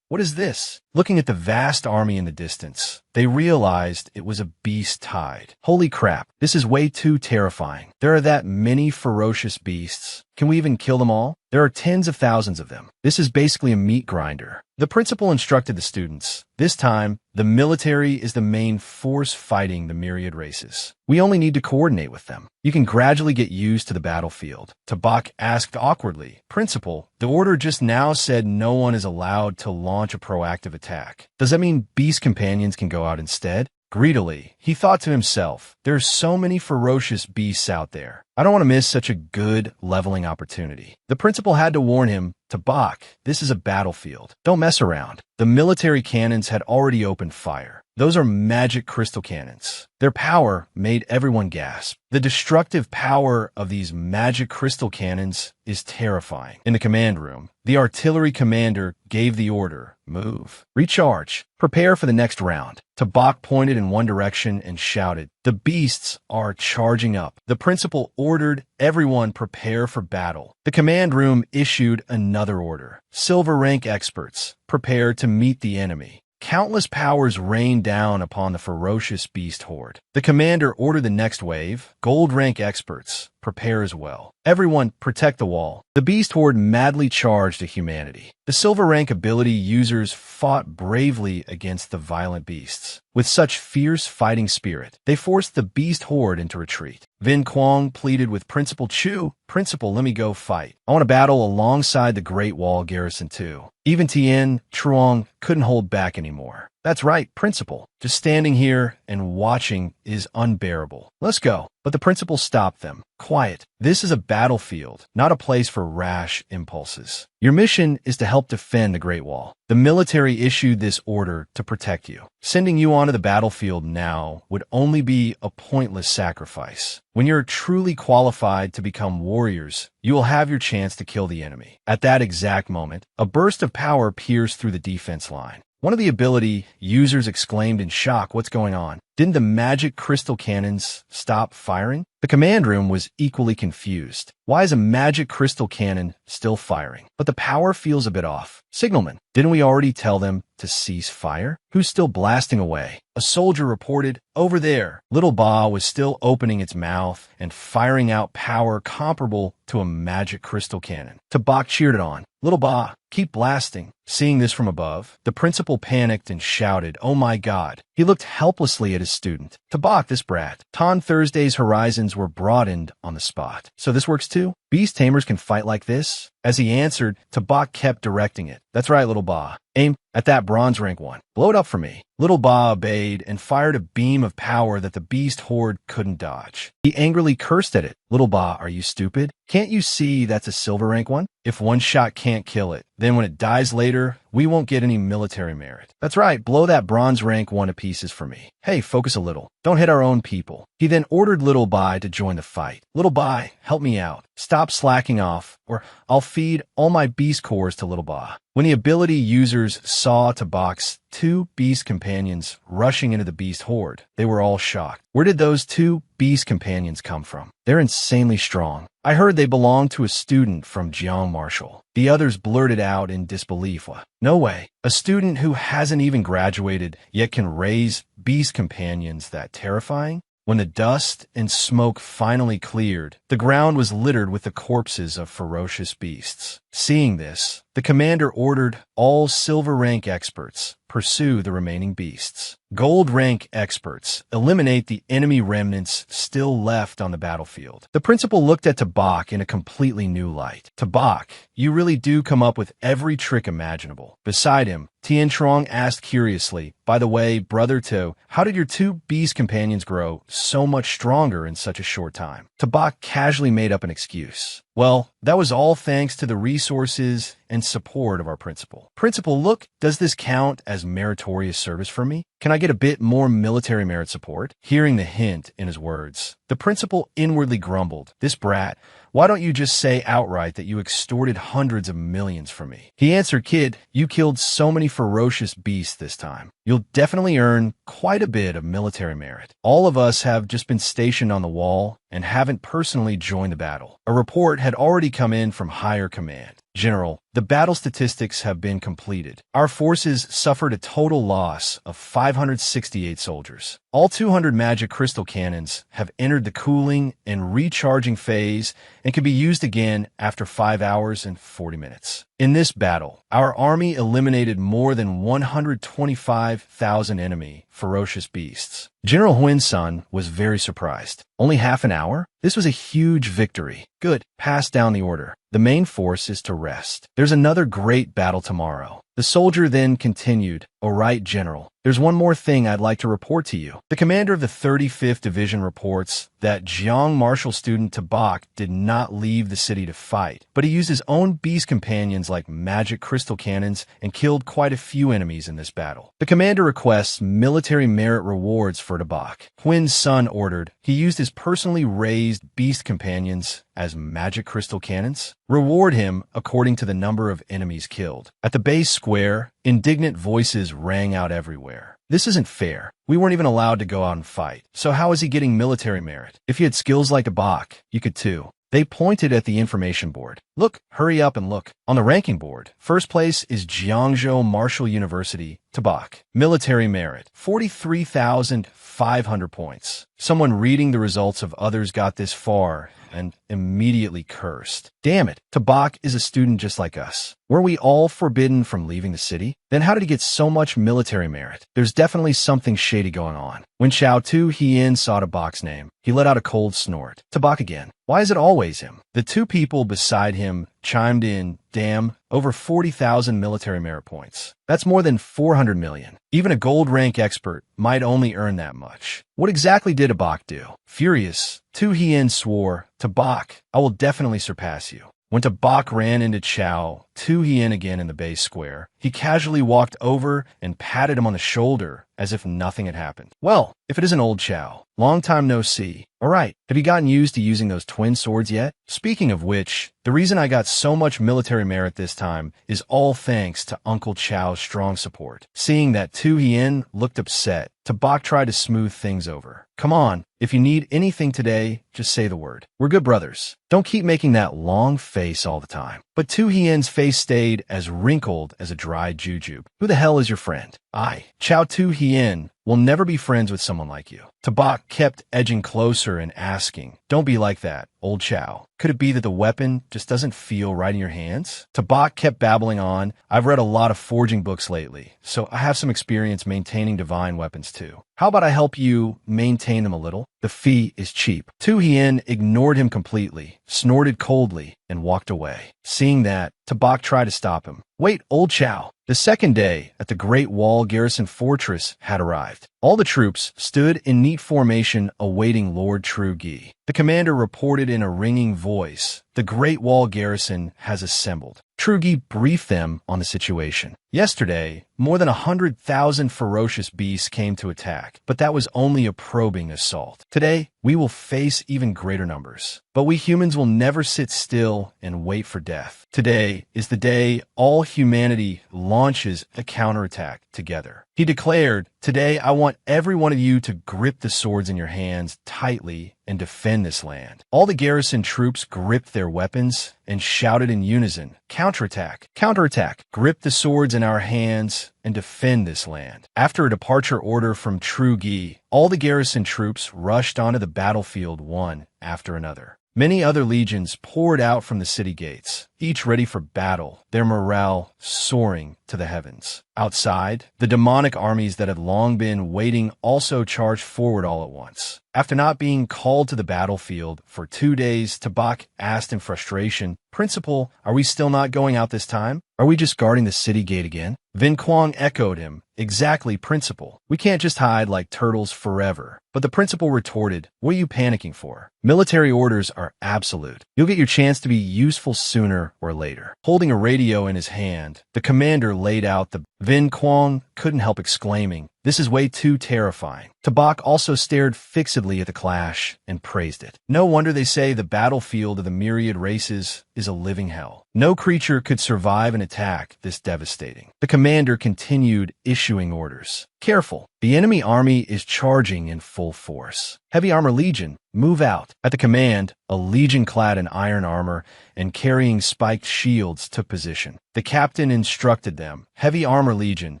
What is this?" Looking at the vast army in the distance, they realized it was a beast tide. "Holy crap, this is way too terrifying. There are that many ferocious beasts. Can we even kill them all? There are tens of thousands of them. This is basically a meat grinder." The principal instructed the students, "This time, the military is the main force fighting the myriad races. We only need to coordinate with them. You can gradually get used to the battlefield." Tabak asked awkwardly, "Principal, the order just now said no one is allowed to launch a proactive attack. Does that mean beast companions can go out instead?" Greedily, he thought to himself, "There's so many ferocious beasts out there. I don't want to miss such a good leveling opportunity." The principal had to warn him, "Tabak, this is a battlefield. Don't mess around." The military cannons had already opened fire. Those are magic crystal cannons. Their power made everyone gasp. The destructive power of these magic crystal cannons is terrifying. In the command room, the artillery commander gave the order, "Move. Recharge. Prepare for the next round." Tabak pointed in one direction and shouted, "The beasts are charging up." The principal ordered everyone prepare for battle. The command room issued another order, "Silver rank experts, prepare to meet the enemy." Countless powers rained down upon the ferocious beast horde. The commander ordered the next wave, "Gold rank experts, prepare as well. Everyone protect the wall." The beast horde madly charged at humanity. The silver rank ability users fought bravely against the violent beasts. With such fierce fighting spirit, they forced the beast horde into retreat. Vin Quang pleaded with Principal Chu, "Principal, let me go fight. I want to battle alongside the Great Wall garrison too." Even Tien Truong couldn't hold back anymore. That's right, principal. Just standing here and watching is unbearable. Let's go. But the principal stopped them. Quiet. This is a battlefield, not a place for rash impulses. Your mission is to help defend the Great Wall. The military issued this order to protect you. Sending you onto the battlefield now would only be a pointless sacrifice. When you're truly qualified to become warriors, you will have your chance to kill the enemy. At that exact moment, a burst of power pierced through the defense line. One of the ability users exclaimed in shock, "What's going on? Didn't the magic crystal cannons stop firing?" The command room was equally confused. Why is a magic crystal cannon still firing? But the power feels a bit off. Signalman, didn't we already tell them to cease fire? Who's still blasting away? A soldier reported, "Over there." Little Ba was still opening its mouth and firing out power comparable to a magic crystal cannon. Tabak cheered it on. "Little Ba, keep blasting." Seeing this from above, the principal panicked and shouted, "Oh my God." He looked helplessly at his student. "Tabak, this brat." Ton Thursday's horizons were broadened on the spot. "So this works too? Beast tamers can fight like this?" As he answered, Tabak kept directing it. "That's right, Little Ba. Aim at that bronze rank one. Blow it up for me." Little Ba obeyed and fired a beam of power that the beast horde couldn't dodge. He angrily cursed at it. "Little Ba, are you stupid? Can't you see that's a silver rank one? If one shot can't kill it, then when it dies later, we won't get any military merit." "That's right, blow that bronze rank one to pieces for me." "Hey, focus a little. Don't hit our own people." He then ordered Little Ba to join the fight. "Little Ba, help me out. Stop slacking off, or I'll feed all my beast cores to Little Ba." When the ability users saw Tabak's two beast companions rushing into the beast horde, they were all shocked. Where did those two beast companions come from? They're insanely strong. I heard they belonged to a student from Jiang Marshall. The others blurted out in disbelief. "No way. A student who hasn't even graduated yet can raise beast companions that terrifying?" When the dust and smoke finally cleared, the ground was littered with the corpses of ferocious beasts. Seeing this, the commander ordered all silver rank experts pursue the remaining beasts. Gold rank experts eliminate the enemy remnants still left on the battlefield. The principal looked at Tabak in a completely new light. "Tabak, you really do come up with every trick imaginable." Beside him, Tien Trong asked curiously, "By the way, Brother To, how did your two beast companions grow so much stronger in such a short time?" Tabak casually made up an excuse. "Well, that was all thanks to the resources and support of our principal." "Principal, look, does this count as meritorious service for me? Can I get a bit more military merit support?" Hearing the hint in his words, the principal inwardly grumbled, "This brat, why don't you just say outright that you extorted hundreds of millions from me?" He answered, "Kid, you killed so many ferocious beasts this time. You'll definitely earn quite a bit of military merit. All of us have just been stationed on the wall and haven't personally joined the battle." A report had already come in from higher command. "General, the battle statistics have been completed. Our forces suffered a total loss of 568 soldiers. All 200 magic crystal cannons have entered the cooling and recharging phase and can be used again after 5 hours and 40 minutes. In this battle, our army eliminated more than 125,000 enemy ferocious beasts." General Huinsun was very surprised. "Only half an hour? This was a huge victory. Good. Pass down the order. The main force is to rest. There's another great battle tomorrow." The soldier then continued, "All right, General. There's one more thing I'd like to report to you. The commander of the 35th Division reports that Jiang Marshall student Tabak did not leave the city to fight, but he used his own beast companions like magic crystal cannons and killed quite a few enemies in this battle. The commander requests military merit rewards for Tabak." Huin's son ordered, "He used his personally raised beast companions as magic crystal cannons. Reward him according to the number of enemies killed." At the base square, indignant voices rang out everywhere. "This isn't fair. We weren't even allowed to go out and fight. So how is he getting military merit? If he had skills like Tabak, you could too." They pointed at the information board. "Look, hurry up and look. On the ranking board, first place is Jiangzhou Marshall University, Tabak. Military merit, 43,500 points. Someone reading the results of others got this far and immediately cursed. Damn it, Tabak is a student just like us. Were we all forbidden from leaving the city? Then how did he get so much military merit? There's definitely something shady going on." When Xiao Tu Hien saw Tabak's name, he let out a cold snort. "Tabak again. Why is it always him?" The two people beside him chimed in, damn, over 40,000 military merit points. That's more than 400 million. Even a gold rank expert might only earn that much. What exactly did Abak do? Furious, Tu Hien swore, Tabak, I will definitely surpass you. When Tabak ran into Chao, Tu Hien again in the base square, he casually walked over and patted him on the shoulder as if nothing had happened. Well, if it isn't old Chao, long time no see. All right, have you gotten used to using those twin swords yet? Speaking of which, the reason I got so much military merit this time is all thanks to Uncle Chao's strong support. Seeing that Tu Hien looked upset, Tabak tried to smooth things over. Come on, if you need anything today, just say the word. We're good brothers. Don't keep making that long face all the time. But Tu Hien's face stayed as wrinkled as a dried jujube. Who the hell is your friend? I, Chao Tu Hien, will never be friends with someone like you. Tabak kept edging closer and asking, don't be like that, old Chao. Could it be that the weapon just doesn't feel right in your hands? Tabak kept babbling on. I've read a lot of forging books lately, so I have some experience maintaining divine weapons too. How about I help you maintain them a little? The fee is cheap. Tu Hien ignored him completely, snorted coldly, and walked away. Seeing that, Tabak tried to stop him. Wait, old Chao. The second day at the Great Wall Garrison Fortress had arrived. All the troops stood in neat formation awaiting Lord Tru Gi. The commander reported in a ringing voice, the Great Wall Garrison has assembled. Tru Gi briefed them on the situation. Yesterday, more than 100,000 ferocious beasts came to attack, but that was only a probing assault. Today, we will face even greater numbers. But we humans will never sit still and wait for death. Today is the day all humanity launches a counterattack together. He declared, today I want every one of you to grip the swords in your hands tightly and defend this land. All the garrison troops gripped their weapons and shouted in unison, counterattack, counterattack, grip the swords in our hands and defend this land. After a departure order from Tru Gi, all the garrison troops rushed onto the battlefield one after another. Many other legions poured out from the city gates, each ready for battle, their morale soaring to the heavens. Outside, the demonic armies that had long been waiting also charged forward all at once. After not being called to the battlefield for 2 days, Tabak asked in frustration, Principal, are we still not going out this time? Are we just guarding the city gate again? Vin Quang echoed him, exactly, Principal. We can't just hide like turtles forever. But the principal retorted, what are you panicking for? Military orders are absolute. You'll get your chance to be useful sooner or later. Holding a radio in his hand, the commander laid out the Vin Quang couldn't help exclaiming, this is way too terrifying. Tabak also stared fixedly at the clash and praised it. No wonder they say the battlefield of the myriad races is a living hell. No creature could survive an attack this devastating. The commander continued issuing orders. Careful, the enemy army is charging in full force. Heavy Armor Legion, move out. At the command, a legion clad in iron armor and carrying spiked shields took position. The captain instructed them, Heavy Armor Legion,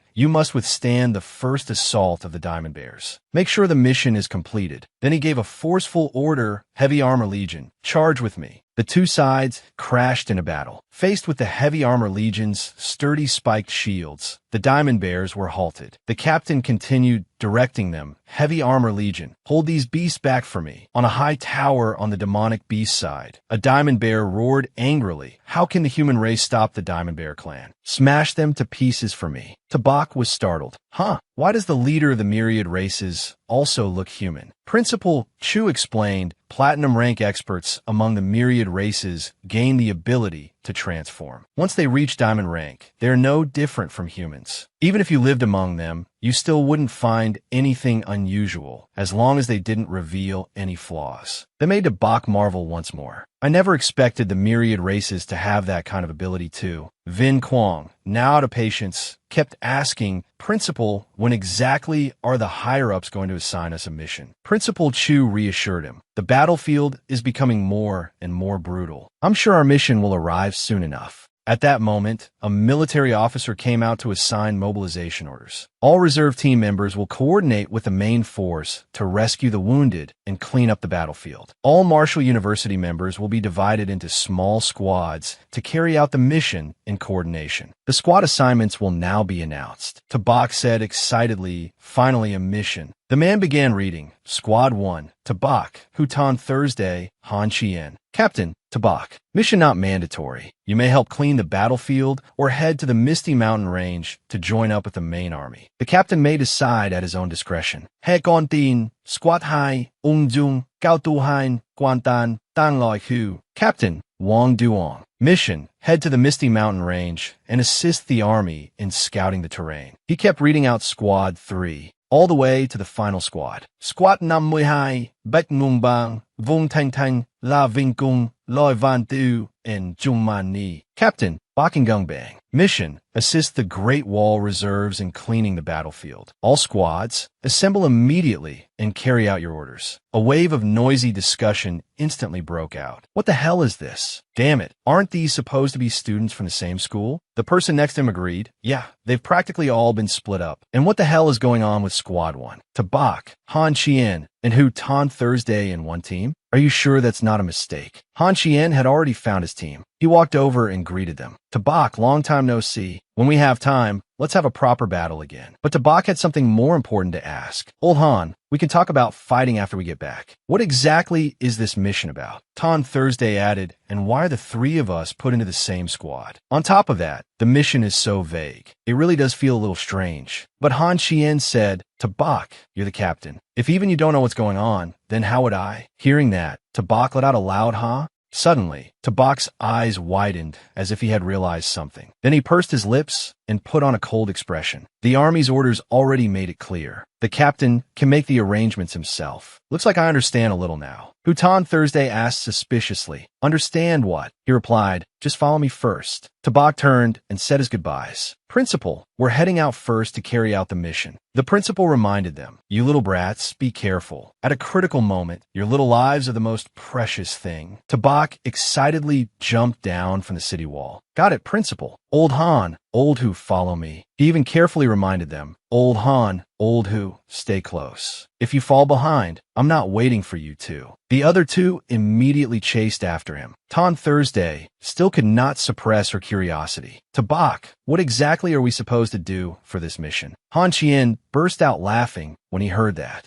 you must withstand the first assault of the Diamond Bears. Make sure the mission is completed. Then he gave a forceful order, Heavy Armor Legion, charge with me. The two sides crashed in a battle. Faced with the Heavy Armor Legion's sturdy spiked shields, the Diamond Bears were halted. The captain continued directing them, Heavy Armor Legion, hold these beasts back for me. On a high tower on the demonic beast side, a Diamond Bear roared angrily, how can the human race stop the Diamond Bear clan? Smash them to pieces for me. Tabak was startled. Huh, why does the leader of the myriad races also look human? Principal Chu explained, platinum rank experts among the myriad races gain the ability to transform. Once they reach diamond rank, they're no different from humans. Even if you lived among them, you still wouldn't find anything unusual, as long as they didn't reveal any flaws. They made Tabak marvel once more. I never expected the myriad races to have that kind of ability too. Vin Quang, now out of patience, kept asking, Principal, when exactly are the higher-ups going to assign us a mission? Principal Chu reassured him. The battlefield is becoming more and more brutal. I'm sure our mission will arrive soon enough. At that moment, a military officer came out to assign mobilization orders. All reserve team members will coordinate with the main force to rescue the wounded and clean up the battlefield. All Marshall University members will be divided into small squads to carry out the mission in coordination. The squad assignments will now be announced. Tabak said excitedly, finally a mission. The man began reading. Squad 1, Tabak, Hutan Thursday, Han Chien. Captain, Tabak. Mission not mandatory. You may help clean the battlefield or head to the Misty Mountain Range to join up with the main army. The captain may decide at his own discretion. He kon tin, Squad Hai, Dung, Gao Tu Hain, Guantan, Dang Loi Hu. Captain, Wang Duong. Mission, head to the Misty Mountain Range and assist the army in scouting the terrain. He kept reading out Squad 3, all the way to the final squad. Squad Nam Mui Hai, Bek Nung Bang, Vung Tang Tang, La Ving Kung, Loi Van Du, and Jung Man Ni. Captain, Bakingung Bang. Mission, assist the Great Wall Reserves in cleaning the battlefield. All squads, assemble immediately and carry out your orders. A wave of noisy discussion instantly broke out. What the hell is this? Damn it, aren't these supposed to be students from the same school? The person next to him agreed. Yeah, they've practically all been split up. And what the hell is going on with Squad 1? Tabak, Han Chien, and Hutan Thursday in one team? Are you sure that's not a mistake? Han Chien had already found his team. He walked over and greeted them. Tabak, long time no see. When we have time, let's have a proper battle again. But Tabak had something more important to ask. Old Han, we can talk about fighting after we get back. What exactly is this mission about? Tan Thursday added, and why are the three of us put into the same squad? On top of that, the mission is so vague. It really does feel a little strange. But Han Chien said, Tabak, you're the captain. If even you don't know what's going on, then how would I? Hearing that, Tabak let out a loud ha. Suddenly, Tabak's eyes widened as if he had realized something. Then he pursed his lips and put on a cold expression. The army's orders already made it clear. The captain can make the arrangements himself. Looks like I understand a little now. Hutan Thursday asked suspiciously, Understand what? He replied, Just follow me first. Tabak turned and said his goodbyes. Principal, we're heading out first to carry out the mission. The principal reminded them, You little brats, be careful. At a critical moment, your little lives are the most precious thing. Tabak excitedly jumped down from the city wall. Got it, principal. Old Han, old who, follow me. He even carefully reminded them, Old Han, old who, stay close. If you fall behind, I'm not waiting for you to. The other two immediately chased after him. Tan Thursday still could not suppress her curiosity. Tabak, what exactly are we supposed to do for this mission? Han Chien burst out laughing when he heard that.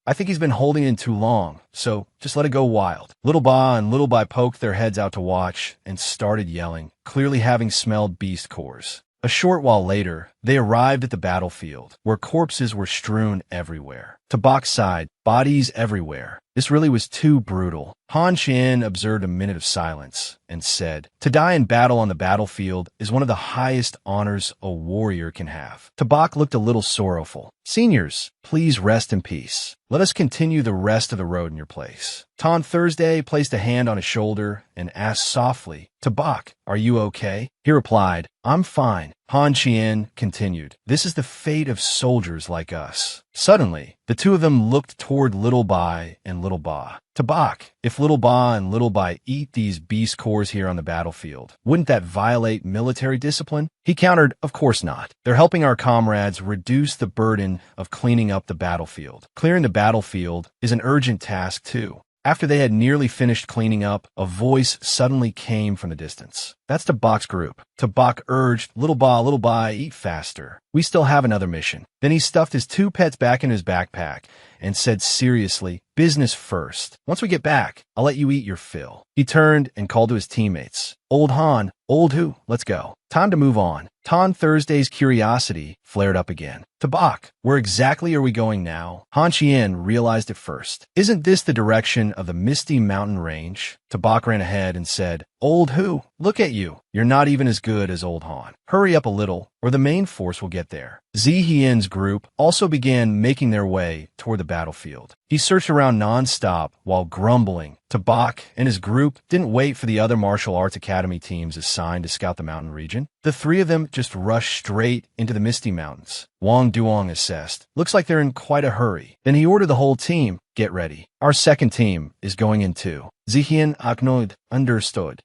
I think he's been holding in too long, so just let it go wild. Little Ba and Little Bai poked their heads out to watch and started yelling, clearly having smelled beast cores. A short while later, they arrived at the battlefield, where corpses were strewn everywhere. Tabak sighed, bodies everywhere. This really was too brutal. Han Chien observed a minute of silence and said, To die in battle on the battlefield is one of the highest honors a warrior can have. Tabak looked a little sorrowful. Seniors, please rest in peace. Let us continue the rest of the road in your place. Tan Thursday placed a hand on his shoulder and asked softly, Tabak, are you okay? He replied, I'm fine. Han Chien continued, This is the fate of soldiers like us. Suddenly, the two of them looked toward Little Bai and Little Ba. Tabak, if Little Ba and Little Bai eat these beast cores here on the battlefield, wouldn't that violate military discipline? He countered, Of course not. They're helping our comrades reduce the burden of cleaning up the battlefield. Clearing the battlefield is an urgent task too. After they had nearly finished cleaning up, a voice suddenly came from the distance. That's Tabak's group. Tabak urged, Little Bai, eat faster. We still have another mission. Then he stuffed his two pets back in his backpack and said seriously, Business first. Once we get back, I'll let you eat your fill. He turned and called to his teammates. Old Han, old who, let's go. Time to move on. Tan Thursday's curiosity flared up again. Tabak, where exactly are we going now? Han Chien realized it first. Isn't this the direction of the Misty Mountain Range? Tabak ran ahead and said, Old who? Look at you. You're not even as good as Old Han. Hurry up a little, or the main force will get there. Zihien's group also began making their way toward the battlefield. He searched around non-stop while grumbling. Tabak and his group didn't wait for the other martial arts academy teams assigned to scout the mountain region. The three of them just rushed straight into the Misty Mountains. Wang Duong assessed. Looks like they're in quite a hurry. Then he ordered the whole team, get ready. Our second team is going in too. Zihien acknowledged, understood.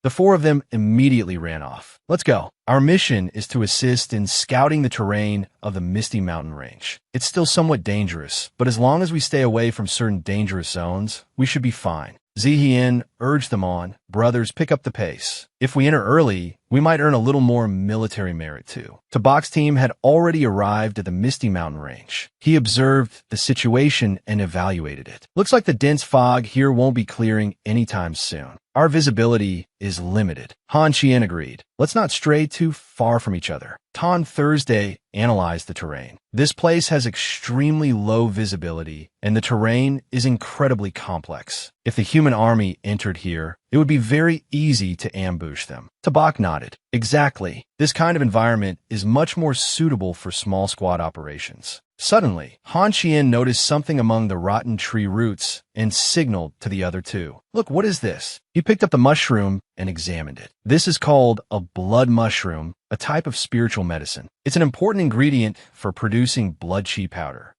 The four of them immediately ran off. Let's go. Our mission is to assist in scouting the terrain of the Misty Mountain Range. It's still somewhat dangerous, but as long as we stay away from certain dangerous zones, we should be fine. Zihien urged them on. Brothers, pick up the pace. If we enter early, we might earn a little more military merit too. Tabak's team had already arrived at the Misty Mountain range. He observed the situation and evaluated it. Looks like the dense fog here won't be clearing anytime soon. Our visibility is limited. Han Qian agreed. Let's not stray too far from each other. Tan Thursday analyzed the terrain. This place has extremely low visibility, and the terrain is incredibly complex. If the human army entered here, it would be very easy to ambush them. Tabak nodded. Exactly. This kind of environment is much more suitable for small squad operations. Suddenly, Han Qian noticed something among the rotten tree roots and signaled to the other two. Look, what is this? He picked up the mushroom and examined it. This is called a blood mushroom, a type of spiritual medicine. It's an important ingredient for producing blood chi powder.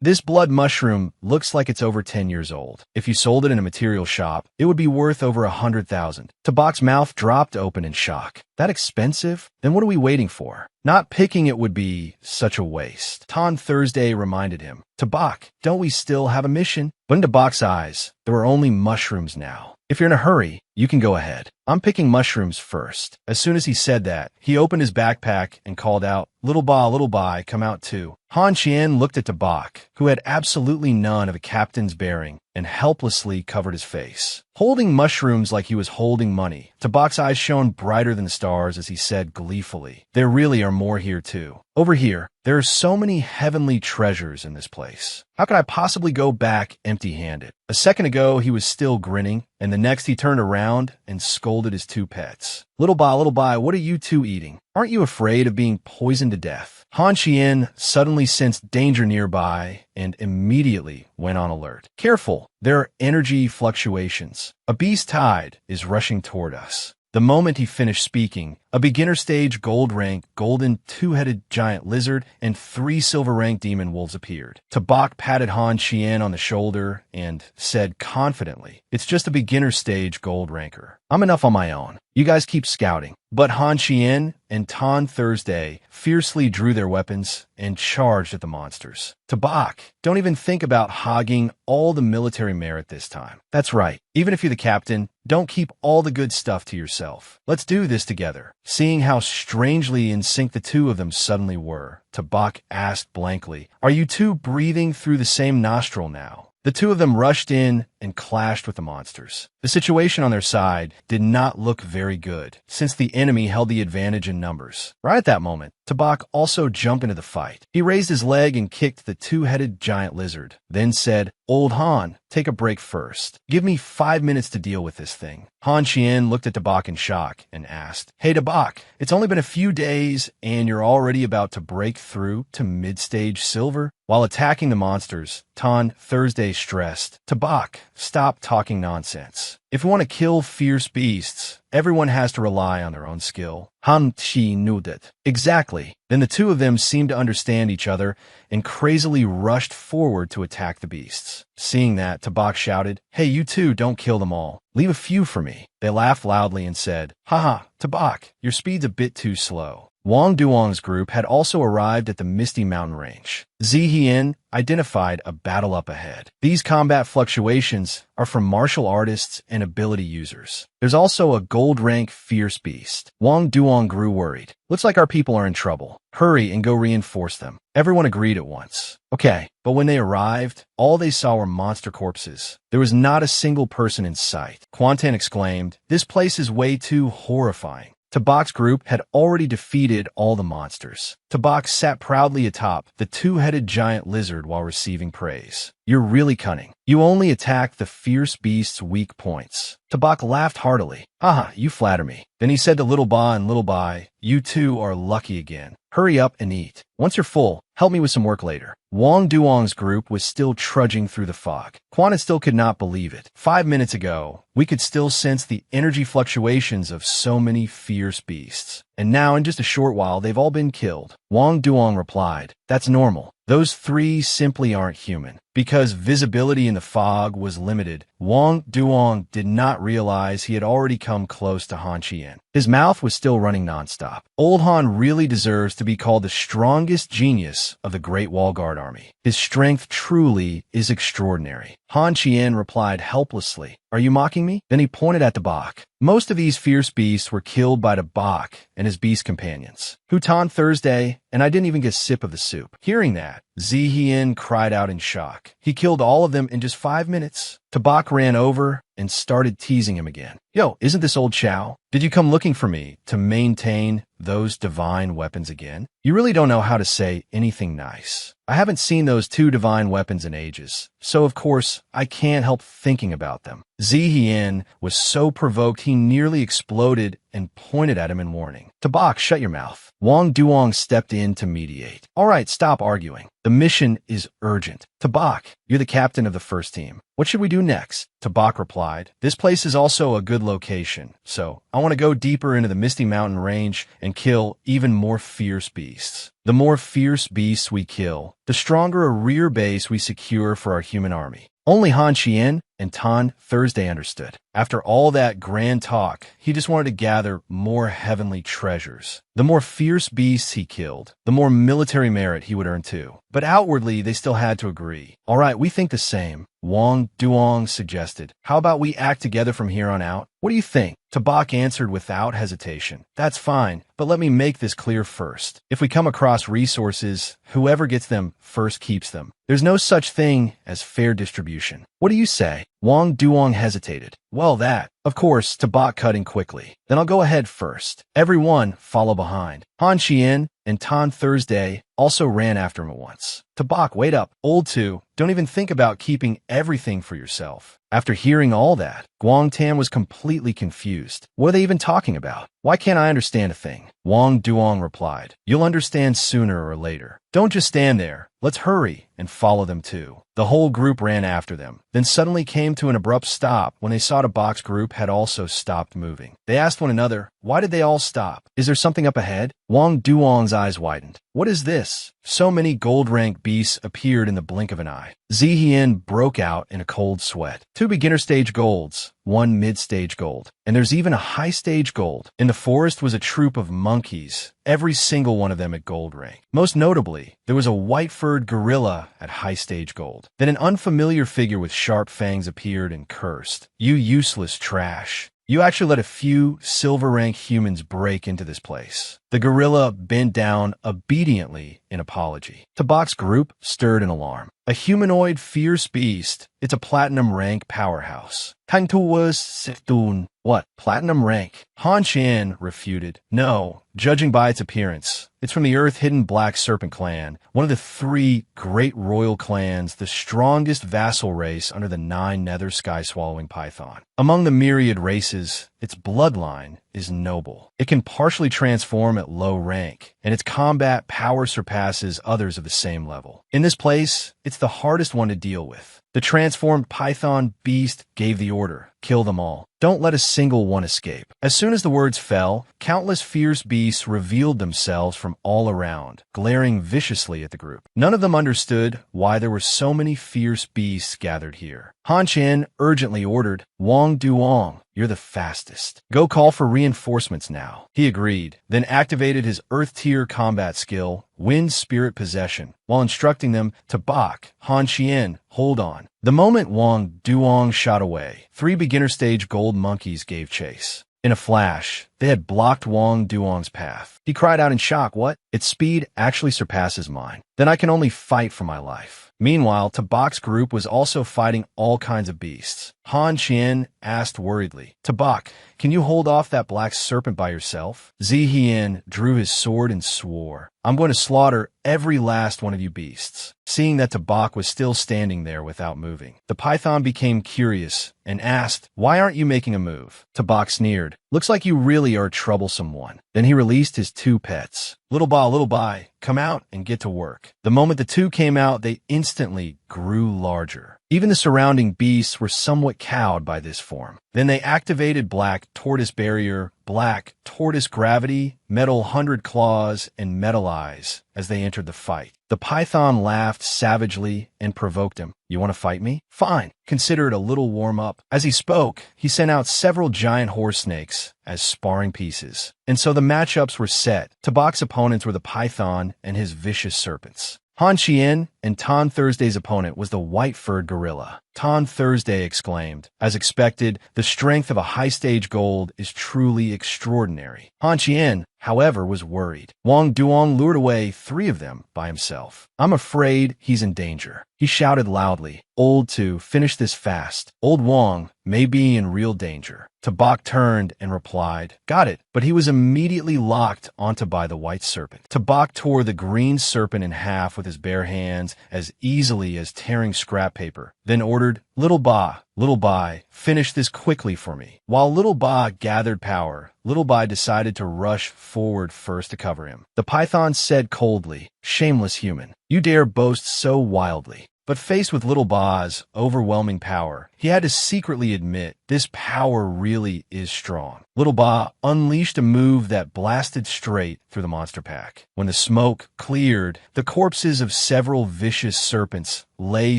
This blood mushroom looks like it's over 10 years old. If you sold it in a material shop, it would be worth over 100,000. Tabak's mouth dropped open in shock. That expensive? Then what are we waiting for? Not picking it would be such a waste. Tan Thursday reminded him. Tabak, don't we still have a mission? But in Tabak's eyes, there were only mushrooms now. If you're in a hurry, you can go ahead. I'm picking mushrooms first. As soon as he said that, he opened his backpack and called out, Little Ba, come out too. Han Qian looked at Tabak, who had absolutely none of a captain's bearing, and helplessly covered his face. Holding mushrooms like he was holding money, Tabak's eyes shone brighter than the stars as he said gleefully, There really are more here too. Over here, there are so many heavenly treasures in this place. How could I possibly go back empty-handed? A second ago, he was still grinning, and the next he turned around and scolded his two pets. Little Ba, what are you two eating? Aren't you afraid of being poisoned to death? Han Qian suddenly sensed danger nearby and immediately went on alert. Careful, there are energy fluctuations. A beast tide is rushing toward us. The moment he finished speaking, a beginner stage gold rank, golden two-headed giant lizard, and 3 silver rank demon wolves appeared. Tabak patted Han Qian on the shoulder and said confidently, It's just a beginner stage gold ranker. I'm enough on my own. You guys keep scouting. But Han Qian and Tan Thursday fiercely drew their weapons and charged at the monsters. Tabak, don't even think about hogging all the military merit this time. That's right. Even if you're the captain, don't keep all the good stuff to yourself. Let's do this together. Seeing how strangely in sync the two of them suddenly were, Tabak asked blankly, Are you two breathing through the same nostril now? The two of them rushed in and clashed with the monsters. The situation on their side did not look very good, since the enemy held the advantage in numbers. Right at that moment, Tabak also jumped into the fight. He raised his leg and kicked the two-headed giant lizard, then said, Old Han, take a break first. Give me 5 minutes to deal with this thing. Han Qian looked at Tabak in shock and asked, Hey Tabak, it's only been a few days and you're already about to break through to mid-stage silver? While attacking the monsters, Tan Thursday stressed, Tabak, stop talking nonsense. If you want to kill fierce beasts, everyone has to rely on their own skill. Han Qi nodded. Exactly. Then the two of them seemed to understand each other and crazily rushed forward to attack the beasts. Seeing that, Tabak shouted, Hey, you two, don't kill them all. Leave a few for me. They laughed loudly and said, Haha, Tabak, your speed's a bit too slow. Wang Duong's group had also arrived at the Misty Mountain range. Zihian identified a battle up ahead. These combat fluctuations are from martial artists and ability users. There's also a gold rank fierce beast. Wang Duong grew worried. Looks like our people are in trouble. Hurry and go reinforce them. Everyone agreed at once. Okay, but when they arrived, all they saw were monster corpses. There was not a single person in sight. Quantan exclaimed, This place is way too horrifying. Tabak's group had already defeated all the monsters. Tabak sat proudly atop the two-headed giant lizard while receiving praise. You're really cunning. You only attack the fierce beast's weak points. Tabak laughed heartily. Haha, you flatter me. Then he said to Little Ba and Little Bai, You two are lucky again. Hurry up and eat. Once you're full, help me with some work later. Wang Duong's group was still trudging through the fog. Quan still could not believe it. 5 minutes ago, we could still sense the energy fluctuations of so many fierce beasts. And now, in just a short while, they've all been killed. Wang Duong replied, That's normal. Those 3 simply aren't human. Because visibility in the fog was limited, Wang Duong did not realize he had already come close to Han Qian. His mouth was still running nonstop. Old Han really deserves to be called the strongest genius of the Great Wall Guard Army. His strength truly is extraordinary. Han Qian replied helplessly, Are you mocking me? Then he pointed at Tabak. Most of these fierce beasts were killed by Tabak and his beast companions, who taunt Thursday, and I didn't even get a sip of the soup. Hearing that, Zihian cried out in shock. He killed all of them in just 5 minutes. Tabak ran over and started teasing him again. Yo, isn't this old Chow? Did you come looking for me to maintain those divine weapons again? You really don't know how to say anything nice. I haven't seen those 2 divine weapons in ages, so of course, I can't help thinking about them. Zihian was so provoked he nearly exploded and pointed at him in warning. Tabak, shut your mouth. Wang Duong stepped in to mediate. All right, stop arguing. The mission is urgent. Tabak, you're the captain of the first team. What should we do next? Tabak replied, this place is also a good location, so I want to go deeper into the Misty Mountain range and kill even more fierce beasts. The more fierce beasts we kill, the stronger a rear base we secure for our human army. Only Han Qian and Tan Thursday understood. After all that grand talk, he just wanted to gather more heavenly treasures. The more fierce beasts he killed, the more military merit he would earn too. But outwardly, they still had to agree. All right, we think the same. Wang Duong suggested. How about we act together from here on out? What do you think? Tabak answered without hesitation. That's fine, but let me make this clear first. If we come across resources, whoever gets them first keeps them. There's no such thing as fair distribution. What do you say? Wang Duong hesitated. Well, that. Of course, Tabak cut in quickly. Then I'll go ahead first. Everyone follow behind. Han Qian and Tan Thursday also ran after him at once. Tabak, wait up. Old two, don't even think about keeping everything for yourself. After hearing all that, Guangtan was completely confused. What are they even talking about? Why can't I understand a thing? Wang Duong replied. You'll understand sooner or later. Don't just stand there. Let's hurry and follow them too. The whole group ran after them, then suddenly came to an abrupt stop when they saw Tabak's group had also stopped moving. They asked one another, why did they all stop? Is there something up ahead? Wang Duong's eyes widened. What is this? So many gold-rank beasts appeared in the blink of an eye. Zihian broke out in a cold sweat. 2 beginner-stage golds, 1 mid-stage gold, and there's even a high-stage gold. In the forest was a troop of monkeys, every single one of them at gold rank. Most notably, there was a white-furred gorilla at high-stage gold. Then an unfamiliar figure with sharp fangs appeared and cursed. You useless trash. You actually let a few silver-rank humans break into this place. The gorilla bent down obediently in apology. Tabak's group stirred in alarm. A humanoid fierce beast. It's a platinum rank powerhouse. Tantuwas Siftun. What? Platinum rank? Han Qian refuted. No, judging by its appearance. It's from the Earth-Hidden Black Serpent clan, one of the 3 great royal clans, the strongest vassal race under the 9 nether sky-swallowing python. Among the myriad races, its bloodline is noble. It can partially transform at low rank, and its combat power surpasses others of the same level. In this place, it's the hardest one to deal with. The transformed python beast gave the order. Kill them all. Don't let a single one escape. As soon as the words fell, countless fierce beasts revealed themselves from all around, glaring viciously at the group. None of them understood why there were so many fierce beasts gathered here. Han Qian urgently ordered, Wang Duong, you're the fastest. Go call for reinforcements now. He agreed, then activated his Earth-tier combat skill, Wind Spirit Possession, while instructing them to Bak, Han Qian, hold on. The moment Wang Duong shot away, 3 beginner-stage gold monkeys gave chase. In a flash, they had blocked Wang Duong's path. He cried out in shock, what? Its speed actually surpasses mine. Then I can only fight for my life. Meanwhile, Tabak's group was also fighting all kinds of beasts. Han Qian asked worriedly, Tabak, can you hold off that black serpent by yourself? Zihian drew his sword and swore, I'm going to slaughter every last one of you beasts. Seeing that Tabak was still standing there without moving, the python became curious and asked, why aren't you making a move? Tabak sneered, looks like you really are a troublesome one. Then he released his 2 pets. Little Bai, come out and get to work. The moment the 2 came out, they instantly grew larger. Even the surrounding beasts were somewhat cowed by this form. Then they activated Black Tortoise Barrier, Black Tortoise Gravity, Metal 100 Claws, and Metal Eyes as they entered the fight. The python laughed savagely and provoked him. You want to fight me? Fine. Consider it a little warm-up. As he spoke, he sent out several giant horse snakes as sparring pieces. And so the matchups were set. Tabak's opponents were the python and his vicious serpents. Han Qian and Tan Thursday's opponent was the white-furred gorilla. Tan Thursday exclaimed. As expected, the strength of a high-stage gold is truly extraordinary. Han Qian, however, was worried. Wang Duong lured away 3 of them by himself. I'm afraid he's in danger. He shouted loudly. Old Two, finish this fast. Old Wang may be in real danger. Tabak turned and replied, got it, but he was immediately locked onto by the white serpent. Tabak tore the green serpent in half with his bare hands as easily as tearing scrap paper, then ordered, Little Bai, finish this quickly for me. While Little Ba gathered power, Little Bai decided to rush forward first to cover him. The python said coldly, shameless human, you dare boast so wildly. But faced with Little Ba's overwhelming power, he had to secretly admit this power really is strong. Little Ba unleashed a move that blasted straight through the monster pack. When the smoke cleared, the corpses of several vicious serpents lay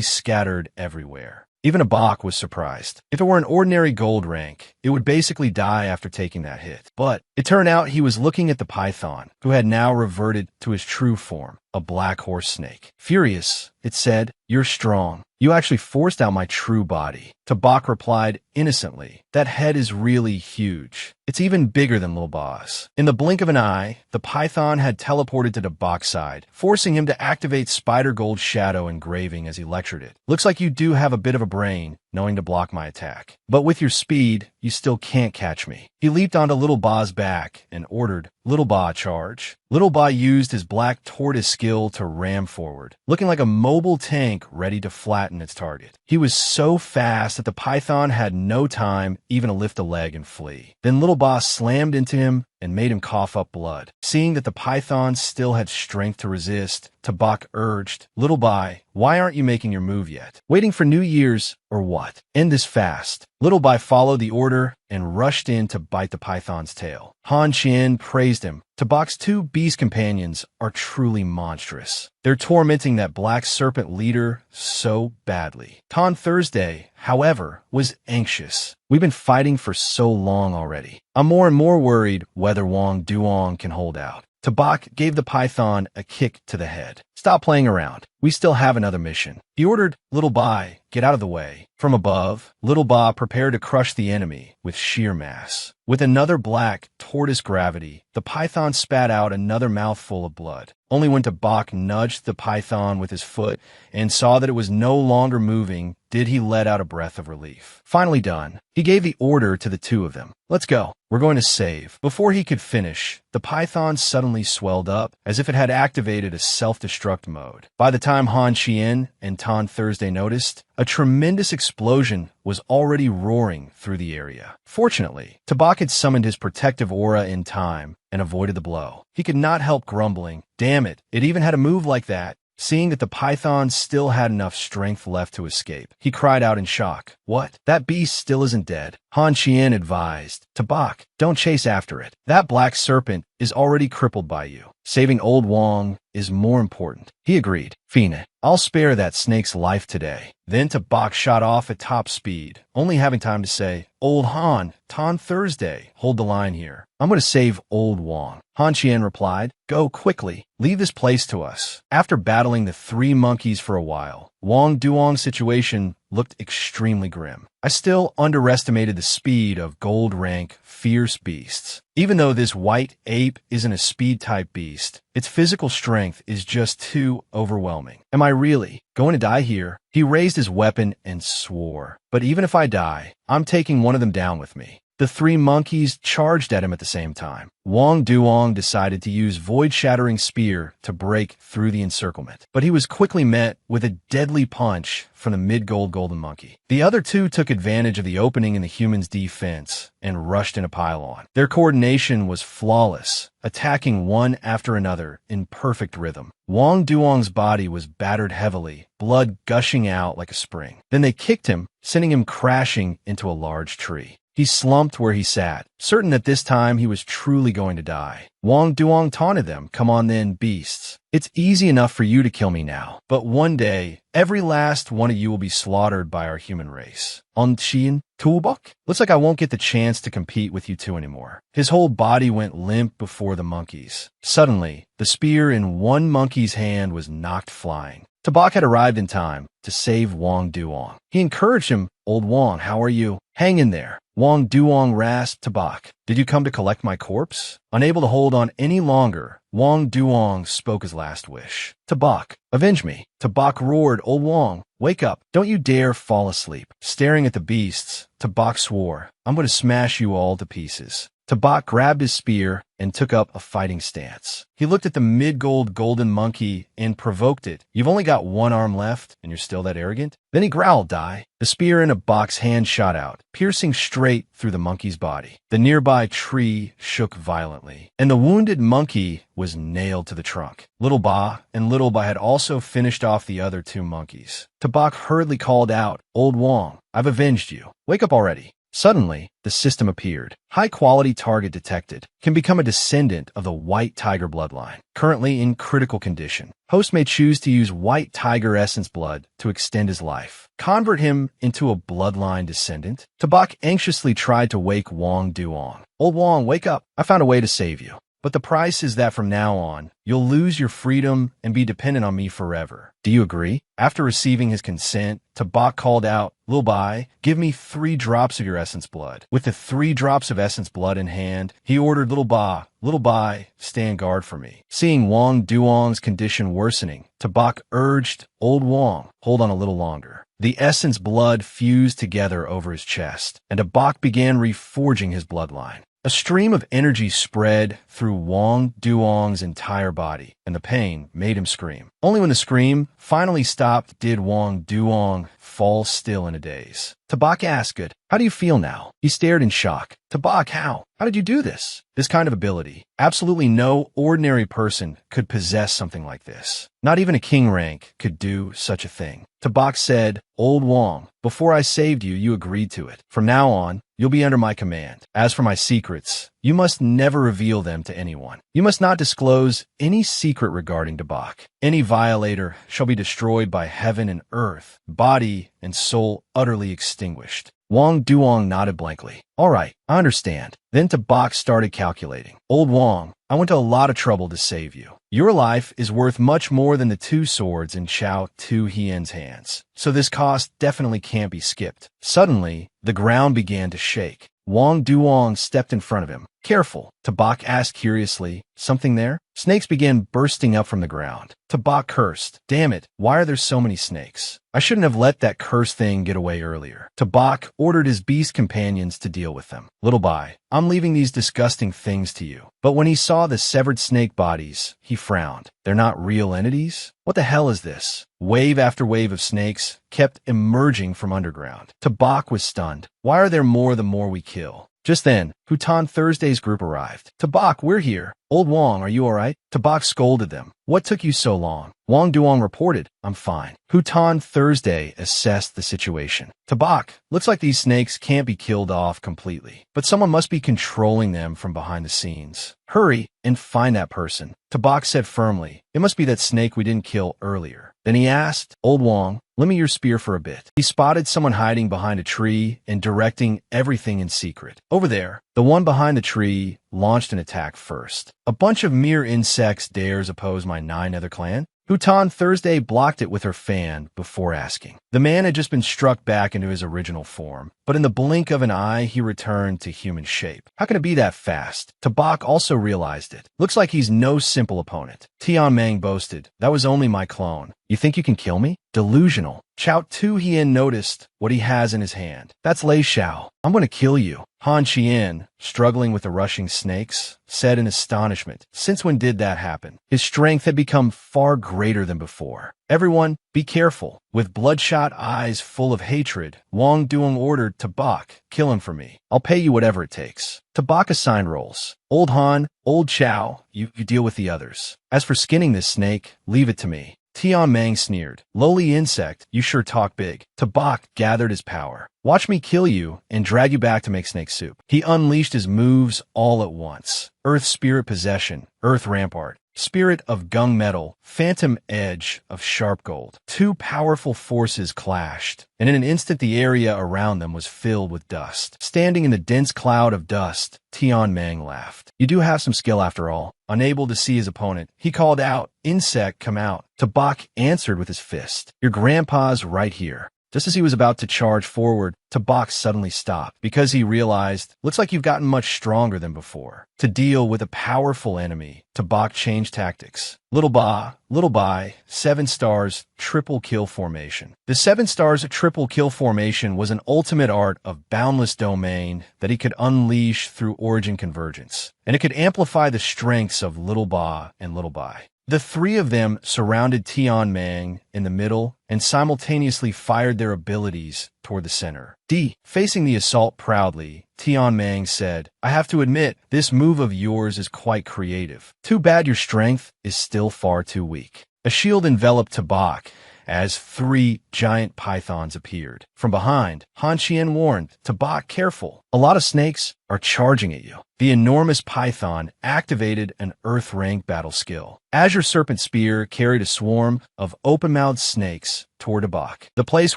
scattered everywhere. Even Abak was surprised. If it were an ordinary gold rank, it would basically die after taking that hit. But it turned out he was looking at the python, who had now reverted to his true form, a black horse snake. Furious, it said, you're strong. You actually forced out my true body. Tabak replied innocently, that head is really huge. It's even bigger than Lil Ba's. In the blink of an eye, the python had teleported to Tabak's side, forcing him to activate Spider Gold Shadow engraving as he lectured it. Looks like you do have a bit of a brain, knowing to block my attack. But with your speed, you still can't catch me. He leaped onto Little Ba's back and ordered, Little Ba, charge. Little Ba used his black tortoise skill to ram forward, looking like a mobile tank ready to flatten its target. He was so fast that the python had no time even to lift a leg and flee. Then Little Ba slammed into him and made him cough up blood. Seeing that the python still had strength to resist, Tabak urged, Little Bai, why aren't you making your move yet? Waiting for New Year's or what? End this fast. Little Bai followed the order and rushed in to bite the python's tail. Han Qian praised him. Tabak's 2 beast companions are truly monstrous. They're tormenting that black serpent leader so badly. Tan Thursday, however, was anxious. We've been fighting for so long already. I'm more and more worried whether Wang Duong can hold out. Tabak gave the python a kick to the head. Stop playing around. We still have another mission. He ordered, Little Bai, get out of the way. From above, Little Ba prepared to crush the enemy with sheer mass. With another black tortoise gravity, the python spat out another mouthful of blood. Only when Tabak nudged the python with his foot and saw that it was no longer moving did he let out a breath of relief. Finally done, he gave the order to the 2 of them. Let's go. We're going to save. Before he could finish, the python suddenly swelled up as if it had activated a self-destruct mode. By the time Han Qian and Tan Thursday noticed, a tremendous explosion was already roaring through the area. Fortunately, Tabak had summoned his protective aura in time and avoided the blow. He could not help grumbling, damn it, it even had a move like that. Seeing that the python still had enough strength left to escape, he cried out in shock. What? That beast still isn't dead. Han Qian advised, Tabak, don't chase after it. That black serpent is already crippled by you. Saving old Wang is more important. He agreed. Fina, I'll spare that snake's life today. Then Tabak shot off at top speed, only having time to say, Old Han, Tan Thursday, hold the line here. I'm going to save old Wang. Han Qian replied, go quickly. Leave this place to us. After battling the 3 monkeys for a while, Wang Duong's situation looked extremely grim. I still underestimated the speed of gold rank fierce beasts. Even though this white ape isn't a speed-type beast, its physical strength is just too overwhelming. Am I really going to die here? He raised his weapon and swore, but even if I die, I'm taking one of them down with me. The 3 monkeys charged at him at the same time. Wang Duong decided to use Void-Shattering Spear to break through the encirclement, but he was quickly met with a deadly punch from the mid-gold golden monkey. The other 2 took advantage of the opening in the human's defense and rushed in a pile-on. Their coordination was flawless, attacking one after another in perfect rhythm. Wang Duong's body was battered heavily, blood gushing out like a spring. Then they kicked him, sending him crashing into a large tree. He slumped where he sat, certain that this time he was truly going to die. Wang Duong taunted them, "Come on then, beasts. It's easy enough for you to kill me now, but one day, every last one of you will be slaughtered by our human race. On Qian, Toolbuck? Looks like I won't get the chance to compete with you two anymore." His whole body went limp before the monkeys. Suddenly, the spear in one monkey's hand was knocked flying. Tabak had arrived in time to save Wang Duong. He encouraged him, "Old Wang, how are you? Hang in there." Wang Duong rasped Tabak, "Did you come to collect my corpse?" Unable to hold on any longer, Wang Duong spoke his last wish. "Tabak, avenge me." Tabak roared, "Old Wang, wake up. Don't you dare fall asleep." Staring at the beasts, Tabak swore, "I'm going to smash you all to pieces." Tabak grabbed his spear and took up a fighting stance. He looked at the mid-gold golden monkey and provoked it. "You've only got one arm left, and you're still that arrogant?" Then he growled, "Die." The spear in a box hand shot out, piercing straight through the monkey's body. The nearby tree shook violently, and the wounded monkey was nailed to the trunk. Little Ba and Little Ba had also finished off the other two monkeys. Tabak hurriedly called out, "Old Wang, I've avenged you. Wake up already." Suddenly, the system appeared. High-quality target detected. Can become a descendant of the white tiger bloodline. Currently in critical condition. Host may choose to use white tiger essence blood to extend his life. Convert him into a bloodline descendant. Tabak anxiously tried to wake Wang Duong. "Old Wang, wake up. I found a way to save you. But the price is that from now on, you'll lose your freedom and be dependent on me forever. Do you agree?" After receiving his consent, Tabak called out, "Lil Bai, give me 3 drops of your essence blood." With the 3 drops of essence blood in hand, he ordered Little Bai, stand guard for me. Seeing Wang Duong's condition worsening, Tabak urged, "Old Wang, hold on a little longer." The essence blood fused together over his chest, and Tabak began reforging his bloodline. A stream of energy spread through Wang Duong's entire body, and the pain made him scream. Only when the scream finally stopped did Wang Duong fall still in a daze. Tabak asked, "Good. How do you feel now?" He stared in shock. "Tabak, how? How did you do this?" This kind of ability. Absolutely no ordinary person could possess something like this. Not even a king rank could do such a thing. Tabak said, "Old Wang, before I saved you, you agreed to it. From now on, you'll be under my command. As for my secrets, you must never reveal them to anyone. You must not disclose any secret regarding Tabak. Any violator shall be destroyed by heaven and earth, body and soul utterly extinguished." Wang Duong nodded blankly. "All right, I understand." Then Tabak started calculating. "Old Wang, I went to a lot of trouble to save you. Your life is worth much more than the 2 swords in Chao Tu Hien's hands, so this cost definitely can't be skipped." Suddenly, the ground began to shake. Wang Duong stepped in front of him. "Careful," Tabak asked curiously. "Something there?" Snakes began bursting up from the ground. Tabak cursed. "Damn it, why are there so many snakes? I shouldn't have let that cursed thing get away earlier." Tabak ordered his beast companions to deal with them. "Little Bai, I'm leaving these disgusting things to you." But when he saw the severed snake bodies, he frowned. "They're not real entities? What the hell is this?" Wave after wave of snakes kept emerging from underground. Tabak was stunned. "Why are there more the more we kill?" Just then, Hutan Thursday's group arrived. "Tabak, we're here." "Old Wang, are you all right?" Tabak scolded them. "What took you so long?" Wang Duong reported, "I'm fine." Hutan Thursday assessed the situation. "Tabak, looks like these snakes can't be killed off completely, but someone must be controlling them from behind the scenes. Hurry and find that person." Tabak said firmly, "It must be that snake we didn't kill earlier." Then he asked, "Old Wang, lend me your spear for a bit." He spotted someone hiding behind a tree and directing everything in secret. Over there, the one behind the tree launched an attack first. "A bunch of mere insects dares oppose my 9-other clan?" Hutan Thursday blocked it with her fan before asking. The man had just been struck back into his original form, but in the blink of an eye, he returned to human shape. How can it be that fast? Tabak also realized it. "Looks like he's no simple opponent." Tian Mang boasted, "That was only my clone. You think you can kill me?" Delusional. Chao Tu Hien noticed what he has in his hand. "That's Lei Xiao. I'm going to kill you." Han Qian, struggling with the rushing snakes, said in astonishment, "Since when did that happen?" His strength had become far greater than before. "Everyone, be careful." With bloodshot eyes full of hatred, Wang Duong ordered Tabak, "Kill him for me. I'll pay you whatever it takes." Tabak assigned roles. "Old Han, Old Chao, you deal with the others. As for skinning this snake, leave it to me." Tian Mang sneered. Lowly insect, you sure talk big. Tabak gathered his power. Watch me kill you and drag you back to make snake soup. He unleashed his moves all at once. Earth Spirit Possession, Earth Rampart, Spirit of Gung Metal, Phantom Edge of Sharp Gold. Two powerful forces clashed, and in an instant the area around them was filled with dust. Standing in the dense cloud of dust, Tian Mang laughed. You do have some skill after all. Unable to see his opponent, he called out, Insect, come out. Tabak answered with his fist. Your grandpa's right here. Just as he was about to charge forward, Tabak suddenly stopped because he realized, looks like you've gotten much stronger than before. To deal with a powerful enemy, Tabak changed tactics. Little Bai, 7 stars, triple kill formation. The 7 stars triple kill formation was an ultimate art of boundless domain that he could unleash through origin convergence, and it could amplify the strengths of Little Ba and Little Bai. The three of them surrounded Tian Mang in the middle and simultaneously fired their abilities toward the center. Facing the assault proudly, Tian Mang said, I have to admit, this move of yours is quite creative. Too bad your strength is still far too weak. A shield enveloped Tabak as 3 giant pythons appeared. From behind, Han Qian warned, Tabak, careful. A lot of snakes are charging at you. The enormous python activated an Earth rank battle skill. Azure Serpent Spear carried a swarm of open-mouthed snakes toward Tabak. The place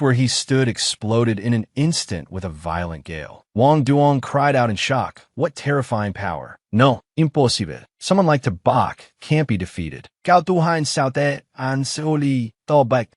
where he stood exploded in an instant with a violent gale. Wang Duong cried out in shock. What terrifying power. No, impossible. Someone like Tabak can't be defeated.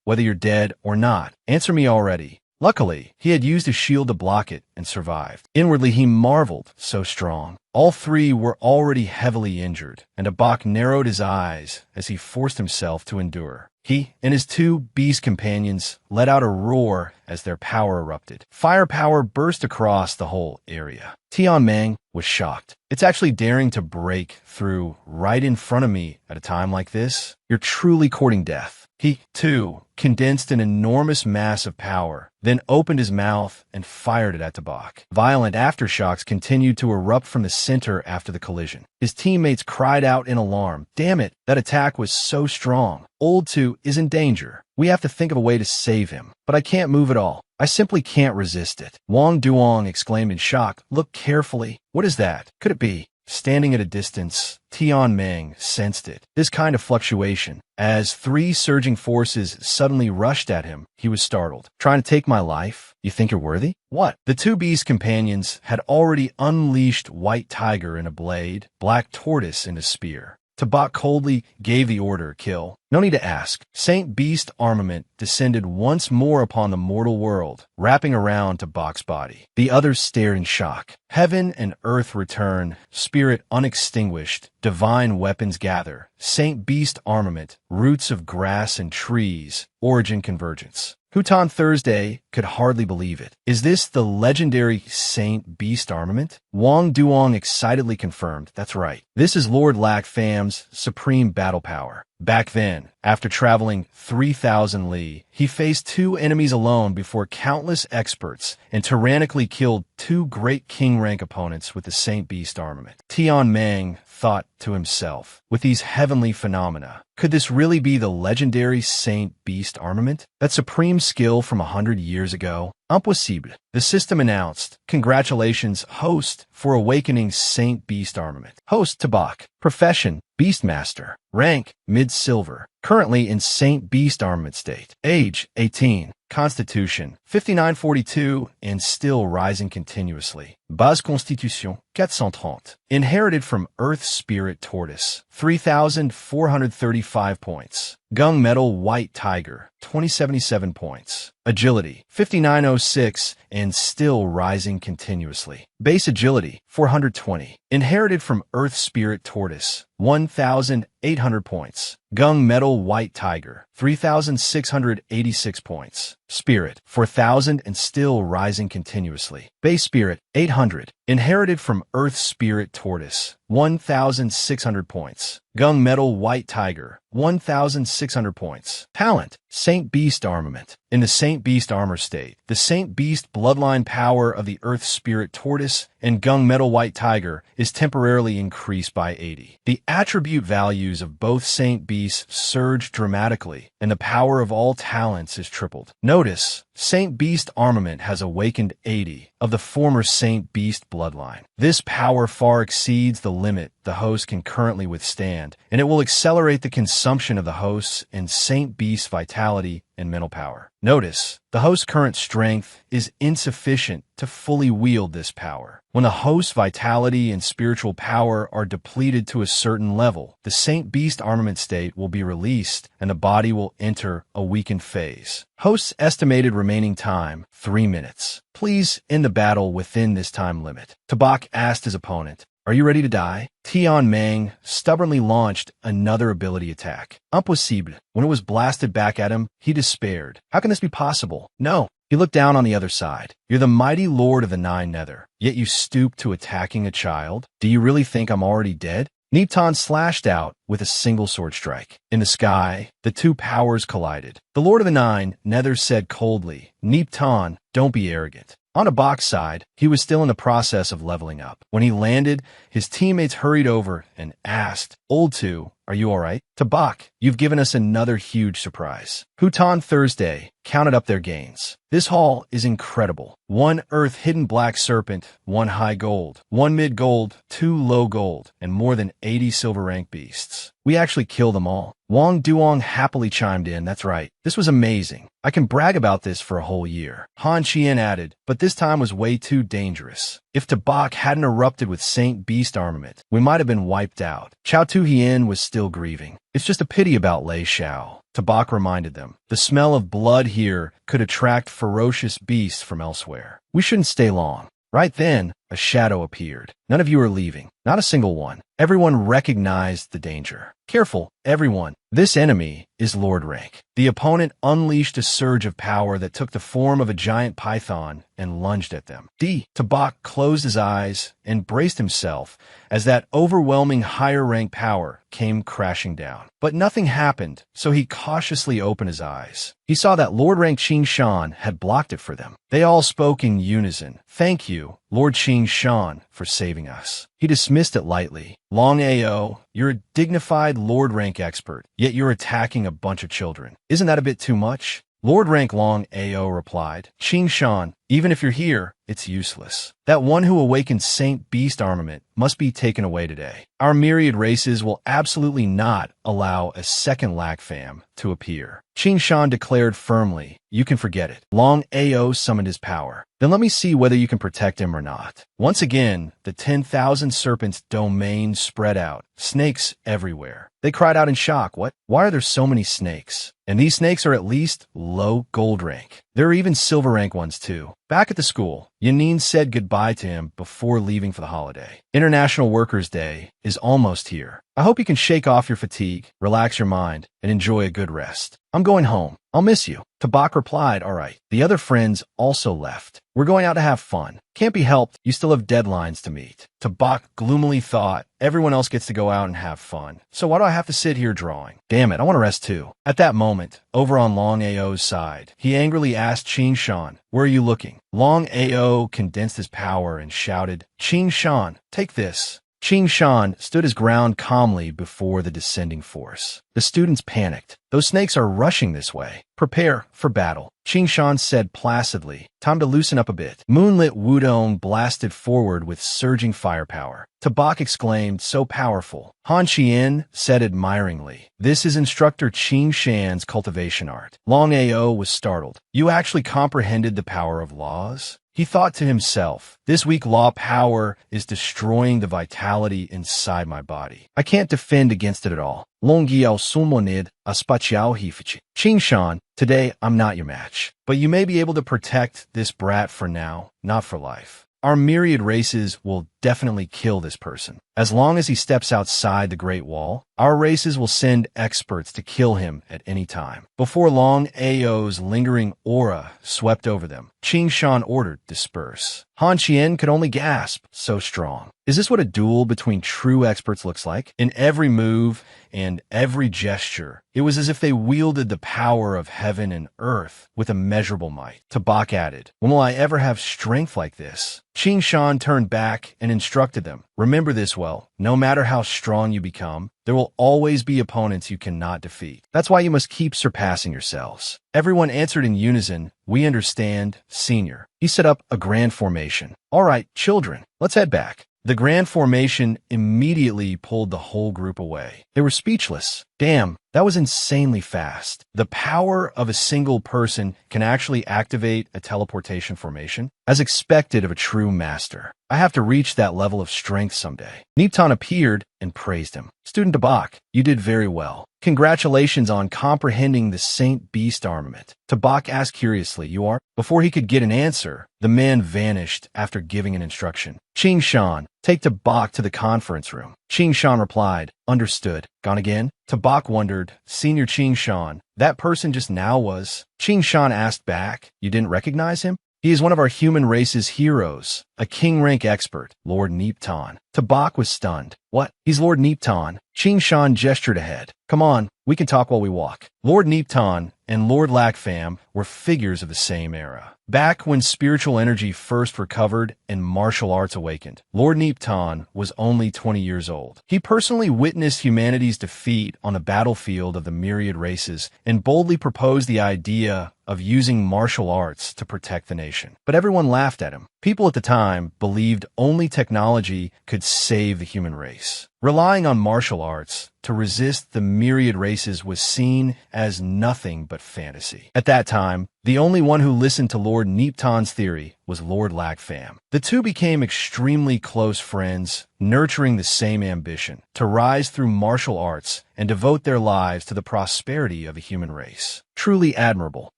Whether you're dead or not, answer me already. Luckily, he had used his shield to block it and survived. Inwardly, he marveled, so strong. All 3 were already heavily injured, and Tabak narrowed his eyes as he forced himself to endure. He and his 2 beast companions let out a roar as their power erupted. Firepower burst across the whole area. Tian Mang was shocked. It's actually daring to break through right in front of me at a time like this? You're truly courting death. He, too, condensed an enormous mass of power, then opened his mouth and fired it at Tabak. Violent aftershocks continued to erupt from the center after the collision. His teammates cried out in alarm. Damn it, that attack was so strong. Old 2 is in danger. We have to think of a way to save him. But I can't move at all. I simply can't resist it. Wang Duong exclaimed in shock. Look carefully. What is that? Could it be? Standing at a distance, Tian Mang sensed it. This kind of fluctuation. As 3 surging forces suddenly rushed at him, he was startled. Trying to take my life? You think you're worthy? What? The 2 beast companions had already unleashed White Tiger in a blade, Black Tortoise in a spear. Tabak coldly gave the order, kill. No need to ask. Saint Beast armament descended once more upon the mortal world, wrapping around Tabak's body. The others stared in shock. Heaven and earth return, spirit unextinguished, divine weapons gather, Saint Beast armament, roots of grass and trees, origin convergence. Hutan Thursday could hardly believe it. Is this the legendary Saint Beast armament? Wang Duong excitedly confirmed, that's right. This is Lord Lac Fam's supreme battle power. Back then, after traveling 3,000 li, he faced 2 enemies alone before countless experts and tyrannically killed 2 great king-rank opponents with the Saint Beast armament. Tian Mang thought to himself, with these heavenly phenomena, could this really be the legendary Saint Beast armament? That supreme skill from 100 years ago? Impossible. The system announced, congratulations, host, for awakening Saint Beast armament. Host Tabak. Profession, Beastmaster. Rank, Mid-Silver. Currently in Saint Beast armament state. Age, 18. Constitution, 5942, and still rising continuously. Base Constitution, 430. Inherited from Earth Spirit Tortoise, 3,435 points. Gung Metal White Tiger, 2077 points. Agility, 5906, and still rising continuously. Base Agility, 420. Inherited from Earth Spirit Tortoise, 1,800 points. Gung Metal White Tiger, 3,686 points. Spirit, 4,000 and still rising continuously. Base Spirit, 800. Inherited from Earth Spirit Tortoise, 1,600 points. Gung Metal White Tiger, 1,600 points. Talent, Saint Beast Armament. In the Saint Beast armor state, the Saint Beast bloodline power of the Earth Spirit Tortoise and Gung Metal White Tiger is temporarily increased by 80. The attribute values of both Saint Beasts surge dramatically, and the power of all talents is tripled. Notice, Saint Beast armament has awakened 80 of the former Saint Beast bloodline. This power far exceeds the limit the host can currently withstand, and it will accelerate the consumption of the host's and Saint Beast vitality and mental power. Notice, the host's current strength is insufficient to fully wield this power. When the host's vitality and spiritual power are depleted to a certain level, the Saint Beast armament state will be released and the body will enter a weakened phase. Host's estimated remaining time, 3 minutes. Please end the battle within this time limit. Tabak asked his opponent, "Are you ready to die?" Tian Meng stubbornly launched another ability attack. Impossible. When it was blasted back at him, he despaired. How can this be possible? No. He looked down on the other side. You're the mighty lord of the Nine Nether, yet you stoop to attacking a child? Do you really think I'm already dead? Nipton slashed out with a single sword strike. In the sky, the two powers collided. The Lord of the Nine Nether said coldly, "Nipton, don't be arrogant." On a box side, he was still in the process of leveling up. When he landed, his teammates hurried over and asked, "Old Two, are you all right?" Tabak, you've given us another huge surprise. Hutan Thursday counted up their gains. This haul is incredible. 1 earth hidden black serpent, 1 high gold, 1 mid gold, 2 low gold, and more than 80 silver rank beasts. We actually killed them all. Wang Duong happily chimed in, "That's right. This was amazing. I can brag about this for a whole year." Han Qian added, "But this time was way too dangerous. If Tabak hadn't erupted with Saint Beast armament, we might have been wiped out." Chao Tu Hien was still grieving. "It's just a pity about Lei Xiao." Tabak reminded them, "The smell of blood here could attract ferocious beasts from elsewhere. We shouldn't stay long." Right then, a shadow appeared. None of you are leaving. Not a single one. Everyone recognized the danger. Careful, everyone. This enemy is Lord Rank. The opponent unleashed a surge of power that took the form of a giant python and lunged at them. Tabak closed his eyes and braced himself as that overwhelming higher rank power came crashing down. But nothing happened, so he cautiously opened his eyes. He saw that Lord Rank Qing Shan had blocked it for them. They all spoke in unison. "Thank you, Lord Qing Shan, for saving us." He dismissed it lightly. "Long Ao, you're a dignified Lord Rank expert, yet you're attacking a bunch of children. Isn't that a bit too much?" Lord Rank Long Ao replied, "Qing Shan, even if you're here, it's useless. That one who awakened Saint Beast armament must be taken away today. Our myriad races will absolutely not allow a second Lakfam to appear." Qing Shan declared firmly, "You can forget it." Long Ao summoned his power. "Then let me see whether you can protect him or not." Once again, the 10,000 serpents' domain spread out, snakes everywhere. They cried out in shock, "What? Why are there so many snakes? And these snakes are at least low gold rank. There are even silver rank ones too." Back at the school, Yanin said goodbye to him before leaving for the holiday. International Workers' Day is almost here. I hope you can shake off your fatigue, relax your mind, and enjoy a good rest. I'm going home. I'll miss you. Tabak replied, "All right." The other friends also left. "We're going out to have fun. Can't be helped, you still have deadlines to meet." Tabak gloomily thought, "Everyone else gets to go out and have fun. So why do I have to sit here drawing? Damn it, I want to rest too." At that moment, over on Long Ao's side, he angrily asked Qing Shan, "Where are you looking?" Long Ao condensed his power and shouted, "Qing Shan, take this." Qing Shan stood his ground calmly before the descending force. The students panicked. "Those snakes are rushing this way. Prepare for battle." Qing Shan said placidly, "Time to loosen up a bit." Moonlit Wudong blasted forward with surging firepower. Tabak exclaimed, "So powerful." Han Qian said admiringly, "This is Instructor Qing Shan's cultivation art." Long Ao was startled. "You actually comprehended the power of laws?" He thought to himself, "This weak law power is destroying the vitality inside my body. I can't defend against it at all." Longiao sumonid aspachiao hifichi. Qing Shan, today I'm not your match. But you may be able to protect this brat for now, not for life. Our myriad races will definitely kill this person. As long as he steps outside the Great Wall, our races will send experts to kill him at any time. Before long, Ao's lingering aura swept over them. Qing Shan ordered, disperse. Han Qian could only gasp, so strong. Is this what a duel between true experts looks like? In every move and every gesture, it was as if they wielded the power of heaven and earth with immeasurable might. Tabak added, when will I ever have strength like this? Qing Shan turned back and instructed them. Remember this well, no matter how strong you become, there will always be opponents you cannot defeat. That's why you must keep surpassing yourselves. Everyone answered in unison, we understand, senior. He set up a grand formation. All right, children, let's head back. The grand formation immediately pulled the whole group away. They were speechless. Damn, that was insanely fast. The power of a single person can actually activate a teleportation formation, as expected of a true master. I have to reach that level of strength someday. Nipton appeared and praised him. Student Tabak, you did very well. Congratulations on comprehending the Saint Beast armament. Tabak asked curiously, you are? Before he could get an answer, the man vanished after giving an instruction. Qing Shan, take Tabak to the conference room. Qing Shan replied, understood. Gone again? Tabak wondered, Senior Qing Shan, that person just now was. Qing Shan asked back, you didn't recognize him? He is one of our human race's heroes, a king-rank expert, Lord Nipton. Tabak was stunned. What? He's Lord Nipton. Qing Shan gestured ahead. Come on, we can talk while we walk. Lord Nipton and Lord Lakfam were figures of the same era. Back when spiritual energy first recovered and martial arts awakened, Lord Nipton was only 20 years old. He personally witnessed humanity's defeat on the battlefield of the myriad races and boldly proposed the idea of using martial arts to protect the nation. But everyone laughed at him. People at the time believed only technology could save the human race. Relying on martial arts to resist the myriad races was seen as nothing but fantasy. At that time, the only one who listened to Lord Nipton's theory was Lord Lakfam. The two became extremely close friends, nurturing the same ambition, to rise through martial arts and devote their lives to the prosperity of the human race. Truly admirable.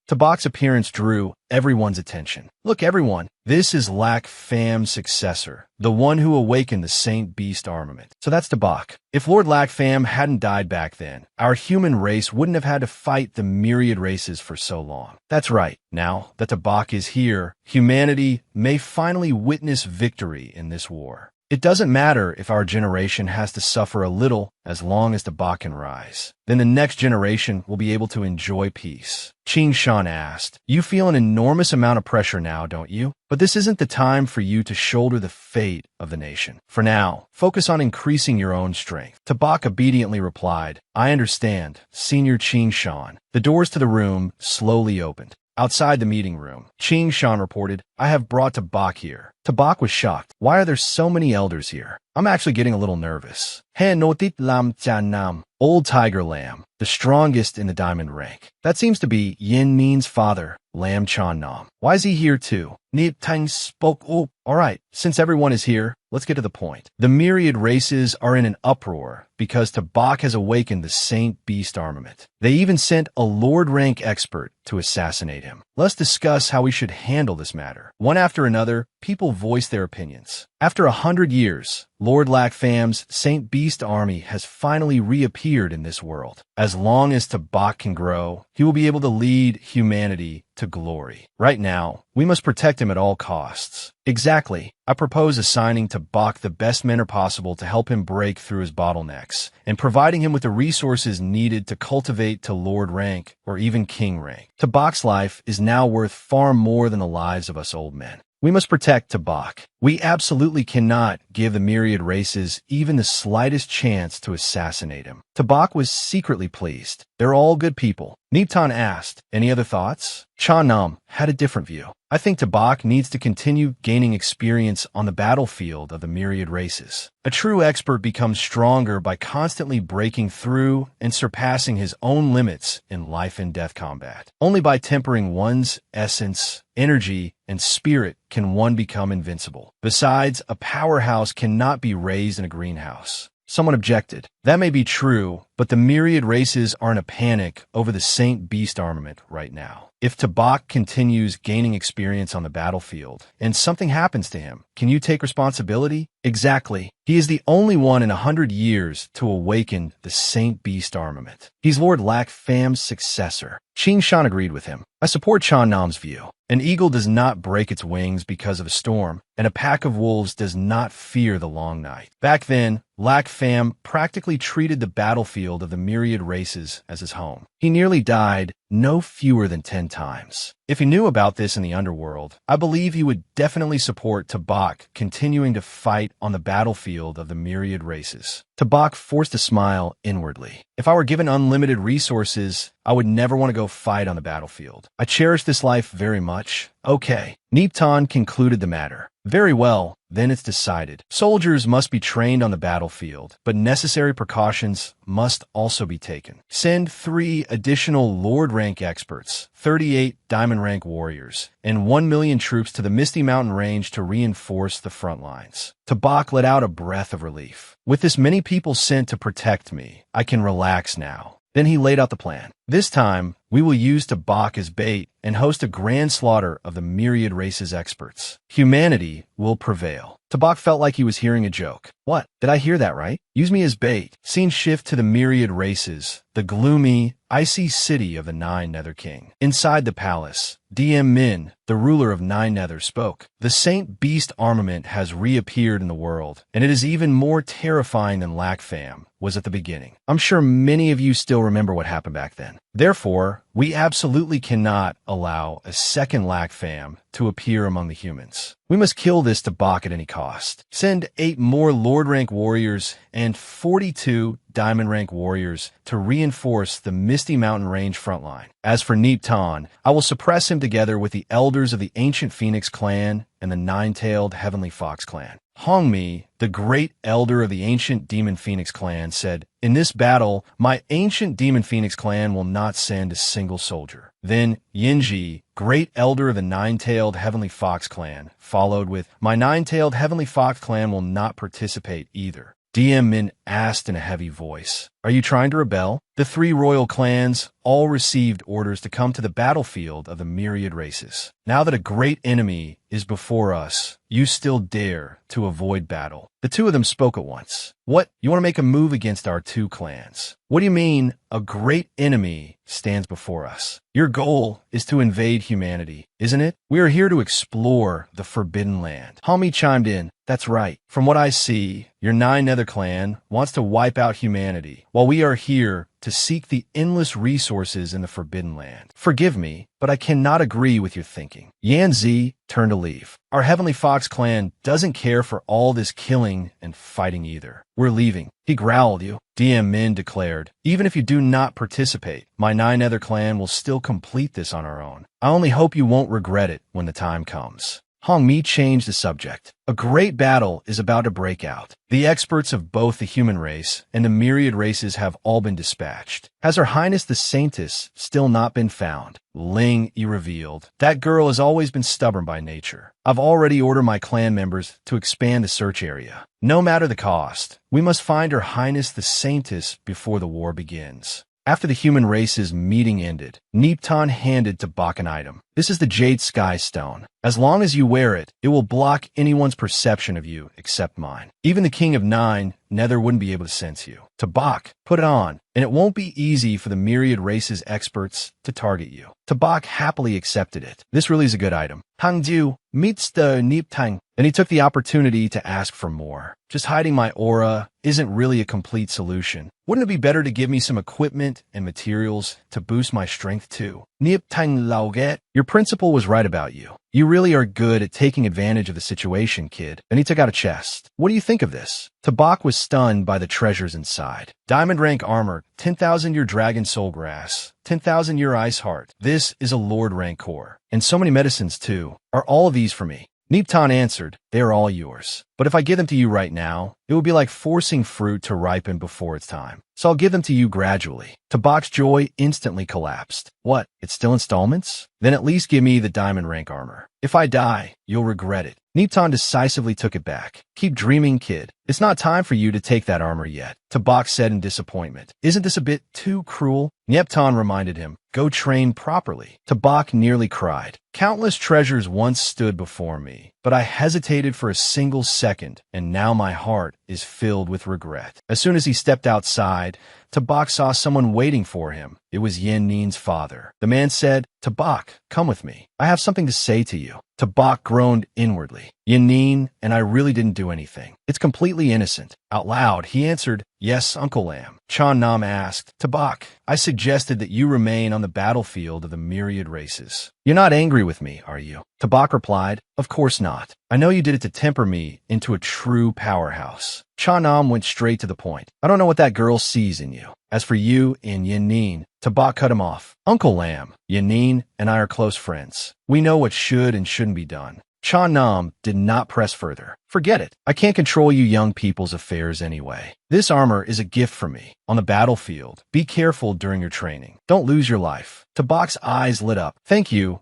Tabak's appearance drew everyone's attention. Look, everyone, this is Lakfam's successor, the one who awakened the Saint Beast armament. So that's Tabak. If Lord Lakfam hadn't died back then, our human race wouldn't have had to fight the myriad races for so long. That's right. Now that Tabak is here, humanity may finally witness victory in this war. It doesn't matter if our generation has to suffer a little as long as Tabak can rise. Then the next generation will be able to enjoy peace. Qing Shan asked, you feel an enormous amount of pressure now, don't you? But this isn't the time for you to shoulder the fate of the nation. For now, focus on increasing your own strength. Tabak obediently replied, I understand, Senior Qing Shan. The doors to the room slowly opened. Outside the meeting room, Qing Shan reported, I have brought Tabak here. Tabak was shocked. Why are there so many elders here? I'm actually getting a little nervous. He notit lam nam, Old Tiger Lam, the strongest in the diamond rank. That seems to be Yin Min's father, Lam Chan Nam. Why is he here too? Nip Tang spoke up. All right, since everyone is here, let's get to the point. The myriad races are in an uproar because Tabak has awakened the Saint Beast armament. They even sent a Lord rank expert to assassinate him. Let's discuss how we should handle this matter. One after another, people voiced their opinions. After 100 years, Lord Lakfam's Saint Beast army has finally reappeared in this world. As long as Tabak can grow, he will be able to lead humanity to glory. Right now, we must protect him at all costs. Exactly. I propose assigning Tabak the best mentor possible to help him break through his bottlenecks, and providing him with the resources needed to cultivate to Lord rank or even King rank. Tabak's life is now worth far more than the lives of us old men. We must protect Tabak. We absolutely cannot give the myriad races even the slightest chance to assassinate him. Tabak was secretly pleased. They're all good people. Nipton asked, any other thoughts? Chanam had a different view. I think Tabak needs to continue gaining experience on the battlefield of the myriad races. A true expert becomes stronger by constantly breaking through and surpassing his own limits in life and death combat. Only by tempering one's essence, energy, and spirit can one become invincible. Besides, a powerhouse cannot be raised in a greenhouse. Someone objected. That may be true, but the myriad races are in a panic over the Saint Beast armament right now. If Tabak continues gaining experience on the battlefield and something happens to him, can you take responsibility? Exactly. He is the only one in 100 years to awaken the Saint Beast armament. He's Lord Lac Fam's successor. Qin Shan agreed with him. I support Chan Nam's view. An eagle does not break its wings because of a storm, and a pack of wolves does not fear the long night. Back then, Lac Fam practically treated the battlefield of the myriad races as his home. He nearly died no fewer than 10 times. If he knew about this in the underworld, I believe he would definitely support Tabak continuing to fight on the battlefield of the myriad races. Tabak forced a smile inwardly. If I were given unlimited resources, I would never want to go fight on the battlefield. I cherish this life very much. Okay. Nipton concluded the matter. Very well, then it's decided. Soldiers must be trained on the battlefield, but necessary precautions must also be taken. Send 3 additional Lord rank experts, 38 Diamond rank warriors, and 1 million troops to the Misty Mountain Range to reinforce the front lines. Tabak let out a breath of relief. With this many people sent to protect me, I can relax now. Then he laid out the plan. This time, we will use Tabak as bait and host a grand slaughter of the myriad races experts. Humanity will prevail. Tabak felt like he was hearing a joke. What? Did I hear that right? Use me as bait. Scene shift to the myriad races, the gloomy, icy city of the Nine Nether King. Inside the palace, DM Min, the ruler of Nine Nether, spoke. The Saint Beast armament has reappeared in the world, and it is even more terrifying than Lac Fam was at the beginning. I'm sure many of you still remember what happened back then. Therefore, we absolutely cannot allow a second Lac Fam to appear among the humans. We must kill this Tabak at any cost. Send 8 more Lord rank warriors and 42 Diamond rank warriors to reinforce the Misty Mountain Range frontline. As for Nipton, I will suppress him together with the elders of the Ancient Phoenix clan and the Nine-Tailed Heavenly Fox clan. Hongmi, the great elder of the Ancient Demon Phoenix clan, said, "In this battle, my Ancient Demon Phoenix clan will not send a single soldier." Then Yinji, great elder of the Nine-Tailed Heavenly Fox clan, followed with, "My Nine-Tailed Heavenly Fox clan will not participate either." DM Min asked in a heavy voice, "Are you trying to rebel?" The 3 royal clans all received orders to come to the battlefield of the myriad races. Now that a great enemy is before us, you still dare to avoid battle. The 2 of them spoke at once. What? You want to make a move against our 2 clans? What do you mean, a great enemy stands before us? Your goal is to invade humanity, isn't it? We are here to explore the Forbidden Land. Hami chimed in. That's right. From what I see, your Nine Nether clan wants to wipe out humanity, while we are here to seek the endless resources in the Forbidden Land. Forgive me, but I cannot agree with your thinking. Yanzi turned to leave. Our Heavenly Fox clan doesn't care for all this killing and fighting either. We're leaving. He growled. You. DM Min declared, "Even if you do not participate, my Nine Nether clan will still complete this on our own. I only hope you won't regret it when the time comes." Hong Mi changed the subject. A great battle is about to break out. The experts of both the human race and the myriad races have all been dispatched. Has Her Highness the Saintess still not been found? Ling Yi revealed. That girl has always been stubborn by nature. I've already ordered my clan members to expand the search area. No matter the cost, we must find Her Highness the Saintess before the war begins. After the human race's meeting ended, Nipton handed Tabak an item. This is the Jade Sky Stone. As long as you wear it, it will block anyone's perception of you except mine. Even the King of Nine Nether wouldn't be able to sense you. Tabak, put it on, and it won't be easy for the myriad races experts to target you. Tabak happily accepted it. This really is a good item. Hangju meets the Niptang. Then he took the opportunity to ask for more. Just hiding my aura isn't really a complete solution. Wouldn't it be better to give me some equipment and materials to boost my strength too? Niptang Lauget, your principal was right about you. You really are good at taking advantage of the situation, kid. Then he took out a chest. What do you think of this? Tabak was stunned by the treasures inside. Diamond rank armor, 10,000-year dragon soul grass, 10,000-year ice heart. This is a lord rank core. And so many medicines too. Are all of these for me? Nipton answered, they are all yours. But if I give them to you right now, it would be like forcing fruit to ripen before its time. So I'll give them to you gradually. Tabak's joy instantly collapsed. What? It's still installments? Then at least give me the diamond rank armor. If I die, you'll regret it. Nipton decisively took it back. Keep dreaming, kid. It's not time for you to take that armor yet, Tabak said in disappointment. Isn't this a bit too cruel? Nyepton reminded him. Go train properly. Tabak nearly cried. Countless treasures once stood before me, but I hesitated for a single second, and now my heart is filled with regret. As soon as he stepped outside, Tabak saw someone waiting for him. It was Yin Nin's father. The man said, Tabak, come with me. I have something to say to you. Tabak groaned inwardly. Yin Nin and I really didn't do anything. It's completely innocent. Out loud, he answered, Yes, Uncle Lam. Chan Nam asked, Tabak, I suggested that you remain on the battlefield of the myriad races. You're not angry with me, are you? Tabak replied, Of course not. I know you did it to temper me into a true powerhouse. Chan Nam went straight to the point. I don't know what that girl sees in you. As for you and Yin Nin, Tabak cut him off. Uncle Lam, Yin Nin and I are close friends. We know what should and shouldn't be done. Chan Nam did not press further. Forget it. I can't control you young people's affairs anyway. This armor is a gift from me. On the battlefield, be careful during your training. Don't lose your life. Tabak's eyes lit up. Thank you,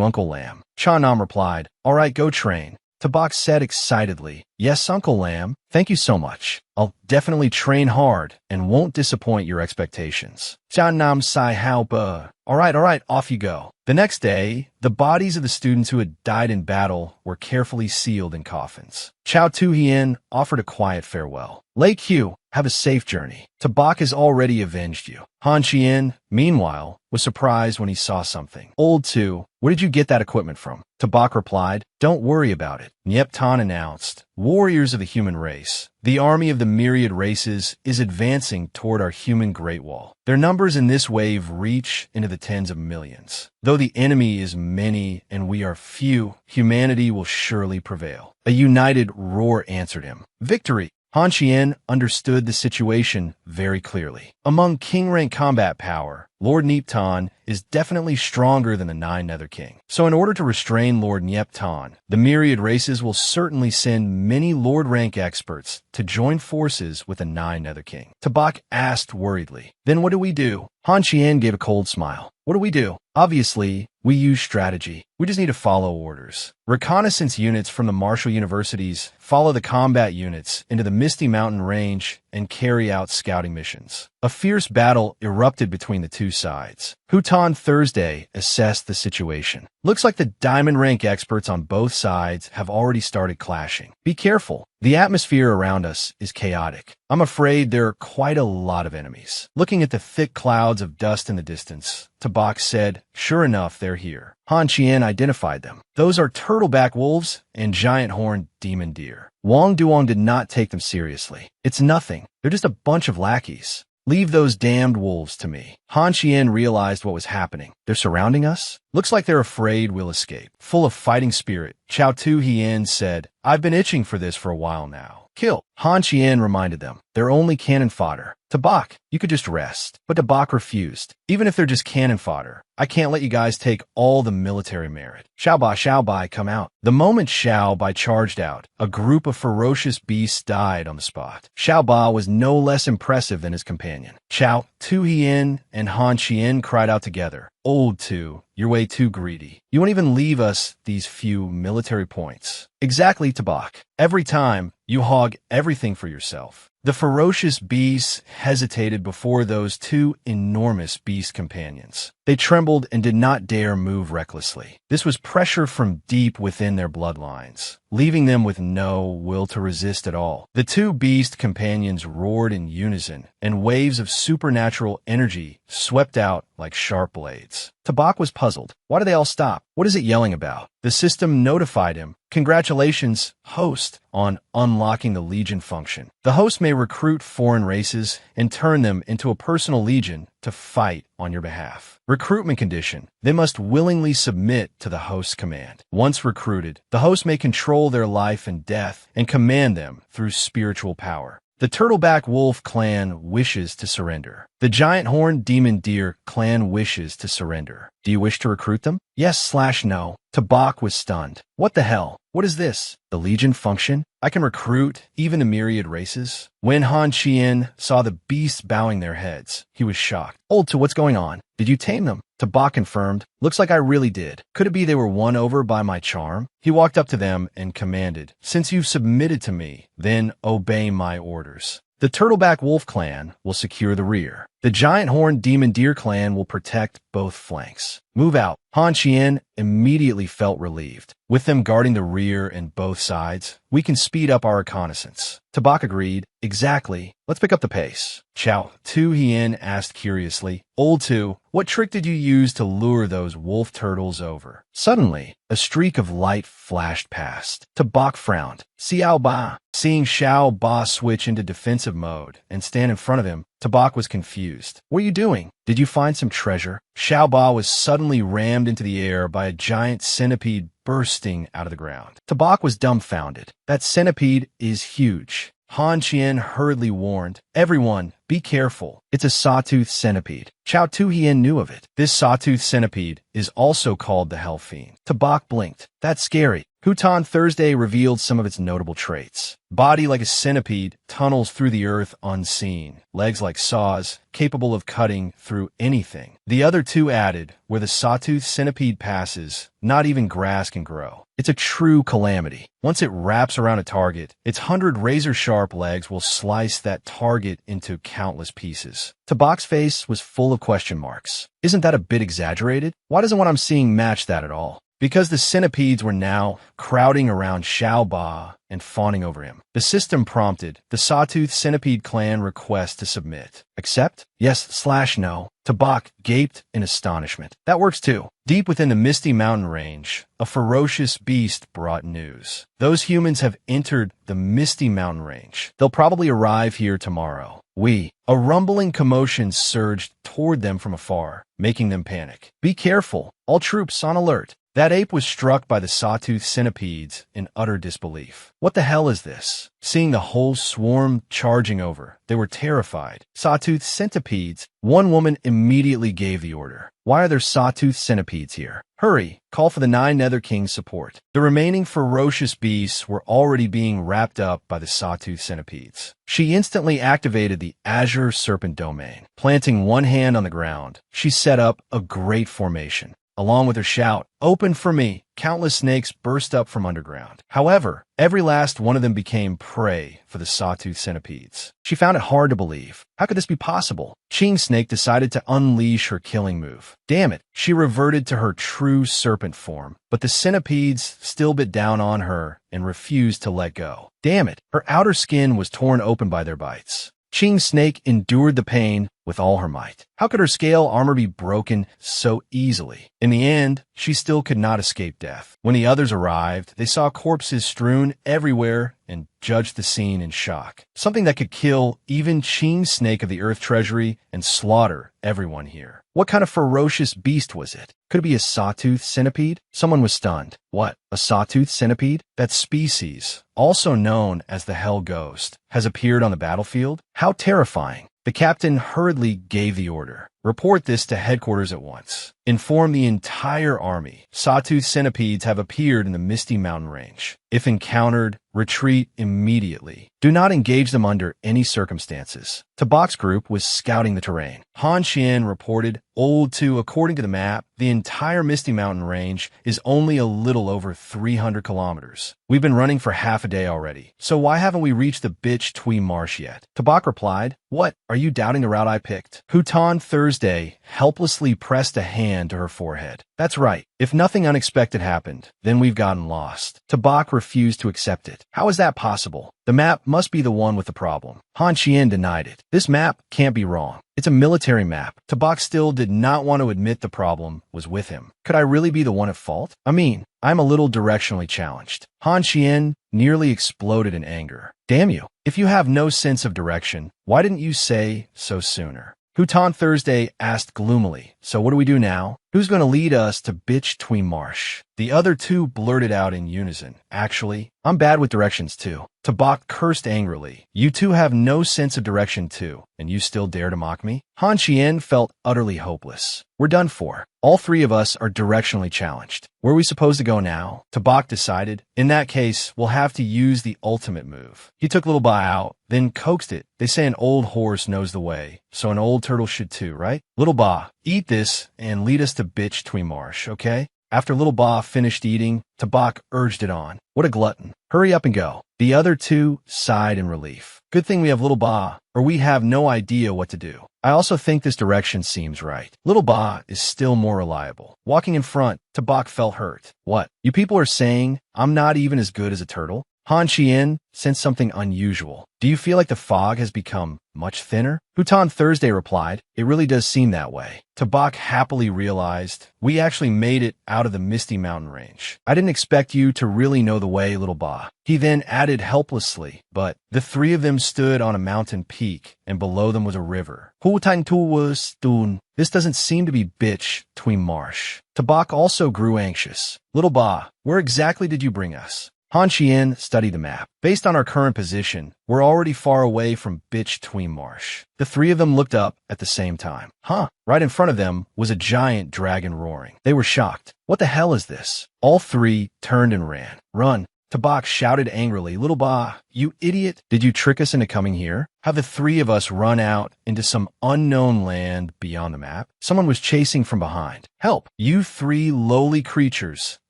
Uncle Lam. Chan Nam replied, All right, go train. Tabak said excitedly, Yes, Uncle Lam. Thank you so much. I'll definitely train hard and won't disappoint your expectations. Chan Nam sai hao ba. All right, off you go. The next day, the bodies of the students who had died in battle were carefully sealed in coffins. Chao Tu-hien offered a quiet farewell. Lei Q, have a safe journey. Tabak has already avenged you. Han Chien, meanwhile, was surprised when he saw something. Old Tu, where did you get that equipment from? Tabak replied, Don't worry about it. Nyepton announced, Warriors of the human race. The army of the myriad races is advancing toward our human Great Wall. Their numbers in this wave reach into the tens of millions. Though the enemy is many and we are few, humanity will surely prevail. A united roar answered him. Victory! Han Chien understood the situation very clearly. Among king-rank combat power, Lord Nyepton is definitely stronger than the 9 Nether King. So in order to restrain Lord Nyepton, the myriad races will certainly send many Lord-rank experts to join forces with the 9 Nether King. Tabak asked worriedly, Then what do we do? Han Chien gave a cold smile. What do we do? Obviously, we use strategy. We just need to follow orders. Reconnaissance units from the martial universities follow the combat units into the Misty Mountain Range and carry out scouting missions. A fierce battle erupted between the two sides. Hutan Thursday assessed the situation. Looks like the diamond rank experts on both sides have already started clashing. Be careful. The atmosphere around us is chaotic. I'm afraid there are quite a lot of enemies. Looking at the thick clouds of dust in the distance, Tabak said, Sure enough, they're here. Han Chien identified them. Those are turtleback wolves and giant-horned demon deer. Wang Duong did not take them seriously. It's nothing. They're just a bunch of lackeys. Leave those damned wolves to me. Han Chien realized what was happening. They're surrounding us? Looks like they're afraid we'll escape. Full of fighting spirit, Chao Tu-hien said, I've been itching for this for a while now. Kill. Han Chien reminded them. They're only cannon fodder. Tabak, you could just rest. But Tabak refused. Even if they're just cannon fodder, I can't let you guys take all the military merit. Xiao Bai, come out. The moment Xiao Bai charged out, a group of ferocious beasts died on the spot. Xiao Bai was no less impressive than his companion. Chao Tu-hien and Han Chien cried out together. Old Tu, you're way too greedy. You won't even leave us these few military points. Exactly, Tabak. Every time, you hog everything for yourself. The ferocious beasts hesitated before those 2 enormous beast companions. They trembled and did not dare move recklessly. This was pressure from deep within their bloodlines, leaving them with no will to resist at all. The 2 beast companions roared in unison, and waves of supernatural energy swept out like sharp blades. Tabak was puzzled. Why do they all stop? What is it yelling about? The system notified him. Congratulations, host, on unlocking the Legion function. The host may recruit foreign races and turn them into a personal legion to fight on your behalf. Recruitment condition. They must willingly submit to the host's command. Once recruited, the host may control their life and death and command them through spiritual power. The Turtleback Wolf clan wishes to surrender. The Giant Horned Demon Deer clan wishes to surrender. Do you wish to recruit them? Yes/no. Tabak was stunned. What the hell? What is this? The Legion function? I can recruit even the myriad races? When Han Chien saw the beasts bowing their heads, he was shocked. Old Tu, what's going on? Did you tame them? Tabak confirmed. Looks like I really did. Could it be they were won over by my charm? He walked up to them and commanded, since you've submitted to me, then obey my orders. The Turtleback Wolf clan will secure the rear. The Giant Horned Demon Deer clan will protect both flanks. Move out. Han Qian immediately felt relieved. With them guarding the rear and both sides, we can speed up our reconnaissance. Tabak agreed. Exactly. Let's pick up the pace. Chao Tu Hien asked curiously, Old Tu, what trick did you use to lure those wolf turtles over? Suddenly, a streak of light flashed past. Tabak frowned. Xiao Ba. Seeing Xiao Ba switch into defensive mode and stand in front of him, Tabak was confused. What are you doing? Did you find some treasure? Xiao Ba was suddenly rammed into the air by a giant centipede bursting out of the ground. Tabak was dumbfounded. That centipede is huge. Han Qian hurriedly warned, Everyone, be careful. It's a sawtooth centipede. Chao Tu Hien knew of it. This sawtooth centipede is also called the Hell Fiend. Tabak blinked. That's scary. Hutan Thursday revealed some of its notable traits. Body like a centipede, tunnels through the earth unseen. Legs like saws, capable of cutting through anything. The other two added, where the sawtooth centipede passes, not even grass can grow. It's a true calamity. Once it wraps around a target, its 100 razor-sharp legs will slice that target into countless pieces. Tabak's face was full of question marks. Isn't that a bit exaggerated? Why doesn't what I'm seeing match that at all? Because the centipedes were now crowding around Xiao Ba and fawning over him. The system prompted the Sawtooth Centipede clan request to submit. Accept? Yes/no. Tabak gaped in astonishment. That works too. Deep within the Misty Mountain Range, a ferocious beast brought news. Those humans have entered the Misty Mountain Range. They'll probably arrive here tomorrow. A rumbling commotion surged toward them from afar, making them panic. Be careful. All troops on alert. That ape was struck by the sawtooth centipedes in utter disbelief. What the hell is this? Seeing the whole swarm charging over, they were terrified. Sawtooth centipedes. One woman immediately gave the order. Why are there sawtooth centipedes here? Hurry, call for the 9 Nether Kings' support. The remaining ferocious beasts were already being wrapped up by the sawtooth centipedes. She instantly activated the Azure Serpent Domain. Planting one hand on the ground, she set up a great formation. Along with her shout, "Open for me!" countless snakes burst up from underground. However, every last one of them became prey for the sawtooth centipedes. She found it hard to believe. How could this be possible? Ching Snake decided to unleash her killing move. Damn it, she reverted to her true serpent form, but the centipedes still bit down on her and refused to let go. Damn it, her outer skin was torn open by their bites. Ching Snake endured the pain with all her might. How could her scale armor be broken so easily? In the end, she still could not escape death. When the others arrived, they saw corpses strewn everywhere and judged the scene in shock. Something that could kill even Ching Snake of the Earth Treasury and slaughter everyone here. What kind of ferocious beast was it? Could it be a sawtooth centipede? Someone was stunned. What? A sawtooth centipede? That species, also known as the Hell Ghost, has appeared on the battlefield? How terrifying. The captain hurriedly gave the order. Report this to headquarters at once. Inform the entire army. Sawtooth centipedes have appeared in the Misty Mountain Range. If encountered, retreat immediately. Do not engage them under any circumstances. Tabak's group was scouting the terrain. Han Xian reported, Old 2, according to the map, the entire Misty Mountain Range is only a little over 300 kilometers. We've been running for half a day already, so why haven't we reached the Bitch Twee Marsh yet? Tabak replied, What? Are you doubting the route I picked? Hutan Thursday helplessly pressed a hand to her forehead. That's right. If nothing unexpected happened, then we've gotten lost. Tabak refused to accept it. How is that possible? The map must be the one with the problem. Han Qian denied it. This map can't be wrong. It's a military map. Tabak still did not want to admit the problem was with him. Could I really be the one at fault? I'm a little directionally challenged. Han Qian nearly exploded in anger. Damn you. If you have no sense of direction, why didn't you say so sooner? Hutan Thursday asked gloomily, So what do we do now? Who's going to lead us to Bitch Twee Marsh? The other two blurted out in unison. Actually, I'm bad with directions too. Tabak cursed angrily. You two have no sense of direction too, and you still dare to mock me? Han Qian felt utterly hopeless. We're done for. All three of us are directionally challenged. Where are we supposed to go now? Tabak decided. In that case, we'll have to use the ultimate move. He took Little Ba out, then coaxed it. They say an old horse knows the way, so an old turtle should too, right? Little Ba, eat this and lead us to bitch Tweemarsh, okay? After Little Ba finished eating, Tabak urged it on. What a glutton. Hurry up and go. The other two sighed in relief. Good thing we have Little Ba, or we have no idea what to do. I also think this direction seems right. Little Ba is still more reliable. Walking in front, Tabak felt hurt. What? You people are saying I'm not even as good as a turtle? Han Qian sensed something unusual. Do you feel like the fog has become much thinner? Hutan Thursday replied, it really does seem that way. Tabak happily realized, we actually made it out of the misty mountain range. I didn't expect you to really know the way, Little Ba. He then added helplessly, but the three of them stood on a mountain peak, and below them was a river. Hutan Tu was Dun. This doesn't seem to be bitch Tweemarsh. Tabak also grew anxious. Little Ba, where exactly did you bring us? Han Qian studied the map. Based on our current position, we're already far away from bitch Tweemarsh. The three of them looked up at the same time. Huh. Right in front of them was a giant dragon roaring. They were shocked. What the hell is this? All three turned and ran. Run. Tabak shouted angrily, Little Ba, you idiot! Did you trick us into coming here? Have the three of us run out into some unknown land beyond the map? Someone was chasing from behind. Help! You three lowly creatures,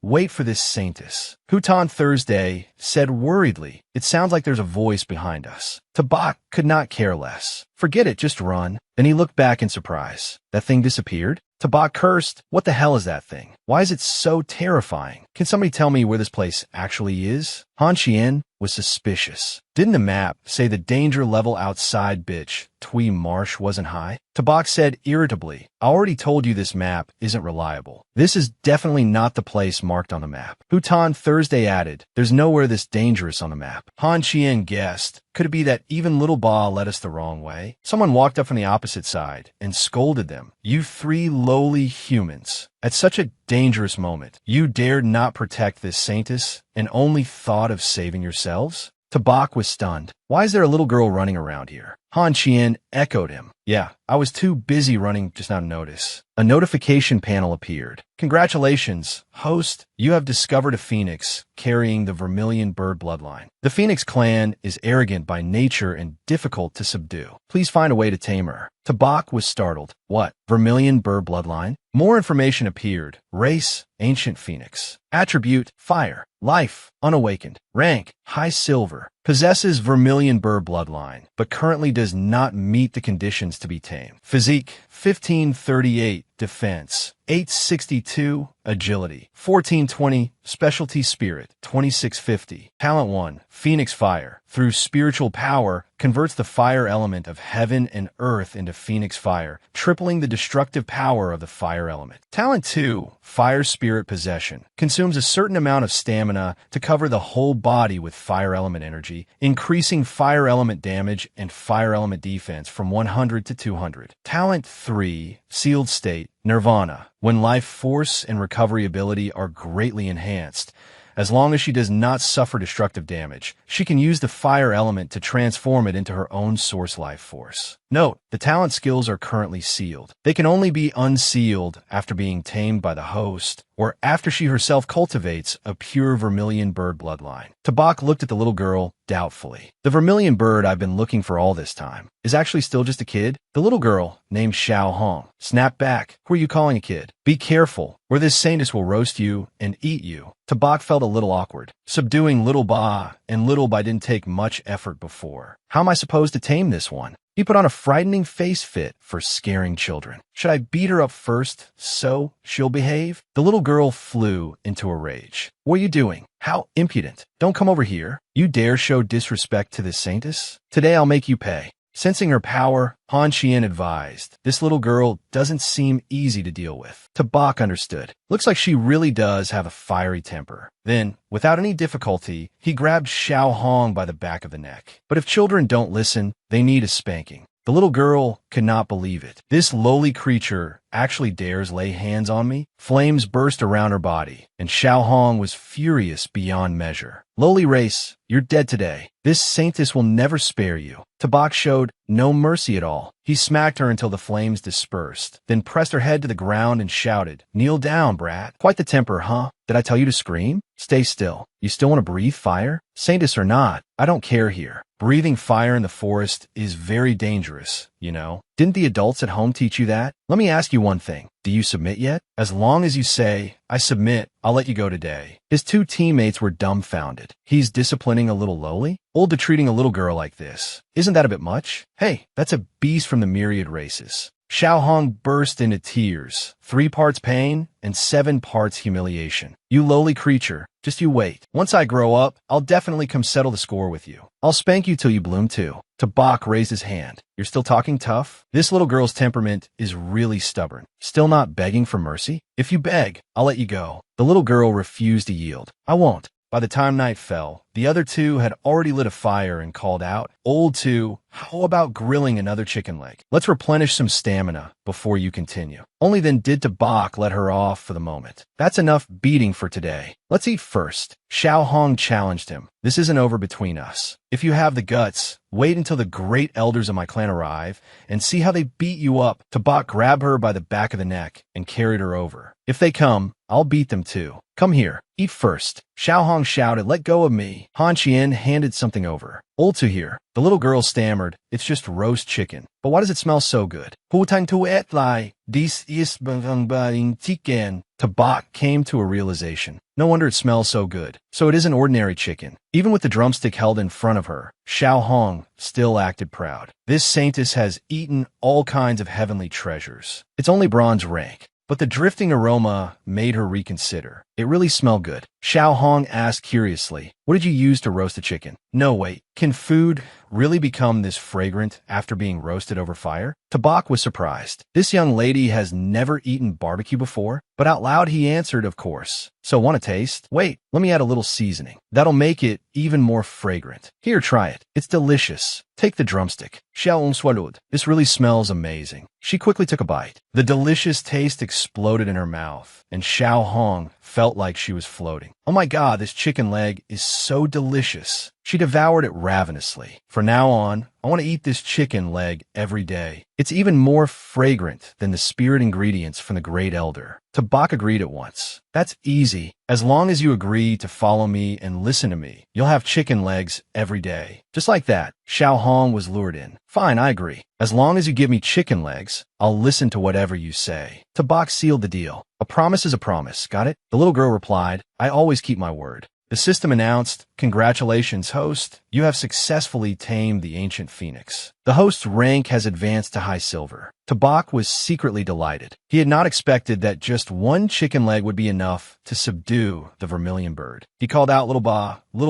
wait for this saintess. Hutan Thursday said worriedly, it sounds like there's a voice behind us. Tabak could not care less. Forget it, just run. Then he looked back in surprise. That thing disappeared? Tabak cursed. What the hell is that thing? Why is it so terrifying? Can somebody tell me where this place actually is? Han Qian was suspicious. Didn't the map say the danger level outside bitch Tweemarsh wasn't high? Tabak said irritably, I already told you this map isn't reliable. This is definitely not the place marked on the map. Hutan Thursday added, there's nowhere this dangerous on the map. Han Qian guessed, could it be that even Little Ba led us the wrong way? Someone walked up from the opposite side and scolded them. You three lowly humans. At such a dangerous moment, you dared not protect this saintess and only thought of saving yourselves? Tabak was stunned. Why is there a little girl running around here? Han Qian echoed him. Yeah, I was too busy running just not to notice. A notification panel appeared. Congratulations, host. You have discovered a phoenix carrying the vermilion bird bloodline. The phoenix clan is arrogant by nature and difficult to subdue. Please find a way to tame her. Tabak was startled. What? Vermilion bird bloodline? More information appeared. Race, ancient phoenix. Attribute, fire. Life, unawakened. Rank, high silver. Possesses vermilion bird bloodline, but currently does not meet the conditions to be tamed. Physique, 1538. Defense, 862. Agility, 1420. Specialty Spirit, 2650. Talent 1, Phoenix Fire. Through spiritual power, converts the fire element of heaven and earth into Phoenix Fire, tripling the destructive power of the fire element. Talent 2, Fire Spirit Possession. Consumes a certain amount of stamina to cover the whole body with fire element energy, increasing fire element damage and fire element defense from 100 to 200. Talent 3, Sealed State. Nirvana, when life force and recovery ability are greatly enhanced. As long as she does not suffer destructive damage, she can use the fire element to transform it into her own source life force. Note, the talent skills are currently sealed. They can only be unsealed after being tamed by the host, or after she herself cultivates a pure vermilion bird bloodline. Tabak looked at the little girl doubtfully. The vermilion bird I've been looking for all this time is actually still just a kid? The little girl, named Xiao Hong, snapped back. Who are you calling a kid? Be careful, or this saintess will roast you and eat you. Tabak felt a little awkward. Subduing Little Ba and Little Ba didn't take much effort before. How am I supposed to tame this one? He put on a frightening face fit for scaring children. Should I beat her up first, so she'll behave? The little girl flew into a rage. What are you doing? How impudent. Don't come over here. You dare show disrespect to this saintess? Today I'll make you pay. Sensing her power, Han Qian advised, this little girl doesn't seem easy to deal with. Tabak understood. Looks like she really does have a fiery temper. Then, without any difficulty, he grabbed Xiao Hong by the back of the neck. But if children don't listen, they need a spanking. The little girl could not believe it. This lowly creature actually dares lay hands on me? Flames burst around her body, and Xiao Hong was furious beyond measure. Lowly race, you're dead today. This saintess will never spare you. Tabak showed no mercy at all. He smacked her until the flames dispersed, then pressed her head to the ground and shouted, "Kneel down, brat." Quite the temper, huh? Did I tell you to scream? Stay still. You still want to breathe fire? Saintess or not, I don't care here. Breathing fire in the forest is very dangerous, you know. Didn't the adults at home teach you that? Let me ask you one thing. Do you submit yet? As long as you say, "I submit," I'll let you go today. His two teammates were dumbfounded. He's disciplining a little lowly? Old to treating a little girl like this. Isn't that a bit much? Hey, that's a beast from the myriad races. Xiao Hong burst into tears, 3 parts pain and 7 parts humiliation. You lowly creature, just you wait. Once I grow up, I'll definitely come settle the score with you. I'll spank you till you bloom too. Tabak raised his hand. You're still talking tough? This little girl's temperament is really stubborn. Still not begging for mercy? If you beg, I'll let you go. The little girl refused to yield. I won't. By the time night fell, the other two had already lit a fire and called out, "Old two, how about grilling another chicken leg? Let's replenish some stamina before you continue." Only then did Tabak let her off for the moment. That's enough beating for today. Let's eat first. Xiao Hong challenged him. This isn't over between us. If you have the guts, wait until the great elders of my clan arrive and see how they beat you up. Tabak grabbed her by the back of the neck and carried her over. If they come, I'll beat them too. Come here, eat first. Xiao Hong shouted, "Let go of me." Han Qian handed something over. Old to here. The little girl stammered, "It's just roast chicken. But why does it smell so good?" Hutan tu et lai, this is chicken. Tabak came to a realization. No wonder it smells so good. So it isn't ordinary chicken. Even with the drumstick held in front of her, Xiao Hong still acted proud. This saintess has eaten all kinds of heavenly treasures. It's only bronze rank. But the drifting aroma made her reconsider. It really smelled good. Xiao Hong asked curiously, "What did you use to roast the chicken?" "No, wait. Can food really become this fragrant after being roasted over fire?" Tabak was surprised. This young lady has never eaten barbecue before, but out loud he answered, "Of course." "So want a taste?" "Wait, let me add a little seasoning. That'll make it even more fragrant. Here, try it. It's delicious. Take the drumstick." Xiao Hong swallowed. "This really smells amazing." She quickly took a bite. The delicious taste exploded in her mouth, and Xiao Hong felt like she was floating. "Oh my God, this chicken leg is so delicious." She devoured it ravenously. "From now on, I want to eat this chicken leg every day. It's even more fragrant than the spirit ingredients from the great elder." Tabak agreed at once. "That's easy. As long as you agree to follow me and listen to me, you'll have chicken legs every day." Just like that, Xiao Hong was lured in. "Fine, I agree. As long as you give me chicken legs, I'll listen to whatever you say." Tabak sealed the deal. "A promise is a promise, got it?" The little girl replied, "I always keep my word." The system announced, "Congratulations, host. You have successfully tamed the ancient phoenix. The host's rank has advanced to high silver." Tabak was secretly delighted. He had not expected that just one chicken leg would be enough to subdue the vermilion bird. He called out, Little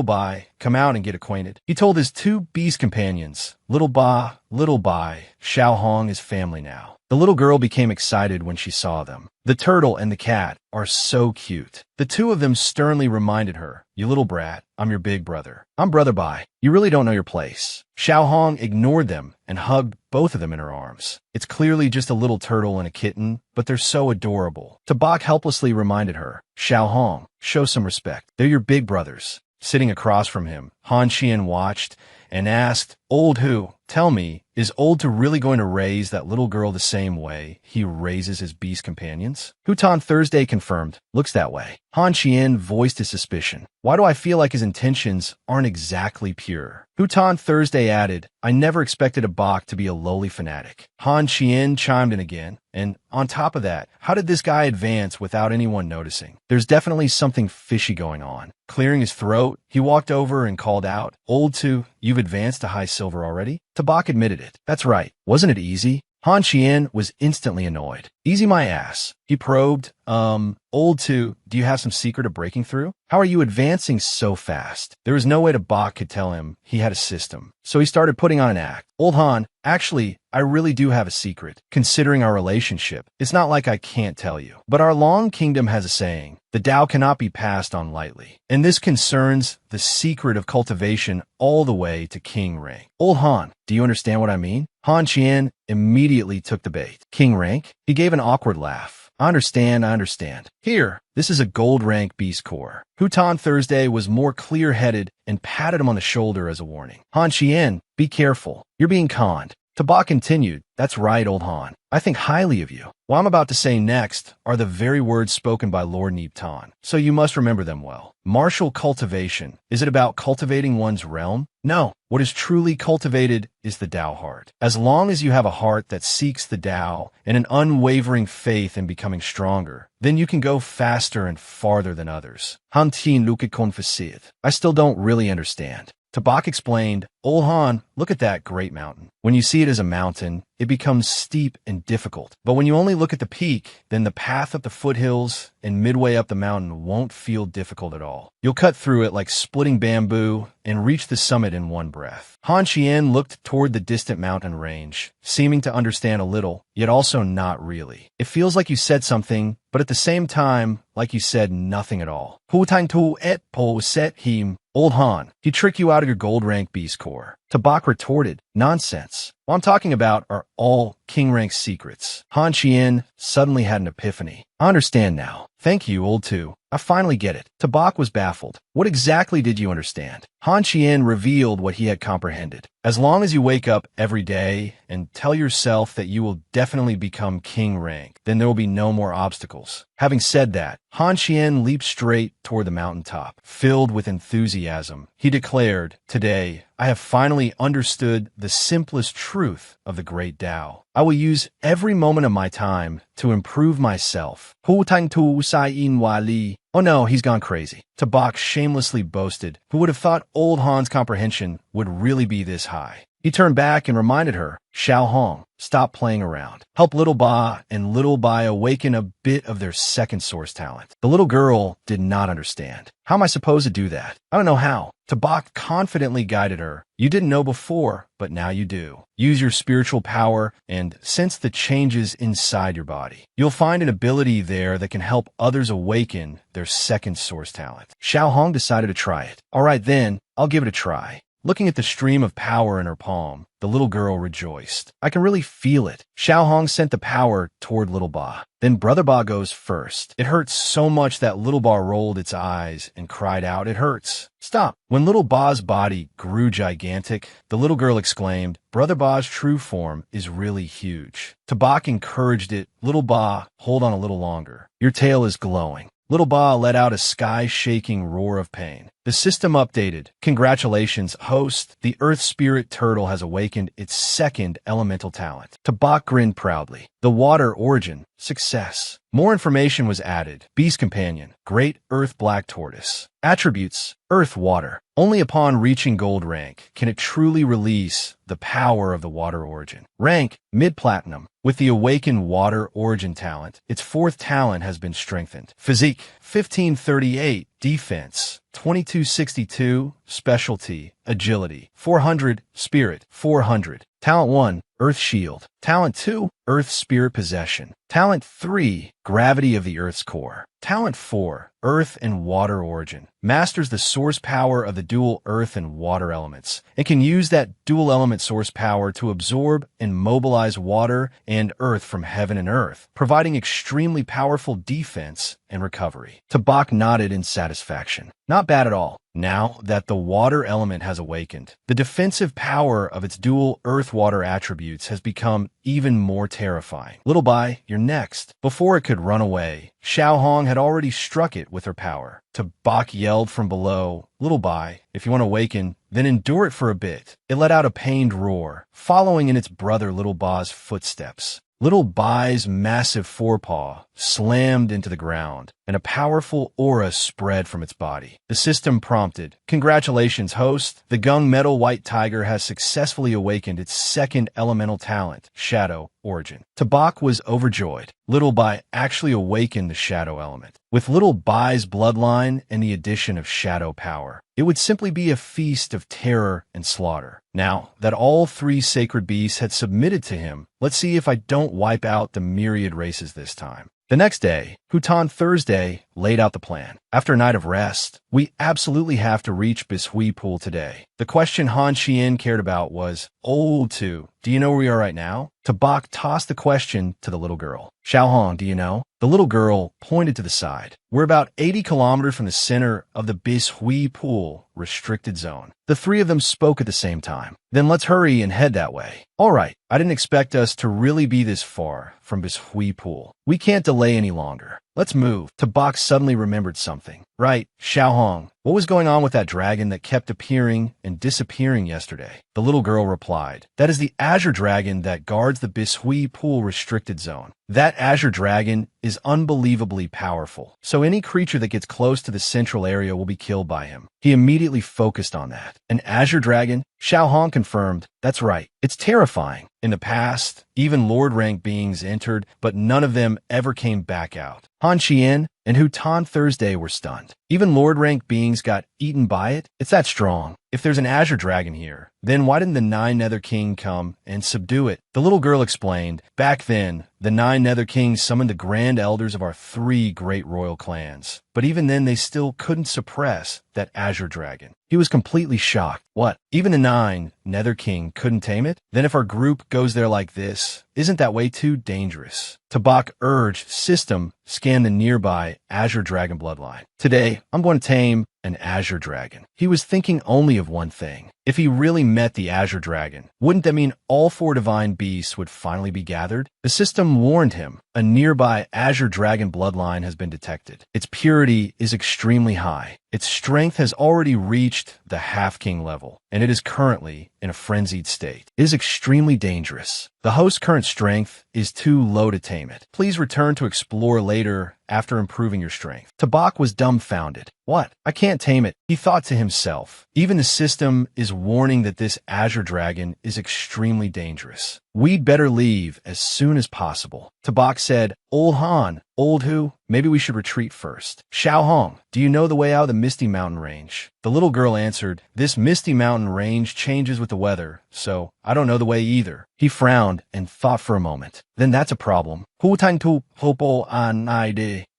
Bai, come out and get acquainted." He told his 2 beast companions, Little Bai, Xiao Hong is family now." The little girl became excited when she saw them. The turtle and the cat are so cute. The 2 of them sternly reminded her, "You little brat, I'm your big brother. I'm Brother Bai. You really don't know your place." Xiao Hong ignored them and hugged both of them in her arms. "It's clearly just a little turtle and a kitten, but they're so adorable." Tabak helplessly reminded her, "Xiao Hong, show some respect. They're your big brothers." Sitting across from him, Han Qian watched and asked, "Old who? Tell me, is Old to really going to raise that little girl the same way he raises his beast companions?" Hutan Thursday confirmed, "Looks that way." Han Qian voiced his suspicion. "Why do I feel like his intentions aren't exactly pure?" Hutan Thursday added, "I never expected a Bach to be a lowly fanatic." Han Qian chimed in again, "And on top of that, how did this guy advance without anyone noticing? There's definitely something fishy going on." Clearing his throat, he walked over and called out, "Old two, you've advanced to high silver already?" Tabak admitted it. "That's right. Wasn't it easy?" Han Qian was instantly annoyed. "Easy my ass." He probed, Old two, do you have some secret of breaking through? How are you advancing so fast?" There was no way Tabak could tell him he had a system, so he started putting on an act. "Old Han, actually, I really do have a secret. Considering our relationship, it's not like I can't tell you. But our long kingdom has a saying, the Tao cannot be passed on lightly. And this concerns the secret of cultivation all the way to king rank. Old Han, do you understand what I mean? Han Qian immediately took the bait. King rank? He gave an awkward laugh. I understand. Here, this is a gold rank beast core. Hutan Thursday was more clear-headed and patted him on the shoulder as a warning. Han Qian, be careful. You're being conned. Taba continued, that's right, old Han. I think highly of you. What I'm about to say next are the very words spoken by Lord Nipton, so you must remember them well. Martial cultivation. Is it about cultivating one's realm? No. What is truly cultivated is the Tao heart. As long as you have a heart that seeks the Tao and an unwavering faith in becoming stronger, then you can go faster and farther than others. Han Tin Luke confessiert. I still don't really understand. Tabak explained, Old Han, look at that great mountain. When you see it as a mountain, it becomes steep and difficult. But when you only look at the peak, then the path up the foothills and midway up the mountain won't feel difficult at all. You'll cut through it like splitting bamboo and reach the summit in one breath. Han Qian looked toward the distant mountain range, seeming to understand a little, yet also not really. It feels like you said something, but at the same time, like you said nothing at all. Hu Tang Tu Et Po Set Him. Old Han, he tricked you out of your gold rank beast core. Tabak retorted, nonsense. What I'm talking about are all king rank secrets. Han Qian suddenly had an epiphany. I understand now. Thank you, old two. I finally get it. Tabak was baffled. What exactly did you understand? Han Qian revealed what he had comprehended. As long as you wake up every day and tell yourself that you will definitely become king rank, then there will be no more obstacles. Having said that, Han Qian leaped straight toward the mountaintop. Filled with enthusiasm, he declared, today, I have finally understood the simplest truth of the great Tao. I will use every moment of my time to improve myself. Hu Tang Tu Sai In Wa Li. Oh no, he's gone crazy. Tabak shamelessly boasted. Who would have thought old Han's comprehension would really be this high? He turned back and reminded her, Xiao Hong, stop playing around. Help Little Ba and Little Bai awaken a bit of their second source talent. The little girl did not understand. How am I supposed to do that? I don't know how. Tabak confidently guided her. You didn't know before, but now you do. Use your spiritual power and sense the changes inside your body. You'll find an ability there that can help others awaken their second source talent. Xiao Hong decided to try it. All right then, I'll give it a try. Looking at the stream of power in her palm, the little girl rejoiced. I can really feel it. Xiao Hong sent the power toward Little Ba. Then Brother Ba goes first. It hurts so much that Little Ba rolled its eyes and cried out, it hurts. Stop. When Little Ba's body grew gigantic, the little girl exclaimed, Brother Ba's true form is really huge. Tabak encouraged it. Little Ba, hold on a little longer. Your tail is glowing. Little Ba let out a sky-shaking roar of pain. The system updated. Congratulations, host. The Earth Spirit Turtle has awakened its second elemental talent. Tabak grinned proudly. The Water Origin. Success. More information was added. Beast Companion. Great Earth Black Tortoise. Attributes. Earth Water. Only upon reaching gold rank can it truly release the power of the Water Origin. Rank. Mid-Platinum. With the awakened Water Origin talent, its fourth talent has been strengthened. Physique. 1538. Defense. 2262. Specialty. Agility. 400. Spirit. 400. Talent 1. Earth Shield. Talent 2. Earth Spirit Possession. Talent 3. Gravity of the Earth's core. Talent 4. Earth and Water Origin. Masters the source power of the dual earth and water elements, and can use that dual element source power to absorb and mobilize water and earth from heaven and earth, providing extremely powerful defense and recovery. Tabak nodded in satisfaction. Not bad at all. Now that the water element has awakened, the defensive power of its dual earth-water attributes has become even more terrifying. Little Bai, you're next. Before it could run away, Xiao Hong had already struck it with her power. Tabak yelled from below, Little Bai, if you want to awaken, then endure it for a bit. It let out a pained roar, following in its brother Little Ba's footsteps. Little Bai's massive forepaw slammed into the ground, and a powerful aura spread from its body. The system prompted, "Congratulations, host. The gung-metal white tiger has successfully awakened its second elemental talent, Shadow Origin." Tabak was overjoyed. Little Bai actually awakened the shadow element. With Little Bai's bloodline and the addition of shadow power, it would simply be a feast of terror and slaughter. Now that all three sacred beasts had submitted to him, let's see if I don't wipe out the myriad races this time. The next day, Hutan Thursday laid out the plan. After a night of rest, we absolutely have to reach Bishui Pool today. The question Han Xian cared about was, "Old two, do you know where we are right now?" Tabak tossed the question to the little girl. "Xiaohong, do you know?" The little girl pointed to the side. "We're about 80 kilometers from the center of the Bishui Pool restricted zone." The three of them spoke at the same time. "Then let's hurry and head that way." "All right, I didn't expect us to really be this far from Bishui Pool. We can't delay any longer. Let's move." Tabak suddenly remembered something. "Right, Xiaohong, what was going on with that dragon that kept appearing and disappearing yesterday?" The little girl replied, "That is the Azure Dragon that guards the Bishui Pool restricted zone. That Azure Dragon is unbelievably powerful, so any creature that gets close to the central area will be killed by him." He immediately focused on that. "An Azure Dragon?" Xiaohong confirmed, "That's right. It's terrifying. In the past, even Lord-rank beings entered, but none of them ever came back out." Han Qian and Hutan Thursday were stunned. Even Lord-rank beings got eaten by it? It's that strong. If there's an Azure Dragon here, then why didn't the Nine Nether King come and subdue it? The little girl explained, "Back then, the Nine Nether Kings summoned the Grand Elders of our three great royal clans. But even then, they still couldn't suppress that Azure Dragon." He was completely shocked. "What? Even the Nine Nether King couldn't tame it? Then if our group goes there like this, isn't that way too dangerous?" Tabak urged System scan the nearby Azure Dragon bloodline. "Today, I'm going to tame an Azure Dragon." He was thinking only of one thing. If he really met the Azure Dragon, wouldn't that mean all four divine beasts would finally be gathered? The system warned him. A nearby Azure Dragon bloodline has been detected. Its purity is extremely high. Its strength has already reached the half-king level, and it is currently in a frenzied state. It is extremely dangerous. The host's current strength is too low to tame it. Please return to explore later after improving your strength. Tabak was dumbfounded. "What? I can't tame it," he thought to himself. Even the system is warning that this Azure Dragon is extremely dangerous. "We'd better leave as soon as possible." Tabak said, "Old Han, old who? Maybe we should retreat first." "Xiaohong, do you know the way out of the Misty Mountain Range?" The little girl answered, "This Misty Mountain Range changes with the weather, so I don't know the way either." He frowned and thought for a moment. "Then that's a problem.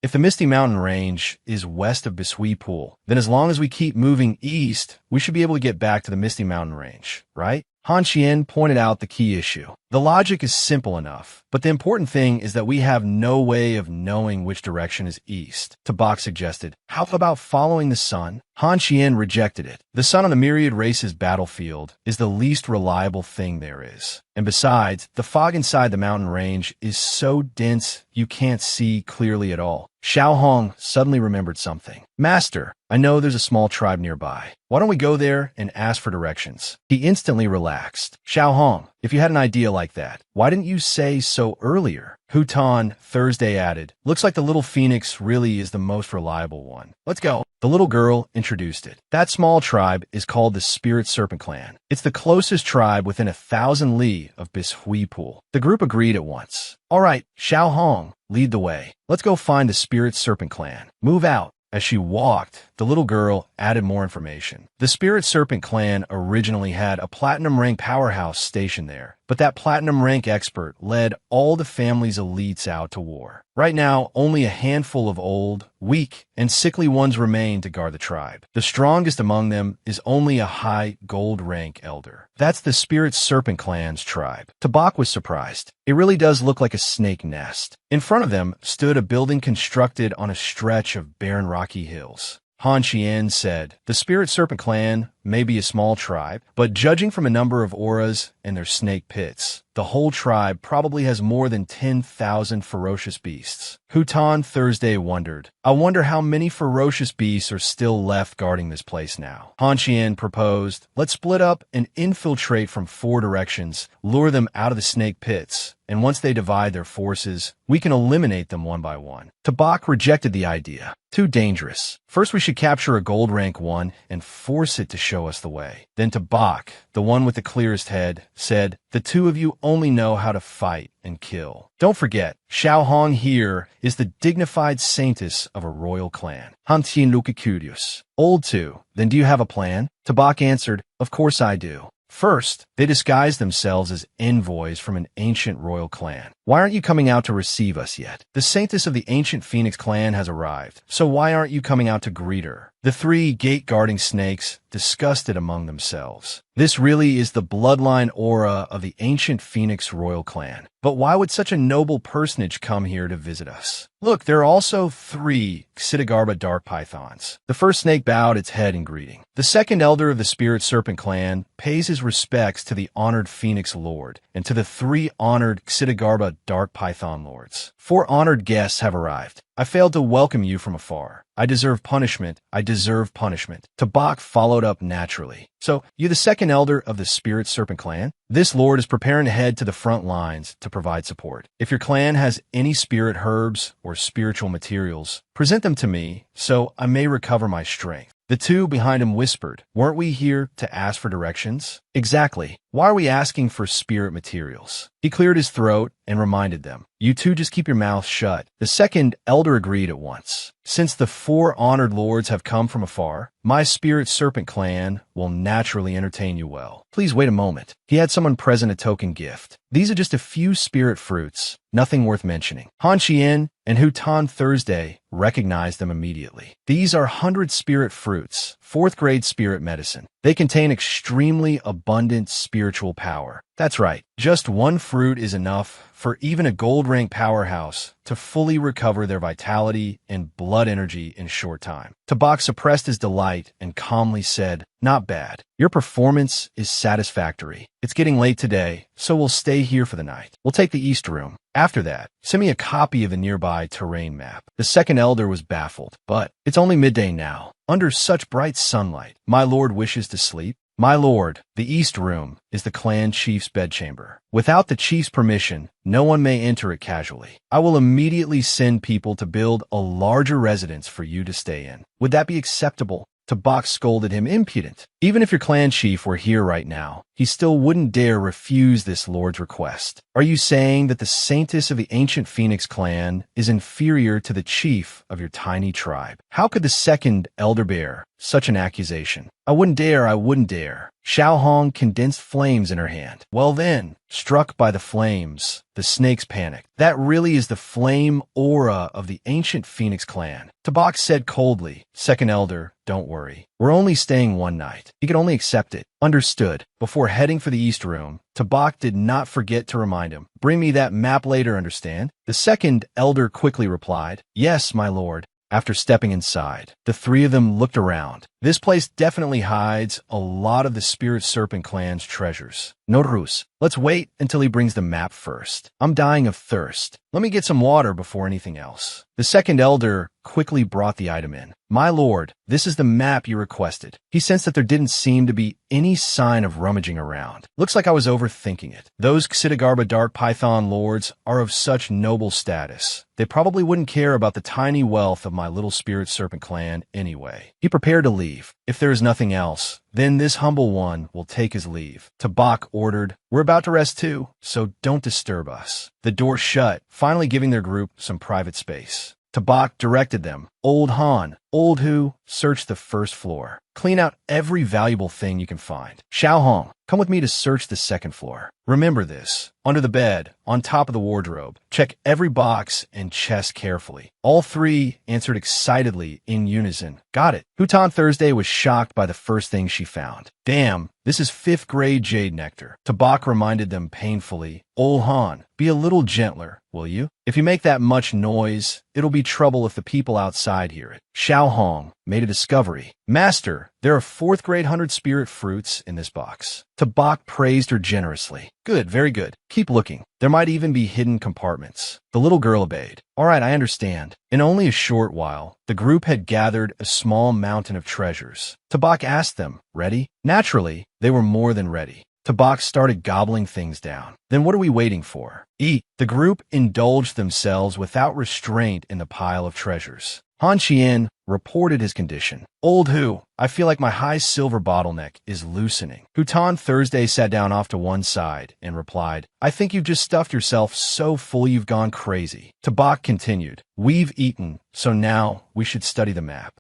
If the Misty Mountain Range is west of Bishui Pool, then as long as we keep moving east, we should be able to get back to the Misty Mountain Range, right?" Han Xian pointed out the key issue. "The logic is simple enough, but the important thing is that we have no way of knowing which direction is east." Tabak suggested, "How about following the sun?" Han Xian rejected it. The sun on the myriad races battlefield is the least reliable thing there is. And besides, the fog inside the mountain range is so dense you can't see clearly at all. Xiaohong suddenly remembered something. "Master, I know there's a small tribe nearby. Why don't we go there and ask for directions?" He instantly relaxed. "Xiaohong, if you had an idea like that, why didn't you say so earlier?" Hutan Thursday added, "Looks like the little phoenix really is the most reliable one. Let's go." The little girl introduced it. That small tribe is called the Spirit Serpent Clan. It's the closest tribe within 1,000 li of Bishui Pool. The group agreed at once. "All right, Xiaohong, lead the way. Let's go find the Spirit Serpent Clan. Move out." As she walked, the little girl added more information. The Spirit Serpent Clan originally had a platinum rank powerhouse stationed there, but that platinum rank expert led all the family's elites out to war. Right now, only a handful of old, weak, and sickly ones remain to guard the tribe. The strongest among them is only a high gold rank elder. That's the Spirit Serpent Clan's tribe. Tabak was surprised. It really does look like a snake nest. In front of them stood a building constructed on a stretch of barren rocky hills. Han Qian said, "The Spirit Serpent Clan maybe a small tribe, but judging from a number of auras and their snake pits, the whole tribe probably has more than 10,000 ferocious beasts. Hutan Thursday wondered, I wonder how many ferocious beasts are still left guarding this place now. Han Qian proposed, let's split up and infiltrate from 4 directions, lure them out of the snake pits, and once they divide their forces, we can eliminate them one by one. Tabak rejected the idea. Too dangerous. First we should capture a gold rank 1 and force it to show us the way. Then Tabak, the one with the clearest head, said, the 2 of you only know how to fight and kill. Don't forget, Xiao Hong here is the dignified saintess of a royal clan. Han Qian looked curious. Old 2, then do you have a plan? Tabak answered, of course I do. First, they disguise themselves as envoys from an ancient royal clan. Why aren't you coming out to receive us yet? The saintess of the ancient Phoenix clan has arrived, so why aren't you coming out to greet her? The 3 gate-guarding snakes discussed it among themselves. This really is the bloodline aura of the ancient Phoenix royal clan. But why would such a noble personage come here to visit us? Look, there are also 3 Xidagarba dark pythons. The first snake bowed its head in greeting. The second elder of the Spirit Serpent clan pays his respects to the honored Phoenix Lord and to the 3 honored Xidagarba dark python lords. 4 honored guests have arrived. I failed to welcome you from afar. I deserve punishment. I deserve punishment. Tabak followed up naturally. So, you the second elder of the Spirit Serpent clan? This lord is preparing to head to the front lines to provide support. If your clan has any spirit herbs or spiritual materials, present them to me so I may recover my strength. The 2 behind him whispered, weren't we here to ask for directions? Exactly. Why are we asking for spirit materials? He cleared his throat and reminded them, you 2 just keep your mouths shut. The second elder agreed at once. Since the 4 honored lords have come from afar, my Spirit Serpent clan will naturally entertain you well. Please wait a moment. He had someone present a token gift. These are just a few spirit fruits, nothing worth mentioning. Han Qian and Hutan Thursday recognized them immediately. These are 100 spirit fruits, 4th grade spirit medicine. They contain extremely abundant spiritual power. That's right, just 1 fruit is enough for even a gold rank powerhouse to fully recover their vitality and blood energy in short time. Tabak suppressed his delight and calmly said, not bad. Your performance is satisfactory. It's getting late today, so we'll stay here for the night. We'll take the east room. After that, send me a copy of the nearby terrain map. The second elder was baffled, but it's only midday now. Under such bright sunlight, my lord wishes to sleep. My lord, the east room is the clan chief's bedchamber. Without the chief's permission, no one may enter it casually. I will immediately send people to build a larger residence for you to stay in. Would that be acceptable? Tabak scolded him, impudent. Even if your clan chief were here right now, he still wouldn't dare refuse this lord's request. Are you saying that the saintess of the ancient Phoenix clan is inferior to the chief of your tiny tribe? How could the second elder bear such an accusation? I wouldn't dare. Xiao Hong condensed flames in her hand. Well then, struck by the flames, the snakes panicked. That really is the flame aura of the ancient Phoenix clan. Tabak said coldly, second elder, don't worry. We're only staying 1 night. He could only accept it. Understood. Before heading for the east room, Tabak did not forget to remind him, bring me that map later, understand? The second elder quickly replied, yes, my lord. After stepping inside, the 3 of them looked around. This place definitely hides a lot of the Spirit Serpent clan's treasures. No ruse. Let's wait until he brings the map first. I'm dying of thirst. Let me get some water before anything else. The second elder quickly brought the item in. My lord, this is the map you requested. He sensed that there didn't seem to be any sign of rummaging around. Looks like I was overthinking it. Those Xidagarba Dark Python lords are of such noble status. They probably wouldn't care about the tiny wealth of my little Spirit Serpent clan anyway. He prepared to leave. If there is nothing else, then this humble one will take his leave. Tabak ordered, we're about to rest too, so don't disturb us. The door shut, finally giving their group some private space. Tabak directed them. Old Han, Old Hu, search the first floor. Clean out every valuable thing you can find. Xiao Hong, come with me to search the second floor. Remember this. Under the bed, on top of the wardrobe, check every box and chest carefully. All 3 answered excitedly in unison. Got it. Hutan Thursday was shocked by the first thing she found. Damn, this is 5th grade jade nectar. Tabak reminded them painfully. Old Han, be a little gentler, will you? If you make that much noise, it'll be trouble if the people outside hear it. Xiao Xiao Hong made a discovery. Master, there are 4th grade 100 spirit fruits in this box. Tabak praised her generously. Good, very good. Keep looking. There might even be hidden compartments. The little girl obeyed. All right, I understand. In only a short while, the group had gathered a small mountain of treasures. Tabak asked them, ready? Naturally, they were more than ready. Tabak started gobbling things down. Then what are we waiting for? Eat. The group indulged themselves without restraint in the pile of treasures. Han Qian reported his condition. Old Hu, I feel like my high silver bottleneck is loosening. Hutan Thursday sat down off to one side and replied, I think you've just stuffed yourself so full you've gone crazy. Tabak continued, we've eaten, so now we should study the map.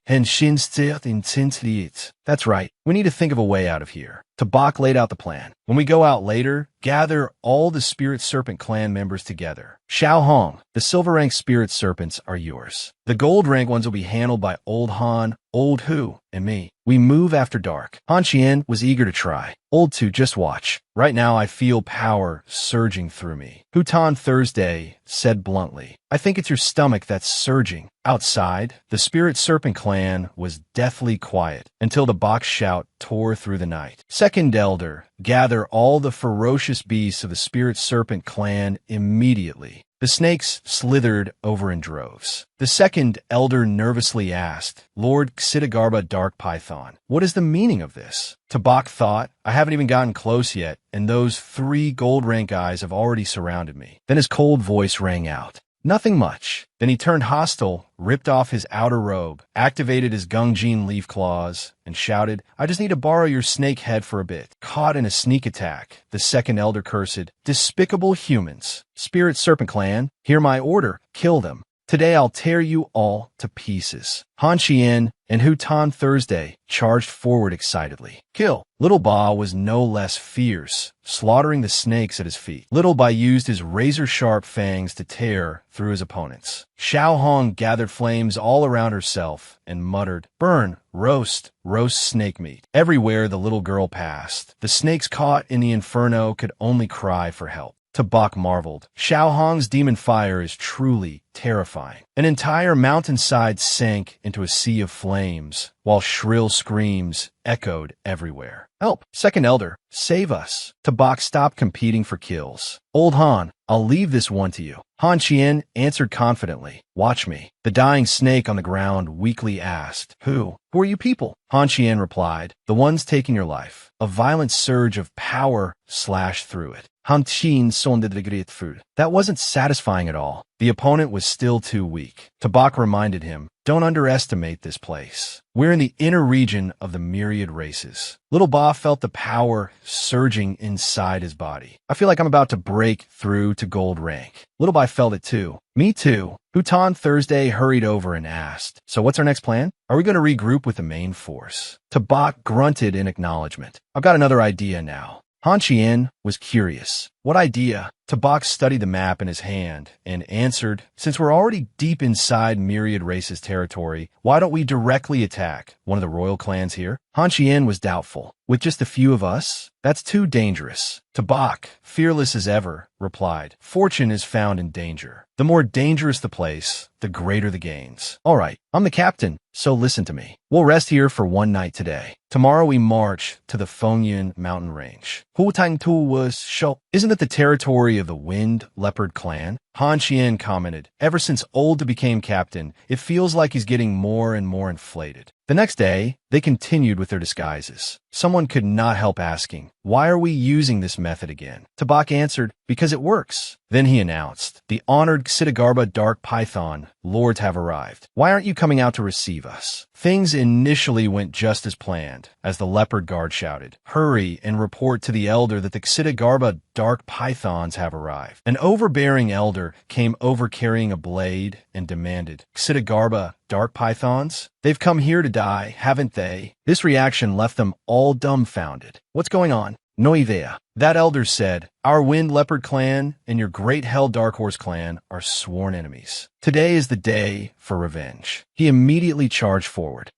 That's right, we need to think of a way out of here. Tabak laid out the plan. When we go out later, gather all the Spirit Serpent clan members together. Xiao Hong, the silver rank Spirit Serpents are yours. The gold rank ones will be handled by Old Han, Old Hu, and me. We move after dark. Han Qian was eager to try. Old Tu, just watch. Right now I feel power surging through me. Hutan Thursday said bluntly, I think it's your stomach that's surging. Outside, the Spirit Serpent clan was deathly quiet until the box shout tore through the night. Second Elder, gather all the ferocious beasts of the Spirit Serpent clan immediately. The snakes slithered over in droves. The second elder nervously asked, Lord Xidagarba Dark Python, what is the meaning of this? Tabak thought, I haven't even gotten close yet, and those 3 gold rank guys have already surrounded me. Then his cold voice rang out. Nothing much. Then he turned hostile, ripped off his outer robe, activated his Gungjin leaf claws, and shouted, I just need to borrow your snake head for a bit. Caught in a sneak attack, the second elder cursed, Despicable humans. Spirit Serpent Clan, hear my order, kill them. Today I'll tear you all to pieces. Han Qian and Hutan Thursday charged forward excitedly. Kill. Little Ba was no less fierce, slaughtering the snakes at his feet. Little Ba used his razor-sharp fangs to tear through his opponents. Xiao Hong gathered flames all around herself and muttered, Burn, roast snake meat. Everywhere the little girl passed, the snakes caught in the inferno could only cry for help. Tabak marveled. Xiao Hong's demon fire is truly terrifying. An entire mountainside sank into a sea of flames, while shrill screams echoed everywhere. Help! Second Elder, save us! Tabak stopped competing for kills. Old Han, I'll leave this one to you. Han Qian answered confidently. Watch me. The dying snake on the ground weakly asked, Who are you people? Han Qian replied, The ones taking your life. A violent surge of power slashed through it. Han Qian sonde de grit food. That wasn't satisfying at all. The opponent was still too weak. Tabak reminded him, Don't underestimate this place. We're in the inner region of the myriad races. Little Ba felt the power surging inside his body. I feel like I'm about to break through to gold rank. Little Ba felt it too. Me too. Hutan Thursday hurried over and asked, So what's our next plan? Are we going to regroup with the main force? Tabak grunted in acknowledgement. I've got another idea now. Han Qian was curious. What idea? Tabak studied the map in his hand and answered, Since we're already deep inside Myriad Race's territory, why don't we directly attack one of the royal clans here? Han Qian was doubtful. With just a few of us? That's too dangerous. Tabak, fearless as ever, replied, Fortune is found in danger. The more dangerous the place, the greater the gains. All right, I'm the captain, so listen to me. We'll rest here for one night today. Tomorrow we march to the Fengyun mountain range. Hutang was show. Isn't it the territory of the Wind Leopard clan? Han Qian commented, Ever since Old Tu became captain, it feels like he's getting more and more inflated. The next day, they continued with their disguises. Someone could not help asking, Why are we using this method again? Tabak answered, Because it works. Then he announced, The honored Xidagarba Dark Python lords have arrived. Why aren't you coming out to receive us? Things initially went just as planned, as the leopard guard shouted, Hurry and report to the elder that the Xidagarba Dark Pythons have arrived. An overbearing elder came over carrying a blade and demanded, Xidagarba Dark Pythons? They've come here to die, haven't they? This reaction left them all dumbfounded. What's going on? No idea. That elder said, Our Wind Leopard clan and your Great Hell Dark Horse clan are sworn enemies. Today is the day for revenge. He immediately charged forward.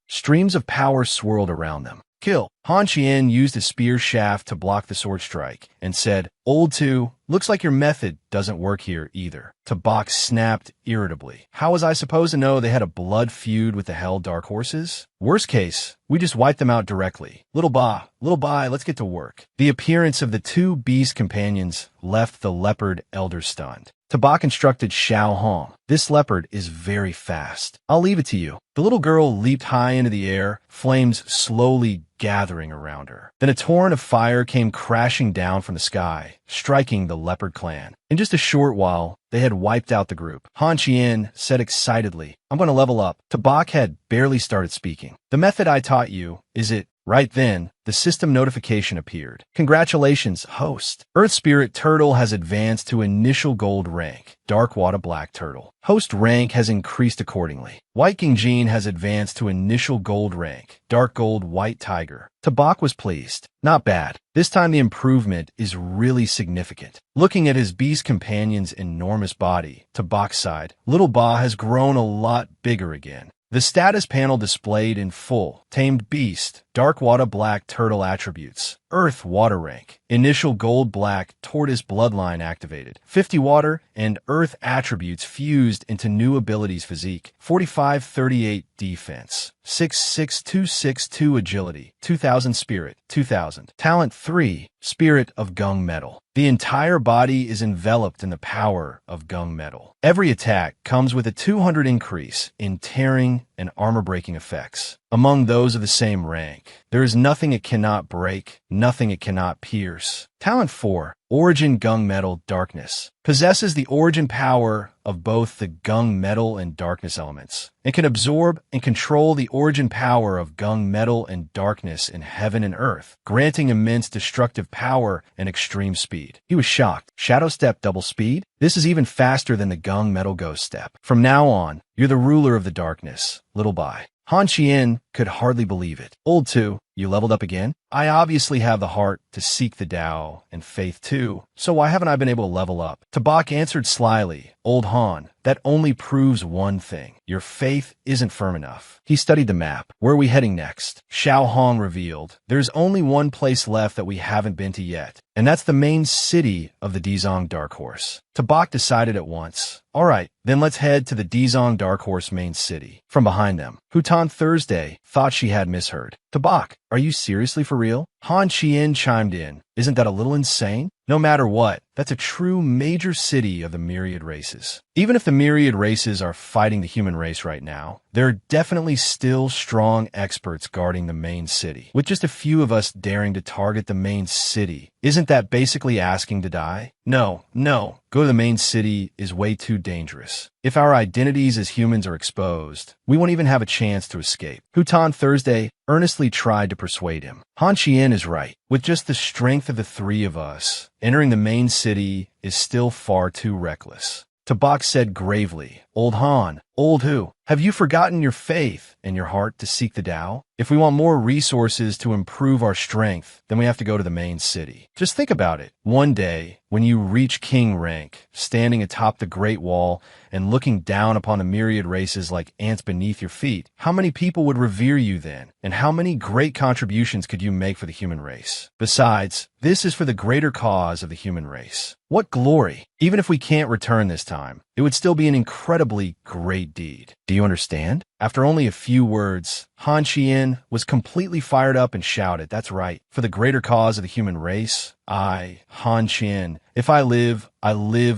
Streams of power swirled around them. Kill. Han Qian used a spear shaft to block the sword strike and said, "Old two, looks like your method doesn't work here either." Tabak snapped irritably. How was I supposed to know they had a blood feud with the Hell Dark Horses? Worst case, we just wipe them out directly. Little Ba, let's get to work. The appearance of the two beast companions left the leopard elder stunned. Tabak instructed Xiao Hong, "This leopard is very fast. I'll leave it to you." The little girl leaped high into the air, flames slowly gathering around her. Then a torrent of fire came crashing down from the sky, striking the leopard clan. In just a short while, they had wiped out the group. Han Qian said excitedly, "I'm going to level up." Tabak had barely started speaking. "The method I taught you, is it?" Right then, the system notification appeared. "Congratulations, host. Earth Spirit Turtle has advanced to initial gold rank. Dark Water Black Turtle. Host rank has increased accordingly. White Gingjin has advanced to initial gold rank. Dark Gold White Tiger." Tabak was pleased. Not bad. This time the improvement is really significant. Looking at his beast companion's enormous body, Tabak sighed. Little Ba has grown a lot bigger again. The status panel displayed in full. Tamed Beast, Dark Water Black Turtle attributes. Earth Water rank. Initial Gold Black Tortoise bloodline activated. 50 Water and Earth attributes fused into new abilities physique. 4538 defense. 66262 agility. 2000 spirit. 2000. Talent 3. Spirit of Gung Metal. The entire body is enveloped in the power of Gung Metal. Every attack comes with a 200 increase in tearing and armor-breaking effects. Among those of the same rank, there is nothing it cannot break, nothing it cannot pierce. Talent 4. Origin Gung Metal Darkness. Possesses the origin power of both the Gung Metal and Darkness elements, and can absorb and control the origin power of Gung Metal and Darkness in heaven and earth, granting immense destructive power and extreme speed. He was shocked. Shadow Step double speed? This is even faster than the Gung Metal Ghost Step. From now on, you're the ruler of the darkness, Little Bai. Han Qian could hardly believe it. Old two, you leveled up again? I obviously have the heart to seek the Tao and faith too, so why haven't I been able to level up? Tabak answered slyly, Old Han, that only proves one thing. Your faith isn't firm enough. He studied the map. Where are we heading next? Xiao Hong revealed, there's only one place left that we haven't been to yet, and that's the main city of the Dizong Dark Horse. Tabak decided at once. All right, then let's head to the Dizong Dark Horse main city. From behind them, Hutan Thursday thought she had misheard. Tabak, are you seriously for real? Han Qian chimed in. Isn't that a little insane? No matter what, that's a true major city of the myriad races. Even if the myriad races are fighting the human race right now, there are definitely still strong experts guarding the main city. With just a few of us daring to target the main city, isn't that basically asking to die? No. Go to the main city is way too dangerous. If our identities as humans are exposed, we won't even have a chance to escape. Hutan Thursday earnestly tried to persuade him. Han Qian is right. With just the strength of the three of us, entering the main city is still far too reckless. Tabak said gravely, Old Han, old who? Have you forgotten your faith and your heart to seek the Tao? If we want more resources to improve our strength, then we have to go to the main city. Just think about it. One day, when you reach king rank, standing atop the Great Wall and looking down upon the myriad races like ants beneath your feet, how many people would revere you then? And how many great contributions could you make for the human race? Besides, this is for the greater cause of the human race. What glory! Even if we can't return this time, it would still be an incredibly great deed. Do you understand? After only a few words, Han Qian was completely fired up and shouted, that's right, for the greater cause of the human race. I, Han Qian, if I live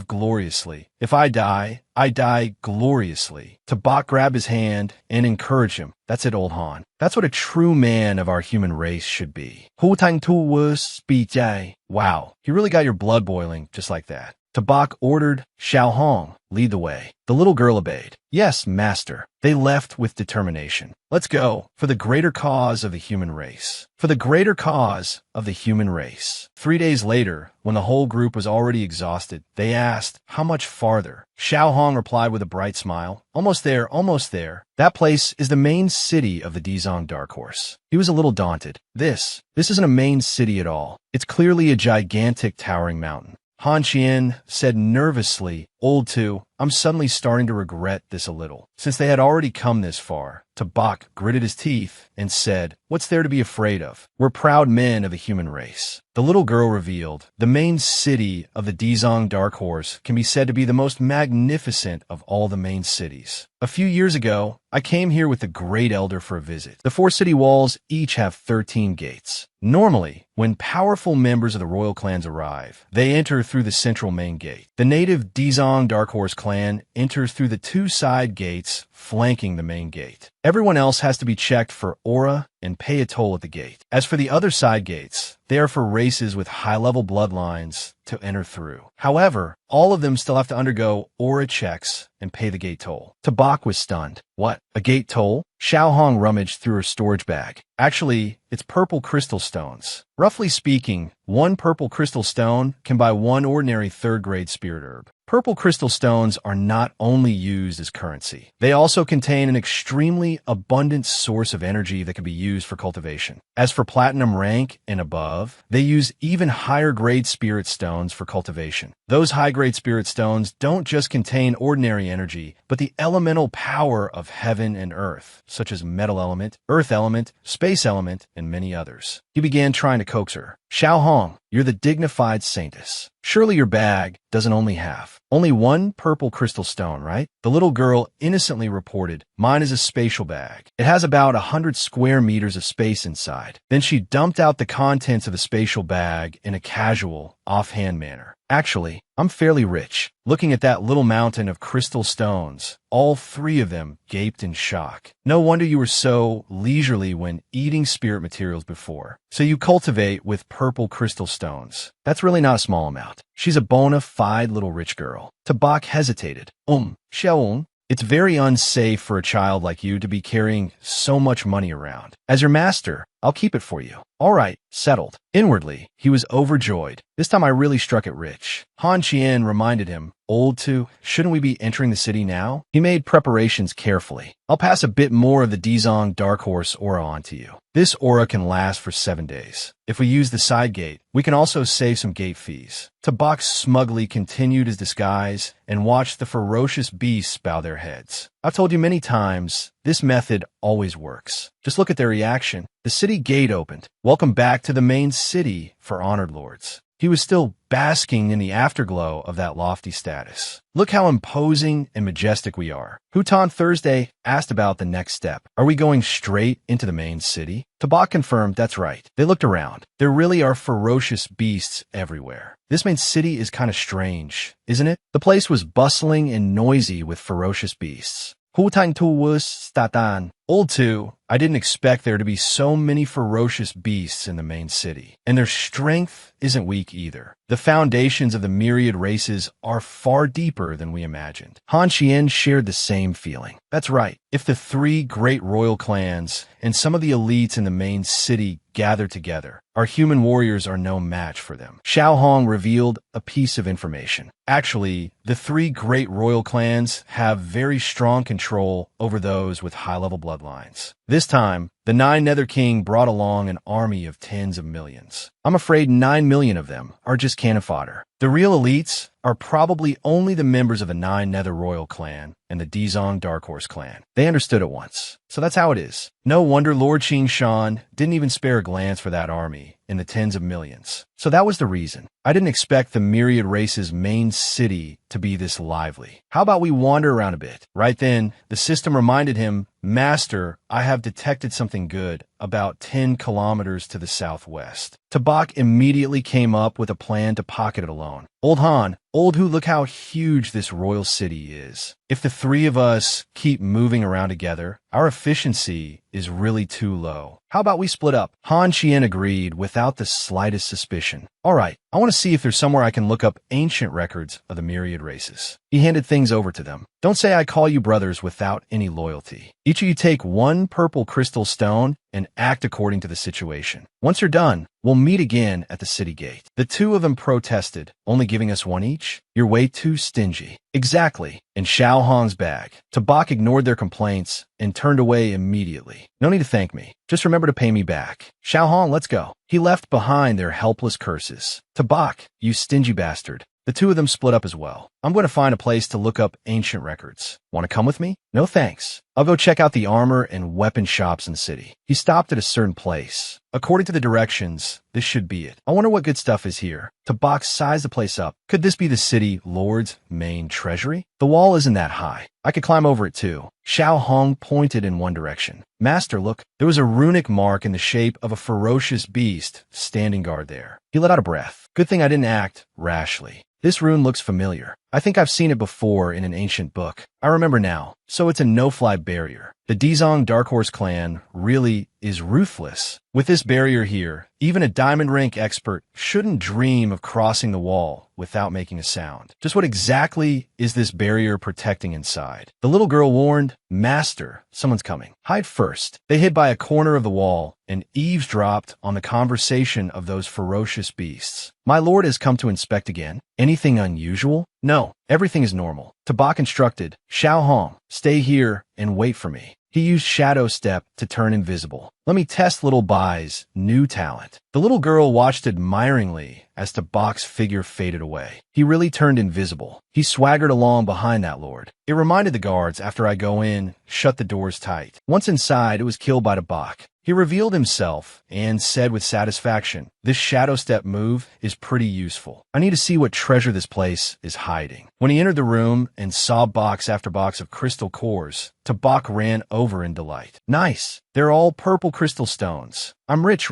gloriously. If I die gloriously. Tabak grabbed his hand and encouraged him. That's it, Old Han. That's what a true man of our human race should be. Hu Tang Tu was Bijai. Wow, you really got your blood boiling just like that. Tabak ordered Xiao Hong, lead the way. The little girl obeyed. Yes, master. They left with determination. Let's go, for the greater cause of the human race. For the greater cause of the human race. 3 days later, when the whole group was already exhausted, they asked, how much farther? Xiao Hong replied with a bright smile, almost there, almost there. That place is the main city of the Dizong Dark Horse. He was a little daunted. This isn't a main city at all. It's clearly a gigantic towering mountain. Han Qian said nervously, Old two, I'm suddenly starting to regret this a little. Since they had already come this far, Tabak gritted his teeth and said, "What's there to be afraid of? We're proud men of the human race." The little girl revealed, "The main city of the Dizong Dark Horse can be said to be the most magnificent of all the main cities. A few years ago, I came here with the Great Elder for a visit. The 4 city walls each have 13 gates. Normally, when powerful members of the royal clans arrive, they enter through the central main gate. The native Dizong Dark Horse clan enters through the 2 side gates flanking the main gate. Everyone else has to be checked for aura and pay a toll at the gate. As for the other side gates, they are for races with high-level bloodlines to enter through. However, all of them still have to undergo aura checks and pay the gate toll." Tabak was stunned. "What? A gate toll?" Xiao Hong rummaged through her storage bag. "Actually, it's purple crystal stones. Roughly speaking, 1 purple crystal stone can buy 1 ordinary 3rd-grade spirit herb. Purple crystal stones are not only used as currency, they also contain an extremely abundant source of energy that can be used for cultivation. As for platinum rank and above, they use even higher grade spirit stones for cultivation. Those high-grade spirit stones don't just contain ordinary energy, but the elemental power of heaven and earth, such as metal element, earth element, space element, and many others." He began trying to coax her. "Xiao Hong, you're the dignified saintess. Surely your bag doesn't have only 1 purple crystal stone, right?" The little girl innocently reported, "Mine is a spatial bag. It has about 100 square meters of space inside." Then she dumped out the contents of the spatial bag in a casual, offhand manner. "Actually, I'm fairly rich." Looking at that little mountain of crystal stones, all 3 of them gaped in shock. "No wonder you were so leisurely when eating spirit materials before. So you cultivate with purple crystal stones. That's really not a small amount. She's a bona fide little rich girl." Tabak hesitated. Xiaoong, it's very unsafe for a child like you to be carrying so much money around. As your master, I'll keep it for you." "All right, settled." Inwardly, he was overjoyed. This time I really struck it rich. Han Qian reminded him, "Old too, shouldn't we be entering the city now?" He made preparations carefully. "I'll pass a bit more of the Dizong Dark Horse aura onto you. This aura can last for 7 days. If we use the side gate, we can also save some gate fees." Tabak smugly continued his disguise and watched the ferocious beasts bow their heads. "I've told you many times, this method always works. Just look at their reaction. The city gate opened. Welcome back to the main city for honored lords." He was still basking in the afterglow of that lofty status. "Look how imposing and majestic we are." Hutan Thursday asked about the next step. "Are we going straight into the main city?" Tabak confirmed that's right. They looked around. There really are ferocious beasts everywhere. "This main city is kind of strange, isn't it?" The place was bustling and noisy with ferocious beasts. Hutan Tu was statan. "Old two, I didn't expect there to be so many ferocious beasts in the main city. And their strength isn't weak either. The foundations of the myriad races are far deeper than we imagined." Han Qian shared the same feeling. "That's right. If the 3 great royal clans and some of the elites in the main city gather together, our human warriors are no match for them." Xiao Hong revealed a piece of information. Actually, the 3 great royal clans have very strong control over those with high-level bloodlines. This time, the 9 Nether King brought along an army of tens of millions. I'm afraid 9 million of them are just cannon fodder. The real elites are probably only the members of the 9 Nether Royal clan and the Dizong Dark Horse clan. They understood at once. So that's how it is. No wonder Lord Qing Shan didn't even spare a glance for that army in the tens of millions. So that was the reason. I didn't expect the myriad race's main city to be this lively. How about we wander around a bit? Right then, the system reminded him, "Master, I have detected something good about 10 kilometers to the southwest." Tabak immediately came up with a plan to pocket it alone. "Old Han, old Hu, look how huge this royal city is. If the 3 of us keep moving around together, our efficiency is really too low. How about we split up?" Han Qian agreed without the slightest suspicion. "All right, I want to see if there's somewhere I can look up ancient records of the myriad races." He handed things over to them. "Don't say I call you brothers without any loyalty. Each of you take 1 purple crystal stone and act according to the situation. Once you're done, we'll meet again at the city gate." The 2 of them protested, "Only giving us 1 each? You're way too stingy." "Exactly." In Xiao Hong's bag, Tabak ignored their complaints and turned away immediately. "No need to thank me. Just remember to pay me back. Xiao Hong, let's go." He left behind their helpless curses. "Tabak, you stingy bastard." The 2 of them split up as well. I'm going to find a place to look up ancient records. Want to come with me? No thanks. I'll go check out the armor and weapon shops in the city. He stopped at a certain place. According to the directions, this should be it. I wonder what good stuff is here. Tabak sized the place up. Could this be the city lord's main treasury? The wall isn't that high. I could climb over it too. Xiao Hong pointed in one direction. Master, look, there was a runic mark in the shape of a ferocious beast standing guard there. He let out a breath. Good thing I didn't act rashly. This rune looks familiar. I think I've seen it before in an ancient book. I remember now. So it's a no-fly barrier. The Dizong Dark Horse clan really is ruthless. With this barrier here, even a diamond rank expert shouldn't dream of crossing the wall without making a sound. Just what exactly is this barrier protecting inside? The little girl warned, Master, someone's coming. Hide first. They hid by a corner of the wall and eavesdropped on the conversation of those ferocious beasts. My lord has come to inspect again. Anything unusual? No, everything is normal. Tabak instructed, Xiao Hong, stay here and wait for me. He used Shadow Step to turn invisible. Let me test little Bai's new talent. The little girl watched admiringly as Tabak's figure faded away. He really turned invisible. He swaggered along behind that lord. It reminded the guards after I go in, shut the doors tight. Once inside, it was killed by Tabak. He revealed himself and said with satisfaction, this shadow step move is pretty useful. I need to see what treasure this place is hiding. When he entered the room and saw box after box of crystal cores, Tabak ran over in delight. Nice. They're all purple crystal stones. I'm rich.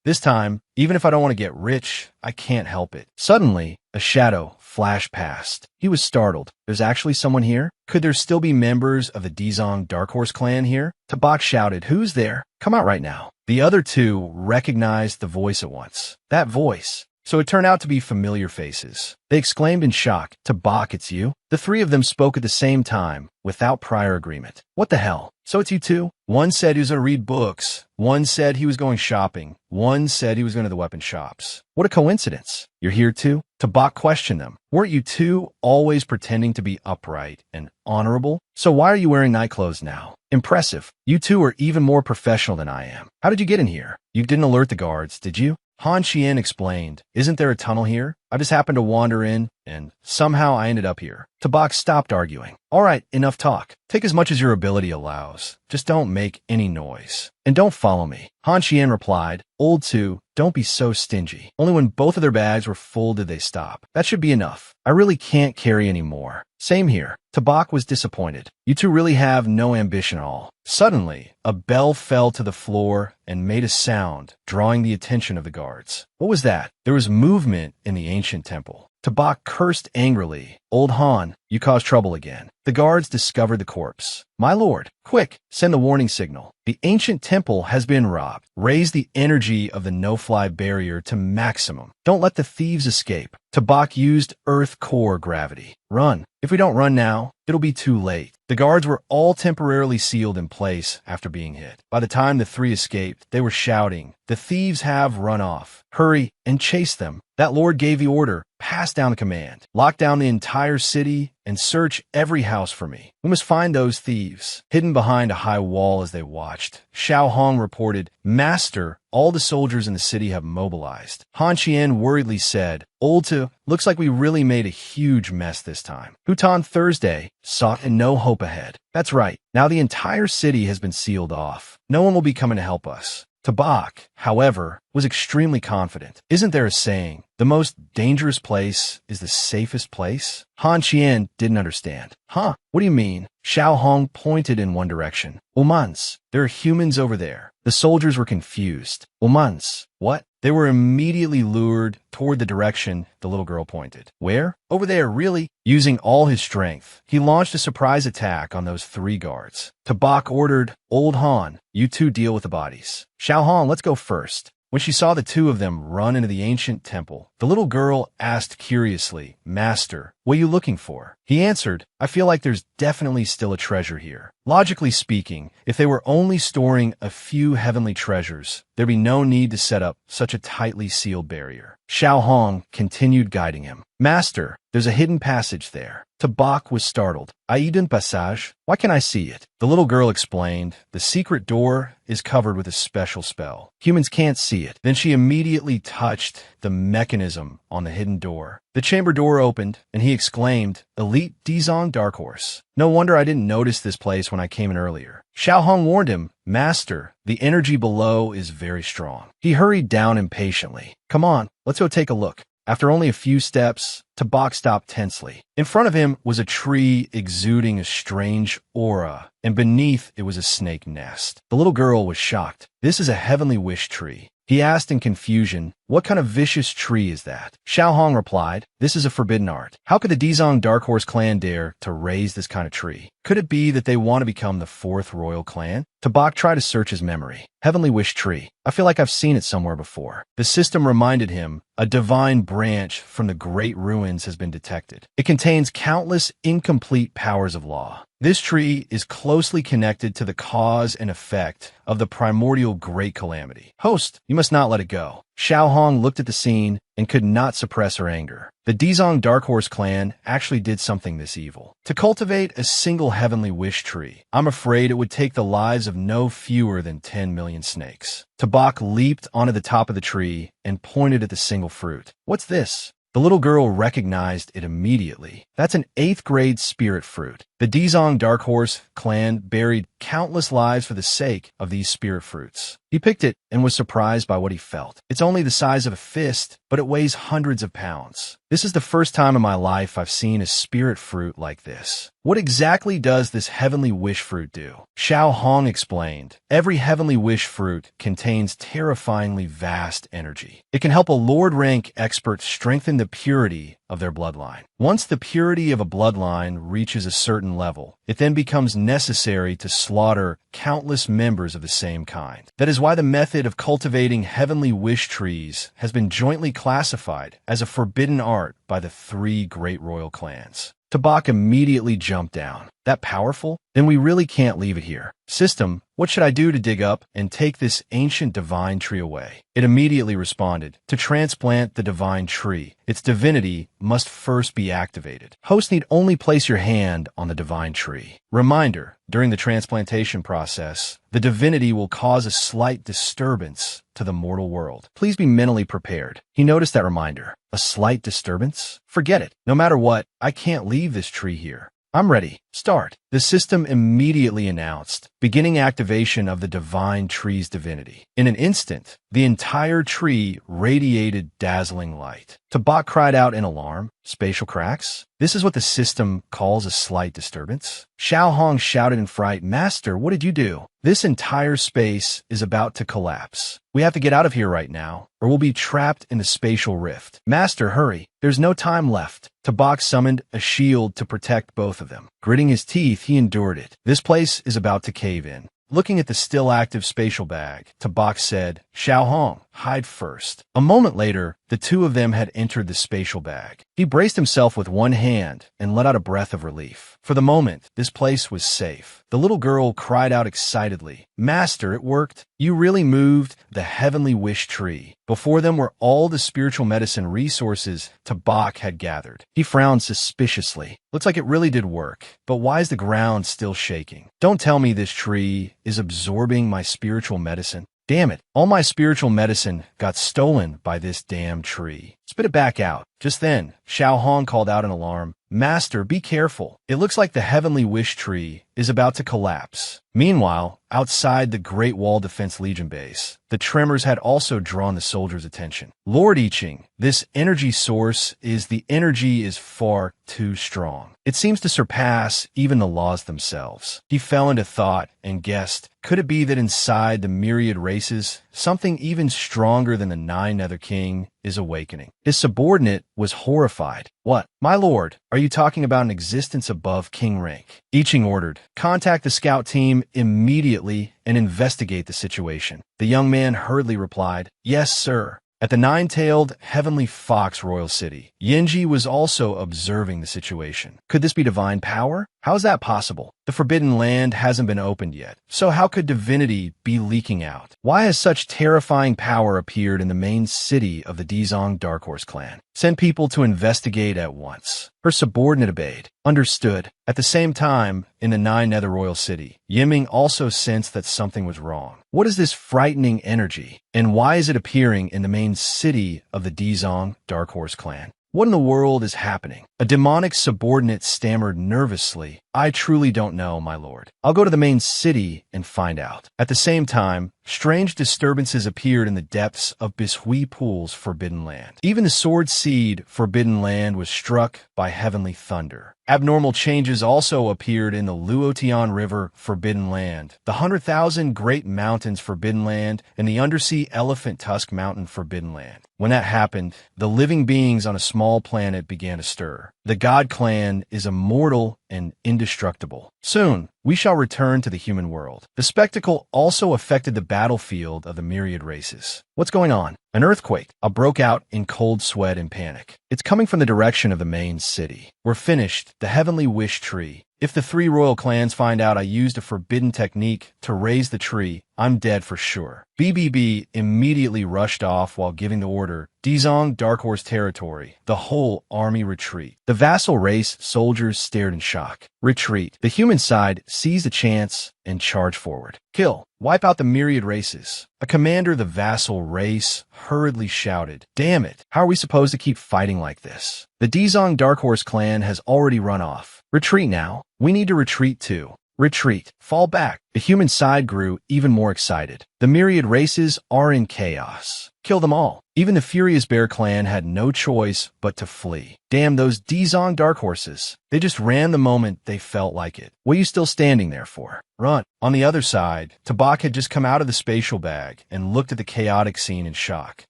This time, even if I don't want to get rich, I can't help it. Suddenly, a shadow flashed past. He was startled. There's actually someone here? Could there still be members of the Dizong Dark Horse clan here? Tabak shouted, who's there? Come out right now. The other two recognized the voice at once. That voice. So it turned out to be familiar faces. They exclaimed in shock, Tabak, it's you? The three of them spoke at the same time, without prior agreement. What the hell? So it's you two? One said he was going to read books. One said he was going shopping. One said he was going to the weapon shops. What a coincidence. You're here too? Tabak questioned them. Weren't you two always pretending to be upright and honorable? So why are you wearing night clothes now? Impressive. You two are even more professional than I am. How did you get in here? You didn't alert the guards, did you? Han Xian explained, isn't there a tunnel here? I just happened to wander in, and somehow I ended up here. Tabak stopped arguing. All right, enough talk. Take as much as your ability allows. Just don't make any noise. And don't follow me. Han Xian replied, Old two, don't be so stingy. Only when both of their bags were full did they stop. That should be enough. I really can't carry any more. Same here. Tabak was disappointed. You two really have no ambition at all. Suddenly, a bell fell to the floor and made a sound, drawing the attention of the guards. What was that? There was movement in the ancient temple. Tabak cursed angrily. Old Han, you caused trouble again. The guards discovered the corpse. My lord, quick, send the warning signal. The ancient temple has been robbed. Raise the energy of the no-fly barrier to maximum. Don't let the thieves escape. Tabak used earth core gravity. Run. If we don't run now, it'll be too late. The guards were all temporarily sealed in place after being hit. By the time the three escaped, they were shouting, the thieves have run off. Hurry and chase them. That lord gave the order. Pass down the command. Lock down the entire city and search every house for me. We must find those thieves. Hidden behind a high wall as they watched, Xiao Hong reported, Master, all the soldiers in the city have mobilized. Han Qian worriedly said, Old two, looks like we really made a huge mess this time. Hutan Thursday sought and no hope ahead. That's right. Now the entire city has been sealed off. No one will be coming to help us. Tabak, however, was extremely confident. Isn't there a saying, the most dangerous place is the safest place? Han Qian didn't understand. Huh? What do you mean? Xiao Hong pointed in one direction. Umans, there are humans over there. The soldiers were confused. Umans, what? They were immediately lured toward the direction the little girl pointed. Where? Over there, really? Using all his strength, he launched a surprise attack on those three guards. Tabak ordered, Old Han, you two deal with the bodies. Xiao Hong, let's go first. When she saw the two of them run into the ancient temple, the little girl asked curiously, Master, what are you looking for? He answered, I feel like there's definitely still a treasure here. Logically speaking, if they were only storing a few heavenly treasures, there'd be no need to set up such a tightly sealed barrier. Xiao Hong continued guiding him. Master, there's a hidden passage there. Tabak was startled. Aiden passage? Why can't I see it? The little girl explained, the secret door is covered with a special spell. Humans can't see it. Then she immediately touched the mechanism on the hidden door. The chamber door opened, and he exclaimed, "Elite Dizong Dark Horse. No wonder I didn't notice this place when I came in earlier." Xiao Hong warned him, "Master, the energy below is very strong." He hurried down impatiently. "Come on, let's go take a look." After only a few steps, Tabak stopped tensely. In front of him was a tree exuding a strange aura, and beneath it was a snake nest. The little girl was shocked. "This is a heavenly wish tree." He asked in confusion, "What kind of vicious tree is that?" Xiao Hong replied, "This is a forbidden art. How could the Dizong Dark Horse clan dare to raise this kind of tree? Could it be that they want to become the fourth royal clan?" Tabak tried to search his memory. "Heavenly Wish Tree. I feel like I've seen it somewhere before." The system reminded him, "A divine branch from the great ruins has been detected. It contains countless incomplete powers of law. This tree is closely connected to the cause and effect of the primordial great calamity. Host, you must not let it go." Xiao Hong looked at the scene and could not suppress her anger. The Dizong Dark Horse clan actually did something this evil. To cultivate a single heavenly wish tree, I'm afraid it would take the lives of no fewer than 10 million snakes. Tabak leaped onto the top of the tree and pointed at the single fruit. "What's this?" The little girl recognized it immediately. "That's an 8th grade spirit fruit. The Dizong Dark Horse clan buried countless lives for the sake of these spirit fruits." He picked it and was surprised by what he felt. It's only the size of a fist, but it weighs hundreds of pounds. "This is the first time in my life I've seen a spirit fruit like this. What exactly does this heavenly wish fruit do?" Xiao Hong explained, "Every heavenly wish fruit contains terrifyingly vast energy. It can help a Lord rank expert strengthen the purity of their bloodline. Once the purity of a bloodline reaches a certain level, it then becomes necessary to slaughter countless members of the same kind. That is why the method of cultivating heavenly wish trees has been jointly classified as a forbidden art by the 3 great royal clans." Tabak immediately jumped down. "That powerful? Then we really can't leave it here. System, what should I do to dig up and take this ancient divine tree away?" It immediately responded, "To transplant the divine tree, its divinity must first be activated. Host need only place your hand on the divine tree. Reminder, during the transplantation process, the divinity will cause a slight disturbance to the mortal world. Please be mentally prepared." He noticed that reminder. A slight disturbance? Forget it. No matter what, I can't leave this tree here. "I'm ready. Start." The system immediately announced, beginning activation of the divine tree's divinity. In an instant, the entire tree radiated dazzling light. Tabak cried out in alarm. "Spatial cracks? This is what the system calls a slight disturbance?" Xiao Hong shouted in fright, "Master, what did you do? This entire space is about to collapse. We have to get out of here right now, or we'll be trapped in the spatial rift. Master, hurry. There's no time left." Tabak summoned a shield to protect both of them. Gritting his teeth, he endured it. "This place is about to cave in." Looking at the still active spatial bag, Tabak said, "Xiao Hong, hide first." A moment later, the two of them had entered the spatial bag. He braced himself with one hand and let out a breath of relief. For the moment, this place was safe. The little girl cried out excitedly, "Master, it worked. You really moved the heavenly wish tree." Before them were all the spiritual medicine resources Tabak had gathered. He frowned suspiciously. "Looks like it really did work, but why is the ground still shaking? Don't tell me this tree is absorbing my spiritual medicine. Damn it, all my spiritual medicine got stolen by this damn tree. Spit it back out." Just then, Xiao Hong called out in alarm, "Master, be careful. It looks like the heavenly wish tree is about to collapse." Meanwhile, outside the Great Wall Defense Legion base, the tremors had also drawn the soldiers' attention. "Lord I Ching, this energy source the energy is far too strong. It seems to surpass even the laws themselves." He fell into thought and guessed, could it be that inside the myriad races, something even stronger than the 9 Nether King is awakening? His subordinate was horrified. "What? My lord, are you talking about an existence above king rank?" I Ching ordered, "Contact the scout team immediately and investigate the situation." The young man hurriedly replied, "Yes, sir." At the 9-tailed Heavenly Fox Royal City, Yenji was also observing the situation. Could this be divine power? How is that possible? The Forbidden Land hasn't been opened yet, so how could divinity be leaking out? Why has such terrifying power appeared in the main city of the Dizong Dark Horse clan? Send people to investigate at once. Her subordinate obeyed. Understood. At the same time, in the Nine Nether Royal City, Yiming also sensed that something was wrong. What is this frightening energy, and why is it appearing in the main city of the Dizong Dark Horse clan? What in the world is happening? A demonic subordinate stammered nervously. I truly don't know, my lord. I'll go to the main city and find out. At the same time, strange disturbances appeared in the depths of Bishui Pool's Forbidden Land. Even the Sword Seed Forbidden Land was struck by heavenly thunder. Abnormal changes also appeared in the Luotian River Forbidden Land, the 100,000 Great Mountains Forbidden Land, and the Undersea Elephant Tusk Mountain Forbidden Land. When that happened, the living beings on a small planet began to stir. The God Clan is immortal and indestructible. Soon, we shall return to the human world. The spectacle also affected the battlefield of the myriad races. What's going on? An earthquake. I broke out in cold sweat and panic. It's coming from the direction of the main city. We're finished. The heavenly wish tree. If the 3 royal clans find out I used a forbidden technique to raise the tree, I'm dead for sure. BBB immediately rushed off while giving the order, Dizong Dark Horse territory, the whole army retreat. The vassal race soldiers stared in shock. Retreat. The human side seized the chance and charged forward. Kill. Wipe out the myriad races. A commander of the vassal race hurriedly shouted, Damn it, how are we supposed to keep fighting like this? The Dizong Dark Horse clan has already run off. Retreat now. We need to retreat too. Retreat. Fall back. The human side grew even more excited. The myriad races are in chaos. Kill them all. Even the Furious Bear clan had no choice but to flee. Damn those Dizong Dark Horses. They just ran the moment they felt like it. What are you still standing there for? Run. On the other side, Tabak had just come out of the spatial bag and looked at the chaotic scene in shock.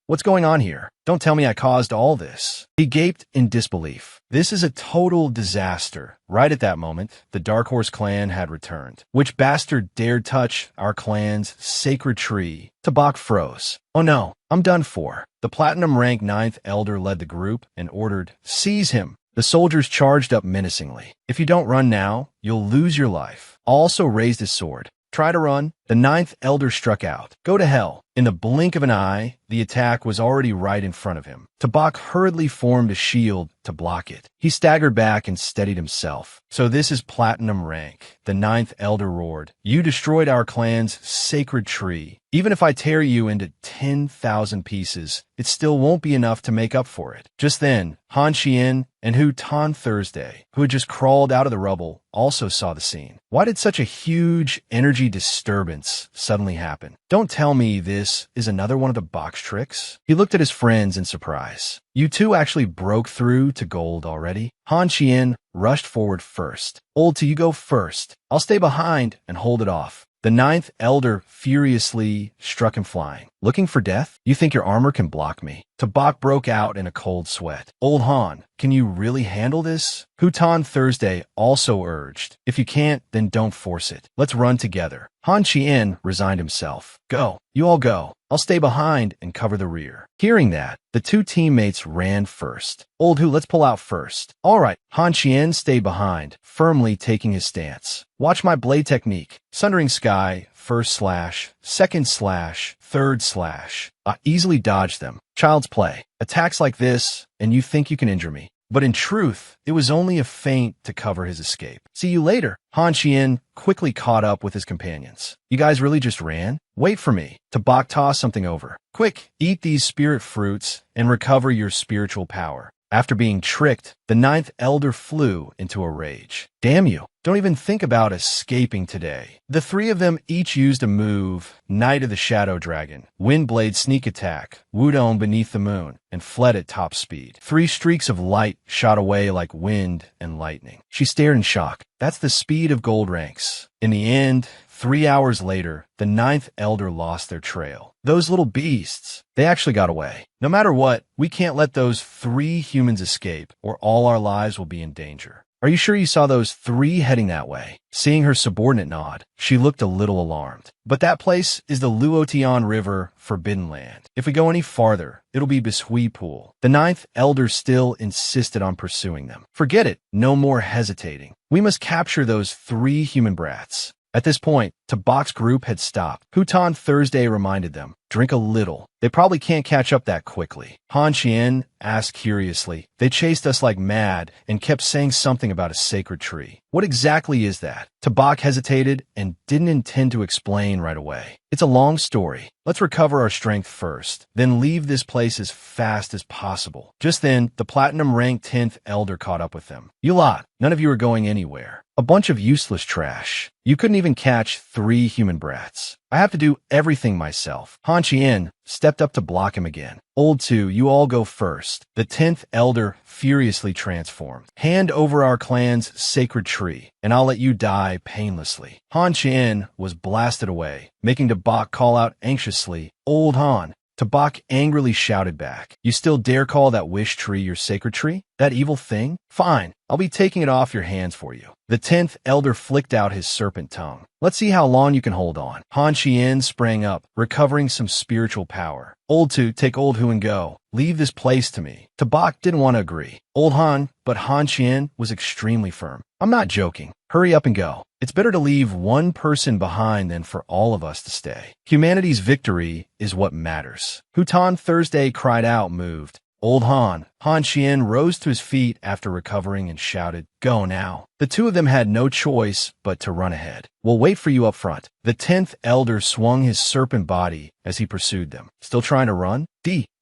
What's going on here? Don't tell me I caused all this. He gaped in disbelief. This is a total disaster. Right at that moment, the Dark Horse clan had returned. Which bastard dared touch our clan's sacred tree? Tabak froze. Oh no, I'm done for. The platinum rank 9th elder led the group and ordered, Seize him. The soldiers charged up menacingly. If you don't run now, you'll lose your life. Also raised his sword. Try to run. The 9th elder struck out. Go to hell. In the blink of an eye, the attack was already right in front of him. Tabak hurriedly formed a shield to block it. He staggered back and steadied himself. So this is platinum rank. The 9th elder roared. You destroyed our clan's sacred tree. Even if I tear you into 10,000 pieces, it still won't be enough to make up for it. Just then, Han Xian and Hu Tan Thursday, who had just crawled out of the rubble, also saw the scene. Why did such a huge energy disturbance suddenly happen? Don't tell me this is another one of the box tricks. He looked at his friends in surprise. You two actually broke through to gold already? Han Xian rushed forward first. Old to you go first. I'll stay behind and hold it off. The 9th elder furiously struck him flying. Looking for death? You think your armor can block me? Tabak broke out in a cold sweat. Old Han, can you really handle this? Hutan Thursday also urged. If you can't, then don't force it. Let's run together. Han Qian resigned himself. Go. You all go. I'll stay behind and cover the rear. Hearing that, the 2 teammates ran first. Old Hu, let's pull out first. All right. Han Qian stayed behind, firmly taking his stance. Watch my blade technique. Sundering Sky, first slash, second slash, third slash. I easily dodged them. Child's play. Attacks like this, and you think you can injure me. But in truth, it was only a feint to cover his escape. See you later. Han Qian quickly caught up with his companions. You guys really just ran? Wait for me. Tabak toss something over. Quick, eat these spirit fruits and recover your spiritual power. After being tricked, the 9th elder flew into a rage. Damn you. Don't even think about escaping today. The 3 of them each used a move, Knight of the Shadow Dragon, Windblade Sneak Attack, Wudong Beneath the Moon, and fled at top speed. 3 streaks of light shot away like wind and lightning. She stared in shock. That's the speed of gold ranks. In the end, 3 hours later, the 9th elder lost their trail. Those little beasts, they actually got away. No matter what, we can't let those 3 humans escape, or all our lives will be in danger. Are you sure you saw those 3 heading that way? Seeing her subordinate nod, she looked a little alarmed. But that place is the Luotian River, Forbidden Land. If we go any farther, it'll be Bishui Pool. The 9th elder still insisted on pursuing them. Forget it, no more hesitating. We must capture those 3 human brats. At this point, Tabak's group had stopped. Hutan Thursday reminded them, drink a little. They probably can't catch up that quickly. Han Qian asked curiously. They chased us like mad and kept saying something about a sacred tree. What exactly is that? Tabak hesitated and didn't intend to explain right away. It's a long story. Let's recover our strength first, then leave this place as fast as possible. Just then, the platinum-ranked 10th elder caught up with them. You lot, none of you are going anywhere. A bunch of useless trash. You couldn't even catch 3 human brats. I have to do everything myself. Han Qian stepped up to block him again. Old 2, you all go first. The 10th elder furiously transformed. Hand over our clan's sacred tree, and I'll let you die painlessly. Han Qian was blasted away, making Tabak call out anxiously, Old Han. Tabak angrily shouted back, you still dare call that wish tree your sacred tree? That evil thing? Fine, I'll be taking it off your hands for you. The 10th elder flicked out his serpent tongue. Let's see how long you can hold on. Han Qian sprang up, recovering some spiritual power. Old 2, take Old Hu and go. Leave this place to me. Tabak didn't want to agree. Old Han, but Han Qian was extremely firm. I'm not joking. Hurry up and go. It's better to leave one person behind than for all of us to stay. Humanity's victory is what matters. Hutan Thursday cried out, moved. Old Han. Han Qian rose to his feet after recovering and shouted, go now. The 2 of them had no choice but to run ahead. We'll wait for you up front. The 10th elder swung his serpent body as he pursued them. Still trying to run?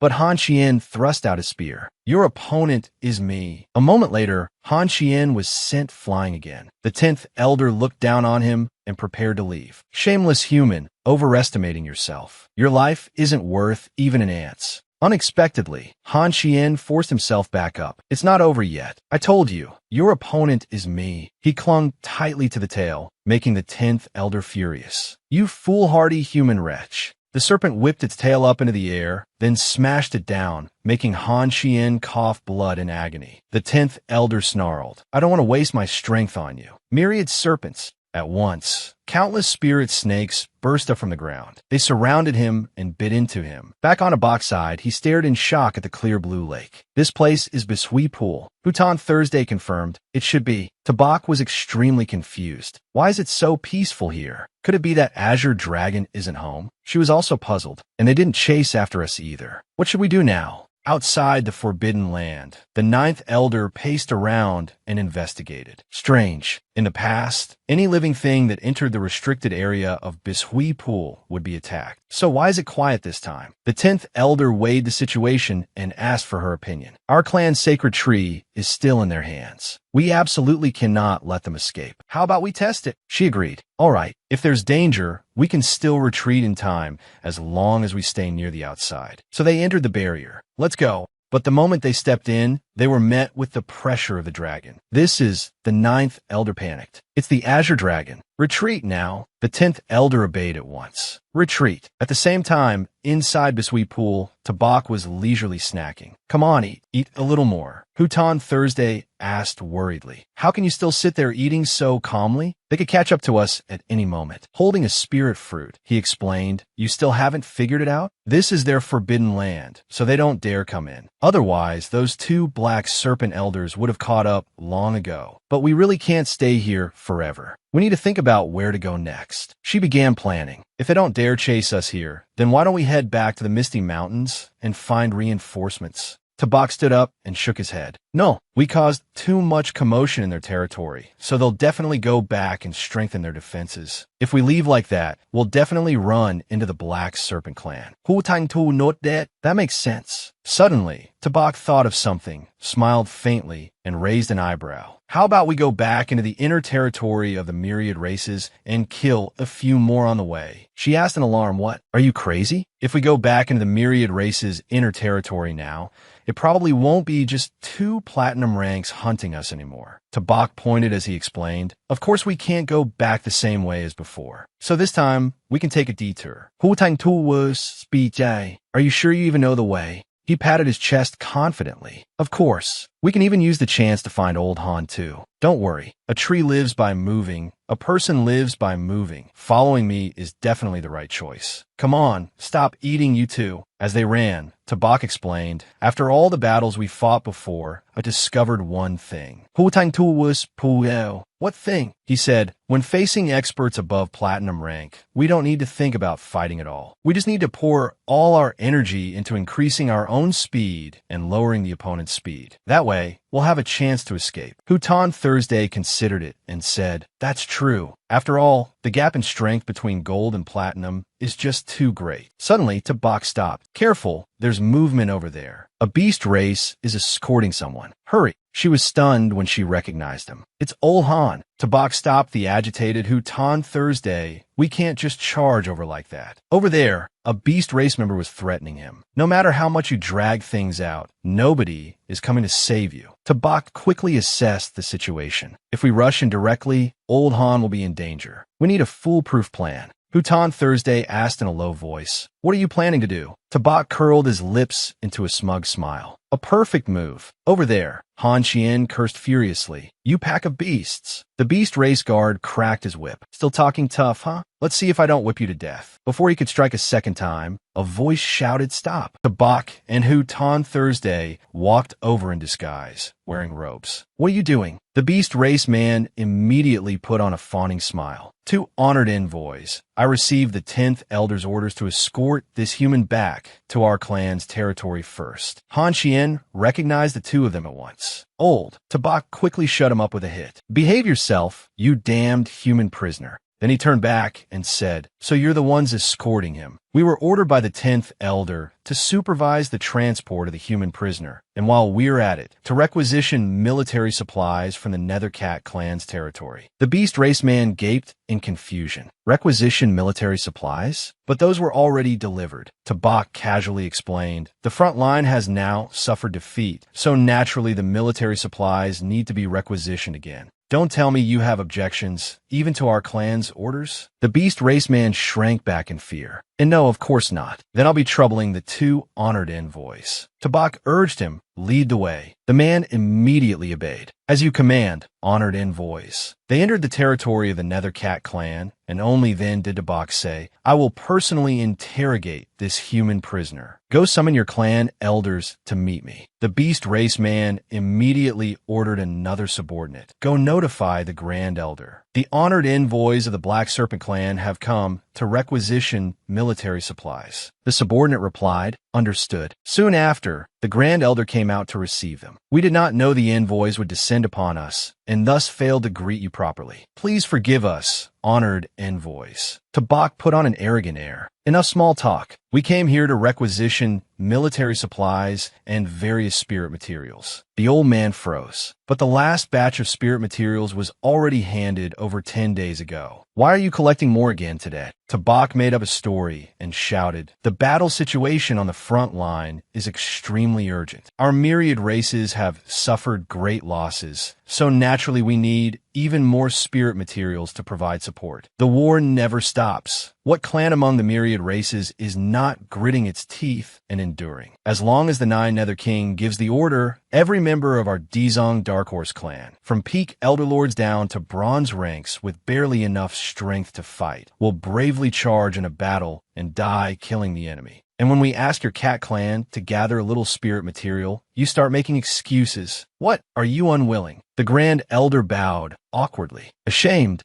But Han Qian thrust out his spear. Your opponent is me. A moment later, Han Qian was sent flying again. The 10th elder looked down on him and prepared to leave. Shameless human, overestimating yourself. Your life isn't worth even an ant's. Unexpectedly, Han Qian forced himself back up. It's not over yet. I told you, your opponent is me. He clung tightly to the tail, making the 10th elder furious. You foolhardy human wretch. The serpent whipped its tail up into the air, then smashed it down, making Han Qian cough blood in agony. The 10th elder snarled, I don't want to waste my strength on you. Myriad serpents. At once, countless spirit snakes burst up from the ground. They surrounded him and bit into him. Back on a box side, he stared in shock at the clear blue lake. This place is Bishui Pool. Hutan Thursday confirmed, it should be. Tabak was extremely confused. Why is it so peaceful here? Could it be that Azure Dragon isn't home? She was also puzzled, and they didn't chase after us either. What should we do now? Outside the Forbidden Land, the 9th elder paced around and investigated. Strange. In the past, any living thing that entered the restricted area of Bishui Pool would be attacked. So why is it quiet this time? The 10th elder weighed the situation and asked for her opinion. Our clan's sacred tree is still in their hands. We absolutely cannot let them escape. How about we test it? She agreed. All right, if there's danger, we can still retreat in time as long as we stay near the outside. So they entered the barrier. Let's go. But the moment they stepped in, they were met with the pressure of the dragon. This is the 9th elder panicked. It's the Azure Dragon. Retreat now. The 10th elder obeyed at once. Retreat. At the same time, inside Bishui Pool, Tabak was leisurely snacking. Come on, eat. Eat a little more. Hutan Thursday asked worriedly. How can you still sit there eating so calmly? They could catch up to us at any moment. Holding a spirit fruit, he explained. You still haven't figured it out? This is their forbidden land, so they don't dare come in. Otherwise, those 2 black serpent elders would have caught up long ago. But we really can't stay here forever. We need to think about where to go next. She began planning. If they don't dare chase us here, then why don't we head back to the Misty Mountains and find reinforcements? Tabak stood up and shook his head. No, we caused too much commotion in their territory, so they'll definitely go back and strengthen their defenses. If we leave like that, we'll definitely run into the Black Serpent Clan. Hu Tang Tu not that? That makes sense. Suddenly, Tabak thought of something, smiled faintly, and raised an eyebrow. How about we go back into the inner territory of the myriad races and kill a few more on the way? She asked in alarm, what? Are you crazy? If we go back into the myriad races' inner territory now, it probably won't be just 2 platinum ranks hunting us anymore. Tabak pointed as he explained, of course we can't go back the same way as before. So this time, we can take a detour. Hu Tang Tu was speech. Are you sure you even know the way? He patted his chest confidently. Of course, we can even use the chance to find old Han too. Don't worry, a tree lives by moving, a person lives by moving. Following me is definitely the right choice. Come on, stop eating, you two. As they ran, Tabak explained, after all the battles we fought before, I discovered one thing. What thing? He said, when facing experts above platinum rank, we don't need to think about fighting at all. We just need to pour all our energy into increasing our own speed and lowering the opponent's speed. That way, we'll have a chance to escape. Hutan Thursday considered it and said, that's true. After all, the gap in strength between gold and platinum is just too great. Suddenly, Tabak stopped. Careful, there's movement over there. A beast race is escorting someone. Hurry. She was stunned when she recognized him. It's Ol Han. Tabak stopped the agitated Hutan Thursday. We can't just charge over like that. Over there, a beast race member was threatening him. No matter how much you drag things out, nobody is coming to save you. Tabak quickly assessed the situation. If we rush in directly, Old Han will be in danger. We need a foolproof plan. Hutan Thursday asked in a low voice, what are you planning to do? Tabak curled his lips into a smug smile. A perfect move. Over there, Han Qian cursed furiously. You pack of beasts. The beast race guard cracked his whip. Still talking tough, huh? Let's see if I don't whip you to death. Before he could strike a second time, a voice shouted stop. Tabak and Hutan Thursday walked over in disguise, wearing robes. What are you doing? The beast race man immediately put on a fawning smile. To honored envoys, I received the 10th Elder's orders to escort this human back to our clan's territory first. Han Qian recognized the two of them at once. Old. Tabak quickly shut him up with a hit. Behave yourself, you damned human prisoner. Then he turned back and said, so you're the ones escorting him. We were ordered by the 10th Elder to supervise the transport of the human prisoner, and while we're at it, to requisition military supplies from the Nethercat clan's territory. The beast race man gaped in confusion. Requisition military supplies? But those were already delivered. Tabak casually explained, the front line has now suffered defeat, so naturally the military supplies need to be requisitioned again. Don't tell me you have objections, even to our clan's orders? The beast race man shrank back in fear. And no, of course not. Then I'll be troubling the two honored envoys. Tabak urged him, lead the way. The man immediately obeyed. As you command, honored envoys. They entered the territory of the Nethercat clan, and only then did Tabak say, I will personally interrogate this human prisoner. Go summon your clan elders to meet me. The beast race man immediately ordered another subordinate. Go notify the Grand Elder. The honored envoys of the Black Serpent clan have come to requisition military supplies. The subordinate replied, understood. Soon after, the Grand Elder came out to receive them. We did not know the envoys would descend upon us, and thus failed to greet you properly. Please forgive us, honored envoys. Tabak put on an arrogant air. Enough small talk. We came here to requisition military supplies and various spirit materials. The old man froze. But the last batch of spirit materials was already handed over 10 days ago. Why are you collecting more again today? Tabak made up a story and shouted, the battle situation on the front line is extremely urgent. Our myriad races have suffered great losses, so naturally we need even more spirit materials to provide support. The war never stops. What clan among the myriad races is not gritting its teeth and enduring? As long as the Nine Nether King gives the order, every member of our Dizong Dark Horse clan, from peak Elder Lords down to bronze ranks with barely enough strength to fight, will bravely charge in a battle and die killing the enemy. And when we ask your cat clan to gather a little spirit material, you start making excuses. What? Are you unwilling? The Grand Elder bowed, awkwardly. Ashamed.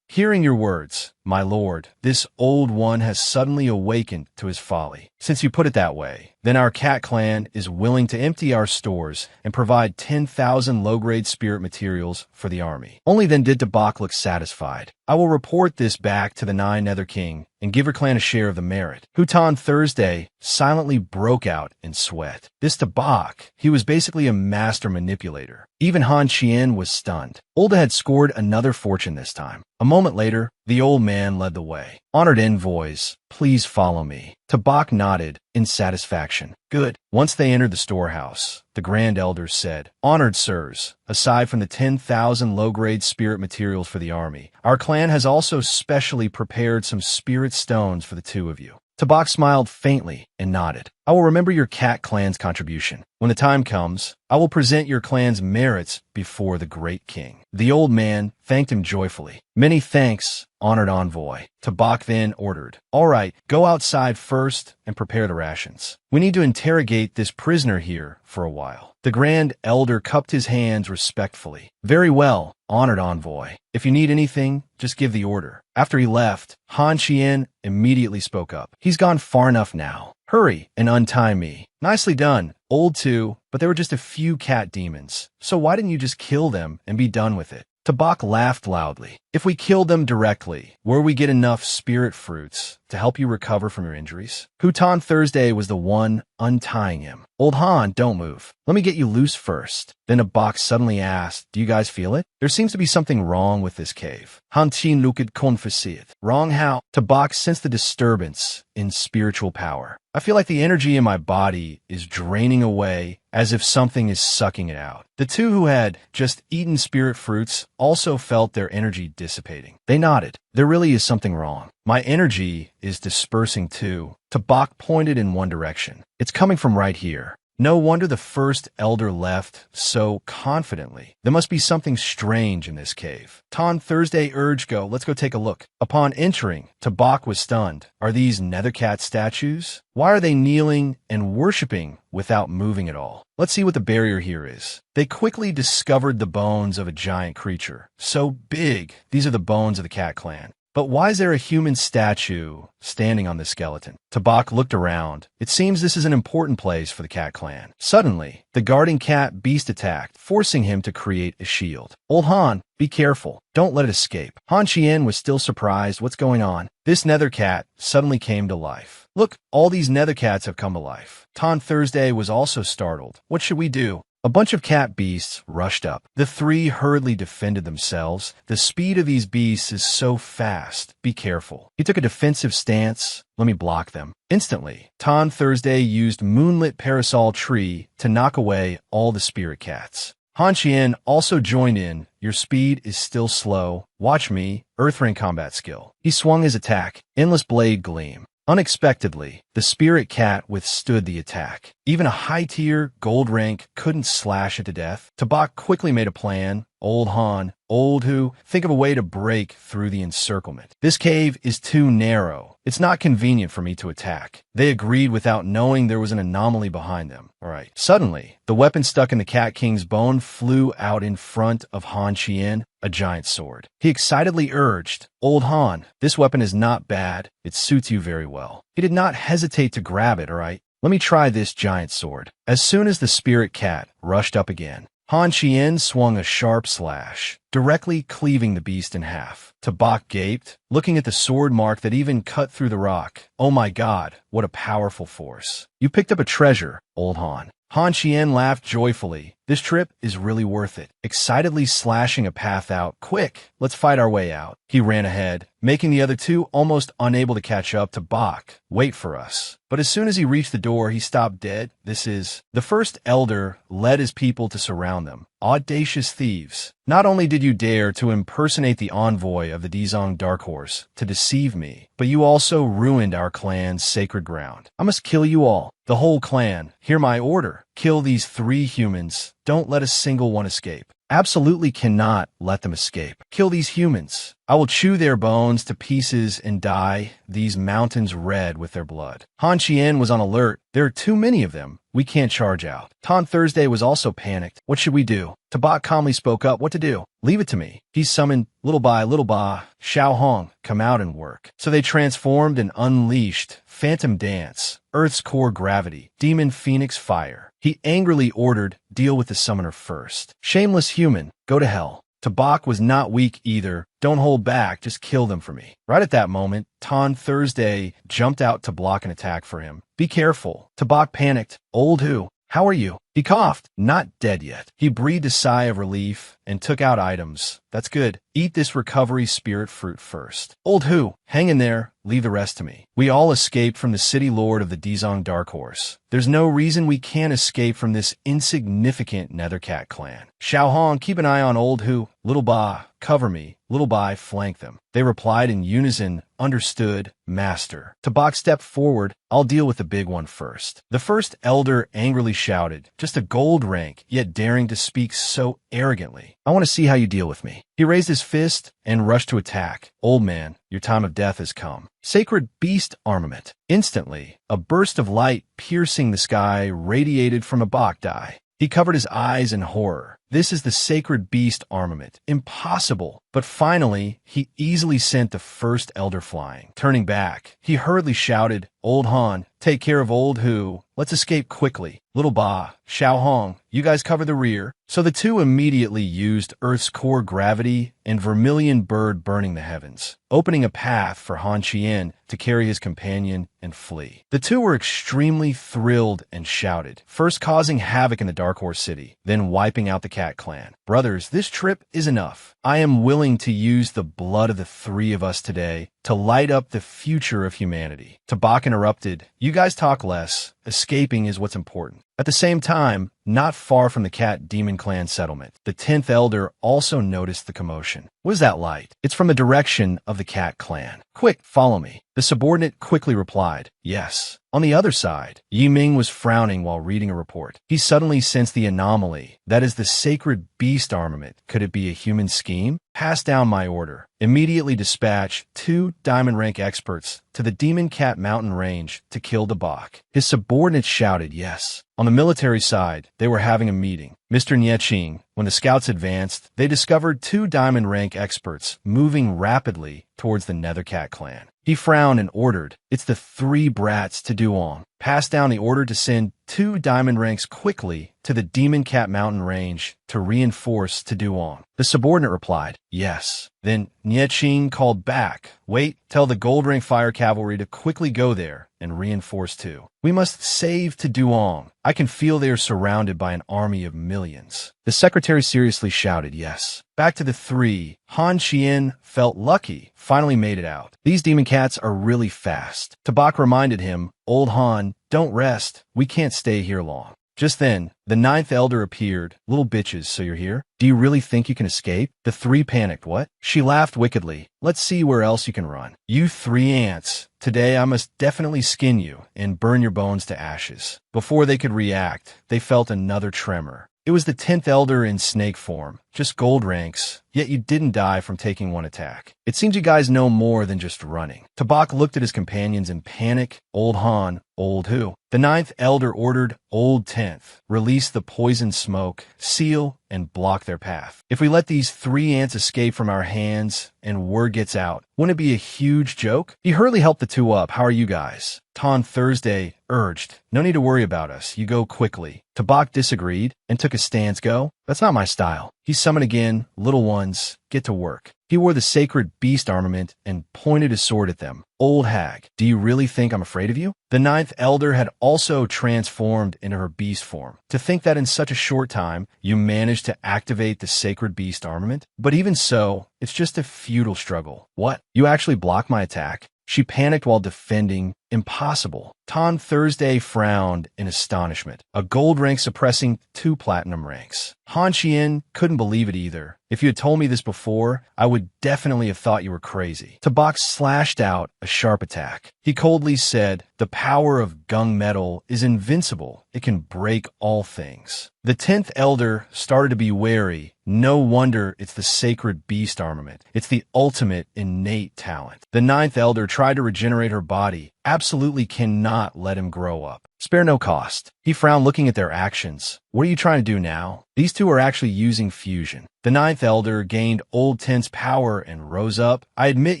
Hearing your words, my lord, this old one has suddenly awakened to his folly. Since you put it that way, then our cat clan is willing to empty our stores and provide 10,000 low-grade spirit materials for the army. Only then did Tabak look satisfied. I will report this back to the Nine Nether King and give your clan a share of the merit. Hutan Thursday silently broke out in sweat. This Tabak, he was basically a master manipulator. Even Han Qian was stunned. Olda had scored another fortune this time. A moment later, the old man led the way. Honored envoys, please follow me. Tabak nodded in satisfaction. Good. Once they entered the storehouse, the Grand Elder said, honored sirs, aside from the 10,000 low-grade spirit materials for the army, our clan has also specially prepared some spirit stones for the two of you. Tabak smiled faintly and nodded. I will remember your cat clan's contribution. When the time comes, I will present your clan's merits before the great king. The old man thanked him joyfully. Many thanks, honored envoy. Tabak then ordered, all right, go outside first and prepare the rations. We need to interrogate this prisoner here for a while. The Grand Elder cupped his hands respectfully. Very well, honored envoy. If you need anything, just give the order. After he left, Han Qian immediately spoke up. He's gone far enough now. Hurry and untie me. Nicely done. Old too, but there were just a few cat demons. So why didn't you just kill them and be done with it? Tabak laughed loudly. If we killed them directly, will we get enough spirit fruits to help you recover from your injuries? Hutan Thursday was the one untying him. Old Han, don't move. Let me get you loose first. Then Tabak suddenly asked, do you guys feel it? There seems to be something wrong with this cave. Han Tin luked konfessiert. Wrong how? Tabak sensed the disturbance in spiritual power. I feel like the energy in my body is draining away as if something is sucking it out. The two who had just eaten spirit fruits also felt their energy dissipating. They nodded. There really is something wrong. My energy is dispersing too. Tabak pointed in one direction. It's coming from right here. No wonder the first elder left so confidently. There must be something strange in this cave. Tan Thursday urged, go, let's go take a look. Upon entering, Tabak was stunned. Are these nethercat statues? Why are they kneeling and worshipping without moving at all? Let's see what the barrier here is. They quickly discovered the bones of a giant creature. So big, these are the bones of the cat clan. But why is there a human statue standing on the skeleton? Tabak looked around. It seems this is an important place for the cat clan. Suddenly, the guarding cat beast attacked, forcing him to create a shield. Old Han, be careful. Don't let it escape. Han Qian was still surprised. What's going on? This nether cat suddenly came to life. Look, all these nether cats have come to life. Tan Thursday was also startled. What should we do? A bunch of cat beasts rushed up. The three hurriedly defended themselves. The speed of these beasts is so fast. Be careful. He took a defensive stance. Let me block them. Instantly, Tan Thursday used Moonlit Parasol Tree to knock away all the spirit cats. Han Qian also joined in. Your speed is still slow. Watch me. Earthring combat skill. He swung his attack. Endless blade gleam. Unexpectedly, the spirit cat withstood the attack. Even a high-tier gold rank couldn't slash it to death. Tabak quickly made a plan. Old Han, old who, think of a way to break through the encirclement. This cave is too narrow. It's not convenient for me to attack. They agreed without knowing there was an anomaly behind them. All right. Suddenly, the weapon stuck in the Cat King's bone flew out in front of Han Qian, a giant sword. He excitedly urged, Old Han, this weapon is not bad. It suits you very well. He did not hesitate to grab it, all right? Let me try this giant sword. As soon as the spirit cat rushed up again, Han Qian swung a sharp slash, directly cleaving the beast in half. Tabak gaped, looking at the sword mark that even cut through the rock. Oh my god, what a powerful force. You picked up a treasure, Old Han. Han Qian laughed joyfully. This trip is really worth it. Excitedly slashing a path out. Quick, let's fight our way out. He ran ahead, making the other two almost unable to catch up to Bach. Wait for us. But as soon as he reached the door, he stopped dead. The first elder led his people to surround them. Audacious thieves. Not only did you dare to impersonate the envoy of the Dizong Dark Horse to deceive me, but you also ruined our clan's sacred ground. I must kill you all. The whole clan. Hear my order. Kill these 3 humans. Don't let a single one escape. Absolutely cannot let them escape. Kill these humans. I will chew their bones to pieces and dye these mountains red with their blood. Han Qian was on alert. There are too many of them. We can't charge out. Tan Thursday was also panicked. What should we do? Tabak calmly spoke up. What to do? Leave it to me. He summoned little by, Xiao Hong, come out and work. So they transformed and unleashed Phantom Dance, Earth's core gravity, Demon Phoenix Fire. He angrily ordered, deal with the summoner first. Shameless human, go to hell. Tabak was not weak either. Don't hold back, just kill them for me. Right at that moment, Tan Thursday jumped out to block an attack for him. Be careful. Tabak panicked. Old who? How are you? He coughed. Not dead yet. He breathed a sigh of relief and took out items. That's good. Eat this recovery spirit fruit first. Old Who, hang in there. Leave the rest to me. We all escaped from the city lord of the Dizong Dark Horse. There's no reason we can't escape from this insignificant Nethercat clan. Xiao Hong, keep an eye on Old Who. Little Ba, cover me. Little Bai, flank them. They replied in unison, understood, master. Tabak stepped forward. I'll deal with the big one first. The first elder angrily shouted, just a gold rank, yet daring to speak so arrogantly. I want to see how you deal with me. He raised his fist and rushed to attack. Old man, your time of death has come. Sacred beast armament. Instantly, a burst of light piercing the sky radiated from a Bokdai. He covered his eyes in horror. This is the sacred beast armament. Impossible. But finally, he easily sent the first elder flying. Turning back, he hurriedly shouted, Old Han, take care of Old Who. Let's escape quickly. Little Ba, Xiao Hong, you guys cover the rear. So the two immediately used Earth's core gravity and vermilion bird burning the heavens, opening a path for Han Qian to carry his companion and flee. The two were extremely thrilled and shouted, first causing havoc in the Dark Horse City, then wiping out the Cat Clan. Brothers, this trip is enough. I am willing to use the blood of the three of us today to light up the future of humanity. Tabak interrupted, you guys talk less. Escaping is what's important. At the same time, not far from the Cat Demon Clan settlement, the 10th Elder also noticed the commotion. What is that light? It's from the direction of the Cat Clan. Quick, follow me. The subordinate quickly replied, yes. On the other side, Yi Ming was frowning while reading a report. He suddenly sensed the anomaly. That is the sacred beast armament. Could it be a human scheme? Pass down my order. Immediately dispatch 2 diamond rank experts to the Demon Cat Mountain Range to kill Dabak. His subordinates shouted yes. On the military side, they were having a meeting. Mr. Nieching, when the scouts advanced, they discovered 2 diamond rank experts moving rapidly towards the Nethercat clan. He frowned and ordered, it's the 3 brats to Duong. Pass down the order to send 2 diamond ranks quickly to the Demon Cat Mountain Range to reinforce to Duong. The subordinate replied, yes. Then Nieching called back, wait, tell the gold rank fire cavalry to quickly go there and reinforce too. We must save to Duong. I can feel they are surrounded by an army of millions. The secretary seriously shouted, yes. Back to the 3. Han Qian felt lucky, finally made it out. These demon cats are really fast. Tabak reminded him, Old Han, don't rest. We can't stay here long. Just then, the 9th elder appeared. Little bitches, so you're here? Do you really think you can escape? The 3 panicked. What? She laughed wickedly. Let's see where else you can run. You 3 ants. Today I must definitely skin you and burn your bones to ashes. Before they could react, they felt another tremor. It was the 10th elder in snake form, just gold ranks, yet you didn't die from taking 1 attack. It seems you guys know more than just running. Tabak looked at his companions in panic. Old Han, Old Who? The 9th elder ordered, Old 10th, release the poison smoke, seal, and block their path. If we let these 3 ants escape from our hands and word gets out, wouldn't it be a huge joke? He hurriedly helped the 2 up. How are you guys? Ton Thursday urged, no need to worry about us. You go quickly. Tabak disagreed and took a stance. Go? That's not my style. He summoned again. Little ones, get to work. He wore the sacred beast armament and pointed his sword at them. Old hag, do you really think I'm afraid of you? The 9th elder had also transformed into her beast form. To think that in such a short time, you managed to activate the sacred beast armament? But even so, it's just a futile struggle. What? You actually blocked my attack? She panicked while defending. Impossible. Ton Thursday frowned in astonishment. A gold rank suppressing 2 platinum ranks. Han Qian couldn't believe it either. If you had told me this before, I would definitely have thought you were crazy. Tabak slashed out a sharp attack. He coldly said, the power of gung metal is invincible. It can break all things. The 10th elder started to be wary. No wonder it's the sacred beast armament. It's the ultimate innate talent. The 9th elder tried to regenerate her body. Absolutely cannot let him grow up. Spare no cost. He frowned looking at their actions. What are you trying to do now? These 2 are actually using fusion. The 9th elder gained Old 10's power and rose up. I admit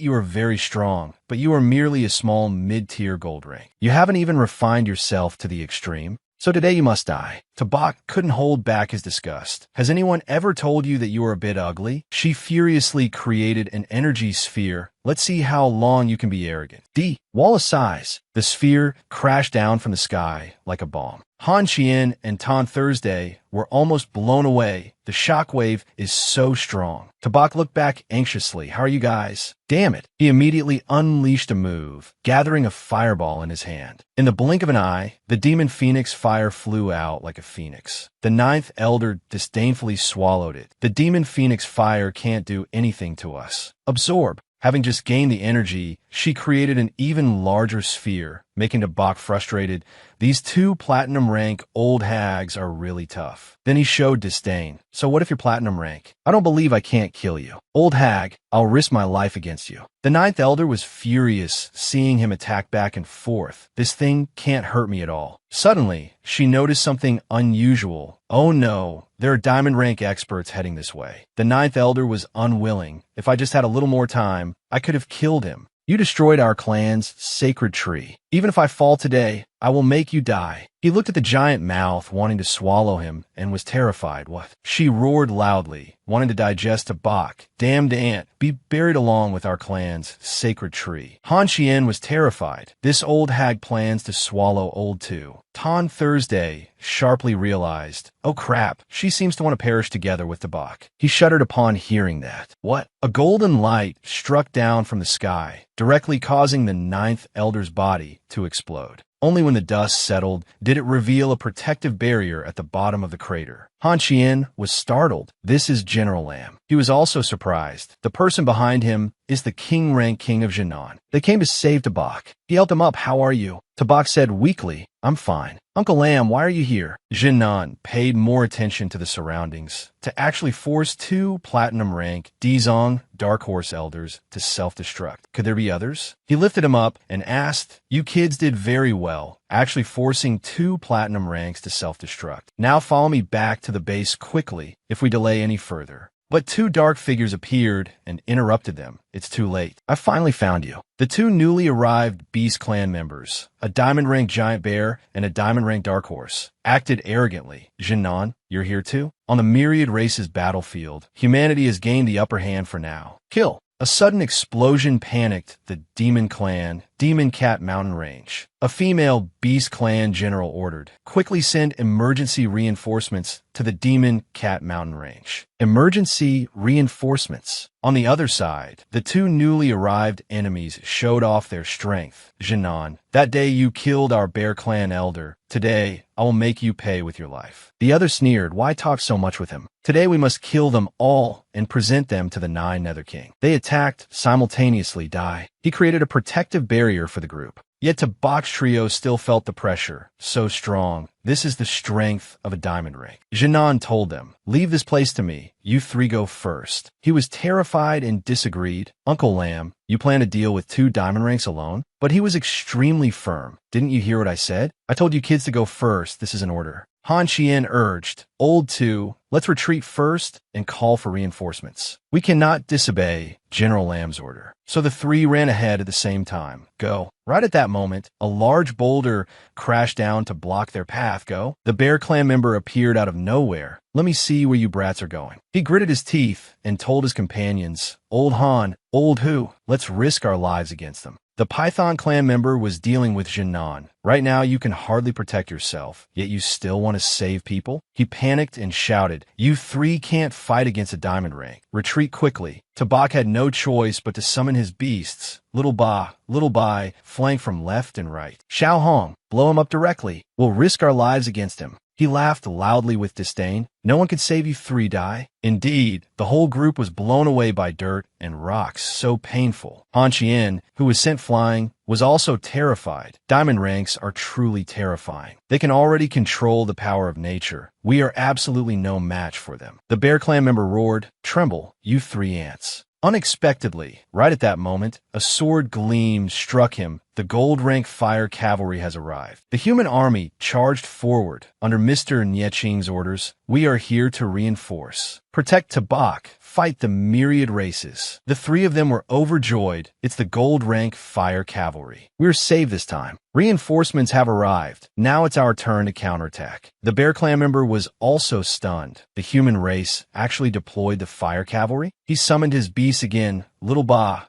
you are very strong, but you are merely a small mid-tier gold rank. You haven't even refined yourself to the extreme. So today you must die. Tabak couldn't hold back his disgust. Has anyone ever told you that you are a bit ugly? She furiously created an energy sphere Let's see how long you can be arrogant. D. Wall of size. The sphere crashed down from the sky like a bomb. Han Qian and Tan Thursday were almost blown away. The shockwave is so strong. Tabak looked back anxiously. How are you guys? Damn it. He immediately unleashed a move, gathering a fireball in his hand. In the blink of an eye, the demon phoenix fire flew out like a phoenix. The ninth elder disdainfully swallowed it. The demon phoenix fire can't do anything to us. Absorb. Having just gained the energy, she created an even larger sphere, making Tabak frustrated. These two platinum rank old hags are really tough. Then he showed disdain. So what if you're platinum rank? I don't believe I can't kill you. Old hag, I'll risk my life against you. The ninth elder was furious, seeing him attack back and forth. This thing can't hurt me at all. Suddenly, she noticed something unusual. Oh no, there are diamond rank experts heading this way. The ninth elder was unwilling. If I just had a little more time, I could have killed him. You destroyed our clan's sacred tree. Even if I fall today, I will make you die. He looked at the giant mouth, wanting to swallow him, and was terrified. What? She roared loudly, wanting to digest Tabak. Damned ant, be buried along with our clan's sacred tree. Han Qian was terrified. This old hag plans to swallow old too. Tan Thursday sharply realized, oh crap, she seems to want to perish together with Tabak. He shuddered upon hearing that. What? A golden light struck down from the sky, directly causing the ninth elder's body to explode. Only when the dust settled did it reveal a protective barrier at the bottom of the crater. Han Qian was startled. This is General Lam. He was also surprised. The person behind him is the king-rank king of Jinan. They came to save Tabak. He helped him up. How are you? Tabak said weakly, I'm fine. Uncle Lam, why are you here? Jinan paid more attention to the surroundings to actually force two platinum-rank Dizong Dark Horse elders to self-destruct. Could there be others? He lifted him up and asked, you kids did very well, actually forcing two platinum ranks to self-destruct. Now follow me back to the base quickly if we delay any further. But two dark figures appeared and interrupted them. It's too late. I finally found you. The two newly arrived Beast Clan members, a diamond rank giant bear and a diamond rank dark horse, acted arrogantly. Jinan, you're here too? On the myriad races battlefield, humanity has gained the upper hand for now. Kill. A sudden explosion panicked the Demon Clan, Demon Cat Mountain Range. A female Beast Clan general ordered, quickly send emergency reinforcements to the Demon Cat Mountain Range. Emergency reinforcements. On the other side, the two newly arrived enemies showed off their strength. Jinan, that day you killed our Bear Clan elder. Today, I will make you pay with your life. The other sneered, why talk so much with him? Today we must kill them all and present them to the Nine Nether King. They attacked, simultaneously die. He created a protective barrier for the group. Yet Tabak's trio still felt the pressure, so strong. This is the strength of a diamond rank. Jinan told them, leave this place to me. You three go first. He was terrified and disagreed. Uncle Lam, you plan to deal with two diamond ranks alone? But he was extremely firm. Didn't you hear what I said? I told you kids to go first. This is an order. Han Qian urged, Old Two, let's retreat first and call for reinforcements. We cannot disobey General Lam's order. So the three ran ahead at the same time. Go. Right at that moment, a large boulder crashed down to block their path. Go. The Bear Clan member appeared out of nowhere. Let me see where you brats are going. He gritted his teeth and told his companions, Old Han, Old Who, let's risk our lives against them. The Python clan member was dealing with Jinan. Right now you can hardly protect yourself, yet you still want to save people? He panicked and shouted, you three can't fight against a diamond rank. Retreat quickly. Tabak had no choice but to summon his beasts. Little Bai, flank from left and right. Xiao Hong, blow him up directly. We'll risk our lives against him. He laughed loudly with disdain. No one could save you three, Dai. Indeed, the whole group was blown away by dirt and rocks so painful. Han Qian, who was sent flying, was also terrified. Diamond ranks are truly terrifying. They can already control the power of nature. We are absolutely no match for them. The Bear Clan member roared, Tremble, you three ants. Unexpectedly, right at that moment, a sword gleam struck him. The gold-rank fire cavalry has arrived. The human army charged forward. Under Mr. Nieching's orders, we are here to reinforce. Protect Tabak. Fight the myriad races. The three of them were overjoyed. It's the gold-rank fire cavalry. We're saved this time. Reinforcements have arrived. Now it's our turn to counterattack. The Bear Clan member was also stunned. The human race actually deployed the fire cavalry. He summoned his beasts again. Little Ba,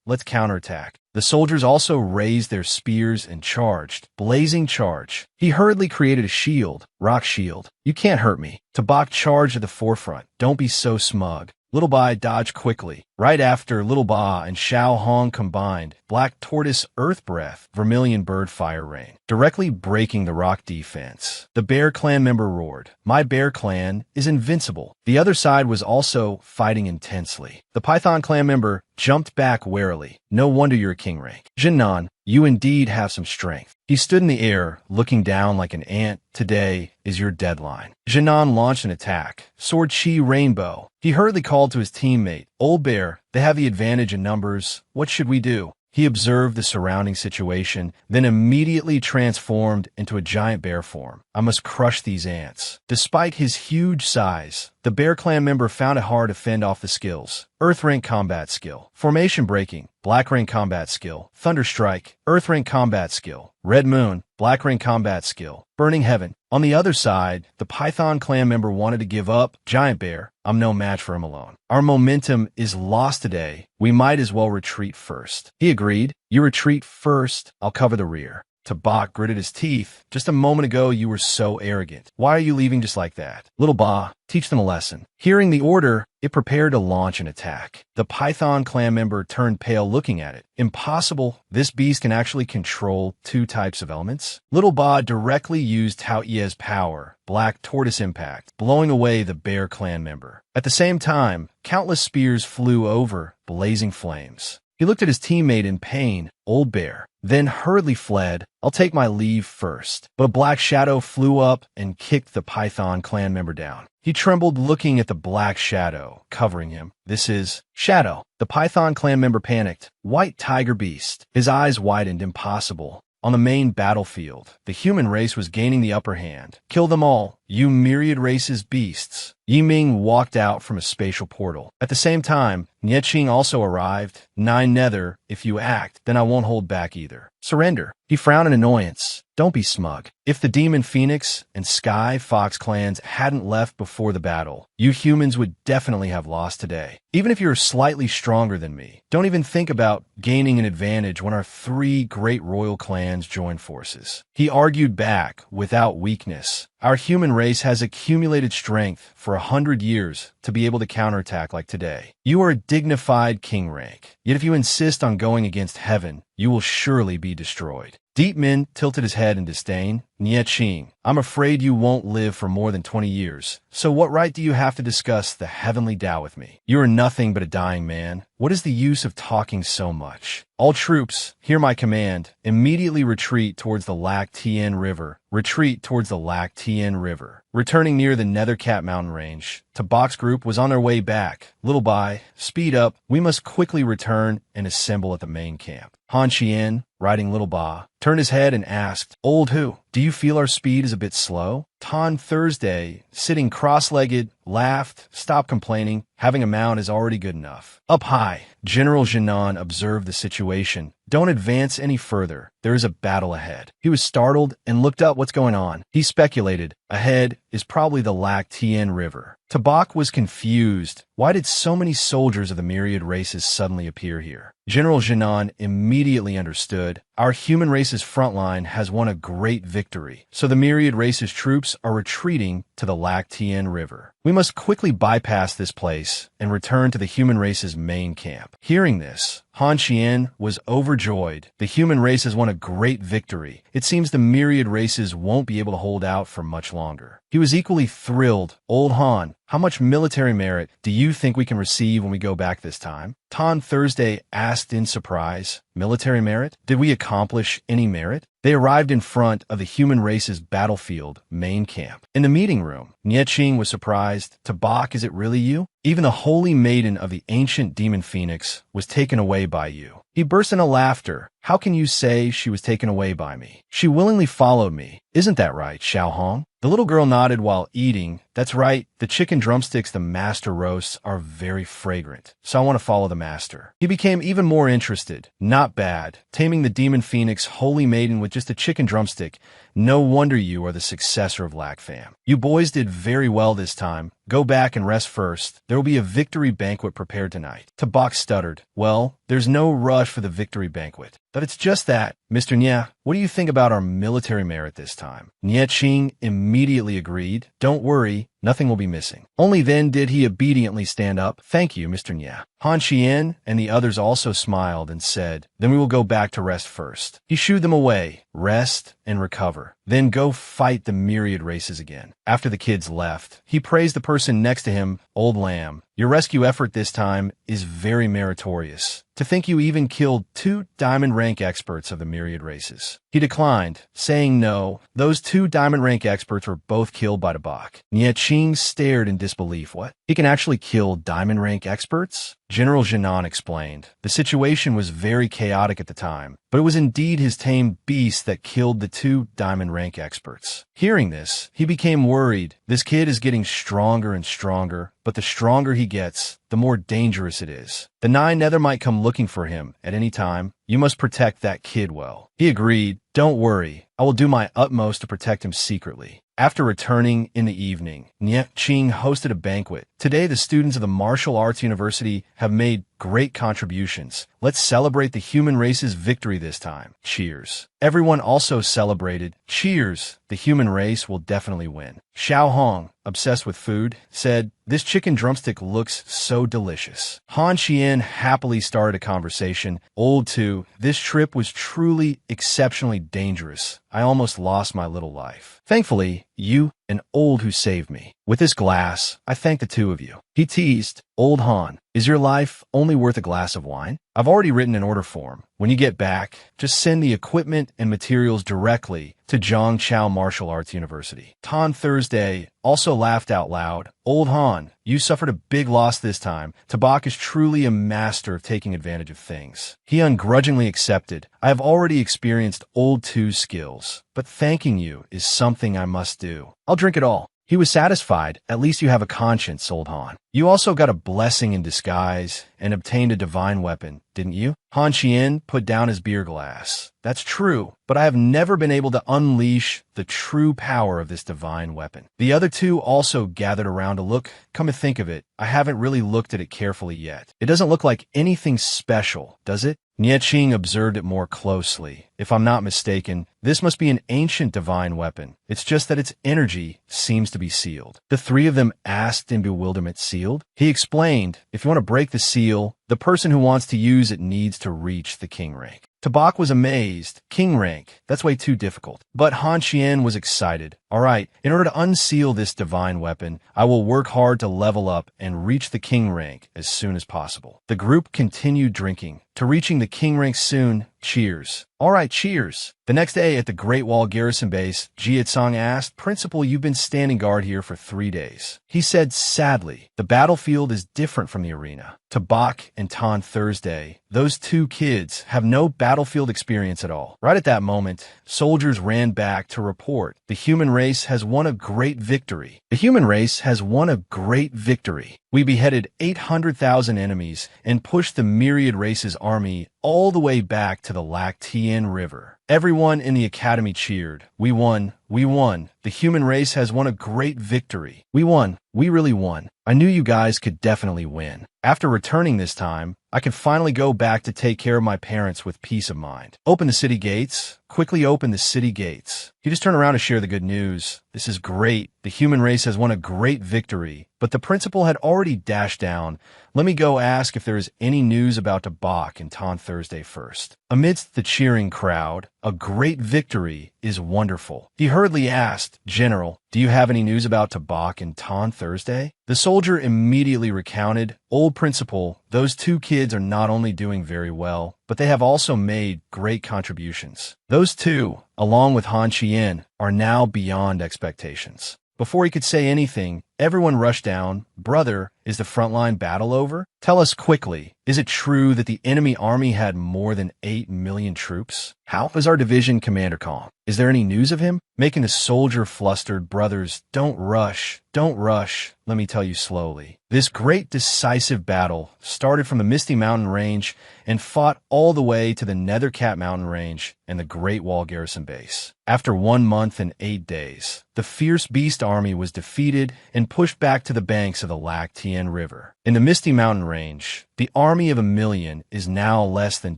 let's counterattack. The soldiers also raised their spears and charged. Blazing charge. He hurriedly created a shield. Rock shield. You can't hurt me. Tabak charged at the forefront. Don't be so smug. Little Bai dodged quickly. Right after Little Ba and Xiao Hong combined, Black Tortoise Earth Breath, Vermilion Bird Fire Rain, directly breaking the rock defense. The Bear Clan member roared, "My Bear Clan is invincible." The other side was also fighting intensely. The Python Clan member jumped back warily. "No wonder you're a king rank. Jinnan, you indeed have some strength." He stood in the air, looking down like an ant. "Today is your deadline." Jinnan launched an attack. Sword Chi Rainbow. He hurriedly called to his teammate, "Old Bear, they have the advantage in numbers. What should we do?" He observed the surrounding situation, then immediately transformed into a giant bear form. "I must crush these ants." Despite his huge size, the Bear Clan member found it hard to fend off the skills. Earth Rank Combat Skill. Formation Breaking. Black Rank Combat Skill. Thunder Strike. Earth Rank Combat Skill. Red Moon. Black Rank Combat Skill. Burning Heaven. On the other side, the Python Clan member wanted to give up. "Giant Bear, I'm no match for him alone. Our momentum is lost today. We might as well retreat first." He agreed. "You retreat first. I'll cover the rear." Tabak gritted his teeth. "Just a moment ago, you were so arrogant. Why are you leaving just like that?" Little Ba, teach them a lesson. Hearing the order, it prepared to launch an attack. The Python Clan member turned pale looking at it. "Impossible. This beast can actually control two types of elements." Little Ba directly used Tao Ye's power, Black Tortoise Impact, blowing away the Bear Clan member. At the same time, countless spears flew over, blazing flames. He looked at his teammate in pain, Old Bear, then hurriedly fled. "I'll take my leave first." But a black shadow flew up and kicked the Python Clan member down. He trembled looking at the black shadow covering him. "This is Shadow." The Python Clan member panicked. "White Tiger Beast." His eyes widened. "Impossible." On the main battlefield, the human race was gaining the upper hand. "Kill them all, you myriad races beasts." Yi Ming walked out from a spatial portal. At the same time, Nie Qing also arrived. "Nine Nether, if you act, then I won't hold back either. Surrender." He frowned in annoyance. "Don't be smug. If the Demon Phoenix and Sky Fox clans hadn't left before the battle, you humans would definitely have lost today. Even if you're slightly stronger than me, don't even think about gaining an advantage when our three great royal clans join forces." He argued back without weakness. "Our human race has accumulated strength for 100 years to be able to counterattack like today. You are a dignified king rank. Yet if you insist on going against heaven, you will surely be destroyed." Deep Min tilted his head in disdain. "Nie Qing, I'm afraid you won't live for more than 20 years. So what right do you have to discuss the heavenly Tao with me? You are nothing but a dying man. What is the use of talking so much? All troops, hear my command. Immediately retreat towards the Lac Tien River. Retreat towards the Lac Tien River." Returning near the Nethercat mountain range, Tabak's group was on their way back. "Little Bai, speed up. We must quickly return and assemble at the main camp." Han Chien, riding Little Ba, turned his head and asked, "Old who? Do you feel our speed is a bit slow?" Tan Thursday, sitting cross-legged, laughed. "Stop complaining. Having a mount is already good enough." Up high, General Jinan observed the situation. "Don't advance any further. There is a battle ahead." He was startled and looked up what's going on. He speculated. Ahead is probably the Lac Tien River. Tabak was confused. Why did so many soldiers of the myriad races suddenly appear here? General Jinan immediately understood. Our human race's front line has won a great victory, so the myriad race's troops are retreating to the Lac Tien River. We must quickly bypass this place and return to the human race's main camp. Hearing this, Han Chien was overjoyed. The human race has won a great victory. It seems the myriad races won't be able to hold out for much longer. He was equally thrilled. "Old Han, how much military merit do you think we can receive when we go back this time?" Tan Thursday asked in surprise. "Military merit? Did we accomplish any merit?" They arrived in front of the human race's battlefield main camp. In the meeting room, Nie Qing was surprised. "Tabak, is it really you? Even the holy maiden of the ancient demon phoenix was taken away by you." He burst into laughter. "How can you say she was taken away by me? She willingly followed me. Isn't that right, Xiao Hong?" The little girl nodded while eating. "That's right. The chicken drumsticks the master roasts are very fragrant, so I want to follow the master." He became even more interested. "Not bad. Taming the demon phoenix holy maiden with just a chicken drumstick. No wonder you are the successor of Lac Fam. You boys did very well this time. Go back and rest first. There will be a victory banquet prepared tonight. Tabak stuttered. Well, there's no rush for the victory banquet. But it's just that. Mr. Nya, what do you think about our military merit this time? Nye Ching immediately agreed. Don't worry, nothing will be missing. Only then did he obediently stand up. Thank you, Mr. Nya. Han Qian and the others also smiled and said, then we will go back to rest first. He shooed them away. Rest and recover. Then go fight the myriad races again. After the kids left, he praised the person next to him, Old Lamb. Your rescue effort this time is very meritorious. To think you even killed 2 diamond rank experts of the myriad races. He declined, saying no. Those 2 diamond rank experts were both killed by Tabak. Nye Qing stared in disbelief. What? He can actually kill diamond rank experts? General Jinan explained. The situation was very chaotic at the time, but it was indeed his tame beast that killed the 2 diamond rank experts. Hearing this, he became worried. This kid is getting stronger and stronger, but the stronger he gets, the more dangerous it is. The 9 Nether might come looking for him at any time. You must protect that kid well. He agreed. Don't worry. I will do my utmost to protect him secretly. After returning in the evening, Nye Qing hosted a banquet. Today, the students of the Martial Arts University have made great contributions. Let's celebrate the human race's victory this time. Cheers. Everyone also celebrated. Cheers. The human race will definitely win. Xiao Hong, obsessed with food, said, this chicken drumstick looks so delicious. Han Qian happily started a conversation. Old too, this trip was truly exceptionally dangerous. I almost lost my little life. Thankfully, you and Old who saved me. With this glass, I thank the 2 of you. He teased. Old Han, is your life only worth a glass of wine? I've already written an order form. When you get back, just send the equipment and materials directly to Zhangchao Martial Arts University. Tan Thursday also laughed out loud. Old Han, you suffered a big loss this time. Tabak is truly a master of taking advantage of things. He ungrudgingly accepted. I have already experienced Old 2's skills, but thanking you is something I must do. I'll drink it all. He was satisfied. At least you have a conscience, Old Han. You also got a blessing in disguise and obtained a divine weapon, didn't you? Han Qian put down his beer glass. That's true, but I have never been able to unleash the true power of this divine weapon. The other 2 also gathered around to look. Come to think of it, I haven't really looked at it carefully yet. It doesn't look like anything special, does it? Nye Qing observed it more closely. If I'm not mistaken, this must be an ancient divine weapon. It's just that its energy seems to be sealed. The 3 of them asked in bewilderment. Sealed? He explained, if you want to break the seal, the person who wants to use it needs to reach the king rank. Tabak was amazed. King rank, that's way too difficult. But Han Qian was excited. All right, in order to unseal this divine weapon, I will work hard to level up and reach the king rank as soon as possible. The group continued drinking. To reaching the king rank soon, cheers. All right, cheers. The next day at the Great Wall Garrison Base, Jietsong asked, Principal, you've been standing guard here for 3 days. He said sadly, the battlefield is different from the arena. Tabak and Tan Thursday, those 2 kids, have no battlefield experience at all. Right at that moment, soldiers ran back to report. The human race has won a great victory. The human race has won a great victory. We beheaded 800,000 enemies and pushed the myriad race's army all the way back to the Lac Tien River. Everyone in the academy cheered. We won. We won. The human race has won a great victory. We won. We really won. I knew you guys could definitely win. After returning this time, I can finally go back to take care of my parents with peace of mind. Open the city gates. Quickly open the city gates. You just turn around to share the good news. This is great. The human race has won a great victory. But the principal had already dashed down. Let me go ask if there is any news about Tabak and Tan Thursday first. Amidst the cheering crowd, a great victory is wonderful. He hurriedly asked, General, do you have any news about Tabak and Tan Thursday? The soldier immediately recounted, Old Principal, those 2 kids are not only doing very well, but they have also made great contributions. Those 2, along with Han Qian, are now beyond expectations. Before he could say anything, everyone rushed down. Brother, is the frontline battle over? Tell us quickly, is it true that the enemy army had more than 8 million troops? How is our division commander calm? Is there any news of him? Making the soldier flustered. Brothers, don't rush. Don't rush. Let me tell you slowly. This great decisive battle started from the Misty Mountain Range and fought all the way to the Nethercat Mountain Range and the Great Wall Garrison Base. After 1 month and 8 days, the fierce beast army was defeated and and pushed back to the banks of the Lac Tien River. In the Misty Mountain Range, the army of 1,000,000 is now less than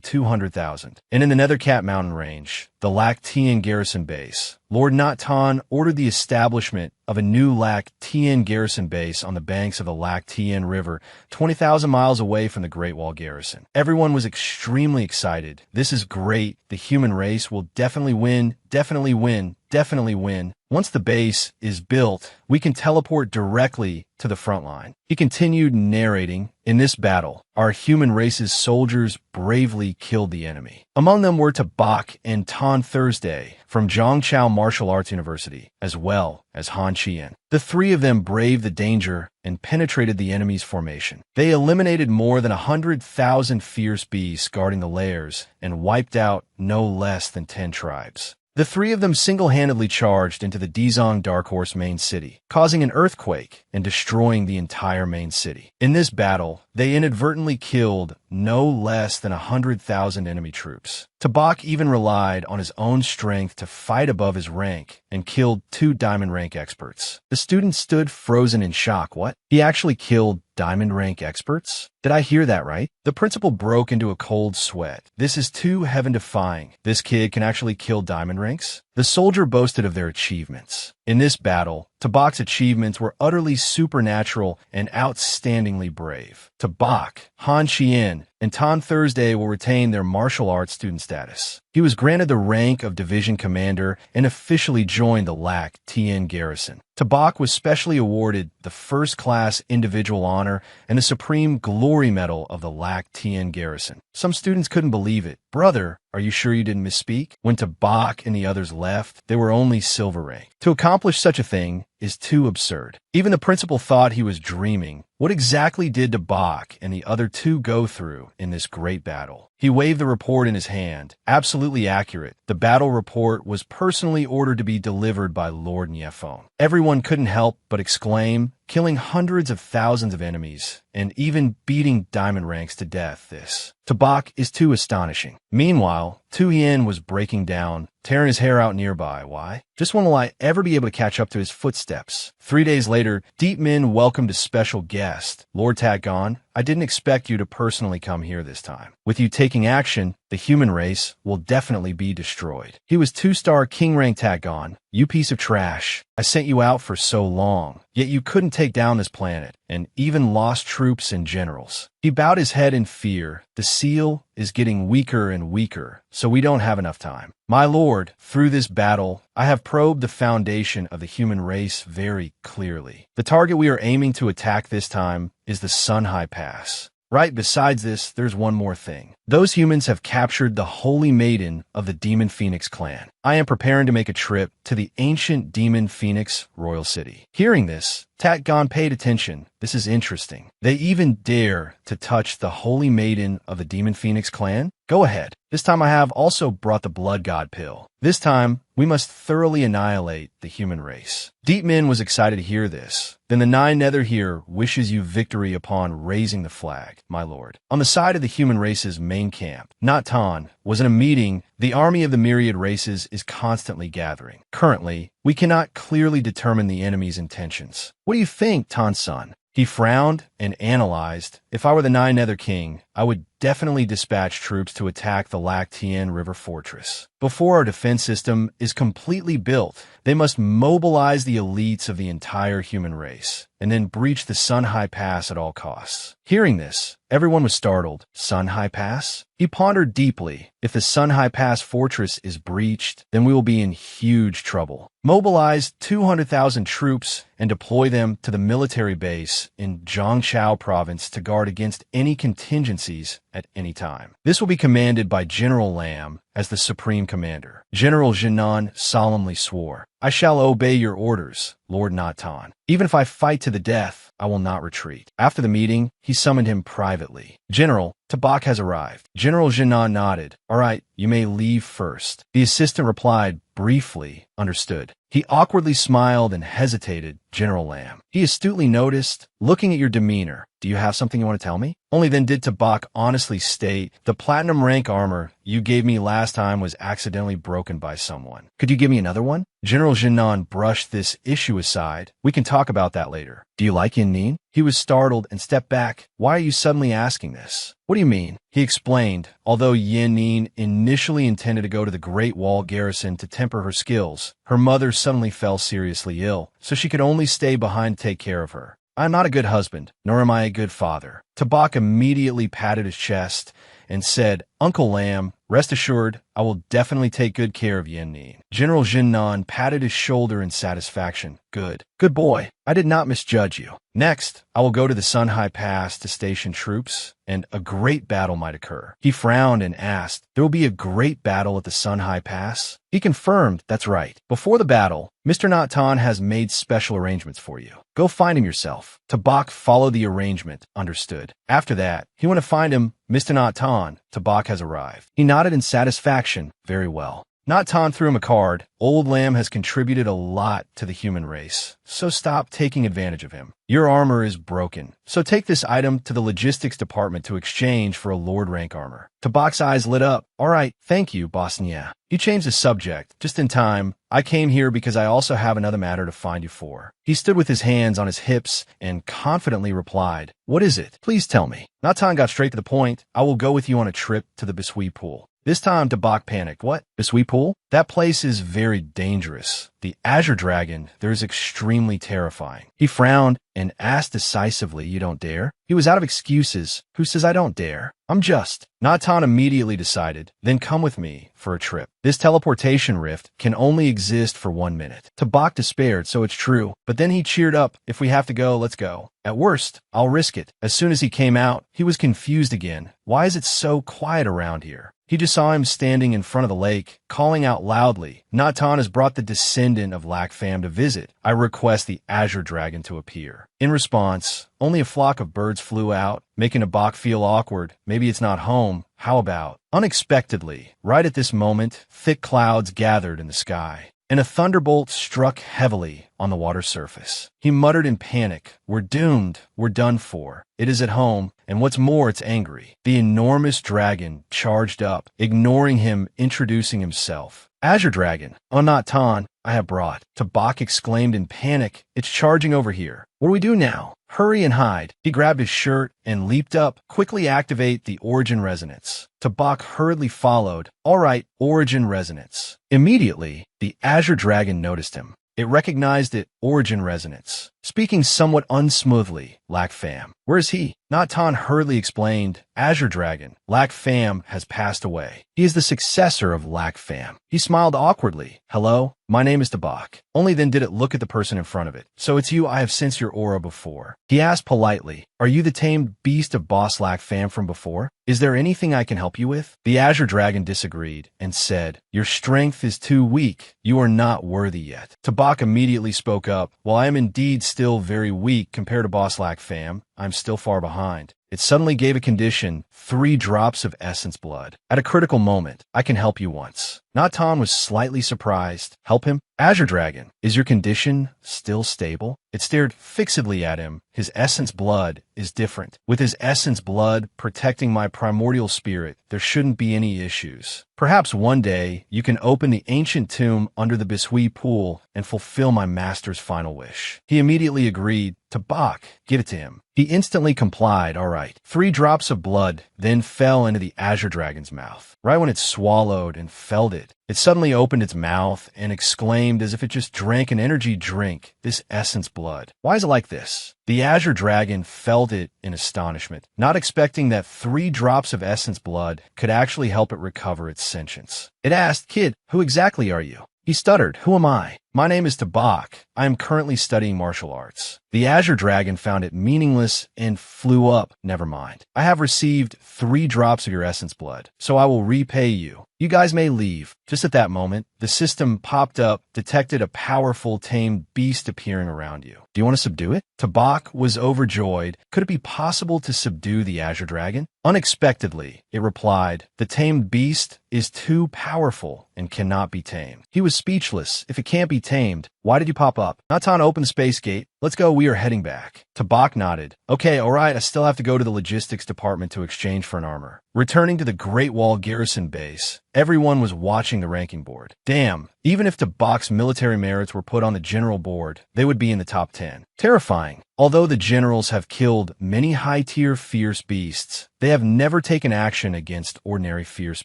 200,000. And in the Nethercat Mountain Range, the Lac Tien garrison base, Lord Nat Tan ordered the establishment of a new Lac Tien garrison base on the banks of the Lac Tien River, 20,000 miles away from the Great Wall garrison. Everyone was extremely excited. This is great. The human race will definitely win, definitely win, definitely win. Once the base is built, we can teleport directly to the front line. He continued narrating, in this battle, our human race's soldiers bravely killed the enemy. Among them were Tabak and Tan Thursday from Zhongchao Martial Arts University, as well as Han Chien. The three of them braved the danger and penetrated the enemy's formation. They eliminated more than 100,000 fierce beasts guarding the lairs and wiped out no less than 10 tribes. The three of them single-handedly charged into the Dizong Dark Horse main city, causing an earthquake and destroying the entire main city. In this battle, they inadvertently killed no less than 100,000 enemy troops. Tabak even relied on his own strength to fight above his rank and killed 2 diamond rank experts. The student stood frozen in shock. What? He actually killed diamond rank experts? Did I hear that right? The principal broke into a cold sweat. This is too heaven-defying. This kid can actually kill diamond ranks? The soldier boasted of their achievements. In this battle, Tabak's achievements were utterly supernatural and outstandingly brave. Tabak, Han Chien, and Tan Thursday will retain their martial arts student status. He was granted the rank of division commander and officially joined the Lac Tien garrison. Tabak was specially awarded the first-class individual honor and the Supreme Glory Medal of the Lac Tien garrison. Some students couldn't believe it. Brother, are you sure you didn't misspeak? When Tabak and the others left, they were only silver rank. To accomplish such a thing is too absurd. Even the principal thought he was dreaming. What exactly did Tabak and the other two go through in this great battle? He waved the report in his hand. Absolutely accurate. The battle report was personally ordered to be delivered by Lord Niefone. Everyone couldn't help but exclaim, killing hundreds of thousands of enemies, and even beating diamond ranks to death. This Tabak is too astonishing. Meanwhile, Tu Hien was breaking down, tearing his hair out nearby. Why? Just when will I ever be able to catch up to his footsteps? 3 days later, Deep Min welcomed a special guest. Lord Tatgon, I didn't expect you to personally come here this time. With you taking action, the human race will definitely be destroyed. He was 2-star King rank Tatgon. You piece of trash. I sent you out for so long, yet you couldn't take down this planet, and even lost troops and generals. He bowed his head in fear. The seal is getting weaker and weaker, so we don't have enough time. My lord, through this battle, I have probed the foundation of the human race very clearly. The target we are aiming to attack this time is the Sunhai Pass. Right, besides this, there's one more thing. Those humans have captured the Holy Maiden of the Demon Phoenix clan. I am preparing to make a trip to the ancient Demon Phoenix royal city. Hearing this, Tatgon paid attention. This is interesting. They even dare to touch the Holy Maiden of the Demon Phoenix clan? Go ahead. This time I have also brought the Blood God pill. This time, we must thoroughly annihilate the human race. Deep Min was excited to hear this. Then the Nine Nether here wishes you victory upon raising the flag, my lord. On the side of the human race's main camp, Nat Tan was in a meeting. The army of the myriad races is constantly gathering. Currently, we cannot clearly determine the enemy's intentions. What do you think, Tan-san? He frowned and analyzed. If I were the Nine Nether King, I would definitely dispatch troops to attack the Lac Tien River Fortress. Before our defense system is completely built, they must mobilize the elites of the entire human race, and then breach the Sunhai Pass at all costs. Hearing this, everyone was startled. Sunhai Pass? He pondered deeply. If the Sunhai Pass fortress is breached, then we will be in huge trouble. Mobilize 200,000 troops and deploy them to the military base in Zhongchao province to guard against any contingencies at any time. This will be commanded by General Lam as the supreme commander. General Jinan solemnly swore, I shall obey your orders, Lord Natan. Even if I fight to the death, I will not retreat. After the meeting, he summoned him privately. General, Tabak has arrived. General Jinan nodded. All right, you may leave first. The assistant replied briefly, understood. He awkwardly smiled and hesitated. General Lam. He astutely noticed, looking at your demeanor, Do you have something you want to tell me? Only then did Tabak honestly state, the platinum rank armor you gave me last time was accidentally broken by someone. Could you give me another one? General Jinnan brushed this issue aside. We can talk about that later. Do you like Yin? He was startled and stepped back. Why are you suddenly asking this? What do you mean? He explained, although Yin initially intended to go to the Great Wall garrison to temper her skills, her mother suddenly fell seriously ill, so she could only stay behind to take care of her. I'm not a good husband, nor am I a good father. Tabak immediately patted his chest and said, Uncle Lamb, rest assured, I will definitely take good care of Yin. General Jinnan patted his shoulder in satisfaction. Good. Good boy. I did not misjudge you. Next, I will go to the Sunhai Pass to station troops, and a great battle might occur. He frowned and asked, there will be a great battle at the Sunhai Pass? He confirmed, that's right. Before the battle, Mr. Natan has made special arrangements for you. Go find him yourself. Tabak followed the arrangement, understood. After that, he went to find him. Mr. Natan, Tabak has arrived. He nodded in satisfaction. Very well. Natan threw him a card. Old Lamb has contributed a lot to the human race, so stop taking advantage of him. Your armor is broken, so take this item to the logistics department to exchange for a Lord rank armor. Tabak's eyes lit up. All right, thank you, Bosnia. You changed the subject, just in time. I came here because I also have another matter to find you for. He stood with his hands on his hips and confidently replied, What is it? Please tell me. Natan got straight to the point. I will go with you on a trip to the Bisui pool. This time, Tabak panicked. What? Bisui pool? That place is very dangerous. The Azure Dragon there is extremely terrifying. He frowned and asked decisively, You don't dare? He was out of excuses. Who says I don't dare? I'm just. Natan immediately decided, then come with me for a trip. This teleportation rift can only exist for 1 minute. Tabak despaired, so it's true. But then he cheered up. If we have to go, let's go. At worst, I'll risk it. As soon as he came out, he was confused again. Why is it so quiet around here? He just saw him standing in front of the lake, calling out loudly, Natan has brought the descendant of Lakfam to visit. I request the Azure Dragon to appear. In response, only a flock of birds flew out, making Tabak feel awkward. Maybe it's not home. How about? Unexpectedly, right at this moment, thick clouds gathered in the sky, and a thunderbolt struck heavily on the water surface. He muttered in panic, We're doomed. We're done for. It is at home, and what's more, it's angry. The enormous dragon charged up, ignoring him, introducing himself. Azure Dragon, Natan, I have brought. Tabak exclaimed in panic, It's charging over here. What do we do now? Hurry and hide. He grabbed his shirt and leaped up. Quickly activate the origin resonance. Tabak hurriedly followed. All right, origin resonance. Immediately, the Azure Dragon noticed him. It recognized it, origin resonance. Speaking somewhat unsmoothly, Lakfam. Where is he? Natan hurriedly explained, Azure Dragon, Lakfam has passed away. He is the successor of Lakfam. He smiled awkwardly. Hello, my name is Tabak. Only then did it look at the person in front of it. So it's you, I have sensed your aura before. He asked politely, Are you the tamed beast of Boss Lakfam from before? Is there anything I can help you with? The Azure Dragon disagreed and said, Your strength is too weak. You are not worthy yet. Tabak immediately spoke up. While I am indeed still very weak compared to Boss Lakfam, I'm still far behind. It suddenly gave a condition, 3 drops of essence blood. At a critical moment, I can help you once. Natan was slightly surprised. Help him? Azure Dragon, is your condition still stable? It stared fixedly at him. His essence blood is different. With his essence blood protecting my primordial spirit, there shouldn't be any issues. Perhaps one day you can open the ancient tomb under the Bisui pool and fulfill my master's final wish. He immediately agreed. Tabak, give it to him. He instantly complied. All right. 3 drops of blood then fell into the Azure Dragon's mouth. Right when it swallowed and felled it, it suddenly opened its mouth and exclaimed as if it just drank an energy drink, this essence blood. Why is it like this? The Azure Dragon felt it in astonishment, not expecting that 3 drops of essence blood could actually help it recover its sentience. It asked, Kid, who exactly are you? He stuttered, Who am I? My name is Tabak. I am currently studying martial arts. The Azure Dragon found it meaningless and flew up. Never mind. I have received 3 drops of your essence blood, so I will repay you. You guys may leave. Just at that moment, the system popped up, detected a powerful tamed beast appearing around you. Do you want to subdue it? Tabak was overjoyed. Could it be possible to subdue the Azure Dragon? Unexpectedly, it replied, The tamed beast is too powerful and cannot be tamed. He was speechless. If it can't be tamed, Why did you pop up? Natan opened the space gate. Let's go, we are heading back. Tabak nodded. Okay, alright, I still have to go to the logistics department to exchange for an armor. Returning to the Great Wall garrison base, everyone was watching the ranking board. Damn, even if Tabak's military merits were put on the general board, they would be in the top 10. Terrifying. Although the generals have killed many high-tier fierce beasts, they have never taken action against ordinary fierce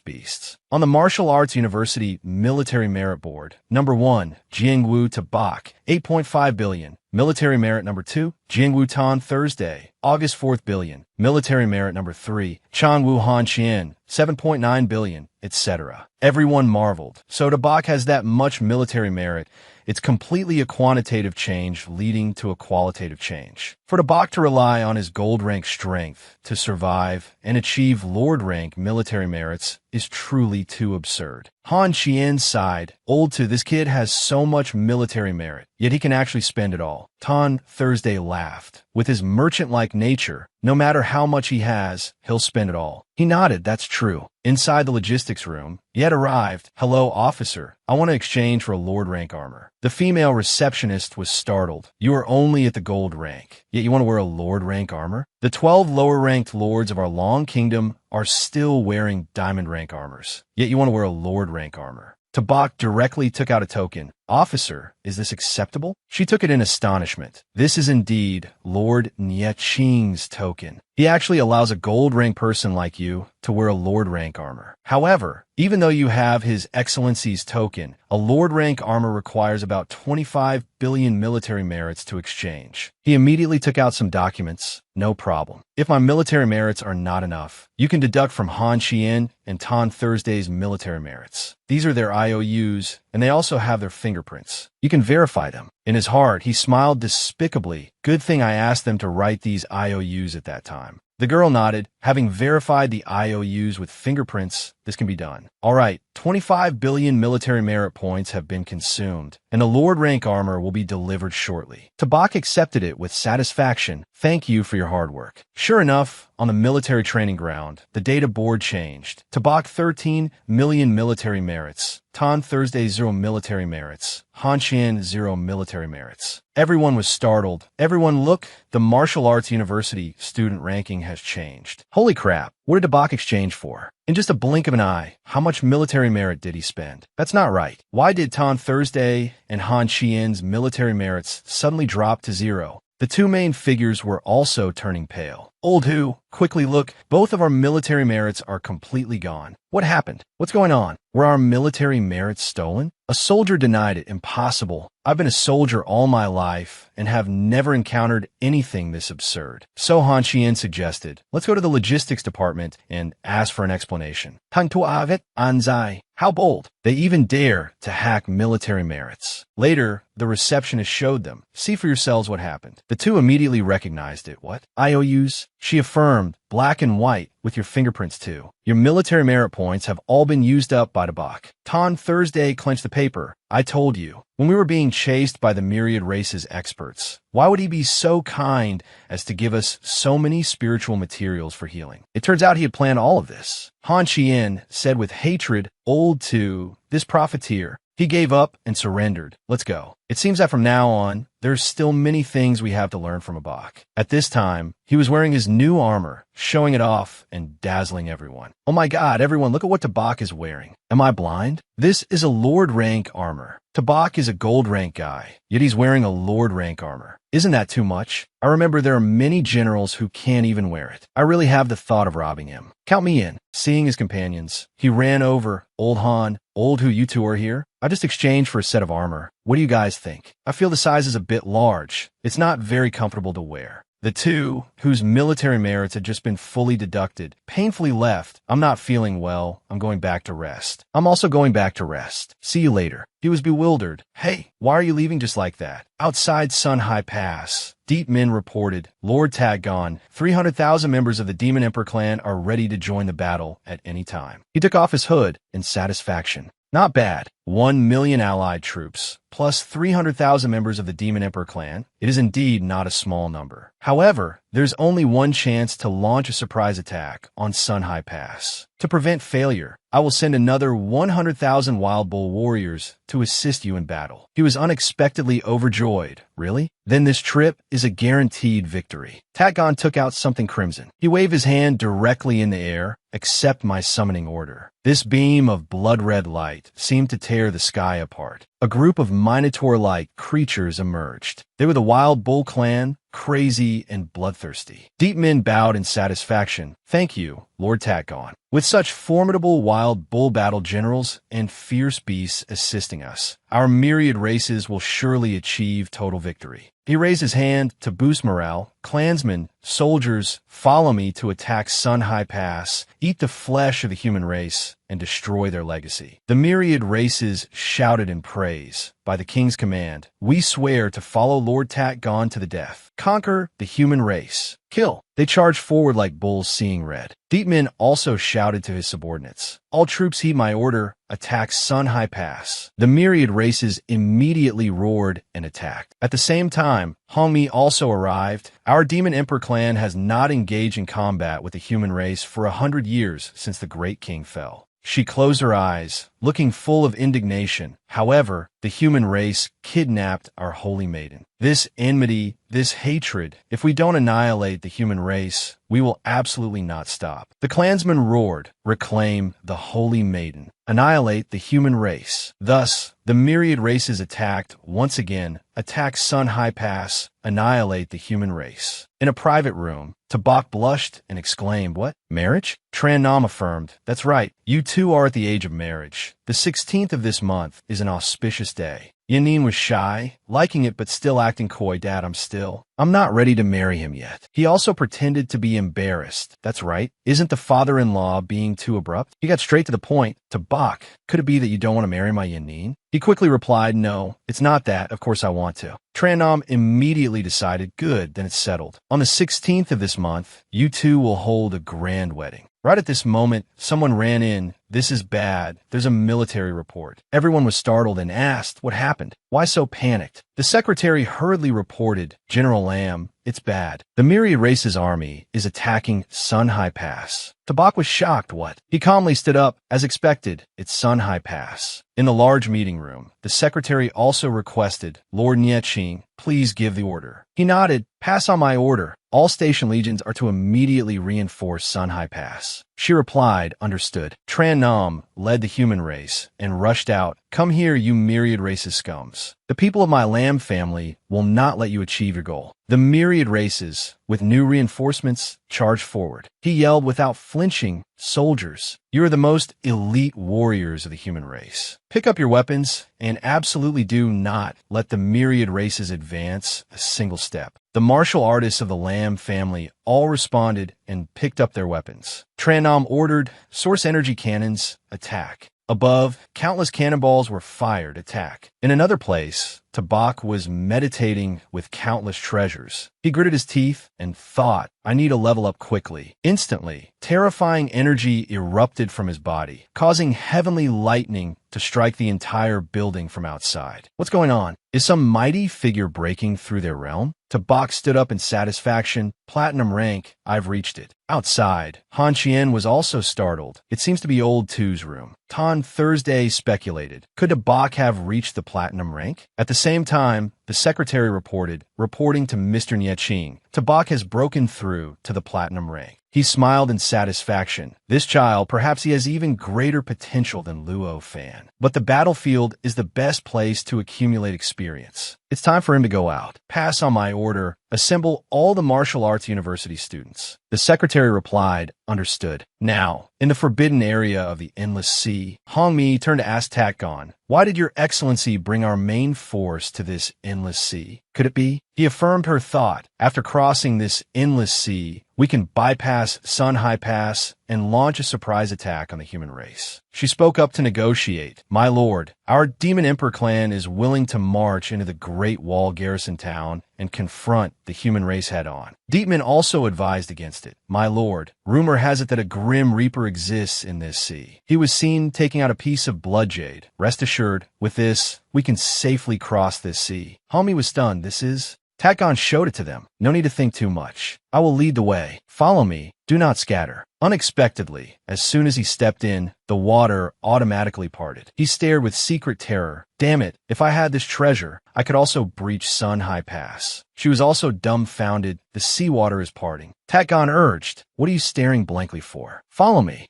beasts. On the Martial Arts University Military Merit Board, number 1, Jiangwu Tabak, 8.5 billion. Military Merit number 2, Jiangwu Tan Thursday, August 4th billion. Military Merit number 3, Changwu Han Qian, 7.9 billion, etc. Everyone marveled. So Tabak has that much military merit. It's completely a quantitative change leading to a qualitative change. For Tabak to rely on his gold rank strength to survive and achieve lord rank military merits is truly too absurd. Han Qian sighed. Old to this kid has so much military merit, yet he can actually spend it all. Tan Thursday laughed. With his merchant-like nature, no matter how much he has, he'll spend it all. He nodded, that's true. Inside the logistics room, he had arrived. Hello, officer. I want to exchange for a lord rank armor. The female receptionist was startled. You are only at the gold rank, yet you want to wear a lord rank armor? The 12 lower ranked lords of our long kingdom are still wearing diamond rank armors, yet you want to wear a lord rank armor. Tabak directly took out a token. Officer, is this acceptable? She took it in astonishment. This is indeed Lord Nieching's token. He actually allows a gold rank person like you to wear a lord rank armor. However, even though you have His Excellency's token, a lord rank armor requires about 25 billion military merits to exchange. He immediately took out some documents. No problem. If my military merits are not enough, you can deduct from Han Qian and Tan Thursday's military merits. These are their IOUs, and they also have their fingerprints. You can verify them. In his heart, he smiled despicably. Good thing I asked them to write these IOUs at that time. The girl nodded. Having verified the IOUs with fingerprints, this can be done. All right, 25 billion military merit points have been consumed, and a lord rank armor will be delivered shortly. Tabak accepted it with satisfaction. Thank you for your hard work. Sure enough, on the military training ground, the data board changed. Tabak 13 million military merits. Tan Thursday 0 military merits. Han Qian 0 military merits. Everyone was startled. Everyone look, the Martial Arts University student ranking has changed. Holy crap, what did Tabak exchange for? In just a blink of an eye, how much military merit did he spend? That's not right. Why did Tan Thursday and Han Qian's military merits suddenly drop to 0? The two main figures were also turning pale. Old who, quickly look, both of our military merits are completely gone. What happened? What's going on? Were our military merits stolen? A soldier denied it. Impossible. I've been a soldier all my life and have never encountered anything this absurd. So Han Qian suggested, let's go to the logistics department and ask for an explanation. Tangtuavet Anzai. How bold. They even dare to hack military merits. Later, the receptionist showed them. See for yourselves what happened. The two immediately recognized it. What? IOUs? She affirmed, black and white, with your fingerprints too. Your military merit points have all been used up by Tabak. Tan Thursday clenched the paper. I told you. When we were being chased by the myriad races experts, why would he be so kind as to give us so many spiritual materials for healing? It turns out he had planned all of this. Han Qian said with hatred, old to this profiteer. He gave up and surrendered. Let's go. It seems that from now on, there's still many things we have to learn from Tabak. At this time, he was wearing his new armor, showing it off and dazzling everyone. Oh my god, everyone, look at what Tabak is wearing. Am I blind? This is a lord rank armor. Tabak is a gold rank guy, yet he's wearing a lord rank armor. Isn't that too much? I remember there are many generals who can't even wear it. I really have the thought of robbing him. Count me in. Seeing his companions, he ran over. Old Han, old who you two are here? I just exchanged for a set of armor. What do you guys think? I feel the size is a bit large. It's not very comfortable to wear. The two, whose military merits had just been fully deducted, painfully left. I'm not feeling well. I'm going back to rest. I'm also going back to rest. See you later. He was bewildered. Hey, why are you leaving just like that? Outside Sunhai Pass, Deep Min reported, Lord Tag gone. 300,000 members of the Demon Emperor clan are ready to join the battle at any time. He took off his hood in satisfaction. Not bad. 1 million allied troops, plus 300,000 members of the Demon Emperor clan. It is indeed not a small number. However, there's only one chance to launch a surprise attack on Sunhai Pass. To prevent failure, I will send another 100,000 wild bull warriors to assist you in battle. He was unexpectedly overjoyed. Really? Then this trip is a guaranteed victory. Tatgon took out something crimson. He waved his hand directly in the air. Accept my summoning order. This beam of blood-red light seemed to tear the sky apart. A group of minotaur-like creatures emerged. They were the Wild Bull clan, crazy and bloodthirsty. Deep men bowed in satisfaction. Thank you, Lord Tatgon. With such formidable Wild Bull battle generals and fierce beasts assisting us, our myriad races will surely achieve total victory. He raised his hand to boost morale. Clansmen, soldiers, follow me to attack Sun High Pass, eat the flesh of the human race, and destroy their legacy. The myriad races shouted in praise. By the king's command, we swear to follow Lord Tatgon to the death. Conquer the human race. Kill. They charged forward like bulls seeing red. Deep men also shouted to his subordinates. All troops heed my order. Attack Sun High Pass. The myriad races immediately roared and attacked. At the same time, Hongmi also arrived. Our Demon Emperor clan has not engaged in combat with the human race for 100 years since the Great King fell. She closed her eyes, looking full of indignation. However, the human race kidnapped our holy maiden. This enmity, this hatred, if we don't annihilate the human race, we will absolutely not stop. The clansmen roared, reclaim the holy maiden, annihilate the human race. Thus, the myriad races attacked, once again, attack Sun High Pass, annihilate the human race. In a private room, Tabak blushed and exclaimed, "What? Marriage?" Tran Nam affirmed, "That's right, you two are at the age of marriage. The 16th of this month is an auspicious day." Yanin was shy, liking it but still acting coy. "Dad, I'm not ready to marry him yet." He also pretended to be embarrassed. "That's right. Isn't the father-in-law being too abrupt?" He got straight to the point. "Tabak, could it be that you don't want to marry my Yanin?" He quickly replied, "No, it's not that. Of course I want to." Tranam immediately decided, "Good, then it's settled. On the 16th of this month, you two will hold a grand wedding." Right at this moment, someone ran in. "This is bad. There's a military report." Everyone was startled and asked, "What happened? Why so panicked?" The secretary hurriedly reported, "General Lamb, it's bad. The Myriad Race's army is attacking Sun High Pass." Tabak was shocked. "What?" He calmly stood up. "As expected, it's Sun High Pass." In the large meeting room, the secretary also requested, "Lord Nieqing, please give the order." He nodded. "Pass on my order. All station legions are to immediately reinforce Sun High Pass." She replied, "Understood." Tran Nam led the human race and rushed out. "Come here, you Myriad Races scums. The people of my Lamb family will not let you achieve your goal." The Myriad Races, with new reinforcements, charged forward. He yelled without flinching, "Soldiers, you are the most elite warriors of the human race. Pick up your weapons and absolutely do not let the Myriad Races advance a single step." The martial artists of the Lamb family all responded and picked up their weapons. Tranam ordered, "Source energy cannons, attack." Above, countless cannonballs were fired, attack. In another place, Tabak was meditating with countless treasures. He gritted his teeth and thought, "I need to level up quickly." Instantly, terrifying energy erupted from his body, causing heavenly lightning to strike the entire building from outside. What's going on? Is some mighty figure breaking through their realm? Tabak stood up in satisfaction. "Platinum rank, I've reached it." Outside, Han Chien was also startled. "It seems to be Old Two's room." Tan Thursday speculated, could Tabak have reached the platinum rank? At the same time, the secretary reporting to Mr. Nieqing, "Tabak has broken through to the platinum rank." He smiled in satisfaction. This child, perhaps he has even greater potential than Luo Fan. But the battlefield is the best place to accumulate experience. It's time for him to go out. "Pass on my order. Assemble all the martial arts university students." The secretary replied, "Understood." Now, in the forbidden area of the Endless Sea, Hongmi turned to ask Tatgon, "Why did your excellency bring our main force to this Endless Sea? Could it be?" He affirmed her thought. "After crossing this Endless Sea, we can bypass Sun High Pass and launch a surprise attack on the human race." She spoke up to negotiate. "My lord, our Demon Emperor clan is willing to march into the Great Wall garrison town and confront the human race head-on." Deepman also advised against it. "My lord, rumor has it that a Grim Reaper exists in this sea. He was seen taking out a piece of blood jade. Rest assured, with this, we can safely cross this sea." Homie was stunned. "This is..." Tatgon showed it to them. "No need to think too much. I will lead the way. Follow me. Do not scatter." Unexpectedly, as soon as he stepped in, the water automatically parted. He stared with secret terror. Damn it, if I had this treasure, I could also breach Sun High Pass. She was also dumbfounded. The seawater is parting. Tatgon urged, what are you staring blankly for? Follow me.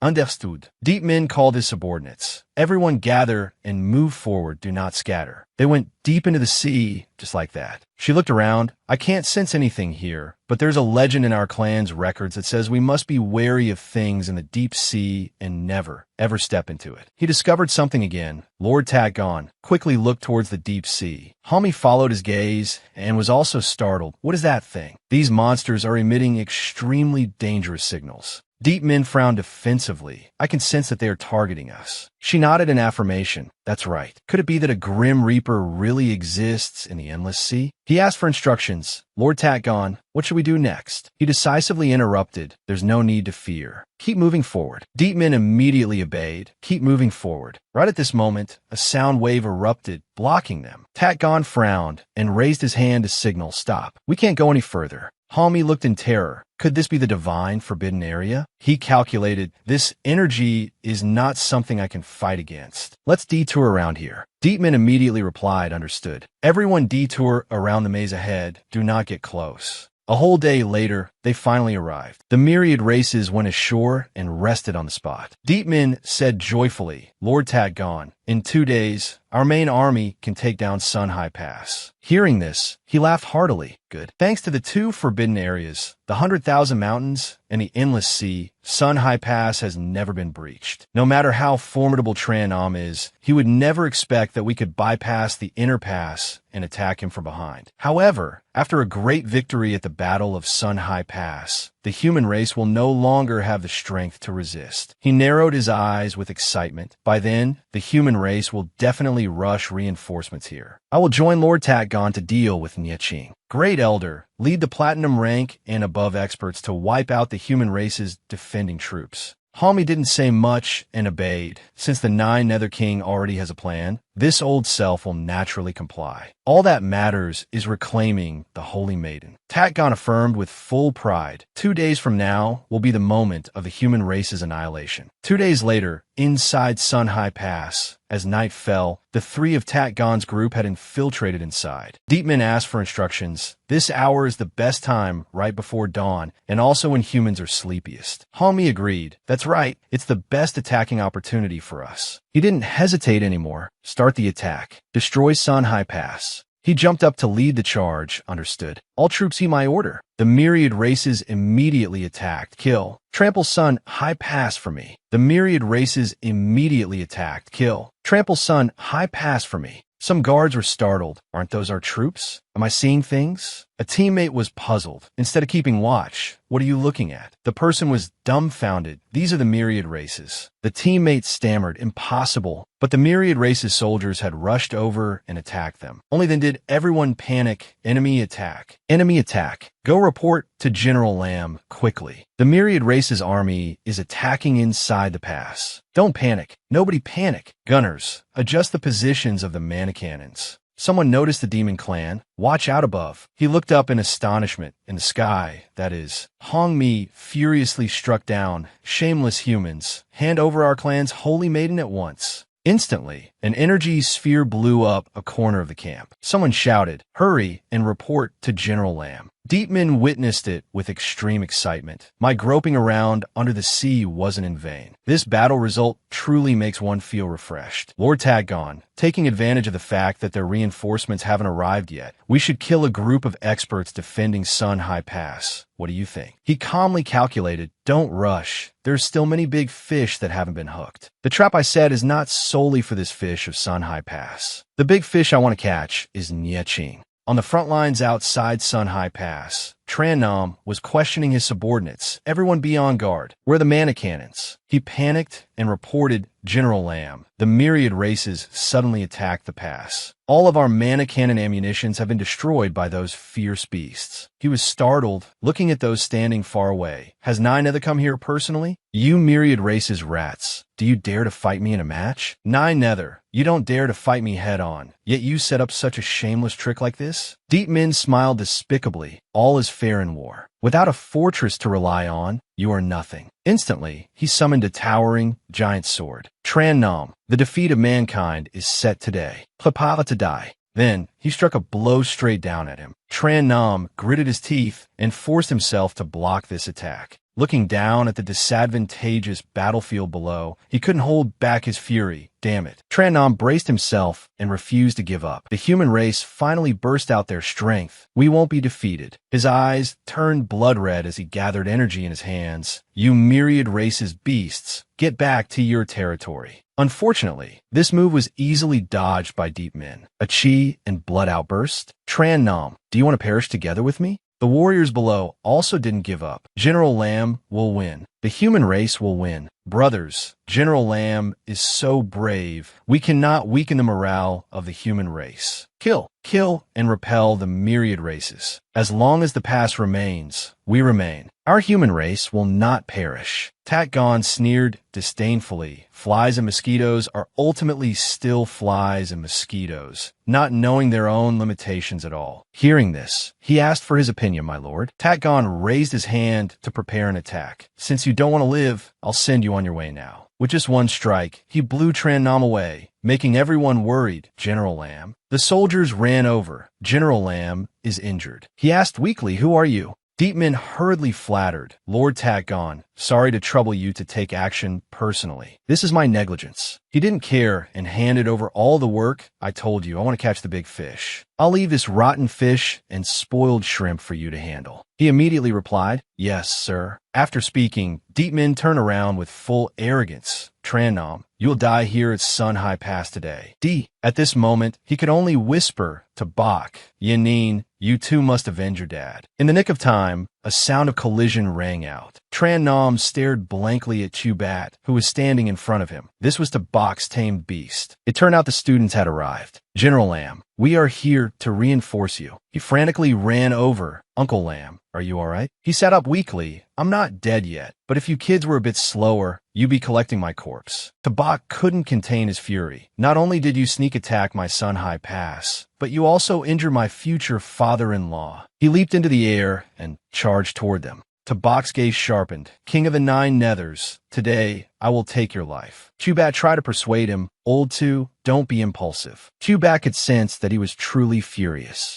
Understood. Deep men called his subordinates. Everyone gather and move forward, do not scatter. They went deep into the sea, just like that. She looked around. I can't sense anything here, but there's a legend in our clan's records that says we must be wary of things in the deep sea and never, ever step into it. He discovered something again. Lord Tatgon quickly looked towards the deep sea. Hami followed his gaze and was also startled. What is that thing? These monsters are emitting extremely dangerous signals. Deep men frowned defensively. I can sense that they are targeting us. She nodded in affirmation. That's right. Could it be that a grim reaper really exists in the endless sea? He asked for instructions. Lord Tatgon, what should we do next? He decisively interrupted. There's no need to fear. Keep moving forward. Deep men immediately obeyed. Keep moving forward. Right at this moment, a sound wave erupted, blocking them. Tatgon frowned and raised his hand to signal stop. We can't go any further. Hami looked in terror. Could this be the divine forbidden area? He calculated, this energy is not something I can fight against. Let's detour around here. Deepman immediately replied, understood. Everyone detour around the maze ahead. Do not get close. A whole day later, they finally arrived. The myriad races went ashore and rested on the spot. Deepman said joyfully, Lord Tatgon, in 2 days, our main army can take down Sun High Pass. Hearing this, he laughed heartily. Good. Thanks to the 2 forbidden areas, the 100,000 mountains and the endless sea, Sun High Pass has never been breached. No matter how formidable Tran Nam is, he would never expect that we could bypass the inner pass and attack him from behind. However, after a great victory at the Battle of Sun High Pass, the human race will no longer have the strength to resist. He narrowed his eyes with excitement. By then, the human race will definitely rush reinforcements here. I will join Lord Tatgon to deal with Nieching. Great Elder, lead the platinum rank and above experts to wipe out the human race's defending troops. Hami didn't say much and obeyed. Since the 9 Nether King already has a plan, this old self will naturally comply. All that matters is reclaiming the Holy Maiden. Tatgon affirmed with full pride. 2 days from now will be the moment of the human race's annihilation. 2 days later, inside Sun High Pass, as night fell, the 3 of Tatgon's group had infiltrated inside. Deepman asked for instructions. This hour is the best time right before dawn, and also when humans are sleepiest. Hami agreed. That's right, it's the best attacking opportunity for us. He didn't hesitate anymore. Start the attack. Destroy Sun High Pass. He jumped up to lead the charge, understood. All troops heed my order. The myriad races immediately attacked. Kill. Trample Sun High Pass for me. The myriad races immediately attacked. Kill. Trample Sun High Pass for me. Some guards were startled. Aren't those our troops? Am I seeing things? A teammate was puzzled. Instead of keeping watch, what are you looking at? The person was dumbfounded. These are the myriad races. The teammate stammered, impossible. But the myriad races soldiers had rushed over and attacked them. Only then did everyone panic. Enemy attack. Enemy attack. Go report to General Lamb quickly. The myriad races army is attacking inside the pass. Don't panic. Nobody panic. Gunners, adjust the positions of the mana cannons. Someone noticed the demon clan. Watch out above. He looked up in astonishment. In the sky, that is. Hong Mi furiously struck down. Shameless humans. Hand over our clan's holy maiden at once. Instantly, an energy sphere blew up a corner of the camp. Someone shouted, hurry and report to General Lamb. Deepman witnessed it with extreme excitement. My groping around under the sea wasn't in vain. This battle result truly makes one feel refreshed. Lord Tatgon, taking advantage of the fact that their reinforcements haven't arrived yet, we should kill a group of experts defending Sun High Pass. What do you think? He calmly calculated, don't rush. There's still many big fish that haven't been hooked. The trap I set is not solely for this fish of Sun High Pass. The big fish I want to catch is Nieching. On the front lines outside Sun High Pass, Tran Nam was questioning his subordinates. Everyone be on guard. Where are the mana cannons? He panicked and reported General Lamb. The myriad races suddenly attacked the pass. All of our mana cannon ammunitions have been destroyed by those fierce beasts. He was startled, looking at those standing far away. Has 9 Nether come here personally? You myriad races rats. Do you dare to fight me in a match? 9 Nether, you don't dare to fight me head on. Yet you set up such a shameless trick like this? Deep Min smiled despicably. All is fair in war. Without a fortress to rely on, you are nothing. Instantly, he summoned a towering, giant sword. Tran Nam, the defeat of mankind is set today. Klapava to die. Then, he struck a blow straight down at him. Tran Nam gritted his teeth and forced himself to block this attack. Looking down at the disadvantageous battlefield below, he couldn't hold back his fury. Damn it. Tran Nam braced himself and refused to give up. The human race finally burst out their strength. We won't be defeated. His eyes turned blood red as he gathered energy in his hands. You myriad races beasts, get back to your territory. Unfortunately, this move was easily dodged by Deep Min. A chi and blood outburst. Tran Nam, do you want to perish together with me? The warriors below also didn't give up. General Lam will win. The human race will win. Brothers, General Lam is so brave. We cannot weaken the morale of the human race. Kill, and repel the myriad races. As long as the past remains, we remain. Our human race will not perish. Tatgon sneered disdainfully. Flies and mosquitoes are ultimately still flies and mosquitoes, not knowing their own limitations at all. Hearing this, he asked for his opinion, my lord. Tatgon raised his hand to prepare an attack. Since you don't want to live, I'll send you on your way now. With just one strike, he blew Tran Nam away, making everyone worried. General Lam. The soldiers ran over. General Lam is injured. He asked weakly, who are you? Deep Min hurriedly flattered. Lord Tatgon, sorry to trouble you to take action personally. This is my negligence. He didn't care and handed over all the work. I told you, I want to catch the big fish. I'll leave this rotten fish and spoiled shrimp for you to handle. He immediately replied, yes, sir. After speaking, Deep Min turned around with full arrogance. Tran Nam, you'll die here at Sun High Pass today. At this moment, he could only whisper to Bok, Yanin, you too must avenge your dad. In the nick of time, a sound of collision rang out. Tran Nam stared blankly at Chubat, who was standing in front of him. This was to Bok's tamed beast. It turned out the students had arrived. General Lam, we are here to reinforce you. He frantically ran over. Uncle Lam, are you all right? He sat up weakly. I'm not dead yet, but if you kids were a bit slower, you'd be collecting my corpse. Tabak couldn't contain his fury. Not only did you sneak attack my Sun High Pass, but you also injure my future father-in-law. He leaped into the air and charged toward them. Tabak's gaze sharpened. King of the Nine Nethers, today I will take your life. Chubat tried to persuade him. Old two, don't be impulsive. Chubat could sense that he was truly furious.